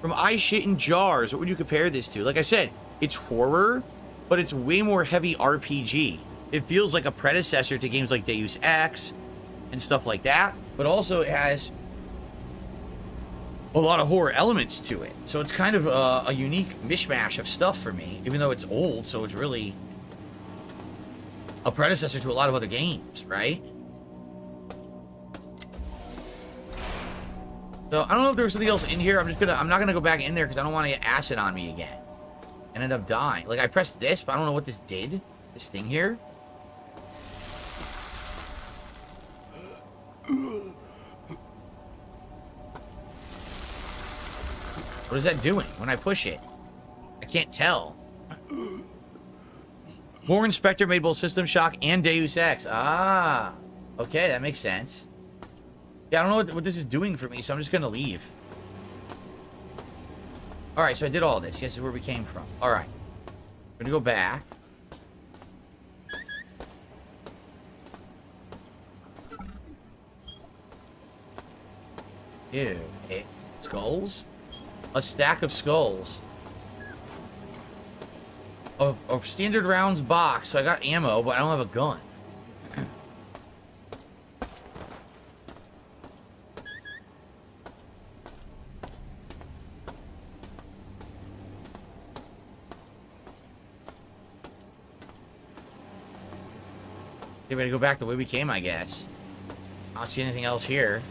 From I Shit in Jars, what would you compare this to? Like I said, it's horror, but it's way more heavy RPG. It feels like a predecessor to games like Deus Ex and stuff like that, but also it has a lot of horror elements to it. So it's kind of a unique mishmash of stuff for me, even though it's old, so it's really a predecessor to a lot of other games, right? So I don't know if there's something else in here. I'm not gonna go back in there because I don't want to get acid on me again and end up dying. Like I pressed this, but I don't know what this did. This thing here. What is that doing when I push it? I can't tell. More Inspector made both System Shock and Deus Ex. Ah, okay, that makes sense. Yeah, I don't know what this is doing for me, so I'm just gonna leave. Alright, so I did all this. Yes, this is where we came from. Alright. I'm gonna go back. Ew. Okay. Skulls? A stack of skulls. A standard rounds box, so I got ammo, but I don't have a gun. Okay, we gotta go back the way we came, I guess. I don't see anything else here.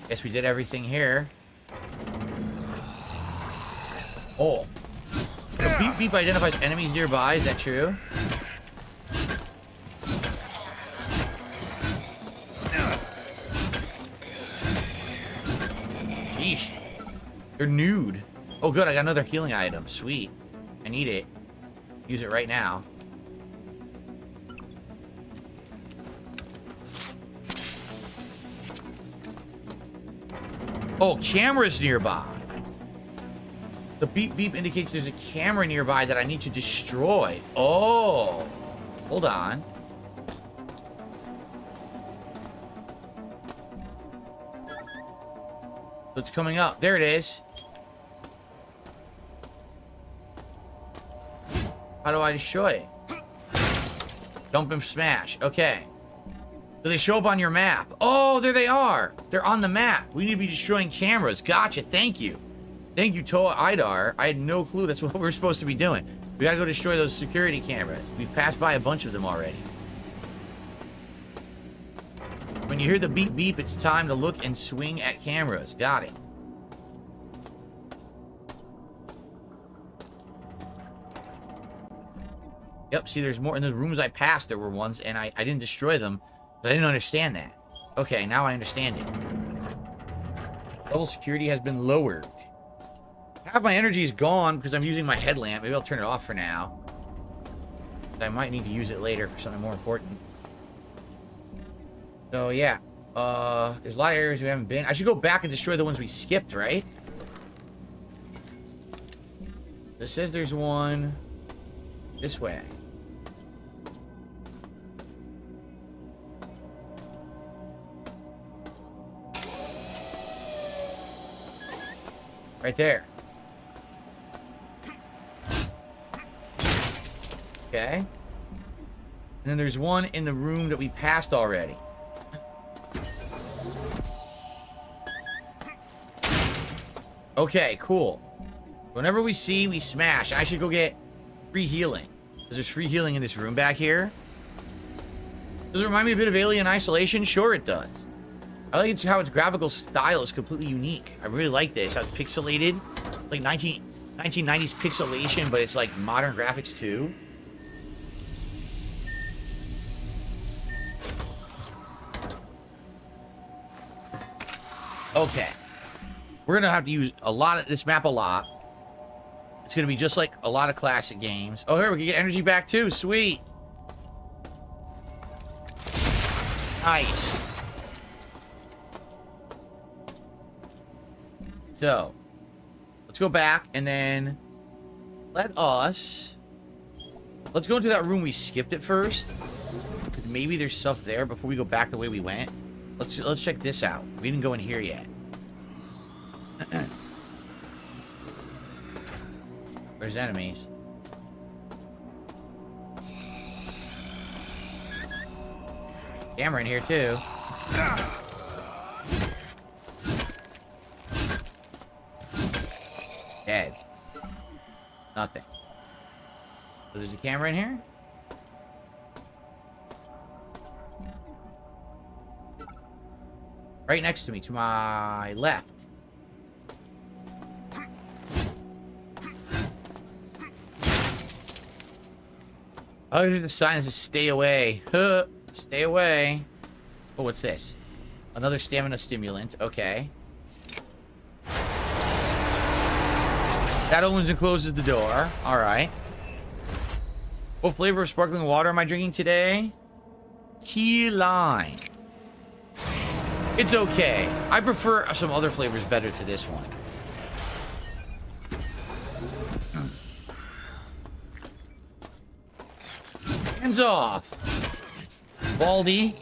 Guess we did everything here. Oh. The beep beep identifies enemies nearby, is that true? Sheesh. They're nude. Oh good, I got another healing item. Sweet. I need it. Use it right now. Oh, cameras nearby. The beep beep indicates there's a camera nearby that I need to destroy. Oh. Hold on. So it's coming up. There it is. How do I destroy it? Dump and smash. Okay. Do they show up on your map? Oh, there they are. They're on the map. We need to be destroying cameras. Gotcha. Thank you. Thank you, Toa Idar. I had no clue that's what we're supposed to be doing. We gotta go destroy those security cameras. We've passed by a bunch of them already. When you hear the beep beep, it's time to look and swing at cameras. Got it. Yep, see there's more. In the rooms I passed, there were ones, and I didn't destroy them. But I didn't understand that. Okay, now I understand it. Level security has been lowered. Half my energy is gone because I'm using my headlamp. Maybe I'll turn it off for now. I might need to use it later for something more important. So, yeah. There's a lot of areas we haven't been. I should go back and destroy the ones we skipped, right? This says there's one this way. Right there. Okay. And then there's one in the room that we passed already. Okay, cool. Whenever we see, we smash. I should go get free healing. Because there's free healing in this room back here. Does it remind me a bit of Alien Isolation? Sure it does. I like how its graphical style is completely unique. I really like this. How it's pixelated. Like 1990s pixelation, but it's like modern graphics too. Okay. We're gonna have to use a lot of this map a lot. It's gonna be just like a lot of classic games. Oh, here we can get energy back too. Sweet. Nice. So, let's go back and then let's go into that room we skipped at first, because maybe there's stuff there before we go back the way we went. Let's check this out. We didn't go in here yet. There's enemies. Camera in here too. Dead. Nothing. So there's a camera in here? Right next to me, to my left. Oh, the sign says stay away. Stay away. Oh, what's this? Another stamina stimulant. Okay. That opens and closes the door. Alright. What flavor of sparkling water am I drinking today? Key lime. It's okay. I prefer some other flavors better to this one. Hands off. Baldy.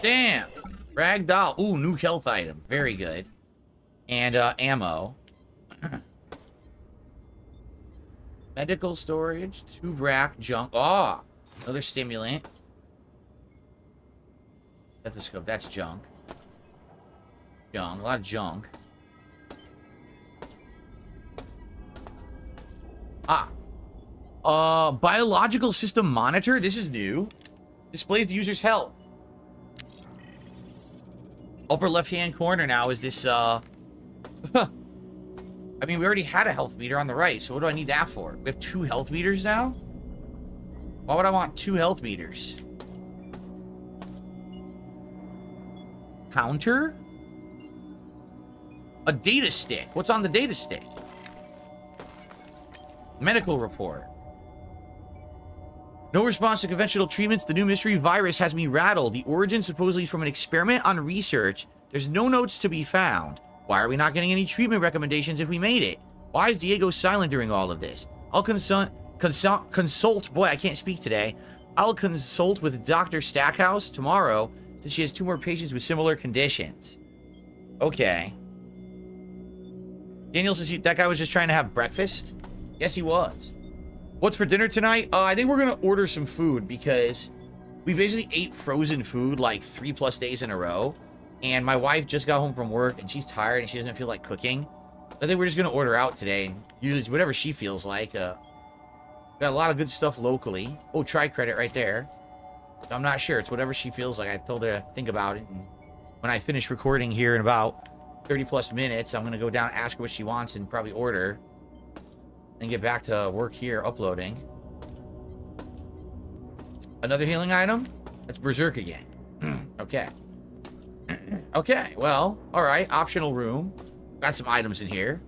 Damn. Ragdoll. Ooh, new health item. Very good. And ammo. Medical storage. 2 brack junk. Ah, another stimulant. Stethoscope. That's junk. Junk. A lot of junk. Ah. Biological system monitor. This is new. Displays the user's health. Upper left-hand corner now is this, I mean, we already had a health meter on the right, so what do I need that for? We have 2 health meters now? Why would I want 2 health meters? Counter? A data stick. What's on the data stick? Medical report. No response to conventional treatments. The new mystery virus has me rattled. The origin supposedly from an experiment on research. There's no notes to be found. Why are we not getting any treatment recommendations if we made it? Why is Diego silent during all of this? I'll consult, boy, I can't speak today. I'll consult with Dr. Stackhouse tomorrow since she has 2 more patients with similar conditions. Okay. Daniel says that guy was just trying to have breakfast. Yes, he was. What's for dinner tonight? I think we're going to order some food because we basically ate frozen food like 3+ days in a row. And my wife just got home from work and she's tired and she doesn't feel like cooking. I think we're just going to order out today and use whatever she feels like. Got a lot of good stuff locally. Oh, try credit right there. So I'm not sure. It's whatever she feels like. I told her to think about it. And when I finish recording here in about 30+ minutes, I'm going to go down, ask her what she wants and probably order. And get back to work here uploading. Another healing item? That's Berserk again. Okay. Okay, well, alright. Optional room. Got some items in here.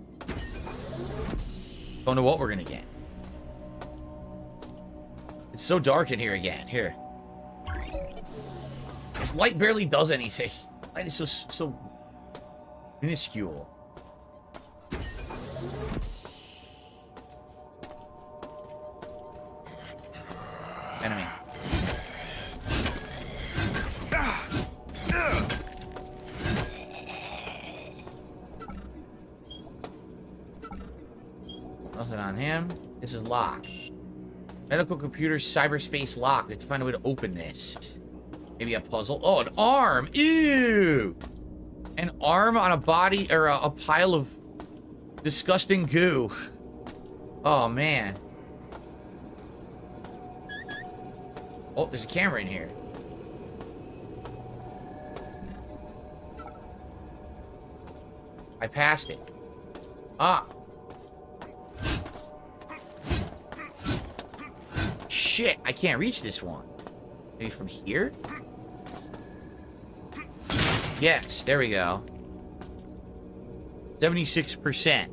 Don't know what we're gonna get. It's so dark in here again. Here. This light barely does anything. Light is so minuscule. Enemy. Nothing on him. This is locked. Medical computer cyberspace locked. We have to find a way to open this. Maybe a puzzle. Oh, an arm. Ew. An arm on a body or a pile of disgusting goo. Oh, man. Oh, there's a camera in here. I passed it. Ah. Shit, I can't reach this one. Maybe from here? Yes, there we go. 76%.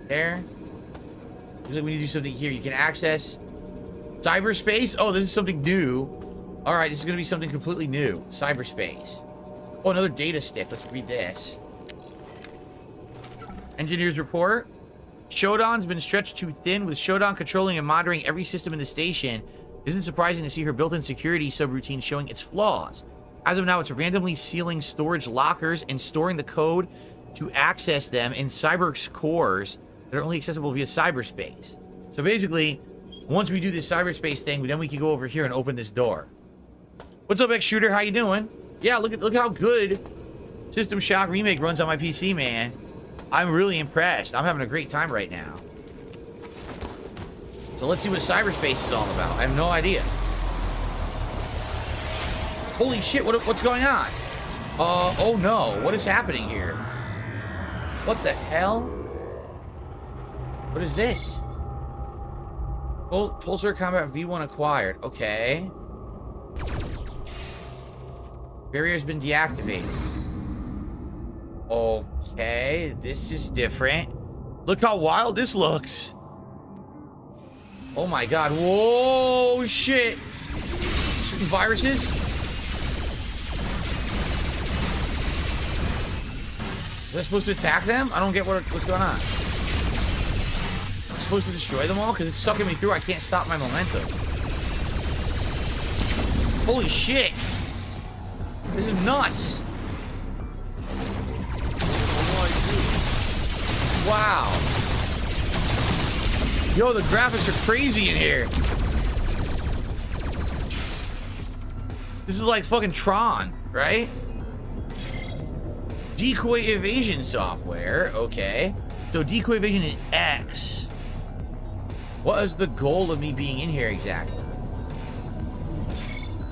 There. Looks like we need to do something here. You can access cyberspace. Oh, this is something new. All right, this is going to be something completely new. Cyberspace. Oh, another data stick. Let's read this. Engineer's report. Shodan's been stretched too thin, with Shodan controlling and monitoring every system in the station. Isn't surprising to see her built-in security subroutine showing its flaws. As of now, it's randomly sealing storage lockers and storing the code to access them in cyber cores that are only accessible via cyberspace. So basically, once we do this cyberspace thing, then we can go over here and open this door. What's up, X-Shooter? How you doing? Yeah, look how good System Shock Remake runs on my PC, man. I'm really impressed. I'm having a great time right now. So let's see what cyberspace is all about. I have no idea. Holy shit, what's going on? Oh no, what is happening here? What the hell? What is this? Pulsar Combat V1 acquired. Okay. Barrier's been deactivated. Okay, this is different. Look how wild this looks. Oh my god. Whoa, shit. Shooting viruses? Was I supposed to attack them? I don't get what's going on. Am I supposed to destroy them all? Because it's sucking me through. I can't stop my momentum. Holy shit. This is nuts. Wow. Yo, the graphics are crazy in here. This is like fucking Tron, right? Decoy evasion software. Okay. So decoy evasion is X. What is the goal of me being in here exactly?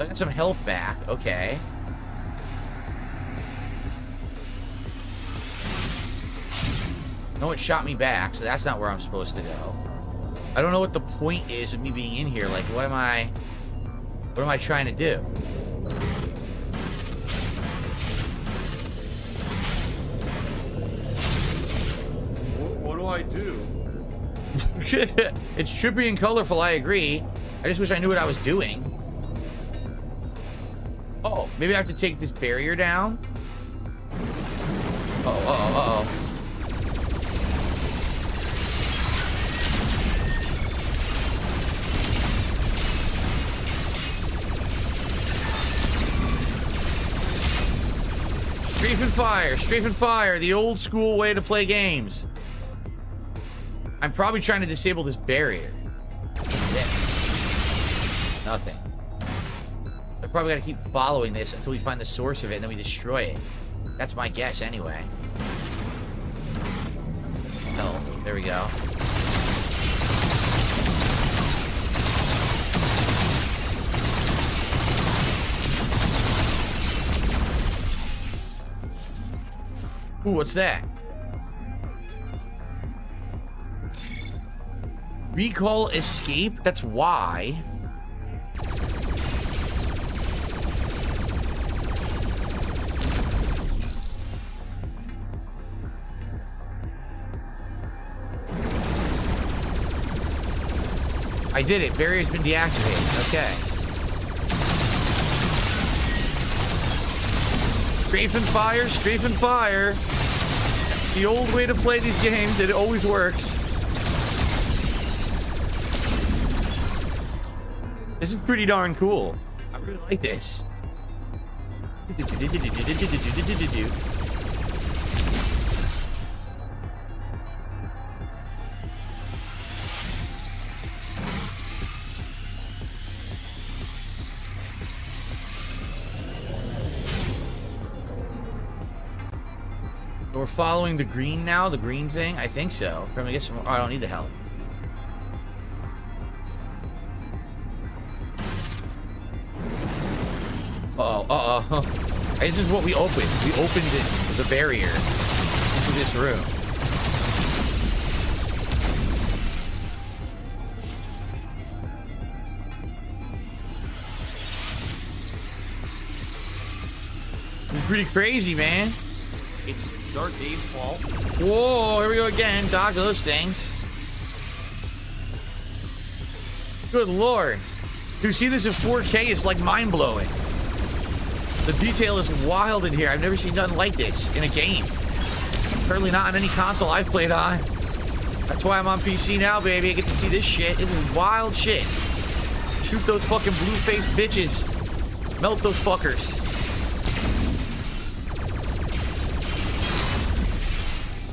I got some health back. Okay. No, it shot me back, so that's not where I'm supposed to go. I don't know what the point is of me being in here. Like, what am I trying to do? What do I do? It's trippy and colorful, I agree. I just wish I knew what I was doing. Oh, maybe I have to take this barrier down? Uh-oh. Strafe and fire, the old school way to play games. I'm probably trying to disable this barrier. Yeah. Nothing. I probably gotta keep following this until we find the source of it and then we destroy it. That's my guess anyway. Oh, there we go. Ooh, what's that? Recall escape? That's Y. I did it. Barrier's been deactivated. Okay. Strafe and fire, strafe and fire. That's the old way to play these games. It always works. This is pretty darn cool. I really like this. So we're following the green now, the green thing? I think so. From I guess oh, I don't need the help. Uh-oh. This is what we opened. We opened the barrier into this room. It's pretty crazy, man. It's Dark Dave's fault. Whoa, here we go again. Dodge those things. Good lord. To see this in 4K is like mind-blowing. The detail is wild in here. I've never seen nothing like this in a game. Certainly not on any console I've played on. That's why I'm on PC now, baby. I get to see this shit. This is wild shit. Shoot those fucking blue-faced bitches. Melt those fuckers.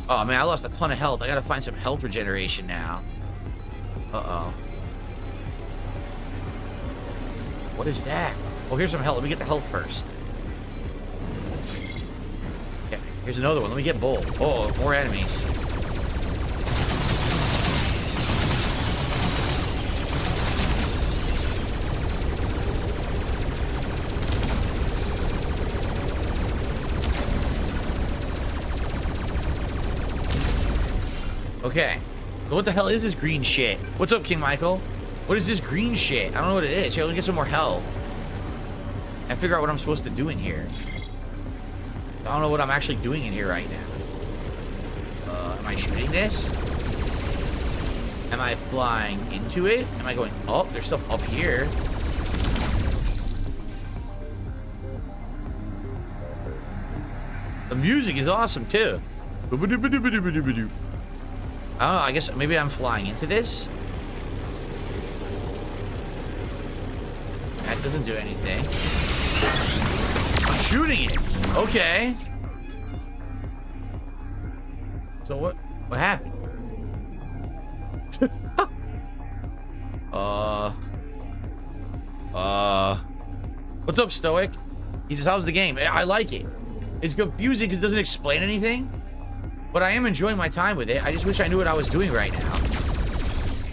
Oh, man, I lost a ton of health. I gotta find some health regeneration now. Uh-oh. What is that? Oh, here's some health. Let me get the health first. Okay, here's another one. Let me get both. Oh, more enemies. Okay. So what the hell is this green shit? What's up, King Michael? What is this green shit? I don't know what it is. Here, let me get some more health. And figure out what I'm supposed to do in here. I don't know what I'm actually doing in here right now. Am I shooting this? Am I flying into it? Am I going up? There's stuff up here. The music is awesome, too. I don't know, I guess maybe I'm flying into this. That doesn't do anything. I'm shooting it. Okay. So what happened? What's up, Stoic? He says, how's the game? I like it. It's confusing because it doesn't explain anything. But I am enjoying my time with it. I just wish I knew what I was doing right now.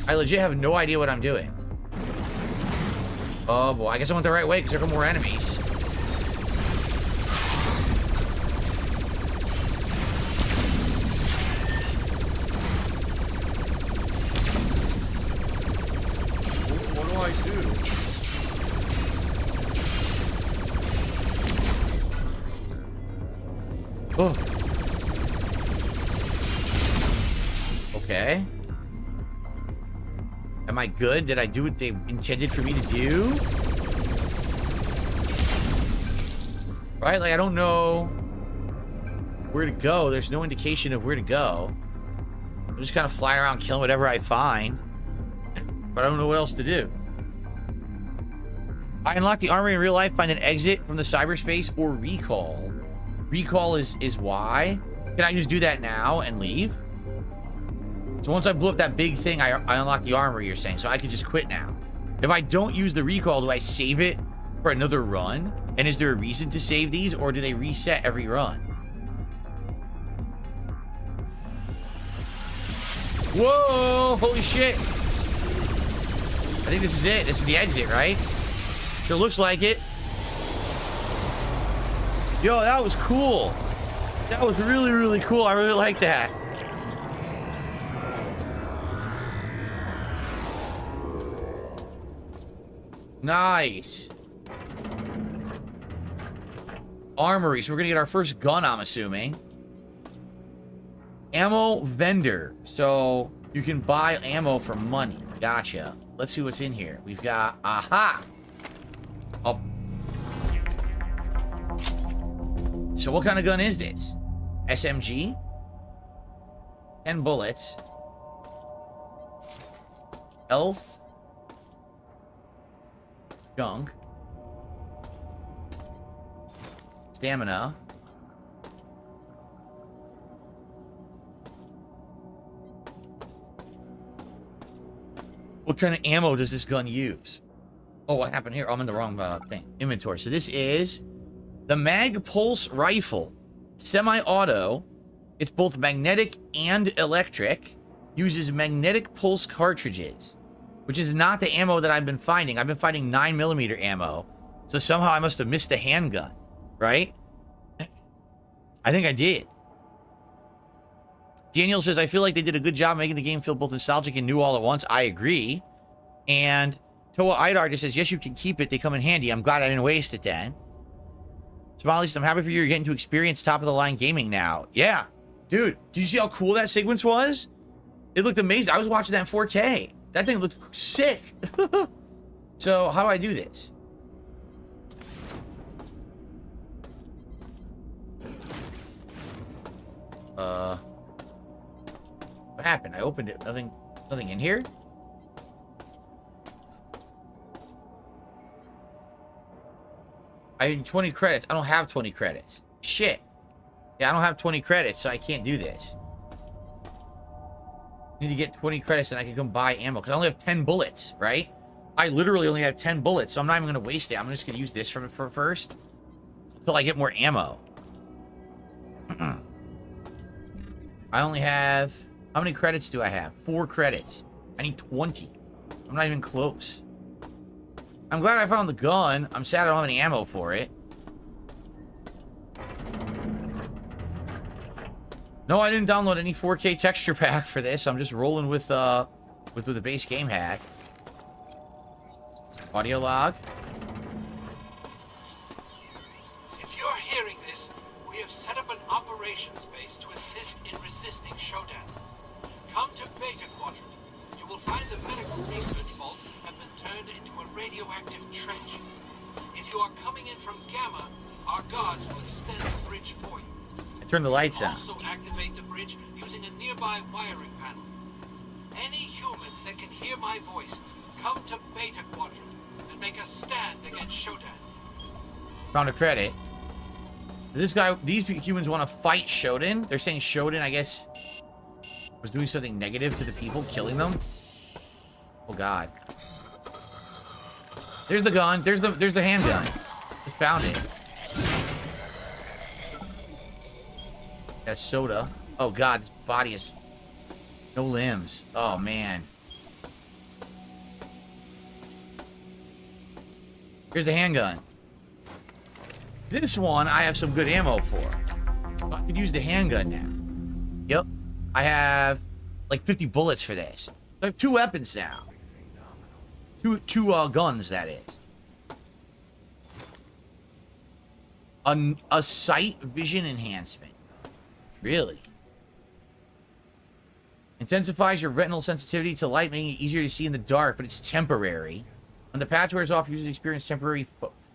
I legit have no idea what I'm doing. Oh boy, I guess I went the right way because there are more enemies. What do I do? Oh. Okay. Am I good? Did I do what they intended for me to do? Right? Like, I don't know where to go. There's no indication of where to go. I'm just kind of flying around killing whatever I find. But I don't know what else to do. I unlock the armory in real life, find an exit from the cyberspace, or recall. Recall is why. Can I just do that now and leave? So once I blew up that big thing, I unlock the armory, you're saying. So I can just quit now. If I don't use the recall, do I save it for another run? And is there a reason to save these, or do they reset every run? Whoa! Holy shit! I think this is it. This is the exit, right? Sure looks like it. Yo, that was cool. That was really, really cool. I really like that. Nice. Armory. So we're going to get our first gun, I'm assuming. Ammo vendor. So you can buy ammo for money. Gotcha. Let's see what's in here. We've got... Aha! Oh. So what kind of gun is this? SMG? 10 bullets. Health. Junk. Stamina. What kind of ammo does this gun use? Oh, what happened here? Oh, I'm in the wrong thing. Inventory. So this is the Mag Pulse Rifle. Semi-auto. It's both magnetic and electric. Uses magnetic pulse cartridges, which is not the ammo that I've been finding. I've been finding 9mm ammo. So somehow I must have missed the handgun, right? I think I did. Daniel says, I feel like they did a good job making the game feel both nostalgic and new all at once. I agree. And Toa Idar just says, yes, you can keep it. They come in handy. I'm glad I didn't waste it then. Smiley says, I'm happy for you. You're getting to experience top-of-the-line gaming now. Yeah. Dude, did you see how cool that sequence was? It looked amazing. I was watching that in 4K. That thing looked sick. So, how do I do this? What happened? I opened it. Nothing in here? I need 20 credits. I don't have 20 credits. Shit. Yeah, I don't have 20 credits, so I can't do this. I need to get 20 credits and I can come buy ammo. Because I only have 10 bullets, right? I literally only have 10 bullets, so I'm not even going to waste it. I'm just going to use this for first. Until I get more ammo. I only have... How many credits do I have? 4 credits. I need 20. I'm not even close. I'm glad I found the gun. I'm sad I don't have any ammo for it. No, I didn't download any 4K texture pack for this. I'm just rolling with the base game hack. Audio log. If you're hearing this, we have set up an operations base to assist in resisting Shodan. Come to Beta Quadrant. You will find the medical research vault have been turned into a radioactive trench. If you are coming in from Gamma, our guards will extend the bridge for you. Turn the lights on. Also activate the bridge using a nearby wiring panel. Any humans that can hear my voice, come to Beta Quadrant and make a stand against Shodan. Found a credit. These humans want to fight Shodan. They're saying Shodan, I guess, was doing something negative to the people, killing them. Oh God. There's the gun. There's the handgun. Just found it. Got soda. Oh God, this body is no limbs. Oh man. Here's the handgun. This one I have some good ammo for. I could use the handgun now. Yep. I have like 50 bullets for this. I have 2 weapons now. Two guns, that is. A sight vision enhancement. Really? Intensifies your retinal sensitivity to light, making it easier to see in the dark, but it's temporary. When the patch wears off, users experience temporary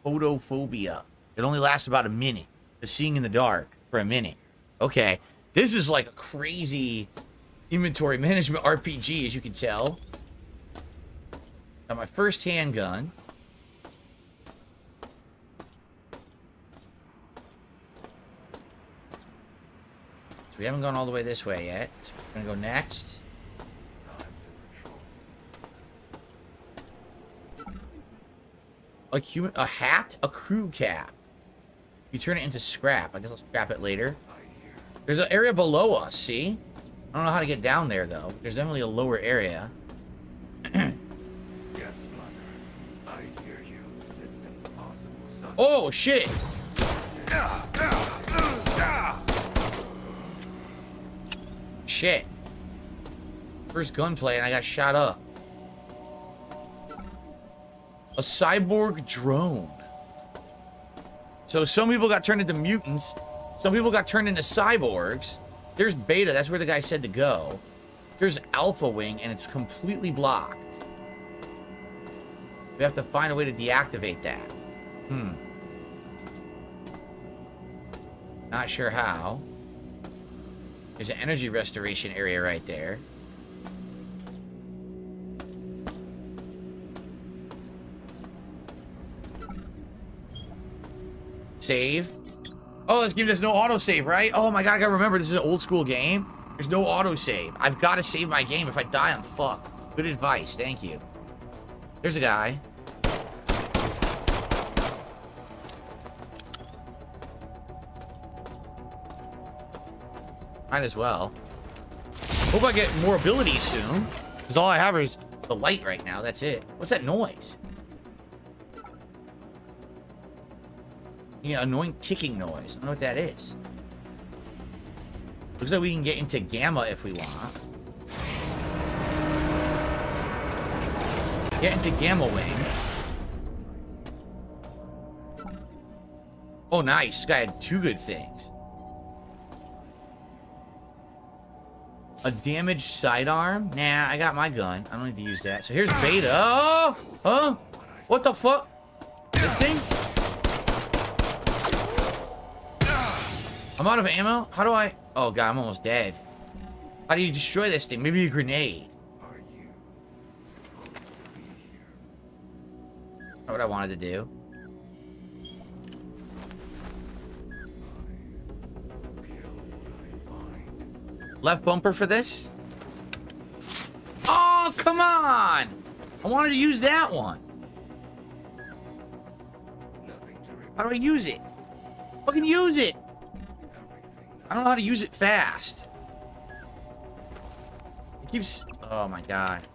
photophobia. It only lasts about a minute. The seeing in the dark for a minute. Okay. This is like a crazy inventory management RPG, as you can tell. Got my first handgun. So we haven't gone all the way this way yet. So we're gonna go next. A hat? A crew cap. You turn it into scrap. I guess I'll scrap it later. There's an area below us, see? I don't know how to get down there, though. There's definitely a lower area. Yes, Mother. I hear you. System possible suspect. Oh, shit! Shit. First gunplay, and I got shot up. A cyborg drone. So some people got turned into mutants. Some people got turned into cyborgs. There's Beta. That's where the guy said to go. There's Alpha Wing, and it's completely blocked. We have to find a way to deactivate that. Not sure how. There's an energy restoration area right there. Save. Oh, this game, there's no autosave, right? Oh my god, I gotta remember, this is an old school game. There's no autosave. I've got to save my game. If I die, I'm fucked. Good advice, thank you. There's a guy. Might as well. Hope I get more abilities soon. Because all I have is the light right now, that's it. What's that noise? Yeah, annoying ticking noise. I don't know what that is. Looks like we can get into Gamma if we want. Get into Gamma Wing. Oh, nice. This guy had 2 good things. A damaged sidearm? Nah, I got my gun. I don't need to use that. So here's Beta. Oh! Huh? What the fuck? This thing? I'm out of ammo? How do I... Oh, God, I'm almost dead. How do you destroy this thing? Maybe a grenade. Not what I wanted to do. Left bumper for this? Oh, come on! I wanted to use that one. How do I use it? Fucking use it! I don't know how to use it fast. It keeps... Oh my god.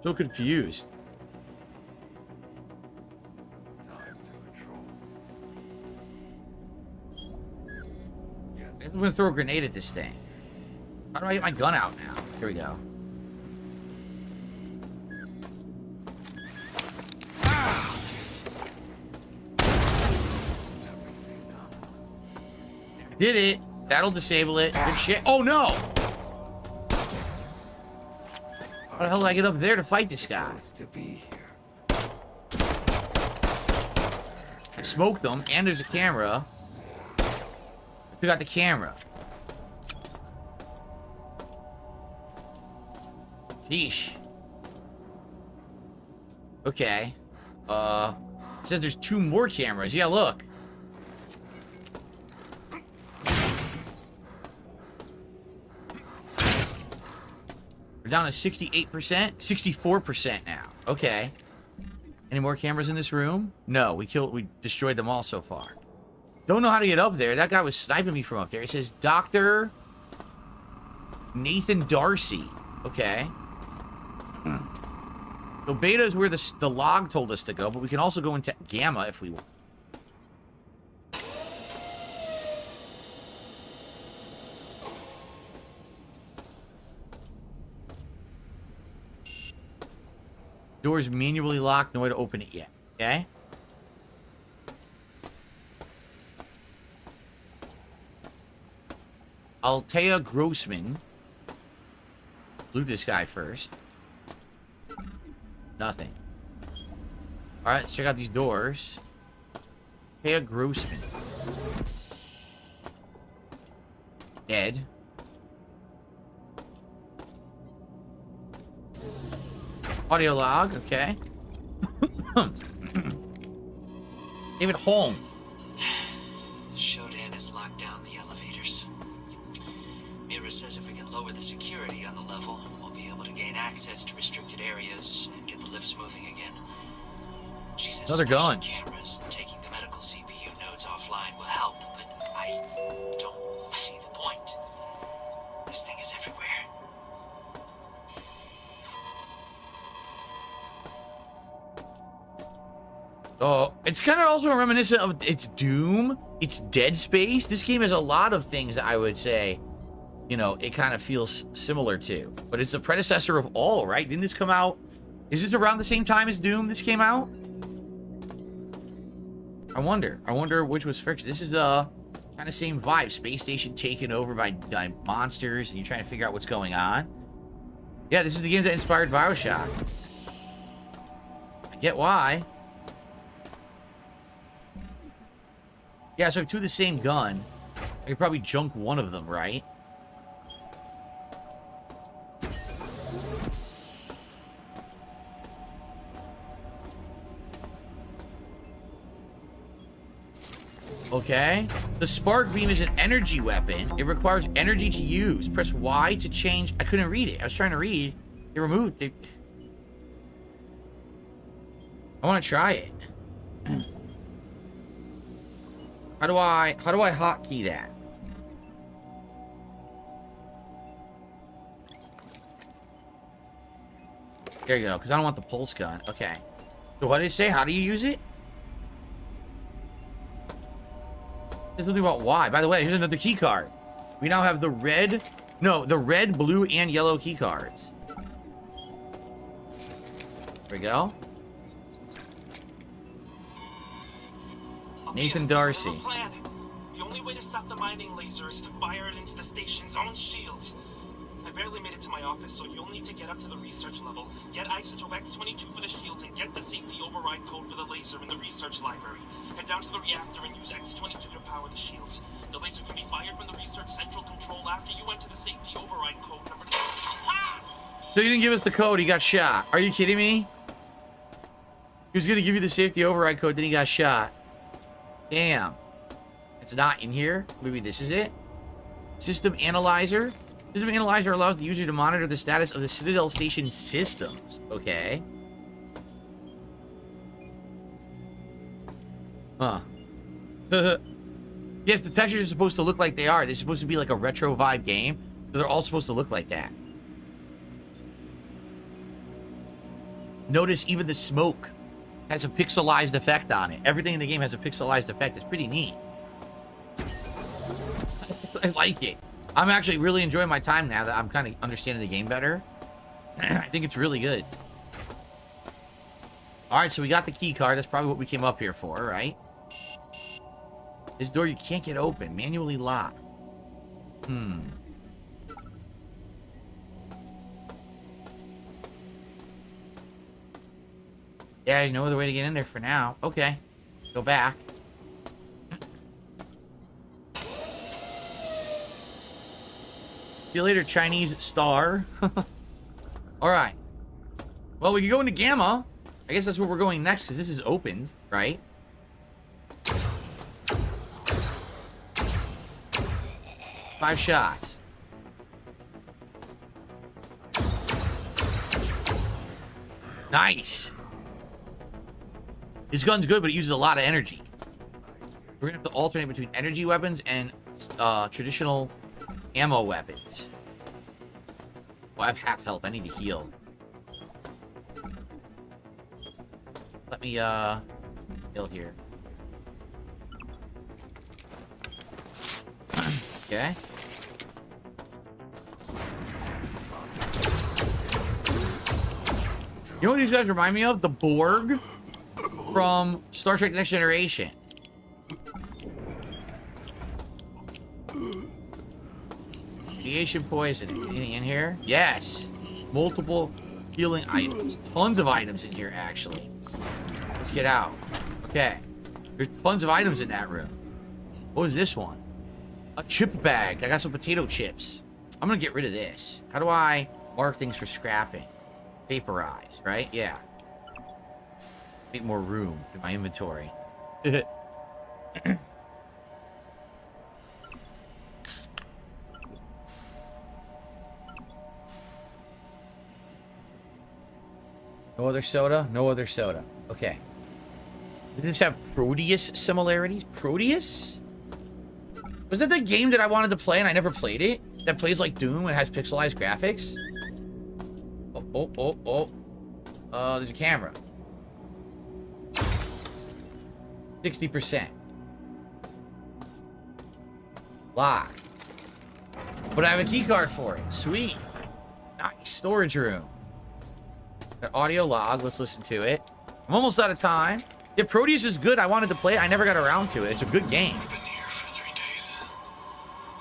So confused. I'm gonna throw a grenade at this thing. How do I get my gun out now? Here we go. Did it. That'll disable it. Good shit. Oh no! How the hell did I get up there to fight this guy? I smoked them, and there's a camera. We got the camera. Sheesh. Okay. It says there's 2 more cameras. Yeah, look. We're down to 68%? 64% now. Okay. Any more cameras in this room? No, we destroyed them all so far. Don't know how to get up there. That guy was sniping me from up there. It says Dr. Nathan Darcy. Okay. So beta is where the log told us to go, but we can also go into gamma if we want. Door's manually locked. No way to open it yet. Okay. Altea Grossman. Loot this guy first. Nothing. Alright, let's check out these doors. Altea Grossman. Dead. Audio log, okay. David Holm. Shodan has locked down the elevators. Mira says if we can lower the security on the level, we'll be able to gain access to restricted areas and get the lifts moving again. She says another gun. Cameras and taking the medical CPU nodes offline will help, but I don't see the point. This thing is everywhere. Oh, it's kind of also reminiscent of it's Doom. It's Dead Space. This game has a lot of things that I would say, you know, it kind of feels similar to. But it's the predecessor of all, right? Didn't this come out? Is this around the same time as Doom this came out? I wonder which was first. This is kind of same vibe. Space station taken over by monsters, and you're trying to figure out what's going on. Yeah, this is the game that inspired BioShock. I get why. Yeah, so 2 of the same gun. I could probably junk one of them, right? Okay. The spark beam is an energy weapon. It requires energy to use. Press Y to change. I couldn't read it. I was trying to read. They removed it. I want to try it. How do I hotkey that? There you go, because I don't want the pulse gun. Okay. So what did it say? How do you use it? There's something about why. By the way, here's another key card. We now have the red, blue, and yellow key cards. There we go. Nathan Darcy. The only way to stop the mining laser is to fire it into the station's own shields. I barely made it to my office, so you'll need to get up to the research level, get isotope X-22 for the shields, and get the safety override code for the laser in the research library. Head down to the reactor and use X-22 to power the shields. The laser can be fired from the research central control after you enter the safety override code number 2. So you didn't give us the code, he got shot. Are you kidding me? He was gonna give you the safety override code, then he got shot. Damn. It's not in here. Maybe this is it. System analyzer. System analyzer allows the user to monitor the status of the Citadel Station systems. Okay. Huh. Yes, the textures are supposed to look like they are. They're supposed to be like a retro vibe game. So they're all supposed to look like that. Notice even the smoke has a pixelized effect on it. Everything in the game has a pixelized effect. It's pretty neat. I like it. I'm actually really enjoying my time now that I'm kind of understanding the game better. I think it's really good. Alright, so we got the key card. That's probably what we came up here for, right? This door you can't get open. Manually locked. Yeah, no other way to get in there for now. Okay. Go back. See you later, Chinese star. Alright. Well, we can go into Gamma. I guess that's where we're going next, because this is opened, right? Five shots. Nice. This gun's good, but it uses a lot of energy. We're gonna have to alternate between energy weapons and traditional ammo weapons. Oh, I have half health. I need to heal. Let me heal here. Okay. You know what these guys remind me of? The Borg from Star Trek Next Generation. Radiation poisoning. Anything in here? Yes. Multiple healing items. Tons of items in here, actually. Let's get out. Okay. There's tons of items in that room. What was this one? A chip bag. I got some potato chips. I'm gonna get rid of this. How do I mark things for scrapping? Vaporize, right? Yeah. Make more room in my inventory. No other soda? No other soda. Okay. Did this have Proteus similarities? Proteus? Was that the game that I wanted to play and I never played it? That plays like Doom and has pixelized graphics? Oh. There's a camera. 60%. Lock. But I have a key card for it. Sweet. Nice. Storage room. An audio log. Let's listen to it. I'm almost out of time. Yeah, Proteus is good. I wanted to play it. I never got around to it. It's a good game. I've been here for 3 days.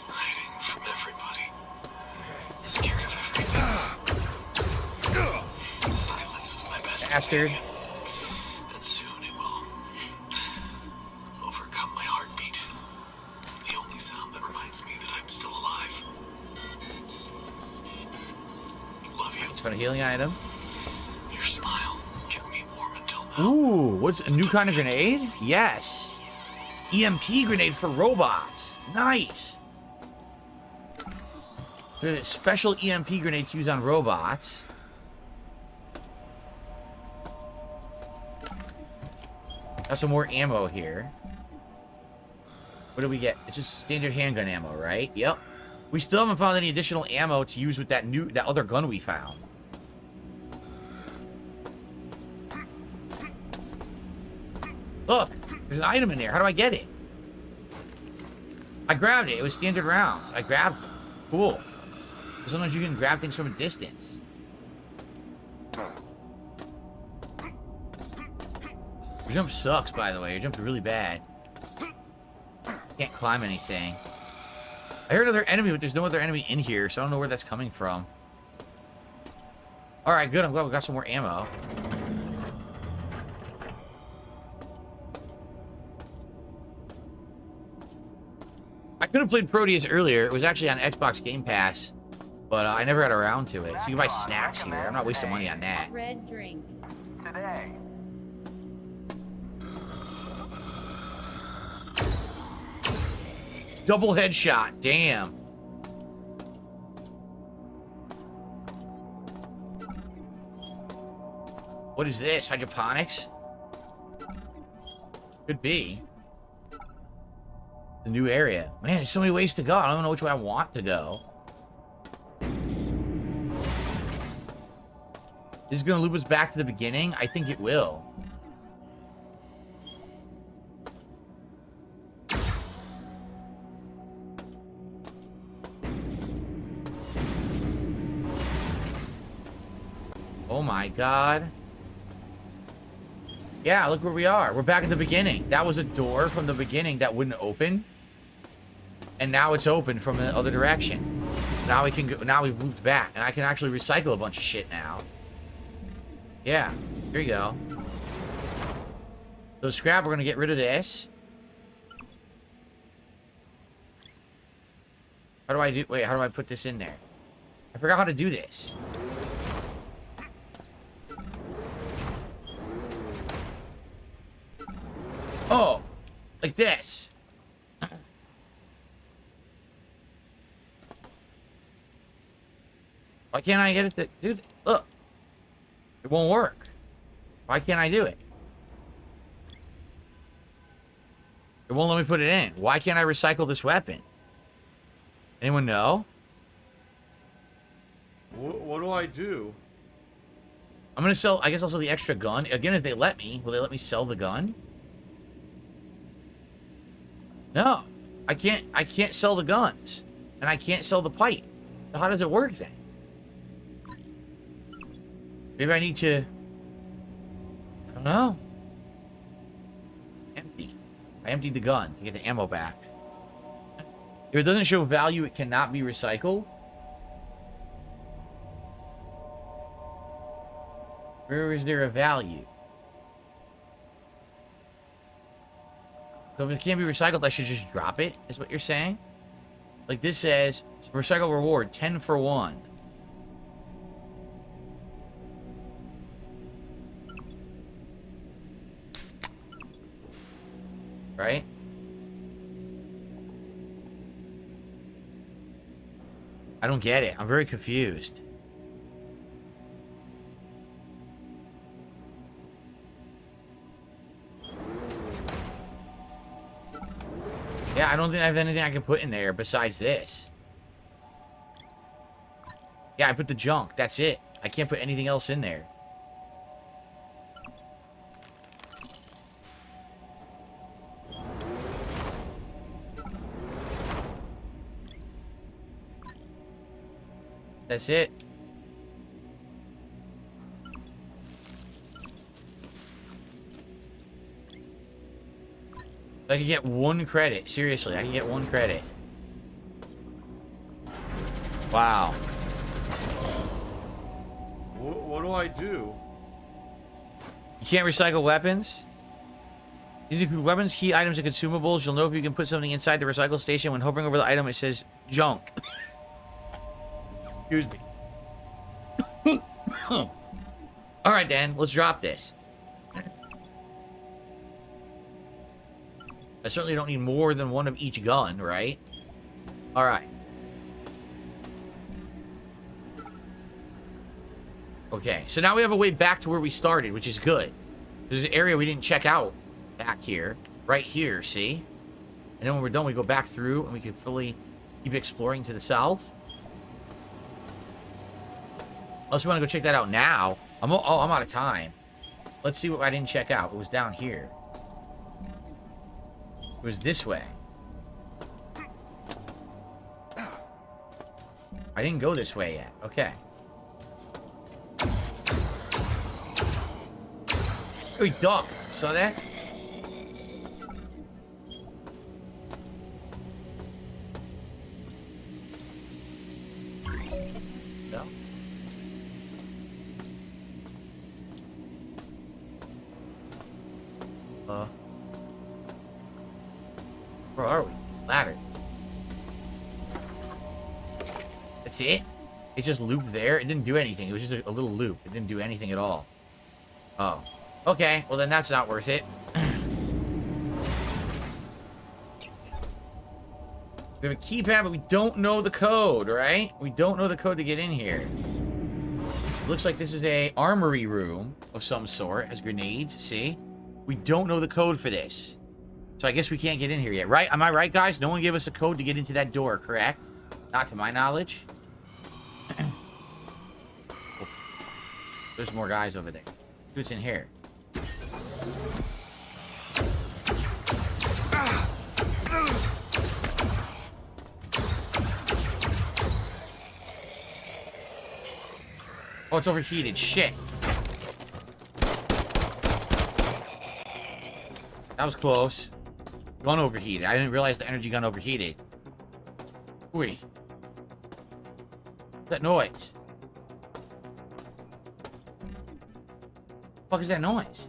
Hiding from everybody. Scared of everything. Silence was my best Bastard. And soon it will overcome my heartbeat. The only sound that reminds me that I'm still alive. Love you. It's for a healing item. Your smile kept me warm until now. Ooh, what's a new kind of grenade? Yes. EMP grenade for robots. Nice. There's special EMP grenades used on robots. Got some more ammo here. What do we get? It's just standard handgun ammo, right? Yep. We still haven't found any additional ammo to use with that other gun we found. Look, there's an item in there. How do I get it? I grabbed it. It was standard rounds. I grabbed them. Cool. Sometimes you can grab things from a distance. Your jump sucks, by the way. Your jump's really bad. Can't climb anything. I heard another enemy, but there's no other enemy in here, so I don't know where that's coming from. Alright, good. I'm glad we got some more ammo. I could have played Proteus earlier. It was actually on Xbox Game Pass, but I never got around to it. So you can buy snacks here. I'm not wasting money on that. Red drink. Today. Double headshot. Damn. What is this? Hydroponics? Could be. The new area. Man, there's so many ways to go. I don't know which way I want to go. Is it going to loop us back to the beginning? I think it will. Oh my god. Yeah, look where we are. We're back at the beginning. That was a door from the beginning that wouldn't open. And now it's open from the other direction. Now we can go, now we've moved back. And I can actually recycle a bunch of shit now. Yeah, here you go. So scrap, we're gonna get rid of this. How do I do, wait, how do I put this in there? I forgot how to do this. Oh, like this. Why can't I get it to do that? Look. It won't work. Why can't I do it? It won't let me put it in. Why can't I recycle this weapon? Anyone know? What do I do? I'm gonna sell, I guess I'll sell the extra gun. Again, if they let me, will they let me sell the gun? No. I can't sell the guns. And I can't sell the pipe. So how does it work then? Maybe I need to... I don't know. Empty. I emptied the gun to get the ammo back. If it doesn't show value, it cannot be recycled. Where is there a value? So if it can't be recycled, I should just drop it, is what you're saying? Like this says, recycle reward, 10 for 1. Right? I don't get it. I'm very confused. Yeah, I don't think I have anything I can put in there besides this. Yeah, I put the junk. That's it. I can't put anything else in there. That's it. I can get 1 credit. Seriously, I can get 1 credit. Wow. What do I do? You can't recycle weapons? These include weapons, key items, and consumables. You'll know if you can put something inside the recycle station. When hovering over the item, it says junk. Excuse me. Alright, then. Let's drop this. I certainly don't need more than 1 of each gun, right? Alright. Okay, so now we have a way back to where we started, which is good. There's an area we didn't check out back here. Right here, see? And then when we're done, we go back through and we can fully keep exploring to the south. Unless we want to go check that out now. I'm out of time. Let's see what I didn't check out. It was down here. It was this way. I didn't go this way yet. Okay. Oh, he ducked. Saw that? No. Where are we? Ladder. That's it? It just looped there? It didn't do anything. It was just a little loop. It didn't do anything at all. Oh. Okay. Well, then that's not worth it. We have a keypad, but we don't know the code, right? We don't know the code to get in here. Looks like this is a armory room of some sort. Has grenades, see? We don't know the code for this. So I guess we can't get in here yet, right? Am I right, guys? No one gave us a code to get into that door, correct? Not to my knowledge. There's more guys over there. Who's in here? Oh, it's overheated. Shit. That was close. Gun overheated. I didn't realize the energy gun overheated. Wait. What's that noise? What the fuck is that noise?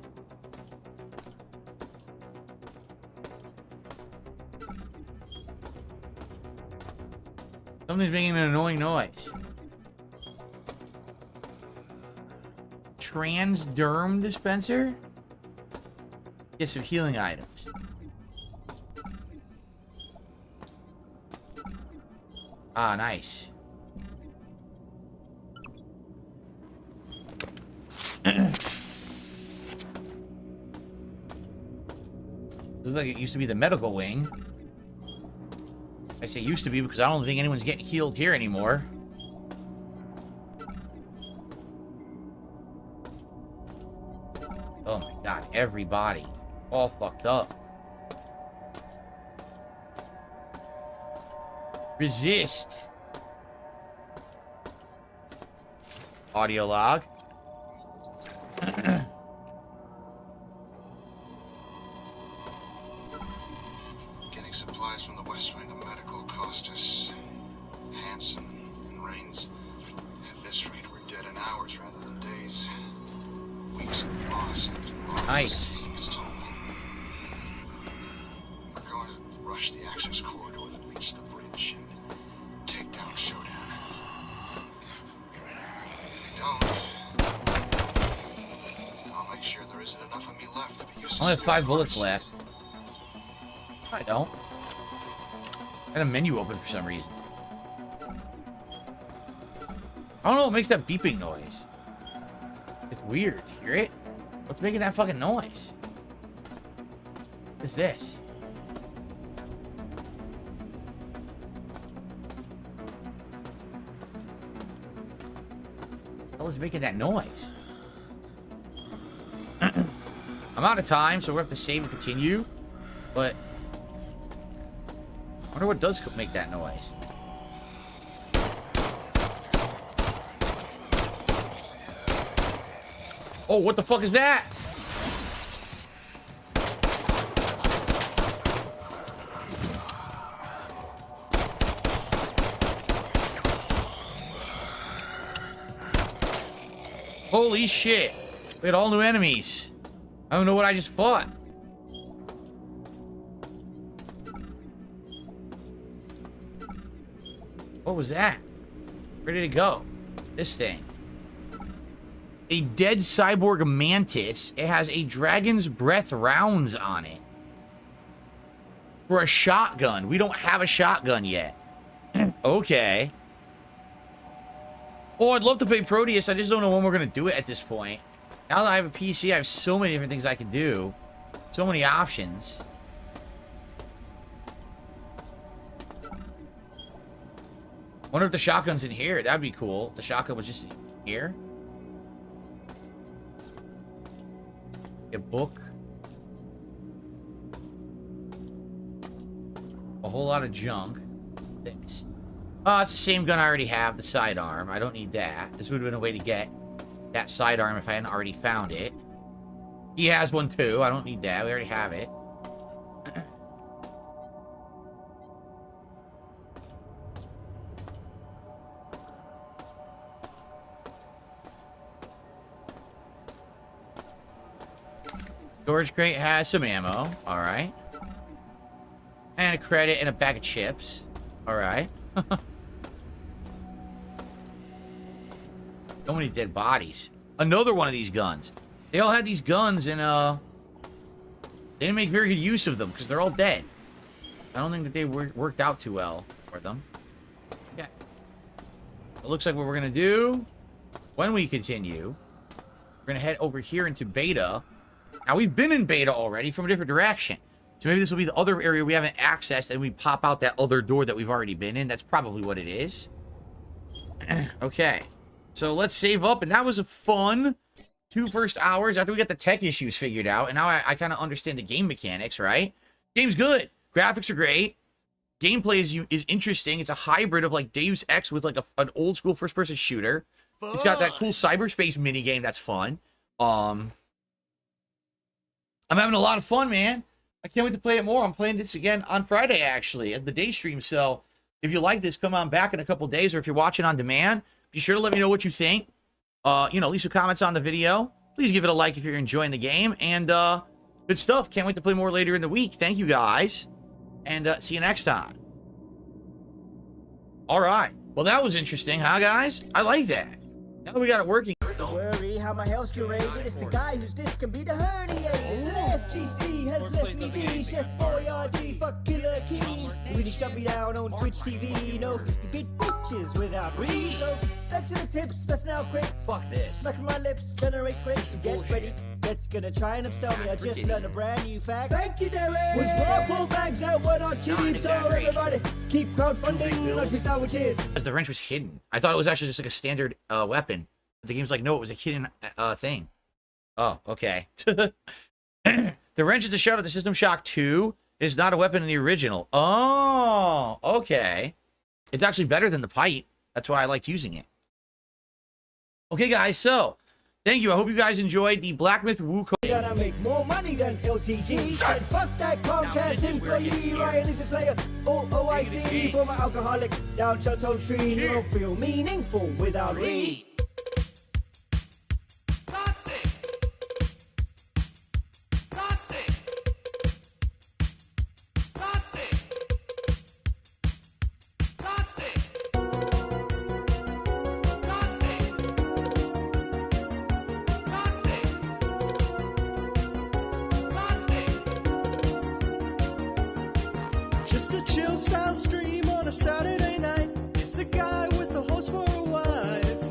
Something's making an annoying noise. Transderm dispenser? Get some healing items. Ah, nice. Looks like it used to be the medical wing. I say used to be because I don't think anyone's getting healed here anymore. Oh my god, everybody. All fucked up. Resist. Audio log. Getting supplies from the west wing of medical cost us. Hanson and Rains. At this rate, we're dead in hours rather than days. Weeks lost. Nice. We're going to rush the access corridor that leads to the bridge and take down Showdown. If we don't, I'll make sure there isn't enough of me left to be used. I only have 5 bullets left. I don't. I had a menu open for some reason. I don't know what makes that beeping noise. It's weird. You hear it? What's making that fucking noise? What's this? What was making that noise? I'm out of time, so we're gonna have to save and continue. But I wonder what does make that noise. Oh, what the fuck is that? Holy shit. We had all new enemies. I don't know what I just fought. What was that? Where did it go? This thing. A dead cyborg mantis. It has a dragon's breath rounds on it. For a shotgun. We don't have a shotgun yet. Okay. Oh, I'd love to play Proteus. I just don't know when we're going to do it at this point. Now that I have a PC, I have so many different things I can do. So many options. Wonder if the shotgun's in here. That'd be cool. The shotgun was just in here. A book. A whole lot of junk. Things. Oh, it's the same gun I already have, the sidearm. I don't need that. This would have been a way to get that sidearm if I hadn't already found it. He has one too. I don't need that. We already have it. Storage crate has some ammo. Alright. And a credit and a bag of chips. Alright. So many dead bodies. Another one of these guns. They all had these guns and they didn't make very good use of them because they're all dead. I don't think that they worked out too well for them. Yeah. It looks like what we're going to do, when we continue, we're going to head over here into beta. Now, we've been in beta already from a different direction. So maybe this will be the other area we haven't accessed, and we pop out that other door that we've already been in. That's probably what it is. Okay. So let's save up, and that was a fun 2 first hours after we got the tech issues figured out. And now I kind of understand the game mechanics, right? Game's good. Graphics are great. Gameplay is interesting. It's a hybrid of like Deus Ex with like an old school first person shooter. Fun. It's got that cool cyberspace mini game that's fun. I'm having a lot of fun, man. I can't wait to play it more. I'm playing this again on Friday, actually, as the day stream. So if you like this, come on back in a couple days, or if you're watching on demand, be sure to let me know what you think. Leave some comments on the video. Please give it a like if you're enjoying the game. And good stuff. Can't wait to play more later in the week. Thank you, guys. And see you next time. All right. Well, that was interesting, huh, guys? I like that. Now that we got it working. Don't worry how my health's curated. It's the guy whose disc can be the herniated. So the FGC has left me be. Chef Boyardee, fuck Killer Keen. They really shut me down on Twitch TV. No 50-bit bitches without re. So thanks for the tips, that's now quit. Fuck this. Smacking my lips, generate scripts. Get ready. That's gonna try and upsell me. I just learned a brand new fact. Thank you, Derek. Was raffle bags that were not cheap. So everybody keep crowdfunding those me sandwiches. As the wrench was hidden. I thought it was actually just like a standard weapon. The game's like, no, it was a hidden thing. Oh, okay. The wrench is a shout out to System Shock 2. It's not a weapon in the original. Oh, okay. It's actually better than the pipe. That's why I liked using it. Okay, guys, so thank you. I hope you guys enjoyed the Black Myth Wukong. Gonna make more money than LTG. Said fuck that Comcast employee. Ryan is a slayer. OIC for my alcoholic. Down Chateau Tree. You don't feel meaningful without me. Just a chill style stream on a Saturday night. It's the guy with the horse for a wife.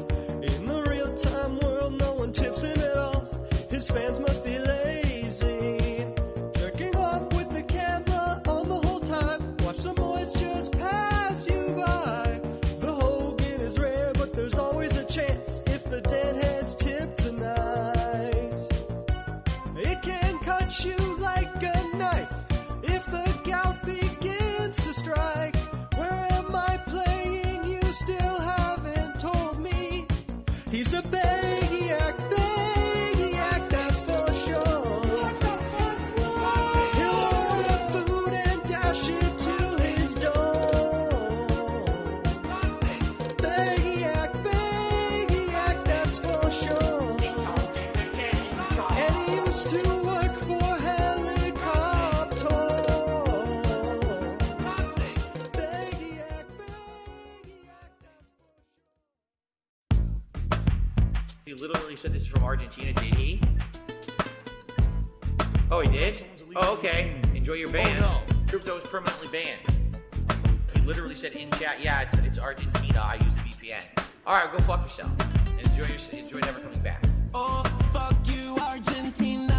In the real time world, no one tips him at all. His fans must be lazy. Jerking off with the camera on the whole time. Watch some boys just pass you by. The Hogan is rare, but there's always a chance if the deadheads tip tonight. It can cut you like a knife if the gout begins to strike. Where am I playing? You still haven't told me. He's a baggiac, that's for sure. He'll order food and dash it to his door. Baggiac, that's for sure. And he used to work for Helicopter. He literally said this is from Argentina, did he? Oh, he did? Oh, okay. Enjoy your ban. Oh, no. Crypto is permanently banned. He literally said in chat, yeah, it's Argentina. I use the VPN. All right, go fuck yourself. And enjoy never coming back. Oh, fuck you, Argentina.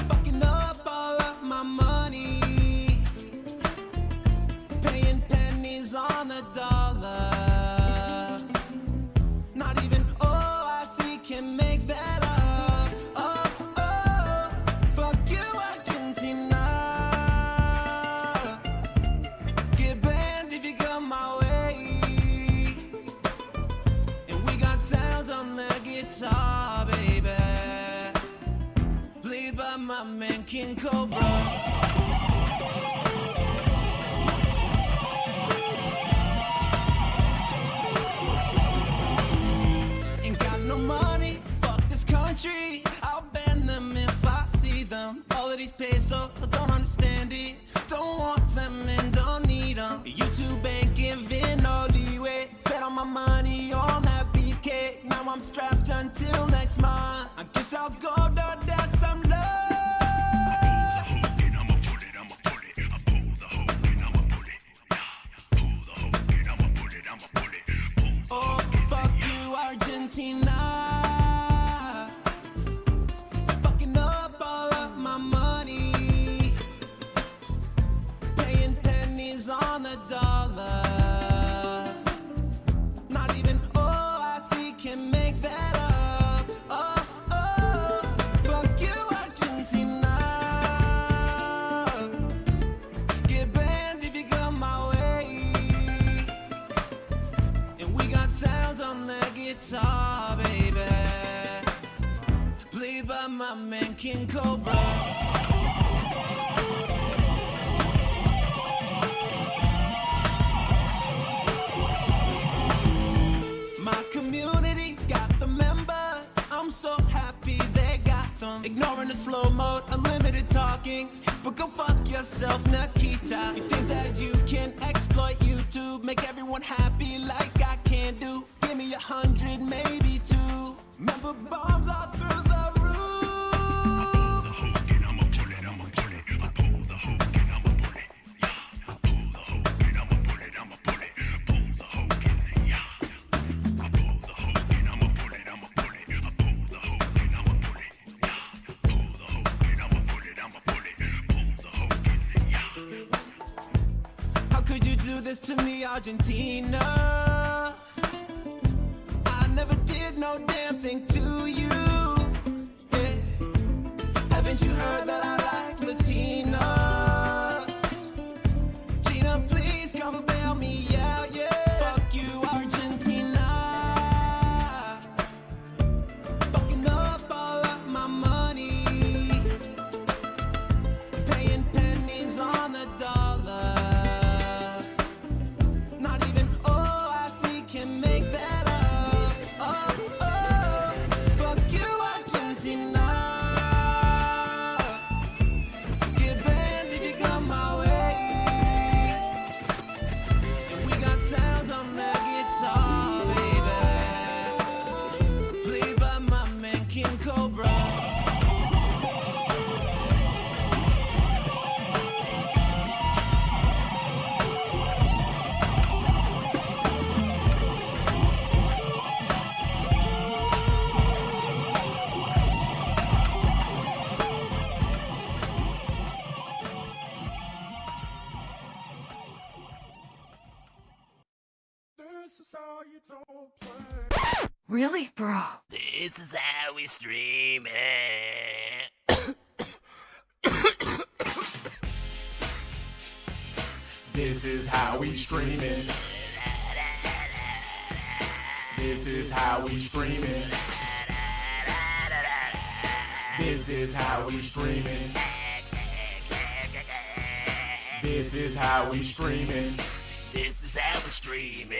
Fucking up all of my money. Paying pennies on the dollar. Not even OIC can make that up. Oh, fuck you, Argentina. Get banned if you come my way. And we got sounds on the guitar, baby. Played by my man King Cobra. Money, fuck this country. I'll ban them if I see them. All of these pesos, I don't understand it. Don't want them and don't need them. YouTube ain't giving no leeway. Spent all my money on that beefcake. Now I'm strapped until next month. I guess I'll go to some love. guitar, baby. Played by my man King Cobra. My community got the members. I'm so happy they got them. Ignoring the slow mode, unlimited talking. But go fuck yourself, Nikita. You think that you can exploit YouTube, make everyone happy like I can do? Give me 100, maybe 2. Remember bombs all through the roof. How could you do this to me, Argentina? I never did no damn thing to you. Yeah. Haven't you heard that I like Latinas? Gina, please come bail me out, yeah. Fuck you, Argentina. Fucking up all of my money. Paying pennies on the dollar. Not even OIC can make that up. Oh, oh, fuck you, Argentina. Get banned if you come my way. And we got sounds on the guitar, baby. Played by my man King Cobra. Really, bro? This is how we stream it. This is how we stream it. This is how we stream it. This is how we stream it. This is how we stream it. This is how we're streaming.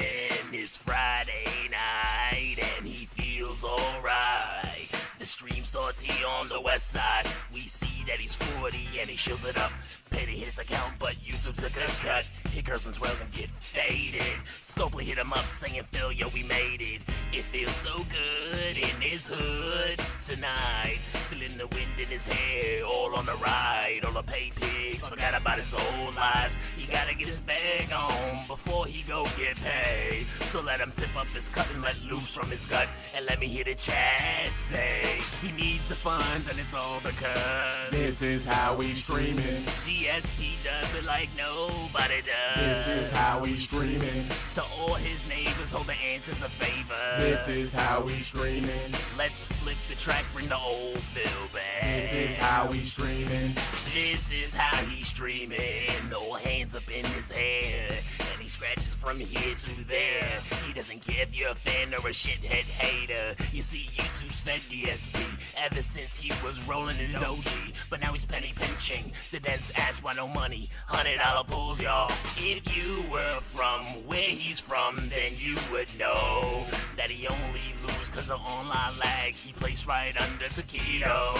It's Friday night and he feels alright. The stream starts here on the west side. We see that he's 40 and he shows it up. Pay to his account, but YouTube's a good cut. He curls and swells and get faded. Scopely hit him up saying, Phil, yo, we made it. It feels so good in his hood tonight. Feeling the wind in his hair, all on the ride. All the pay pigs, forgot about his old lies. He gotta get his bag on before he go get paid. So let him tip up his cut and let loose from his gut. And let me hear the chat say he needs the funds and it's all because This is how we stream it. DSP does it like nobody does. This is how we stream it. To all his neighbors, hold the answers a favor. This is how we stream it. Let's flip the track, bring the old Phil back. This is how we stream it. This is how he's streaming. No hands up in his hair, and he scratches from here to there. He doesn't care if you're a fan or a shithead hater. You see, YouTube's fed DSP ever since he was rolling in Doji, but now he's penny pinching. The dense ass want no money, $100 pulls, y'all. If you were from where he's from, then you would know that he only lose cause of online lag. He plays right under taquito.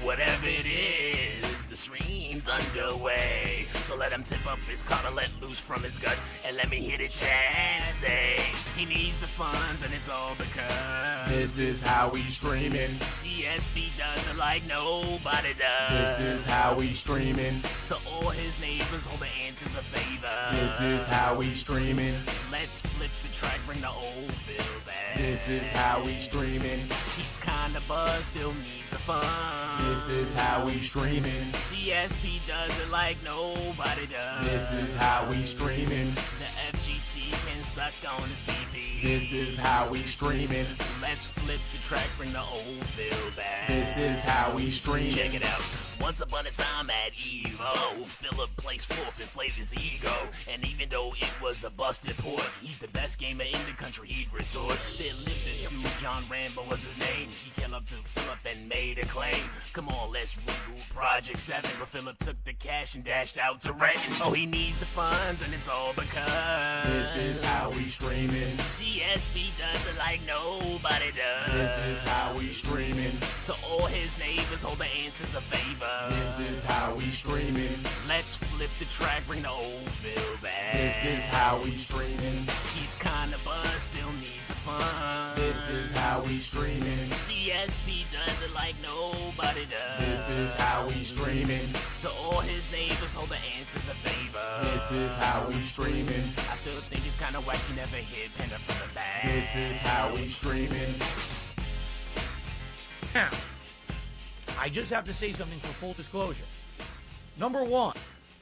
Whatever it is, the stream's underway. So let him tip up his car and let loose from his gut. And let me hear the chat say he needs the funds and it's all because This is how we stream it. DSP does it like nobody does. This is how we stream it. To all his neighbors, hold the answers a favor. This is how we stream it. Let's flip the track, bring the old Phil back. This is how we stream it. He's kinda buzzed, still needs the funds. This is how we stream it. DSP does it like nobody does. This is how we stream it. The FGC can suck on his PP. This is how we stream it. Let's flip the track, bring the old Phil back. This is how we stream it. Check it out. Once upon a time at Evo, Philip placed fourth, inflated his ego. And even though it was a busted port, he's the best gamer in the country, he'd retort. There lived a John Rambo was his name. He came up to Philip and made a claim. Come on, let's reboot Project 7. But Philip took the cash and dashed out to Renton. Oh, he needs the funds, and it's all because This is how we streaming. DSP does it like nobody does. This is how we streaming. To all his neighbors, hold the answers a favor. This is how we streaming. Let's flip the track, bring the old Phil back. This is how we streaming. He's kinda buzzed, still needs the fun. This is how we streaming. DSP does it like nobody does. This is how we streaming. To all his neighbors, hold the answers a favor. This is how we streaming. I still think it's kinda whack he never hit Panda from the back. This is how we streaming. Now, I just have to say something for full disclosure. Number one,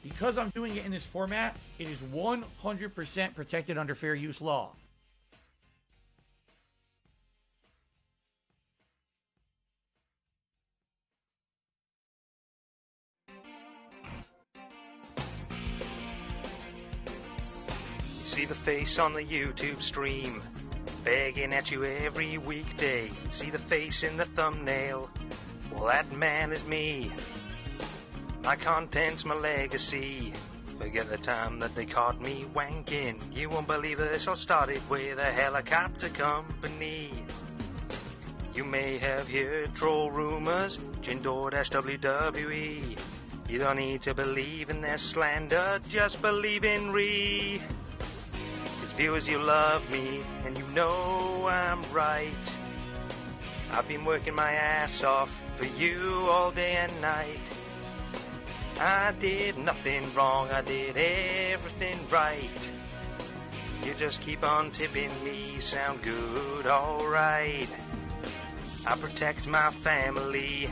because I'm doing it in this format, it is 100% protected under fair use law. See the face on the YouTube stream, begging at you every weekday. See the face in the thumbnail, well that man is me. My content's my legacy. Forget the time that they caught me wanking. You won't believe this all started with a helicopter company. You may have heard troll rumors, Jindor-WWE. You don't need to believe in their slander, just believe in Ree. Viewers, you love me, and you know I'm right. I've been working my ass off for you all day and night. I did nothing wrong, I did everything right. You just keep on tipping me, sound good, alright. I protect my family.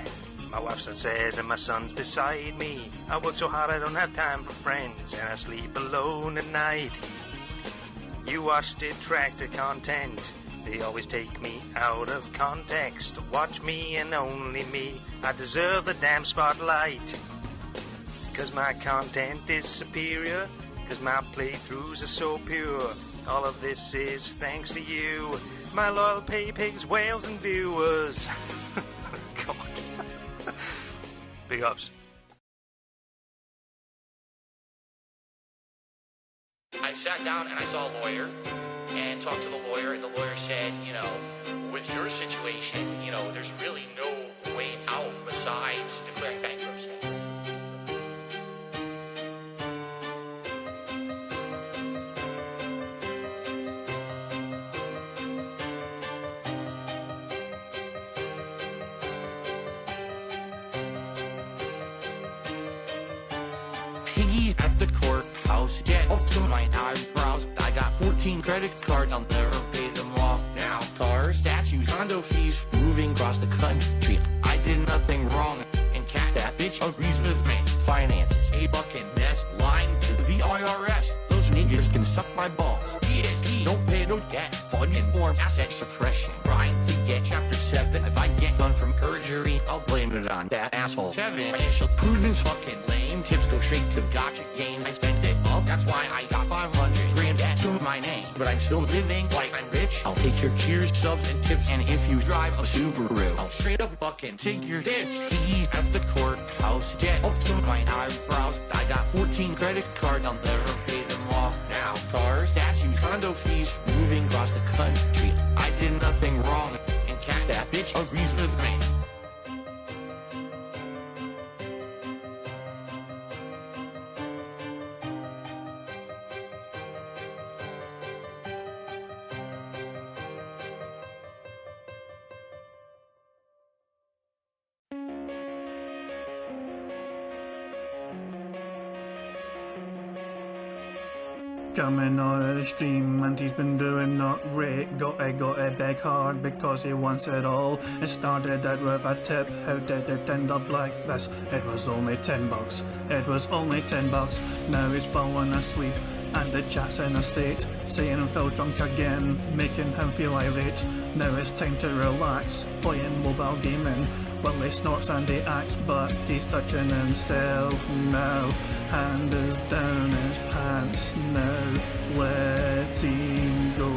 My wife says and my son's beside me. I work so hard I don't have time for friends, and I sleep alone at night. You watch detractor content, they always take me out of context. Watch me and only me, I deserve the damn spotlight. Cause my content is superior, cause my playthroughs are so pure. All of this is thanks to you, my loyal pay pigs, whales and viewers. God. Big ups. I sat down and I saw a lawyer and talked to the lawyer, and the lawyer said, you know, with your situation, you know, there's really no way out besides declaring bankruptcy. Piggies at the courthouse, get up to my eyebrows. I got 14 credit cards, I'll never pay them off now. Cars, statues, condo fees, moving across the country. I did nothing wrong, and cat that bitch agrees with me. Finances, a bucket mess, lying to the IRS. Those niggers can suck my balls. DSP, don't pay no debt. Fucking forms, asset suppression. Trying to get chapter 7. If I get done from perjury, I'll blame it on that asshole. 7, financial prudence, fucking lame. Tips go straight to gotcha gains. I spend it up, that's why I got 500 grand debt to my name. But I'm still living like I'm rich. I'll take your cheers, subs, and tips. And if you drive a Subaru, I'll straight up fucking take your ditch. He's at the courthouse, get up to my eyebrows. I got 14 credit cards, I'll never pay them off now. Cars, statues, condo fees, moving across the country. I did nothing wrong, and cat that bitch agrees with me. Coming on the stream and he's been doing not great. Got a beg hard because he wants it all. It started out with a tip, how did it end up like this? It was only $10, it was only $10. Now he's falling asleep and the chat's in a state, saying him feel drunk again, making him feel irate. Now it's time to relax, playing mobile gaming. Well, he snorts and he acts, but he's touching himself now. Hand is down his pants now, let him go.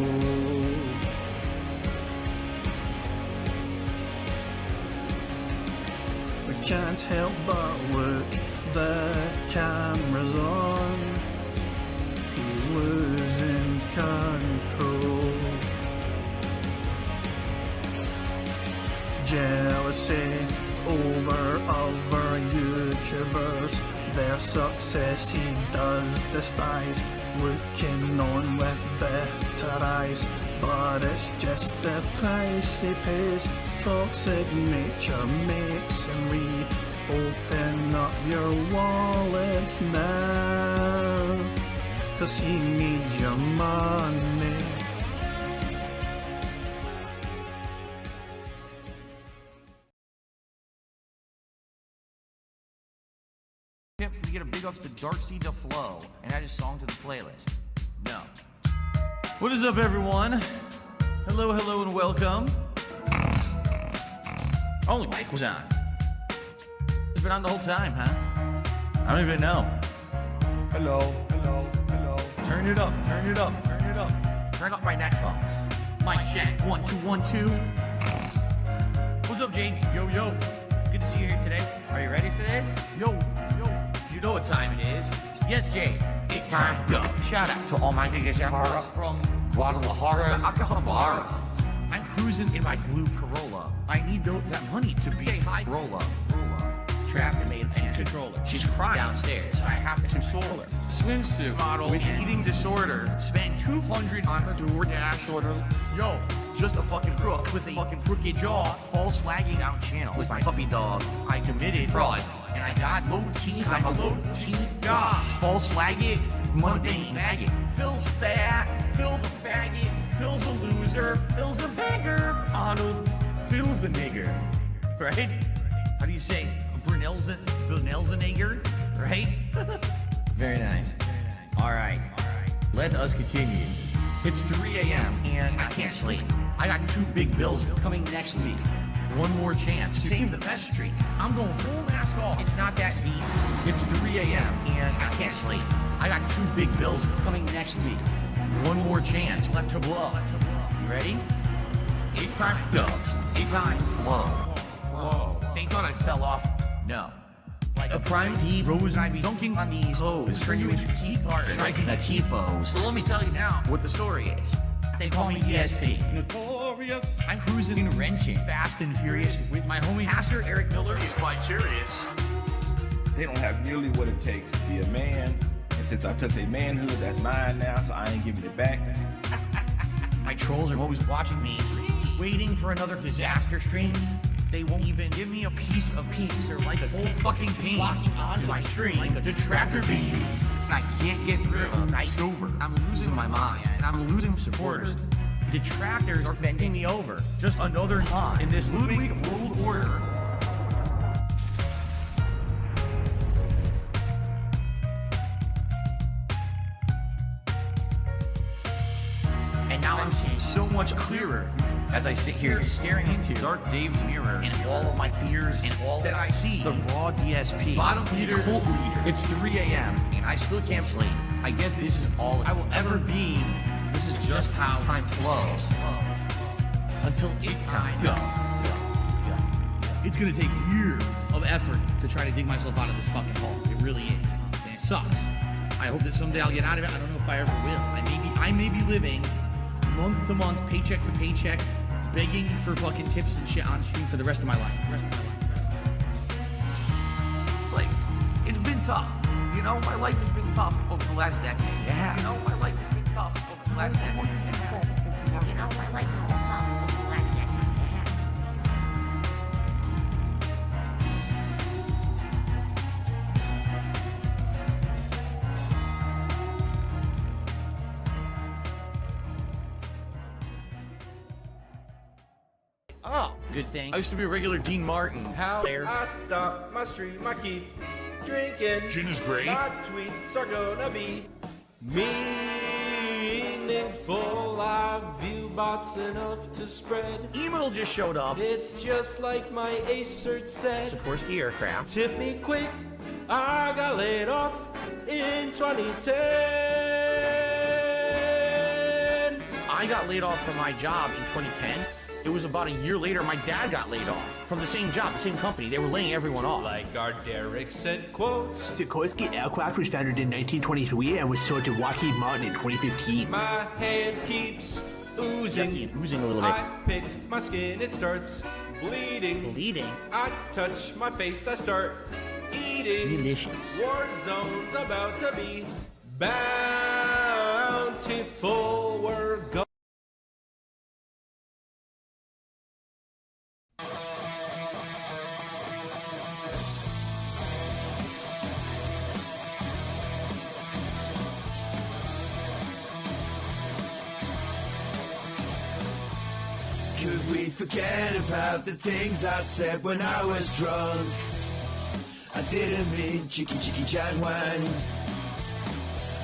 can't help but look. The camera's on. He's losing control. Jealousy over other YouTubers. Their success he does despise. Looking on with better eyes. But it's just the price he pays. Toxic nature makes him open up your wallets now. 'Cause he needs your money. We get a big ups to Darksea to Flow and add a song to the playlist. No. What is up, everyone? Hello, hello, and welcome. Only mic was on. It's been on the whole time, huh? I don't even know. Hello, hello, hello. Turn it up, turn it up, turn it up. Turn up my headphones. Mic check, 1, 2, 1, 2. What's up, Jamie? Yo, yo. Good to see you here today. Are you ready for this? Yo, yo. You know what time it is. Yes, Jay. It's time to go. Shout out to all my niggas from Guadalajara, Acapulco. I'm cruising in my blue Corolla. I need that money to be a high roller. Trapped and made a controller. She's crying downstairs, so I have to console her. Swimsuit model with eating disorder. Spent $200 on her DoorDash order. Yo, just a fucking crook with a fucking crooked jaw. False flagging down channel with my puppy dog. I committed fraud, and I got low T's. I'm a low T god. False flagging, mundane maggot. Phil's fat, Phil's a faggot, Phil's a loser, Phil's a beggar. Arnold, Phil's a nigger. Right? How do you say? Brunel's a nigger, right? Very nice. All right. Let us continue. It's 3 a.m. and I can't sleep. I got 2 big bills coming next week. One more chance to save the best streak. I'm going full mask off. It's not that deep. It's 3 a.m. and I can't sleep. I got 2 big bills coming next week. One more chance left to blow. You ready? 8 time go. 8 time flow. Whoa. They thought I fell off. No. Like a prime D rose, I'd be dunking on these hoes, turn you into T-bar, striking a T-pose. So let me tell you now what the story is. They call me ESP. Notorious. I'm cruising and wrenching, fast and furious, with my homie Pastor Eric Miller. He's quite curious. They don't have nearly what it takes to be a man, and since I took their manhood, that's mine now, so I ain't giving it back. My trolls are always watching me, waiting for another disaster stream. They won't even give me a piece of peace or like a whole fucking team locking onto my stream like a detractor beam. And I can't get rid of them. I'm sober. I'm losing my mind and I'm losing supporters. Detractors are bending me over. Just another pawn in this Ludwig world order. And now I'm seeing so much clearer as I sit here staring into Dark Dave's mirror and all of my fears and all that I see. The raw DSP. Bottom leader, cult leader. It's 3 a.m. and I still can't sleep. I guess this is all I will ever be. This is just how time flows. Until it time goes. It's gonna take years of effort to try to dig myself out of this fucking hole. It really is. And it sucks. I hope that someday I'll get out of it. I don't know if I ever will. I may be living month to month, paycheck to paycheck, begging for fucking tips and shit on stream for the rest of my life. Like, it's been tough. You know, my life has been tough over the last decade. Yeah. You know, my life has been tough over the last decade. Yeah. You know, my life has been tough over the last decade. Oh, good thing. I used to be a regular Dean Martin. How player. I stop my stream, I keep drinking. Gin is great. My tweets are gonna be meaningful. I view bots enough to spread. Email just showed up. It's just like my Acer said. Of course, the aircraft. Tip me quick. I got laid off in 2010. I got laid off from my job in 2010. It was about a year later, my dad got laid off from the same job, the same company. They were laying everyone off. Like our Derek said, quote, Sikorsky Aircraft was founded in 1923 and was sold to Lockheed Martin in 2015. My hand keeps oozing. Oozing a little bit. I pick my skin, it starts bleeding. Bleeding? I touch my face, I start eating. Delicious. War zone's about to be bountiful. We're going. Could we forget about the things I said when I was drunk? I didn't mean cheeky jadwang.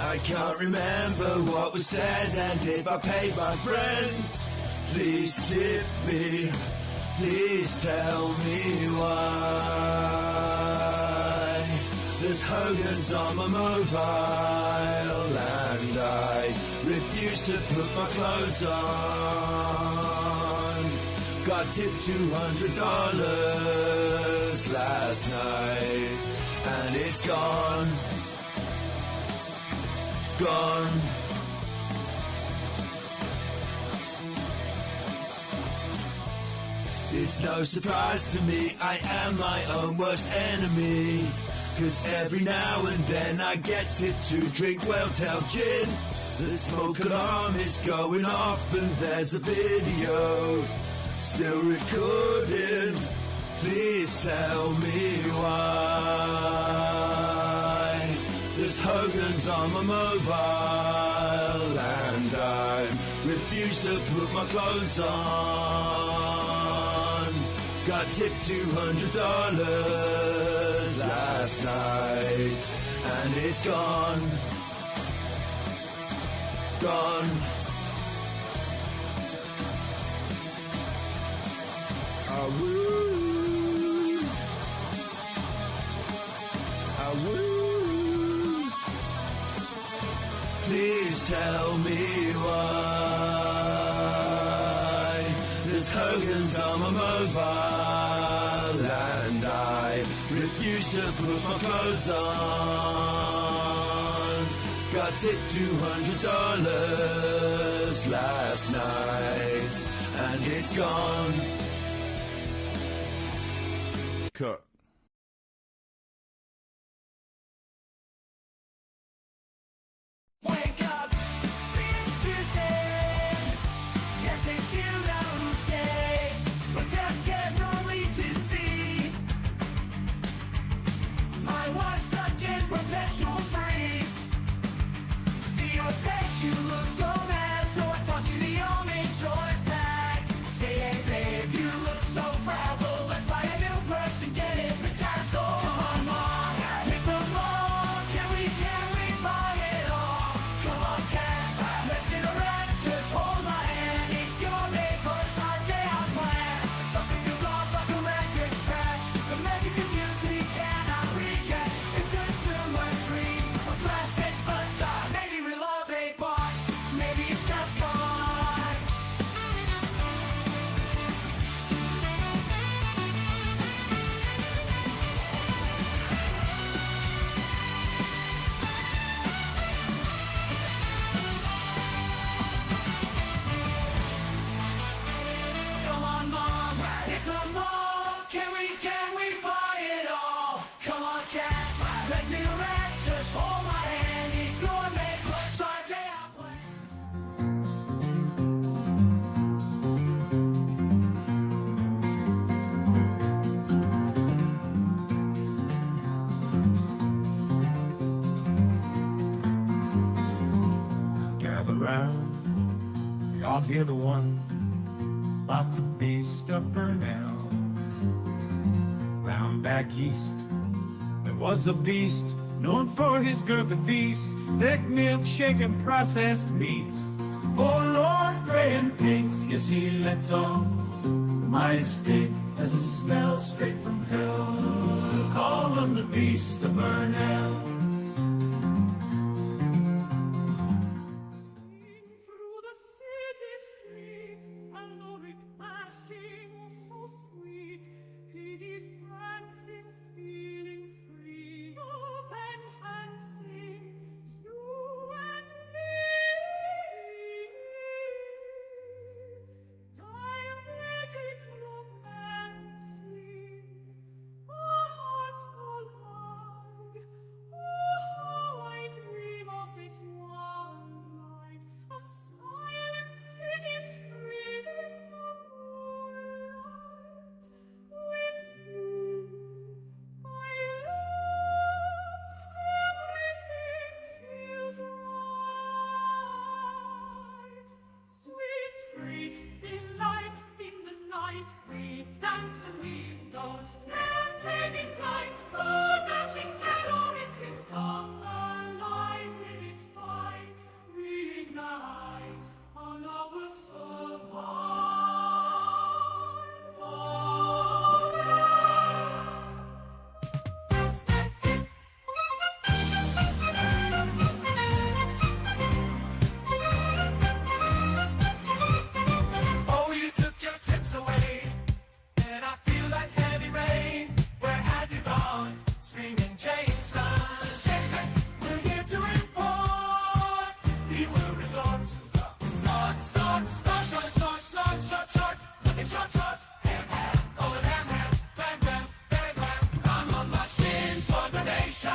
I can't remember what was said, and if I paid my friends, please tip me, please tell me why. There's Hogan's on my mobile, and I refuse to put my clothes on. Got tipped $200 last night, and it's gone. Gone. It's no surprise to me, I am my own worst enemy. 'Cause every now and then I get it to drink Well-Tail gin. The smoke alarm is going off and there's a video still recording. Please tell me why. There's Hogan's on my mobile and I refuse to put my clothes on. Got tipped $200 last night and it's gone. Gone. Woo. Woo. Please tell me why. There's Hogan's on my mobile and I refuse to put my clothes on. Got tipped $200 last night and it's gone. Cut. Wake up, see it's Tuesday. Yes, it's you who stay. But death scares only to see. My wife's stuck in perpetual freeze. See your face, you look so mad. So I toss you the only choice back. Say, hey babe, you look so frazzled. Let's buy a new purse and get it bedazzled. Come on, mom, hit the mall. Can we buy it all? Come on, cat, let's interact. Just hold my hand. Eat your neighbor's our day out plan. Something feels off like a record scratch. The magic of youth we cannot recatch. It's consumer dream, a plastic facade. Maybe we love a bar, maybe it's just gone. Come on, mom, hit the mall. Can we buy it all? Come on, cat, let's interact. Just hold my hand. Eat gourmet, let's our day out plan. Gather round, we all hear the one, about the beast of Burnell. Round back east, there was a beast, known for his girthy feast, thick milkshake and processed meats. Oh Lord, gray and pinks, yes he lets off the mighty stick as it smells straight from hell. Call him the beast of Burnell. we dance and we don't let taking flight. The dashing cannot its come alive with its fight. Reignite, another Oh, you took your tips away, and I feel like heavy rain. Where have you gone, screaming Jason? Jason, we're here to report. He will resort to the short, looking short, ham, call it ham, bam, bam, I'm on machines for donations.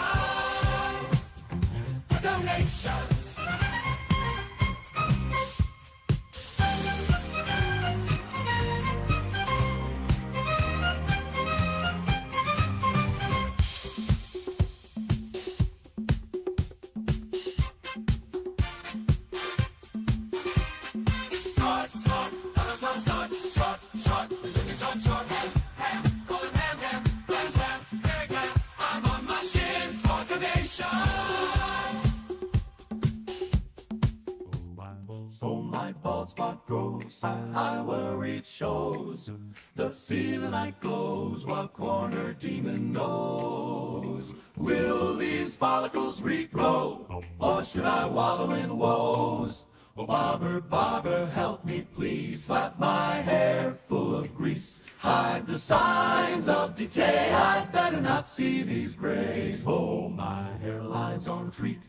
Short, looking short, ham, call it ham, bam, I'm on machines for donations. So my bald spot grows, I worry it shows. The ceiling light glows while corner demon knows. Will these follicles regrow, or should I wallow in woes? Oh, barber, help me please. Slap my hair full of grease. Hide the signs of decay. I'd better not see these grays. Oh, my hairline's on retreat.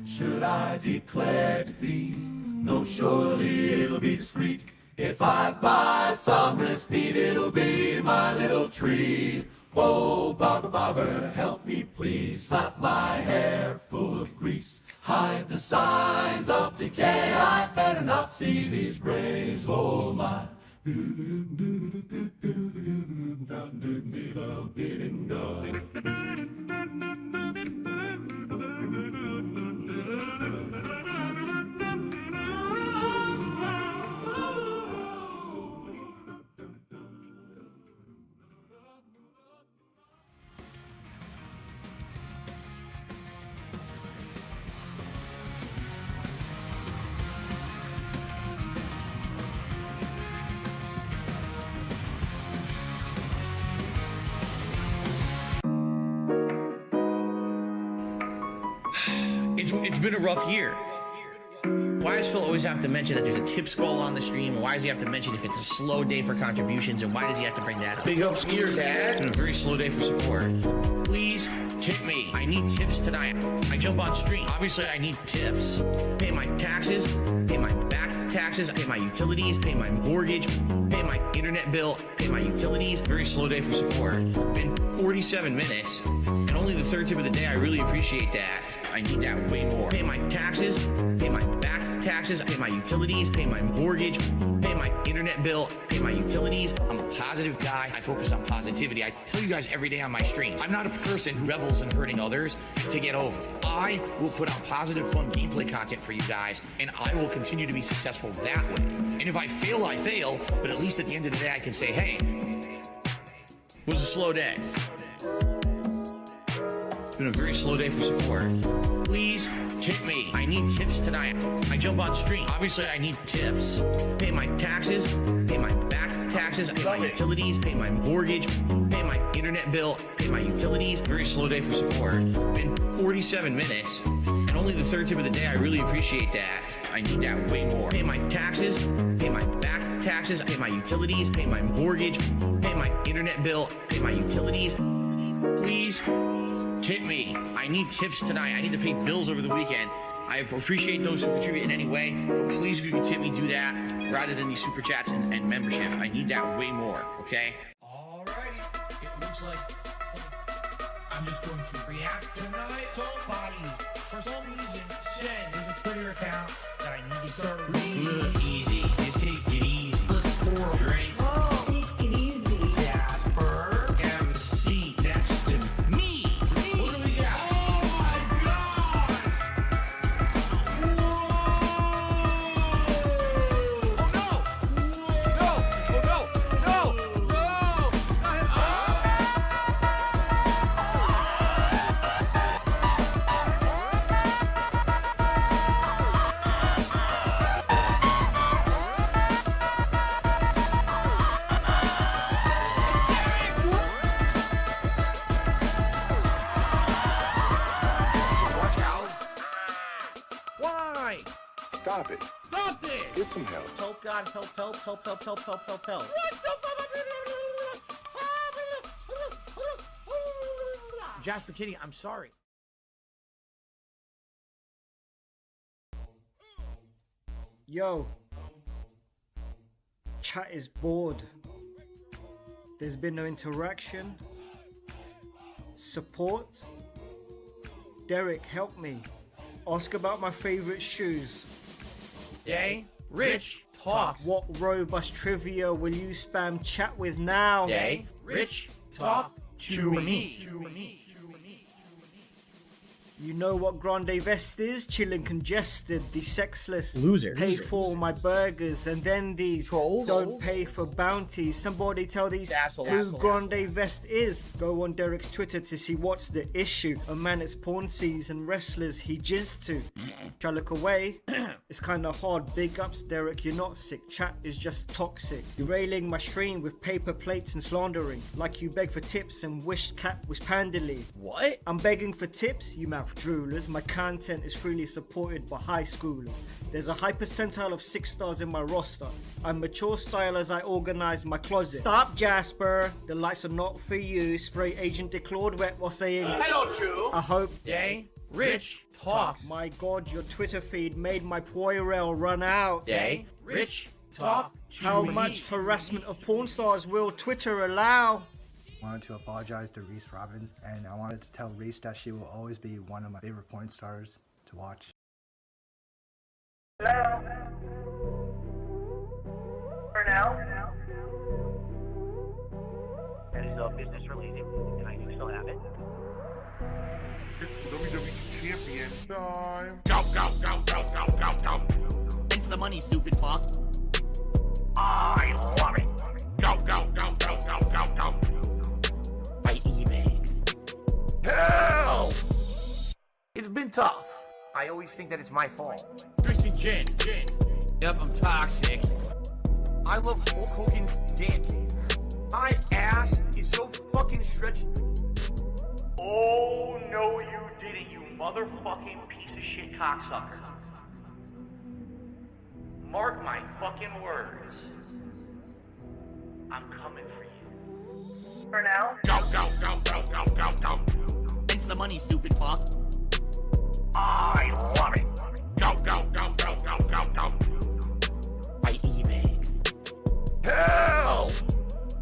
Should I declare defeat? No, surely it'll be discreet. If I buy some repeat, it'll be my little treat. Oh, barber, help me please. Slap my hair full of grease. Hide the signs of decay. I'd better not see these grays. Oh, my. It's been a rough year. Why does Phil always have to mention that there's a tip skull on the stream? And why does he have to mention if it's a slow day for contributions? And why does he have to bring that up? Big ups here, Dad. And a very slow day for support. Please tip me. I need tips tonight. I jump on stream. Obviously, I need tips. Pay my taxes, pay my back taxes, pay my utilities, pay my mortgage, pay my internet bill, pay my utilities. Very slow day for support. Been 47 minutes, and only the third tip of the day. I really appreciate that. I need that way more. Pay my taxes, pay my back taxes, pay my utilities, pay my mortgage, pay my internet bill, pay my utilities. I'm a positive guy. I focus on positivity. I tell you guys every day on my stream, I'm not a person who revels in hurting others to get over. I will put out positive, fun gameplay content for you guys, and I will continue to be successful that way. And if I fail, I fail, but at least at the end of the day, I can say, hey, it was a slow day. It's been a very slow day for support. Please tip me. I need tips tonight. I jump on stream. Obviously, I need tips. Pay my taxes, pay my back taxes, pay my utilities, pay my mortgage, pay my internet bill, pay my utilities. Very slow day for support. Been 47 minutes, and only the third tip of the day. I really appreciate that. I need that way more. Pay my taxes, pay my back taxes, pay my utilities, pay my mortgage, pay my internet bill, pay my utilities. Please tip me. I need tips tonight. I need to pay bills over the weekend. I appreciate those who contribute in any way, but please, if you can tip me, do that rather than these super chats and membership. I need that way more, okay? Alrighty, it looks like I'm just going to react tonight. Somebody, for some reason, said there's a Twitter account that I need to start reading. Look, easy. Just take it easy. Let's pour a drink. Oh, take it easy. Jasper, have a seat next to me. What do we got? Oh my God! Whoa! Oh no! No! Oh no! No! Stop it. Stop this! Get some help. Help, God, help, help, help, help, help, help, help, help. Jasper Kitty, I'm sorry. Yo. Chat is bored. There's been no interaction. Support. Derek, help me. Ask about my favorite shoes. Yay. Rich, talk. What robust trivia will you spam chat with now? Yay. Rich, talk to me. You know what Grande Vest is? Chillin' congested, the sexless. Loser. Pay for my burgers, and then these trolls don't pay for bounties. Somebody tell these Asshole. who Grande Vest is. Go on Derek's Twitter to see what's the issue. A man it's porn sees and wrestlers he jizzed to. Try look away. It's kinda hard. Big ups, Derek, you're not sick. Chat is just toxic. Derailing my stream with paper plates and slandering. Like you beg for tips and wished cat was pandily. What? I'm begging for tips, you mouth droolers. My content is freely supported by high schoolers. There's a high percentile of 6 stars in my roster. I'm mature style as I organize my closet. Stop, Jasper. The lights are not for you. Spray Agent Declawed wet while saying hello, True. I hope. Yay. Rich, talk. My God, your Twitter feed made my Poirel run out. Yay. Rich, talk to How me. much harassment of porn stars will Twitter allow? I wanted to apologize to Reese Robbins, and I wanted to tell Reese that she will always be one of my favorite porn stars to watch. Hello? Purnell? That is a business related, and I do still have it. WWE champion time. Go, go, go, go, go, go, go. It's the money, stupid fuck. I love it. Go, go, go, go, go, go, go. By eBay. Help! It's been tough. I always think that it's my fault. Drinking gin. Yep, I'm toxic. I love Hulk Hogan's dick. My ass is so fucking stretched. Oh, no, you didn't, you motherfucking piece of shit cocksucker. Mark my fucking words. I'm coming for you. Purnell? Go, go, go, go, go, go, go. It's the money, stupid fuck. I love it. Go, go, go, go, go, go, go. By eBay. Help!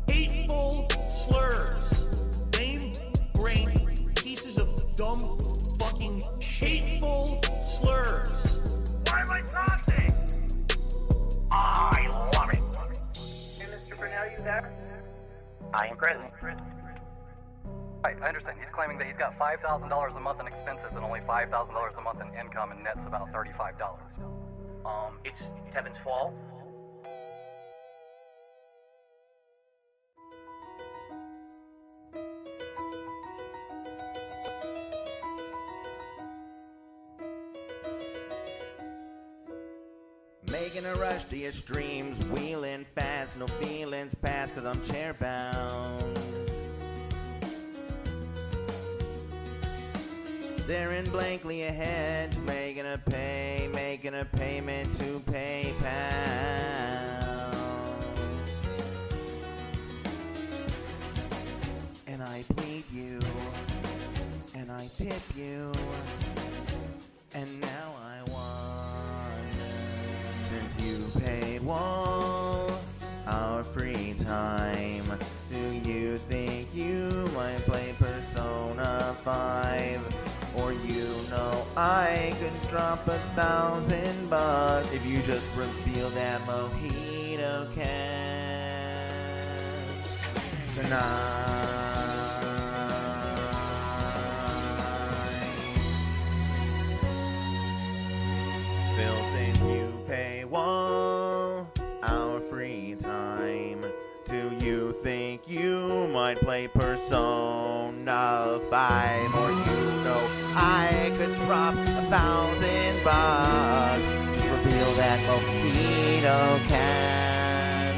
Hateful slurs. Lame brain pieces of dumb fucking hateful slurs. Why am I talking? I love it. Hey, Mr. Purnell, you there? I am present. Right, I understand. He's claiming that he's got $5,000 a month in expenses and only $5,000 a month in income, and net's about $35. It's Kevin's fault. Making a rush to your streams, wheeling fast, no feelings past, cause I'm chair bound. Staring blankly ahead, just making a payment to PayPal. And I plead you, and I tip you, and now I wonder, since you paid one our free time, do you think you might play Persona 5? Or you know I could drop $1,000 if you just reveal that mojito can tonight. Phil says you pay one hour free time. Do you think you might play Persona 5? Or you know I could drop $1,000. Just reveal that mojito can.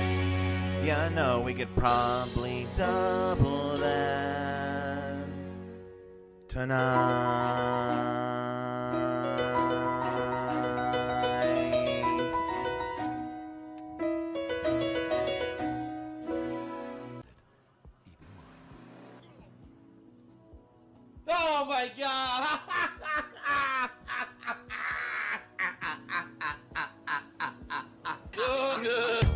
Yeah, I know we could probably double that tonight. Oh my god! So good.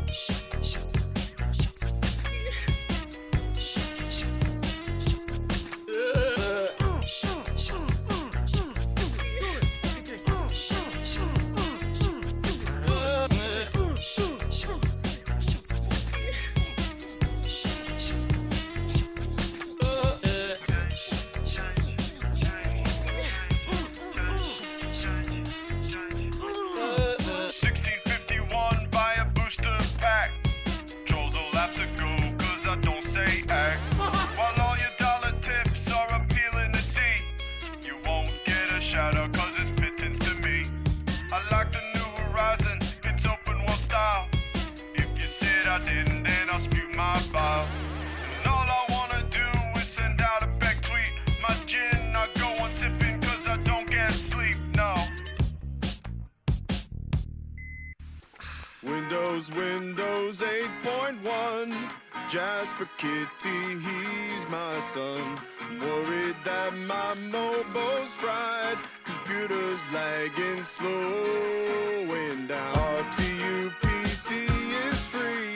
Windows 8.1. Jasper Kitty, he's my son. Worried that my mobile's fried. Computers lagging, slowing down. RTU PC is free.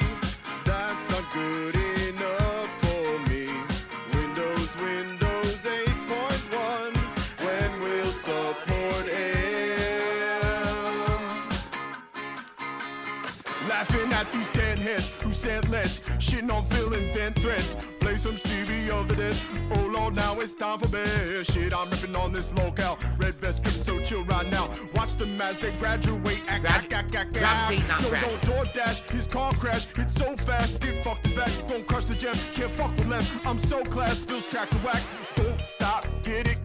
That's not good enough for me. Windows 8.1. When will support end? Laughing at these dead heads who sent let's shitting on Phil and vent threads. Play some Stevie of the Dead. Oh Lord, now it's time for bed. Shit, I'm ripping on this locale. Red vest dripping so chill right now. Watch them as they graduate. Gravitate, not Yo, crash. don't DoorDash, his car crash. Hit so fast, get fucked the back. Gon' crush the gem, can't fuck with left. I'm so class, Phil's tracks are whack. Don't stop, get it,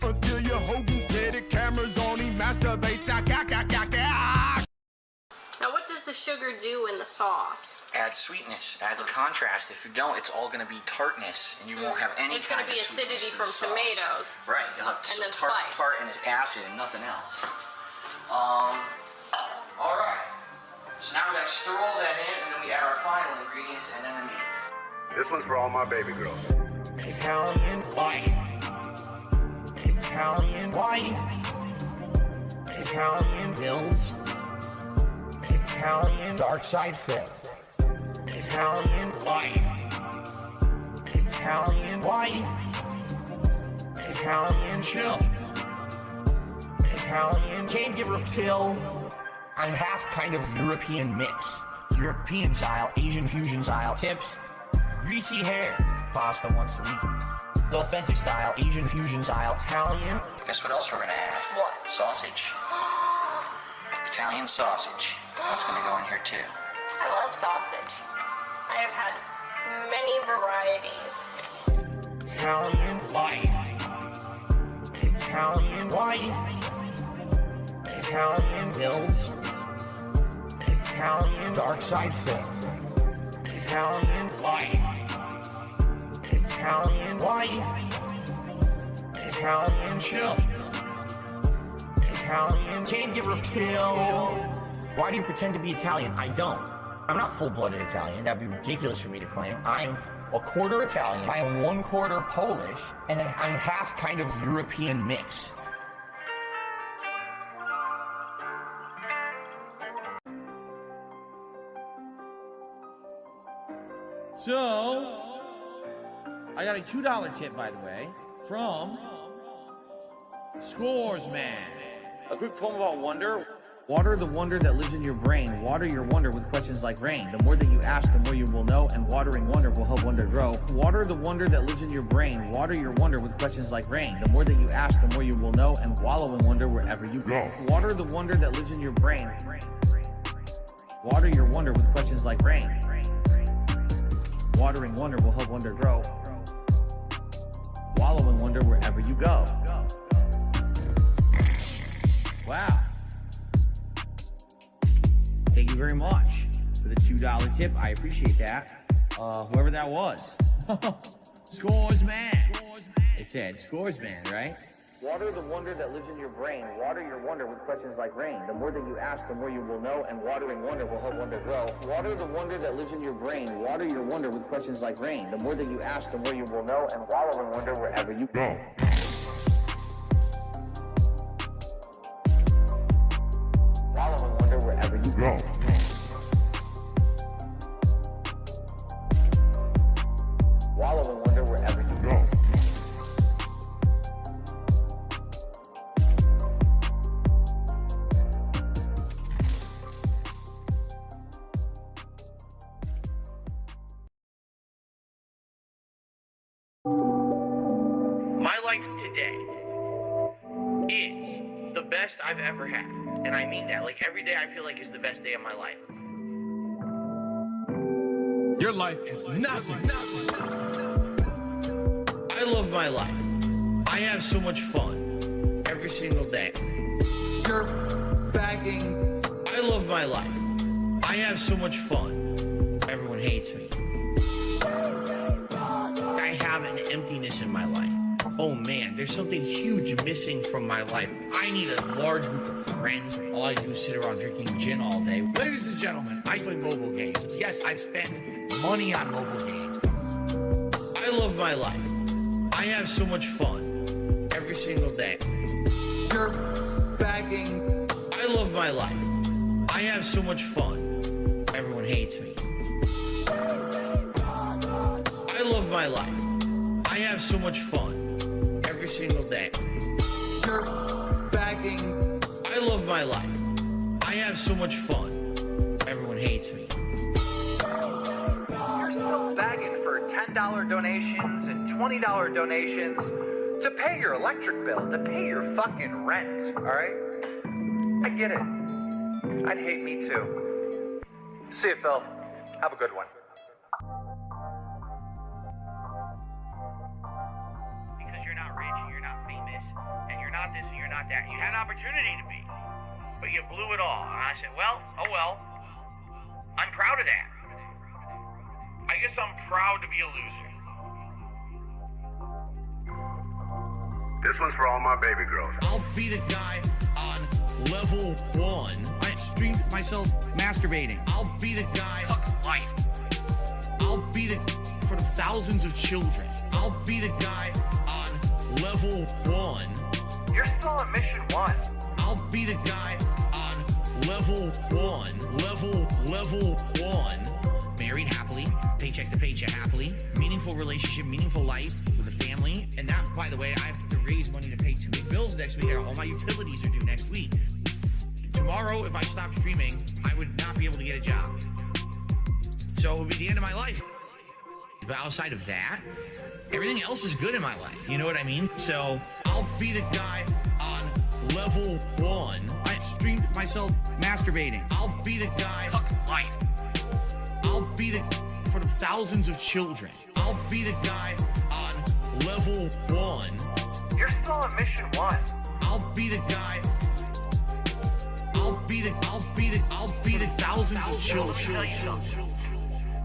until your Hogan's dead. Cameras on, he masturbates. Now what does the sugar do in the sauce? Adds sweetness, adds a contrast. If you don't, it's all going to be tartness, and you won't have any It's going kind to be of sweetness acidity to from the sauce. tomatoes. Right, you'll have And then tart, spice. tart and it's acid and nothing else. Alright. So now we got to stir all that in, and then we add our final ingredients, and then the meat. This one's for all my baby girls. Italian wife. Italian wife. Italian Bills. Italian dark side flip. Italian wife. Italian wife. Italian chill. Italian can't give her a pill. I'm half kind of European mix. European style, Asian fusion style tips. Greasy hair. Pasta once a week. The authentic style, Asian fusion style, Italian. Guess what else we're gonna add? What? Sausage. Italian sausage. That's gonna go in here too. I love sausage. I have had many varieties. Italian wife. Italian wife. Italian Bills. Italian dark side flip. Italian wife. Italian wife. Italian chill. Italian can't give her a pill. Why do you pretend to be Italian? I don't. I'm not full-blooded Italian. That'd be ridiculous for me to claim. I am a quarter Italian. I am 1/4 Polish, and then I'm half kind of European mix. So, I got a $2 tip, by the way, from Scores Man. A quick poem about wonder. Water the wonder that lives in your brain. Water your wonder with questions like rain. The more that you ask, the more you will know, and watering wonder will help wonder grow. Water the wonder that lives in your brain. Water your wonder with questions like rain. The more that you ask, the more you will know, and wallow in wonder wherever you go. Water the wonder that lives in your brain. Water your wonder with questions like rain. Watering wonder will help wonder grow. Wallow in wonder wherever you go. Wow. Thank you very much for the $2 tip. I appreciate that. Whoever that was. Scores Man. It said Scores Man, right? Water the wonder that lives in your brain. Water your wonder with questions like rain. The more that you ask, the more you will know, and watering wonder will help wonder grow. Water the wonder that lives in your brain. Water your wonder with questions like rain. The more that you ask, the more you will know, and wallow in wonder wherever you go. go. Wallow and wonder wherever you go. My life today is the best I've ever had. And I mean that. Like, every day I feel like is the best day of my life. Your life is nothing. I love my life. I have so much fun every single day. You're bagging. I love my life. I have so much fun. Everyone hates me. I have an emptiness in my life. Oh man, there's something huge missing from my life. I need a large group of friends. All I do is sit around drinking gin all day. Ladies and gentlemen, I play mobile games. Yes, I spend money on mobile games. I love my life. I have so much fun every single day. You're bagging. I love my life. I have so much fun. Everyone hates me. I love my life. I have so much fun every single day. You're bagging. I love my life. I have so much fun. Everyone hates me. You're still bagging for $10 donations and $20 donations to pay your electric bill, to pay your fucking rent, alright? I get it. I'd hate me too. See you, Phil. Have a good one. Because you're not rich and you're not famous and you're not this and you're not that. You had an opportunity to be, but you blew it all. And I said, well, oh well. I'm proud of that. I guess I'm proud to be a loser. This one's for all my baby girls. I'll be the guy on level 1. I streamed myself masturbating. I'll be the guy. Fuck life. I'll be the for the thousands of children. I'll be the guy on level 1. You're still on mission 1. I'll be the guy on level 1. Level 1. Married happily, paycheck to paycheck happily, meaningful relationship, meaningful life with a family. And that, by the way, I have to raise money to pay 2 big bills next week. All my utilities are due next week. Tomorrow, if I stop streaming, I would not be able to get a job. So it would be the end of my life. But outside of that, everything else is good in my life. You know what I mean? So I'll be the guy on level 1. I streamed myself masturbating. I'll be the guy. Fuck life. I'll be the for the thousands of children. I'll be the guy on level 1. You're still on mission 1. I'll be the guy. I'll be the thousands of children.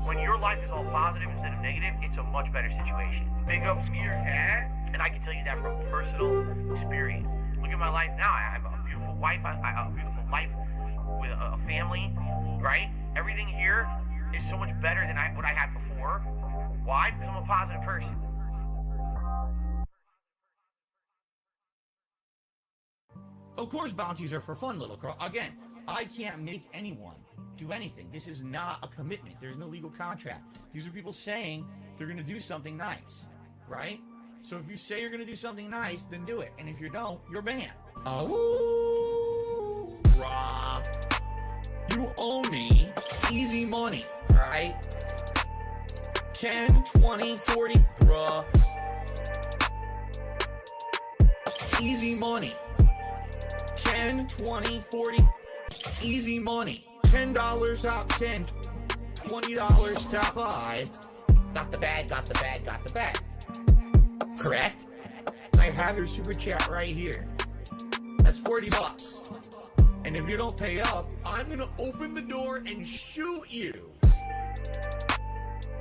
When your life is all positive instead of negative, it's a much better situation. Big up, Skeeter. And I can tell you that from personal experience. Look at my life now. I have a beautiful wife. I have a beautiful life with a family, right? Everything here is so much better than what I had before. Why? Because I'm a positive person. Of course, bounties are for fun, little girl. Again, I can't make anyone do anything. This is not a commitment. There's no legal contract. These are people saying they're going to do something nice, right? So if you say you're going to do something nice, then do it. And if you don't, you're banned. Oh, Rob. You owe me easy money, right? 10, 20, 40, bruh. Easy money. 10, 20, 40, easy money. $10 top 10, $20 top 5. Got the bag, got the bag, got the bag. Correct? I have your super chat right here. That's $40. And if you don't pay up, I'm gonna open the door and shoot you.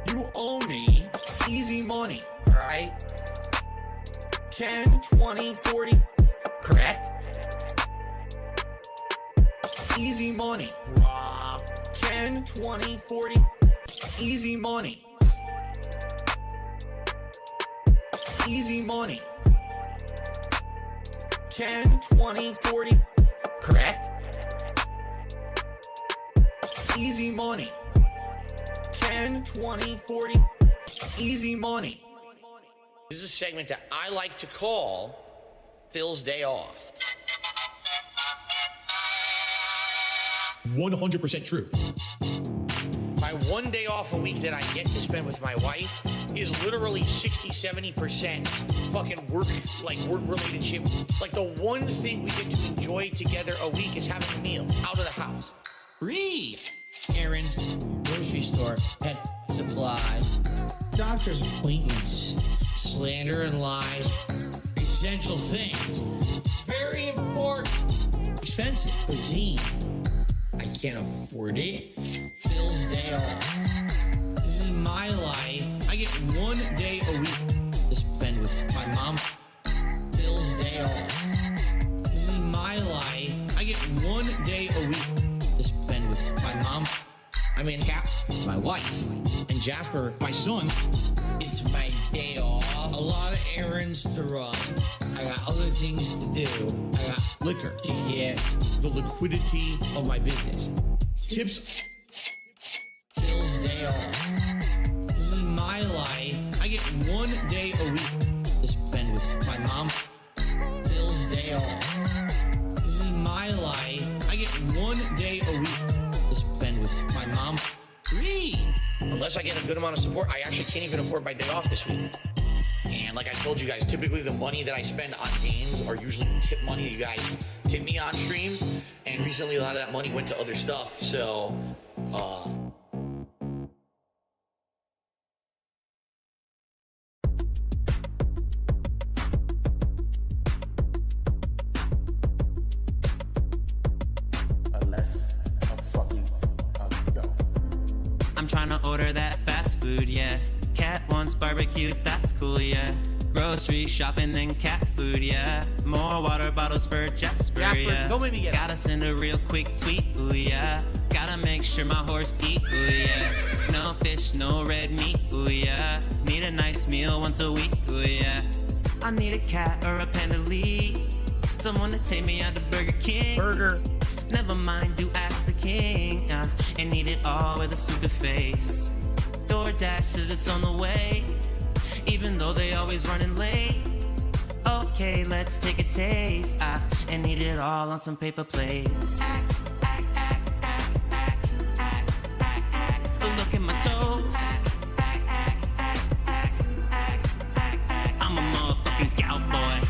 You owe me easy money, alright? 10, 20, 40, correct? Easy money. 10, 20, 40. Easy money. Easy money. 10, 20, 40. Correct? Easy money. 10, 20, 40. Easy money. This is a segment that I like to call Phil's Day Off. 100% true. My 1 day off a week that I get to spend with my wife is literally 60-70% fucking work related shit. Like the one thing we get to enjoy together a week is having a meal out of the house. Breathe. Errands, grocery store, pet supplies, doctor's appointments, slander and lies, essential things. It's very important. Expensive cuisine. I can't afford it. Phil's Day Off. This is my life. I get 1 day a week to spend with my mom. Phil's Day Off. This is my life. I get 1 day a week to spend with my mom. I mean, Cap, my wife, and Jasper, my son. It's my day off. A lot of errands to run. I got other things to do. I got liquor to get, the liquidity of my business. Tips. Phil's Day Off. This is my life. I get 1 day a week to spend with my mom. Phil's Day Off. This is my life. I get 1 day a week to spend with my mom. Breathe. Unless I get a good amount of support, I actually can't even afford my day off this week. And like I told you guys, typically the money that I spend on games are usually the tip money that you guys tip me on streams. And recently a lot of that money went to other stuff. So, I'm trying to order that fast food, yeah. Cat wants barbecue, that's cool, yeah. Grocery shopping, then cat food, yeah. More water bottles for Jasper, yeah. Don't make me get Gotta send a real quick tweet, ooh, yeah. Gotta make sure my horse eat, ooh, yeah. No fish, no red meat, ooh, yeah. Need a nice meal once a week, ooh, yeah. I need a cat or a panda lead. Someone to take me out to Burger King. Never mind, do ask the king. And eat it all with a stupid face. DoorDash says it's on the way, even though they always running late. Okay, let's take a taste. And eat it all on some paper plates. Look at my toes. I'm a motherfucking cowboy.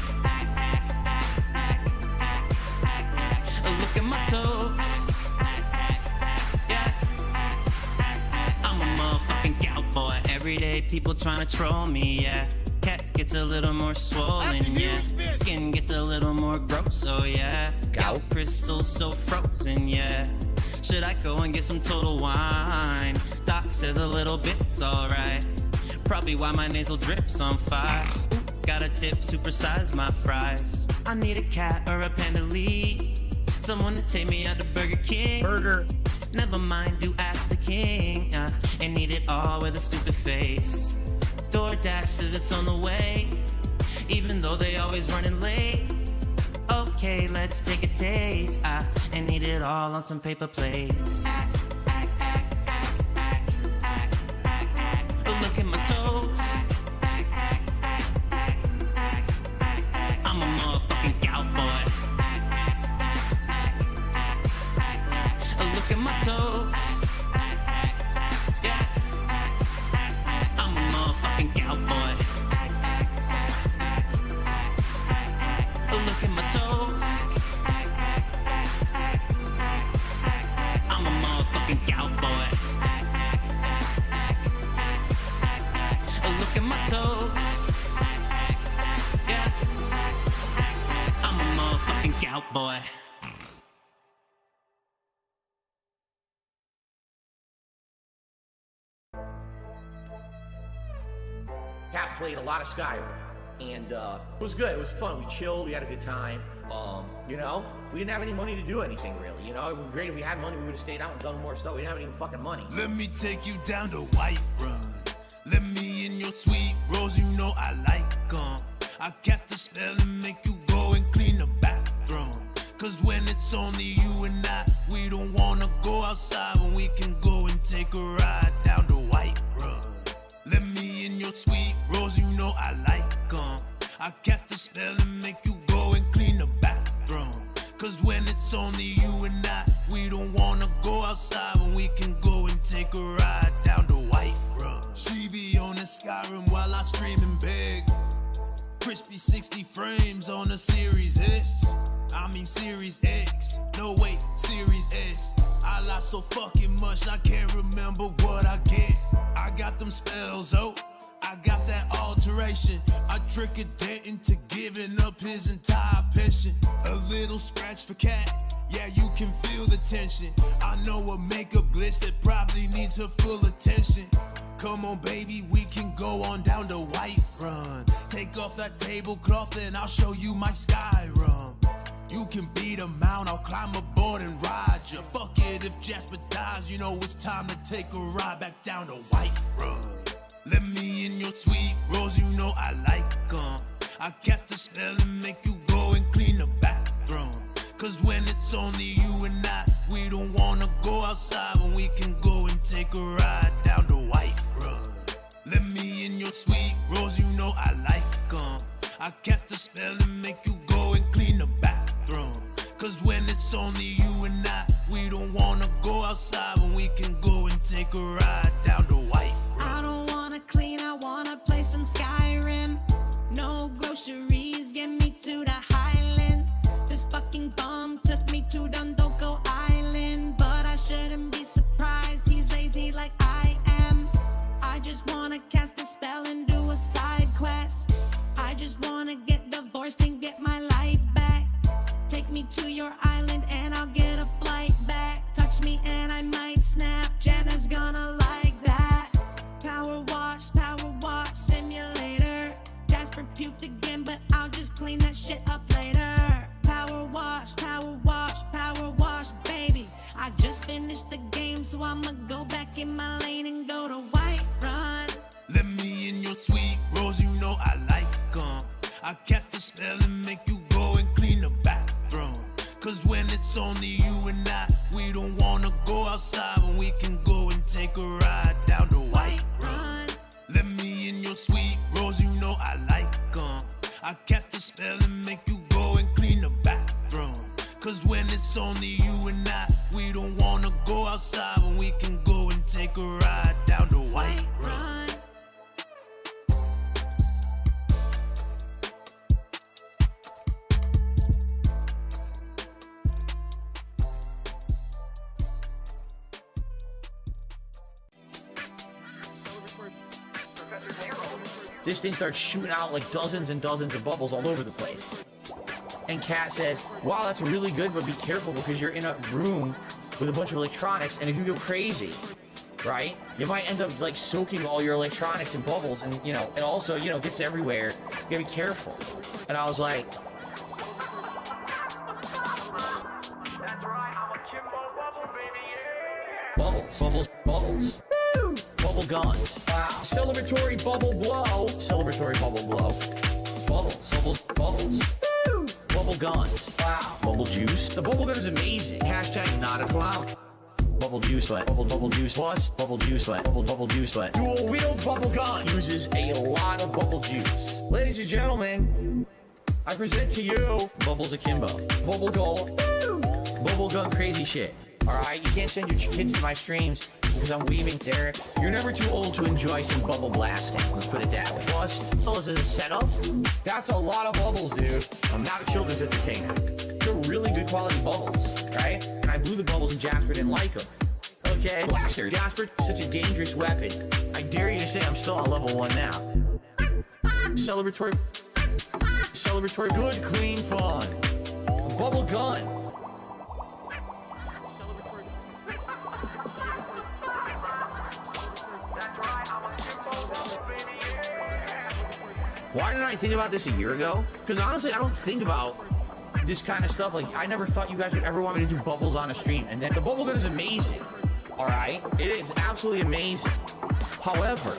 Look at my toes. Yeah. I'm a motherfucking cowboy. Every day people trying to troll me, yeah. Cat gets a little more swollen, yeah. Skin gets a little more gross, oh yeah. Gout crystals so frozen, yeah. Should I go and get some Total Wine? Doc says a little bit's alright. Probably why my nasal drip's on fire. Ooh, got a tip, supersize my fries. I need a cat or a panda lead. Someone to take me out to Burger King. Never mind, do ask the king. And eat it all with a stupid face. DoorDash says it's on the way, even though they always running late. Okay, let's take a taste. And eat it all on some paper plates. Look at my toes. I'm a motherfucking cowboy. Look at my toes. Yeah. I'm a motherfucking cowboy. Look at my toes. I'm a motherfucking cowboy. Look at my toes. Yeah. I'm a motherfucking cowboy. Cat played a lot of Skyrim, and it was good. It was fun. We chilled. We had a good time. You know, we didn't have any money to do anything really. You know, it would be great if we had money. We would have stayed out and done more stuff. We didn't have any fucking money. Let me take you down to Whiterun. Let me in your sweet rose, you know I like 'em. I cast a spell and make you go and clean the bathroom. Cause when it's only you and I, we don't wanna go outside when we can go and take a ride down the White Run. Let me in your sweet rose, you know I like 'em. I cast a spell and make you go and clean the bathroom. Cause when it's only you and I, we don't wanna go outside when we can go and take a ride down the White Run. She be on the Skyrim while I streaming big. Crispy 60 frames on a Series S. I mean Series X. No wait, Series S. I lie so fucking much I can't remember what I get. I got them spells, oh, I got that alteration. I trick a dent into giving up his entire pension. A little scratch for cat, yeah, you can feel the tension. I know a makeup glitch that probably needs her full attention. Come on, baby, we can go on down the White Run. Take off that tablecloth and I'll show you my Skyrim. You can beat a mount, I'll climb aboard and ride you. Fuck it if Jasper dies, you know it's time to take a ride back down the White Run. Let me in your sweet rose, you know I like 'em. I cast a spell and make you go and clean the bathroom. Cause when it's only you and I, we don't wanna go outside when we can go and take a ride down the White Run. Let me in your sweet rose, you know I like 'em. I cast a spell and make you go and clean the bathroom. Cause when it's only you and I, we don't wanna go outside when we can go and take a ride down the White Run. I don't wanna clean, I wanna play some Skyrim. No groceries, get me to the Highlands. This fucking bum took me to Dundoko Island, but I shouldn't be surprised, he's lazy like I am. I just wanna cast a spell and do a side quest. I just wanna get divorced and get my life back. Take me to your island and I'll get a flight back. Touch me and I might snap, Jenna's gonna like that. Power wash simulator. Jasper puked again, but I'll just clean that shit up later. Power wash, baby. I just finished the game, so I'ma go back in my lane and go to White Run. Let me in your sweet rose, you know I like 'em. I cast a spell and make you go and clean the bathroom. Cause when it's only you and I, we don't wanna go outside when we can go and take a ride down the White Run. Let me in your sweet rose, you know I like 'em. I cast a spell and make you go and clean the bathroom. Cause when it's only you and I, we don't wanna go outside when we can go and take a ride down the White Run. This thing starts shooting out like dozens and dozens of bubbles all over the place. And Kat says, wow, that's really good, but be careful because you're in a room with a bunch of electronics, and if you go crazy, right, you might end up like soaking all your electronics in bubbles, and you know, and also, you know, gets everywhere. You gotta be careful. And I was like, bubbles. Woo! Bubble guns. Wow. Celebratory bubble blow. Bubbles. Woo! Bubble guns. Wow. Bubble juice. The bubble gun is amazing. Hashtag not a clown. Bubble juice let. Bubble juice plus. Bubble juice let. Bubble juice let. Dual wield bubble gun uses a lot of bubble juice. Ladies and gentlemen, I present to you Bubbles Akimbo. Bubble gold. Woo! Bubble gun crazy shit. Alright, you can't send your kids to my streams because I'm weaving there. You're never too old to enjoy some bubble blasting. Let's put it that way. Plus, as a setup, that's a lot of bubbles, dude. I'm not a children's entertainer. They're really good quality bubbles, right? And I blew the bubbles and Jasper didn't like them. Okay, blaster. Jasper, such a dangerous weapon. I dare you to say I'm still on level 1 now. Celebratory, good, clean fun. A bubble gun. Why didn't I think about this a year ago? Because honestly, I don't think about this kind of stuff. Like, I never thought you guys would ever want me to do bubbles on a stream. And then the bubble gun is amazing. Alright? It is absolutely amazing. However,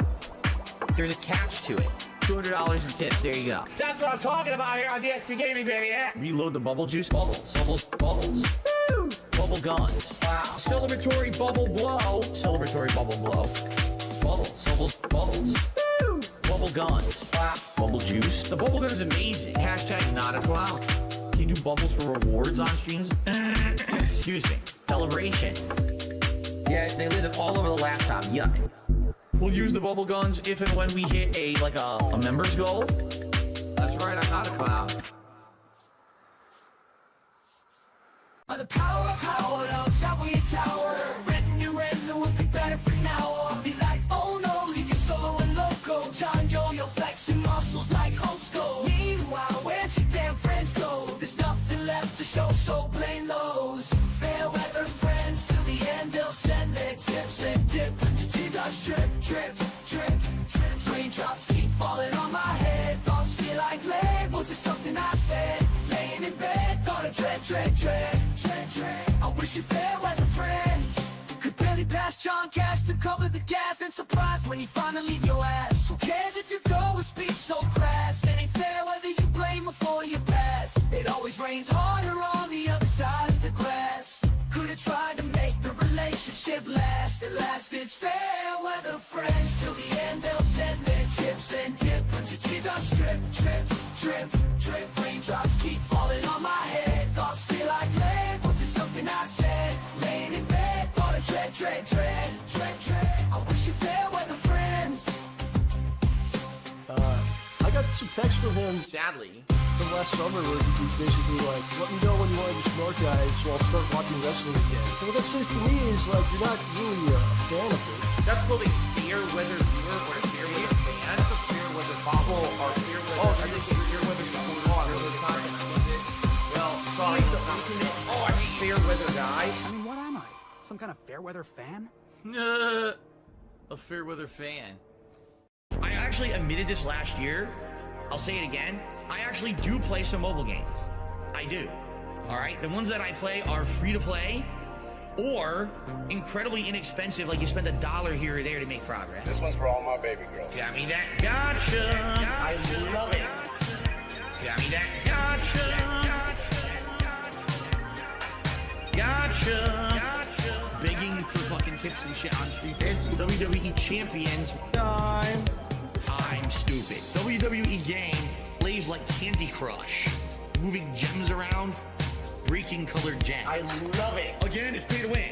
there's a catch to it. $200 in tips. There you go. That's what I'm talking about here on DSP Gaming, baby. Yeah. Reload the bubble juice. Bubbles. Bubbles. Bubbles. Woo! Bubble guns. Wow. Celebratory bubble blow. Celebratory bubble blow. Bubbles. Bubbles. Bubbles. Woo! Bubble guns. Wow. Bubble juice. The bubble gun is amazing. Hashtag not a clown. Can you do bubbles for rewards on streams? Excuse me. Celebration. Yeah, they lit it all over the laptop. Yuck. We'll use the bubble guns if and when we hit a member's goal. That's right, I'm not a clown. The power, on top of your tower. Renting your rent would be better for now. I'll be like, oh no, leave your solo and loco. John Yo, flexing muscles like Hulk's go. Meanwhile, where'd your damn friends go? There's nothing left to show, so blame those fair weather friends. Till the end, they'll send their tips. Then dip into T-Dot drip, drip, drip, drip. Raindrops keep falling on my head. Thoughts feel like lead. Was it something I said? Laying in bed, thought of dread, dread, dread. I wish you fair weather friend could barely pass John Cash to cover the gas. And surprised when he finally leave your ass. Who cares if you go with speech so crass? It ain't fair whether you blame before you pass. It always rains harder on the other side of the grass. Could've tried to make the relationship last. At last it's fair weather friends. Till the end they'll send their tips. Then dip into T-Dot drip, drip, drip, drip. Raindrops keep falling on my head. Thoughts feel like lead. Was it something I said? Laying in bed, thought of dread, dread, dread, dread, dread. I wish you fair weather friends. I got some text from him. Sadly. From last summer where he's basically like, let me know when you want to be smart guys so I'll start watching wrestling again. So what that says to me is like, you're not really a fan of it. That's called a fair weather viewer or a fair weather fan. That's a fair weather bobble or fair weather. Oh, I think fair weather supporter. Well, sorry. Oh, I hate fair weather guy. I mean, what am I? Some kind of fair weather fan? A fair weather fan. I actually admitted this last year. I'll say it again. I actually do play some mobile games. I do. All right. The ones that I play are free to play or incredibly inexpensive. Like you spend $1 here or there to make progress. This one's for all my baby girls. Got me that gotcha. I love it. Got me that gotcha. Gotcha. Begging for fucking tips and shit on street. It's WWE Champions time. I'm stupid. WWE game plays like Candy Crush. Moving gems around, breaking colored gems. I love it. Again, it's pay to win.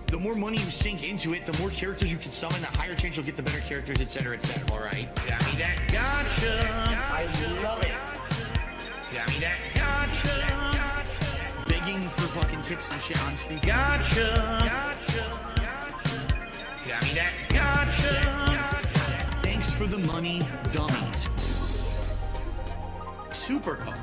The more money you sink into it, the more characters you can summon, the higher chance you'll get the better characters, etc., etc. All right? Got me that gotcha. I love it. Got me that gotcha. Begging for fucking tips and shit on street. Gotcha. Got me that gotcha. Thanks for the money, dummies. Supercar.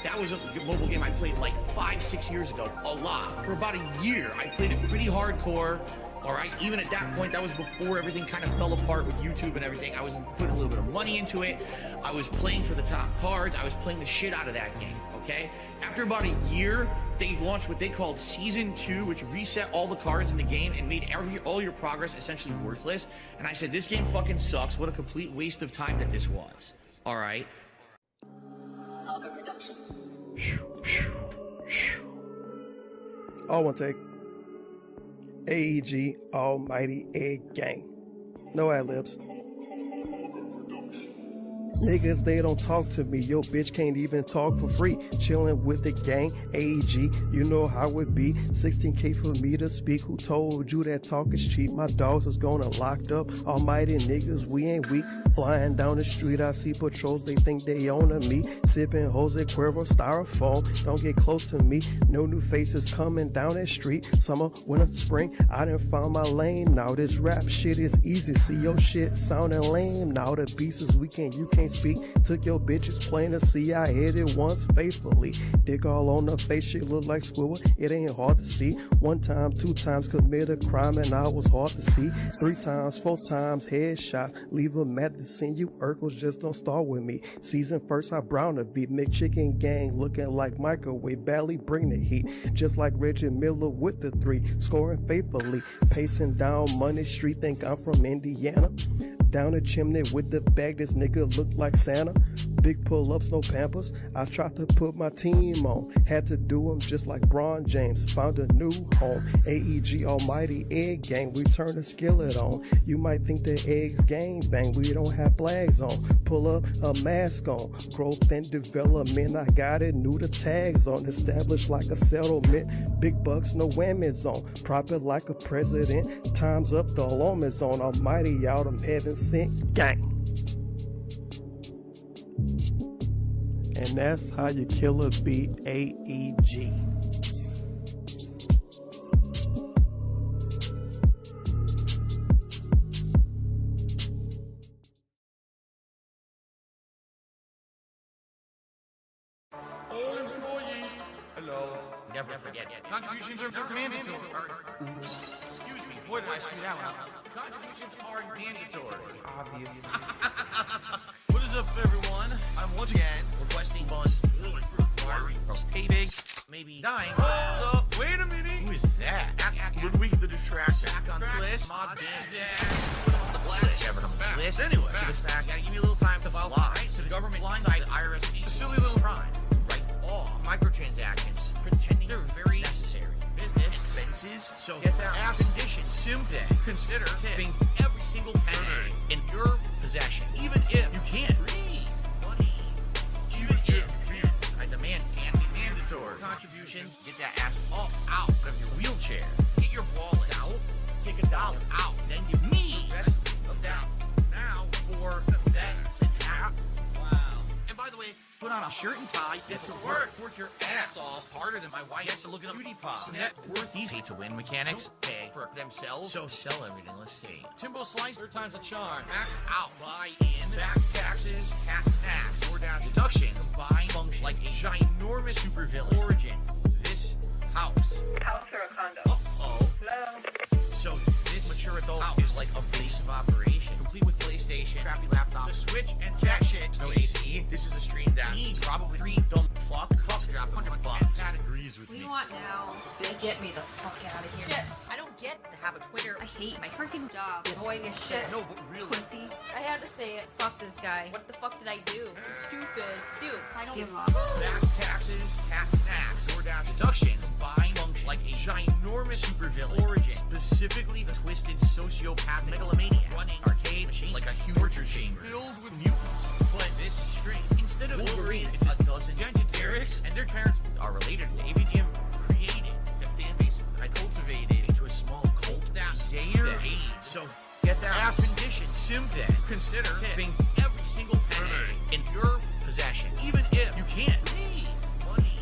That was a mobile game I played like 5-6 years ago. A lot. For about a year, I played it pretty hardcore. All right. Even at that point, that was before everything kind of fell apart with YouTube and everything. I was putting a little bit of money into it. I was playing for the top cards. I was playing the shit out of that game. Okay. After about a year, they launched what they called Season 2, which reset all the cards in the game and made all your progress essentially worthless. And I said, this game fucking sucks. What a complete waste of time that this was. All right. All one take. AEG Almighty Egg Gang. No ad-libs. Niggas, they don't talk to me. Yo, bitch can't even talk for free. Chillin' with the gang, AEG, you know how it be. 16K for me to speak. Who told you that talk is cheap? My dogs is gonna locked up. Almighty niggas, we ain't weak. Flying down the street, I see patrols, they think they own me. Sipping Jose Cuervo styrofoam, don't get close to me. No new faces coming down that street. Summer, winter, spring, I done found my lane. Now this rap shit is easy. See your shit sounding lame. Now the beats is weekend, you can't speak. Took your bitches plain to see. I hit it once faithfully. Dick all on the face, shit look like Squidward. It ain't hard to see. 1 time, 2 times commit a crime and I was hard to see. 3 times, 4 times headshots. Leave them at the scene. You Urkels just don't start with me. Season first, I brown the beat. McChicken gang looking like microwave. Badly bring the heat. Just like Reggie Miller with the 3. Scoring faithfully. Pacing down Money Street. Think I'm from Indiana. down the chimney with the bag. This nigga look like Santa. Big pull-ups, no pampers. I tried to put my team on. Had to do them just like Bron James. Found a new home. AEG Almighty Egg Gang. We turn the skillet on. You might think the eggs gang bang. We don't have flags on. Pull up a mask on. Growth and development. I got it. New the tags on. Established like a settlement. Big bucks, no whammies on. Proper like a president. Time's up. The alarm is on. Almighty out. I'm heaven sent gang. And that's how you kill a beat, AEG. All employees, hello. Never forget. Contributions are mandatory. Excuse me, boy, did I screw that one up. Contributions are mandatory. Obvious. What is up, everyone? I'm once again requesting funds. Pay big, maybe dying. Hold up, wait a minute. Who is that? Ludwig the Distraction. Back on the list. My business. Never come back. List anyway. Give us back. Gotta give me a little time to file lies. So the government blindside the IRS. A silly little crime. Right off. Microtransactions. Pretending they're very necessary. Business expenses. So get that ass condition. Simply consider tipping every single penny in your possession, even if you can't read money. Even if you can't. I demand can be mandatory. Contributions. Get that ass up out of your wheelchair. Get your wallet out. Take $1 out. Then give me the rest of that now for the best attack. Wow. And by the way, put on a shirt and tie, get to work your ass off harder than my wife gets to look at a beauty pop. Net worth these pay-to-win mechanics pay for themselves, so sell everything. Let's see. Timbo Slice, 3 times a charm. Max out, buy in, back taxes, cash snacks, DoorDash deductions, combine function like a ginormous supervillain. Origin, this house. House or a condo? Uh-oh. Hello? So this mature adult house is like a base of operation, complete with PlayStation, crappy laptop, a Switch, and cat shit. No AC. This is a stream that needs probably 3 dumb fuck cups to drop $100. That agrees with What do me. you want now? Get me the fuck out of here. Shit, I don't get to have a Twitter. I hate my freaking job. Annoying as shit. No, but really. Pussy. I had to say it. Fuck this guy. What the fuck did I do? Stupid. Dude, I don't give up. Back taxes, cat snacks, DoorDash deductions, combine function like a ginormous supervillain. Origin, specifically twisted sociopath megalomaniac, running arcade machines like a huge torture chamber filled with mutants. But this string, instead of Wolverine, it's a dozen gentle Derek's, and their parents are related. AVGM created the fan base I cultivated into a small cult that's gayer than AIDS. So get that ass condition. Simply consider tipping every single penny in your possession, even if you can't read money.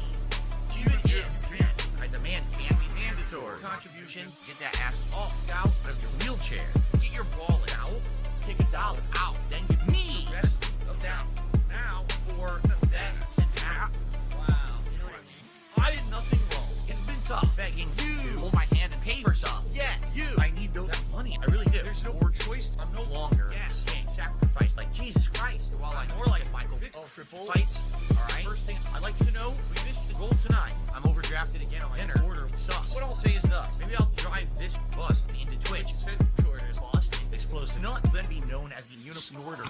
Even if you can't. I demand can be mandatory. Contributions. Get that ass off out of your wheelchair. Get your wallet out. Take $1 out. Then give me the rest of that now for the best attack. Wow. You know what I mean? I did nothing wrong. It's been tough begging you to hold my hand and pay for stuff. Yes, you. I need that money. I really do. There's no more choice. I'm no longer being sacrificed like Jesus Christ. While I'm more like Michael Vick triple fights. Alright. First thing I'd like to know, we missed the goal tonight. I'm overdrafted again on my dinner order. It sucks. What I'll say is this. Maybe I'll drive this bus into Twitch. It's headquarters bus. Explosive. Not then be known as the Uniform Order.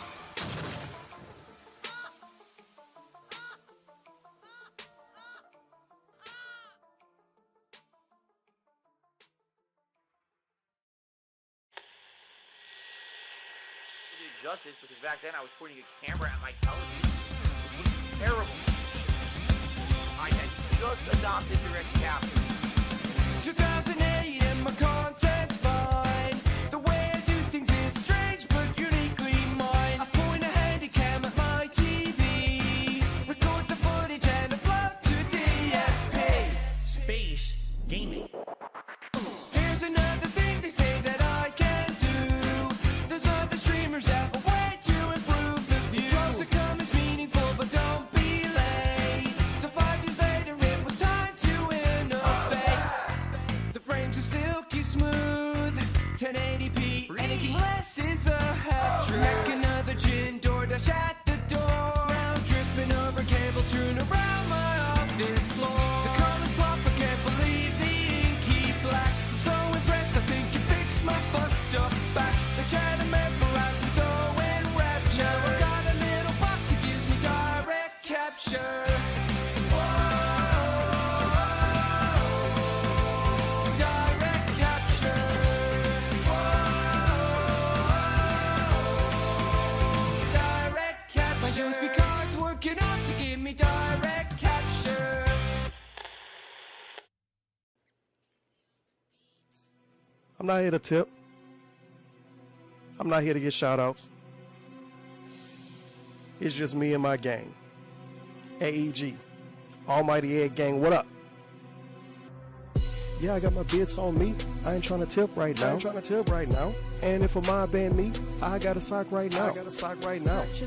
Justice, because back then I was pointing a camera at my television, which was terrible. I had just adopted direct capture. 2008 and my content's fine. The way I do things is strange but uniquely mine. I point a handycam at my TV, record the footage and upload to DSP. Space gaming. Here's another thing they say that I can do. There's other streamers out a way to improve the view. Drops of comments meaningful but don't be late. So 5 years later it was time to innovate. The frames are silky smooth, 1080p. Anything less is a hat trick. Make another gin, DoorDash at the door. Now I'm tripping over cables strewn around my office floor. The colors pop, I can't believe the inky blacks. I'm so impressed, I think you fixed my fucked up back. The chatter mesmerizes all. not here to tip. I'm not here to get shout outs. It's just me and my gang. AEG. Almighty Egg Gang, what up? Yeah, I got my bits on me. I ain't trying to tip right now. And if a mob ban me, I got a sock right now.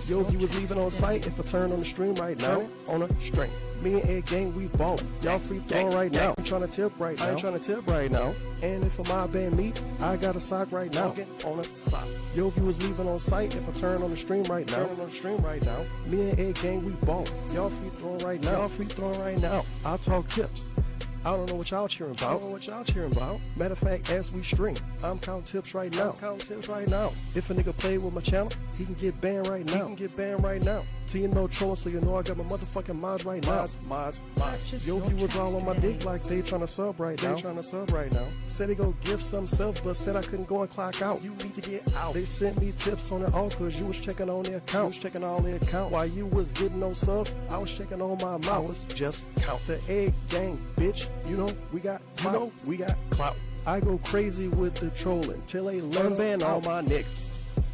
Yo, if you was leaving on site, if I turn on the stream right now, on a string. Me and Egg Gang, we ballin'. Y'all free throwing right now. I'm trying to tip right now. And if a mob ban me, I got a sock right now, on a sock. Yo, if you was leaving on site, if I turn on the stream right now, me and Egg Gang, we ballin'. Y'all free throwing right now. I'll talk tips. I don't know what y'all cheering about. Matter of fact, as we stream, I'm counting tips right now. If a nigga play with my channel, he can get banned right now. Till you know trolling, so you know I got my motherfucking mods right now. Mods. Yo, you was all on my dick like they trying to sub right now. Said they go give some subs, but said I couldn't go and clock out. You need to get out. They sent me tips on the alt cause you was checking on their account. While you was getting no subs, I was checking on my mouth. I was just count the Egg Gang, bitch. You know we got clout. I go crazy with the trolling till they learn ban all my niggas.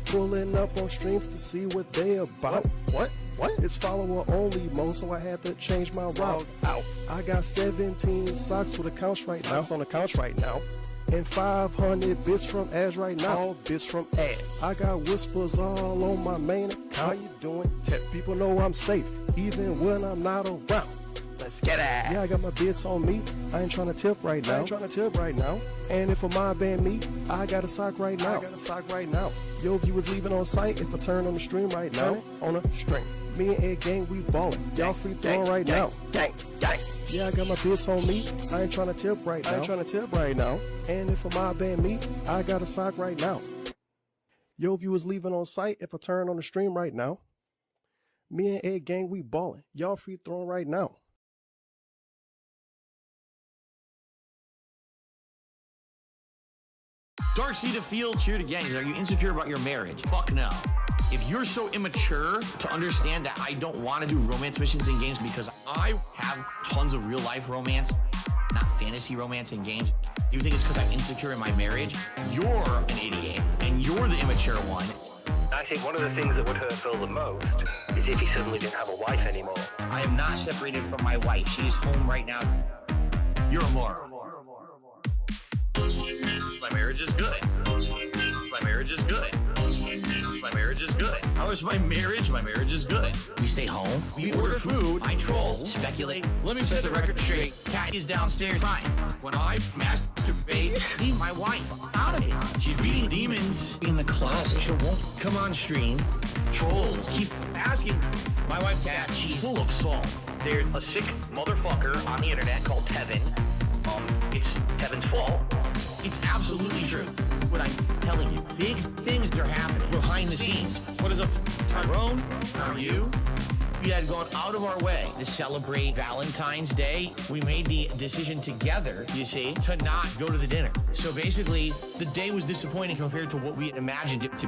Pulling up on streams to see what they about. What? It's follower only mode, so I had to change my route. Out. I got 17 socks with accounts right now. And 500 bits from ads right now. All bits from ads. I got whispers all on my main account. How you doing? Tech people know I'm safe, even when I'm not around. Let's get it. Yeah, I got my bits on me. I ain't trying to tip right now. And if a mob ban me, I got a sock right now. Yo, if you was leaving on site, if I turn on the stream right now, on a string. Me and Egg Gang, we ballin'. Y'all free throwing right now. Gang. Yeah, I got my bits on me. I ain't trying to tip right now. And if a mob ban me, I got a sock right now. Yo, if you was leaving on site, if I turn on the stream right now, me and Egg Gang, we ballin'. Y'all free throwing right now. Dark Seed of Field, cheer to gangs. Are you insecure about your marriage? Fuck no. If you're so immature to understand that I don't want to do romance missions in games because I have tons of real life romance, not fantasy romance in games, you think it's because I'm insecure in my marriage? You're an idiot, and you're the immature one. I think one of the things that would hurt Phil the most is if he suddenly didn't have a wife anymore. I am not separated from my wife. She is home right now. You're a moron. My marriage is good. My marriage is good. My marriage is good. How is my marriage? My marriage is good. We stay home. We order food. I troll. Speculate. Let me set the record straight. Cat is downstairs crying. When I masturbate, leave my wife out of it. She's beating demons in the closet. She won't come on stream. Trolls keep asking. My wife, Cat, she's full of salt. There's a sick motherfucker on the internet called Tevin. It's Tevin's fault. It's absolutely true. What I'm telling you, big things are happening behind the scenes. What is up, Tyrone? How are you? We had gone out of our way to celebrate Valentine's Day. We made the decision together, you see, to not go to the dinner. So basically, the day was disappointing compared to what we had imagined it to be.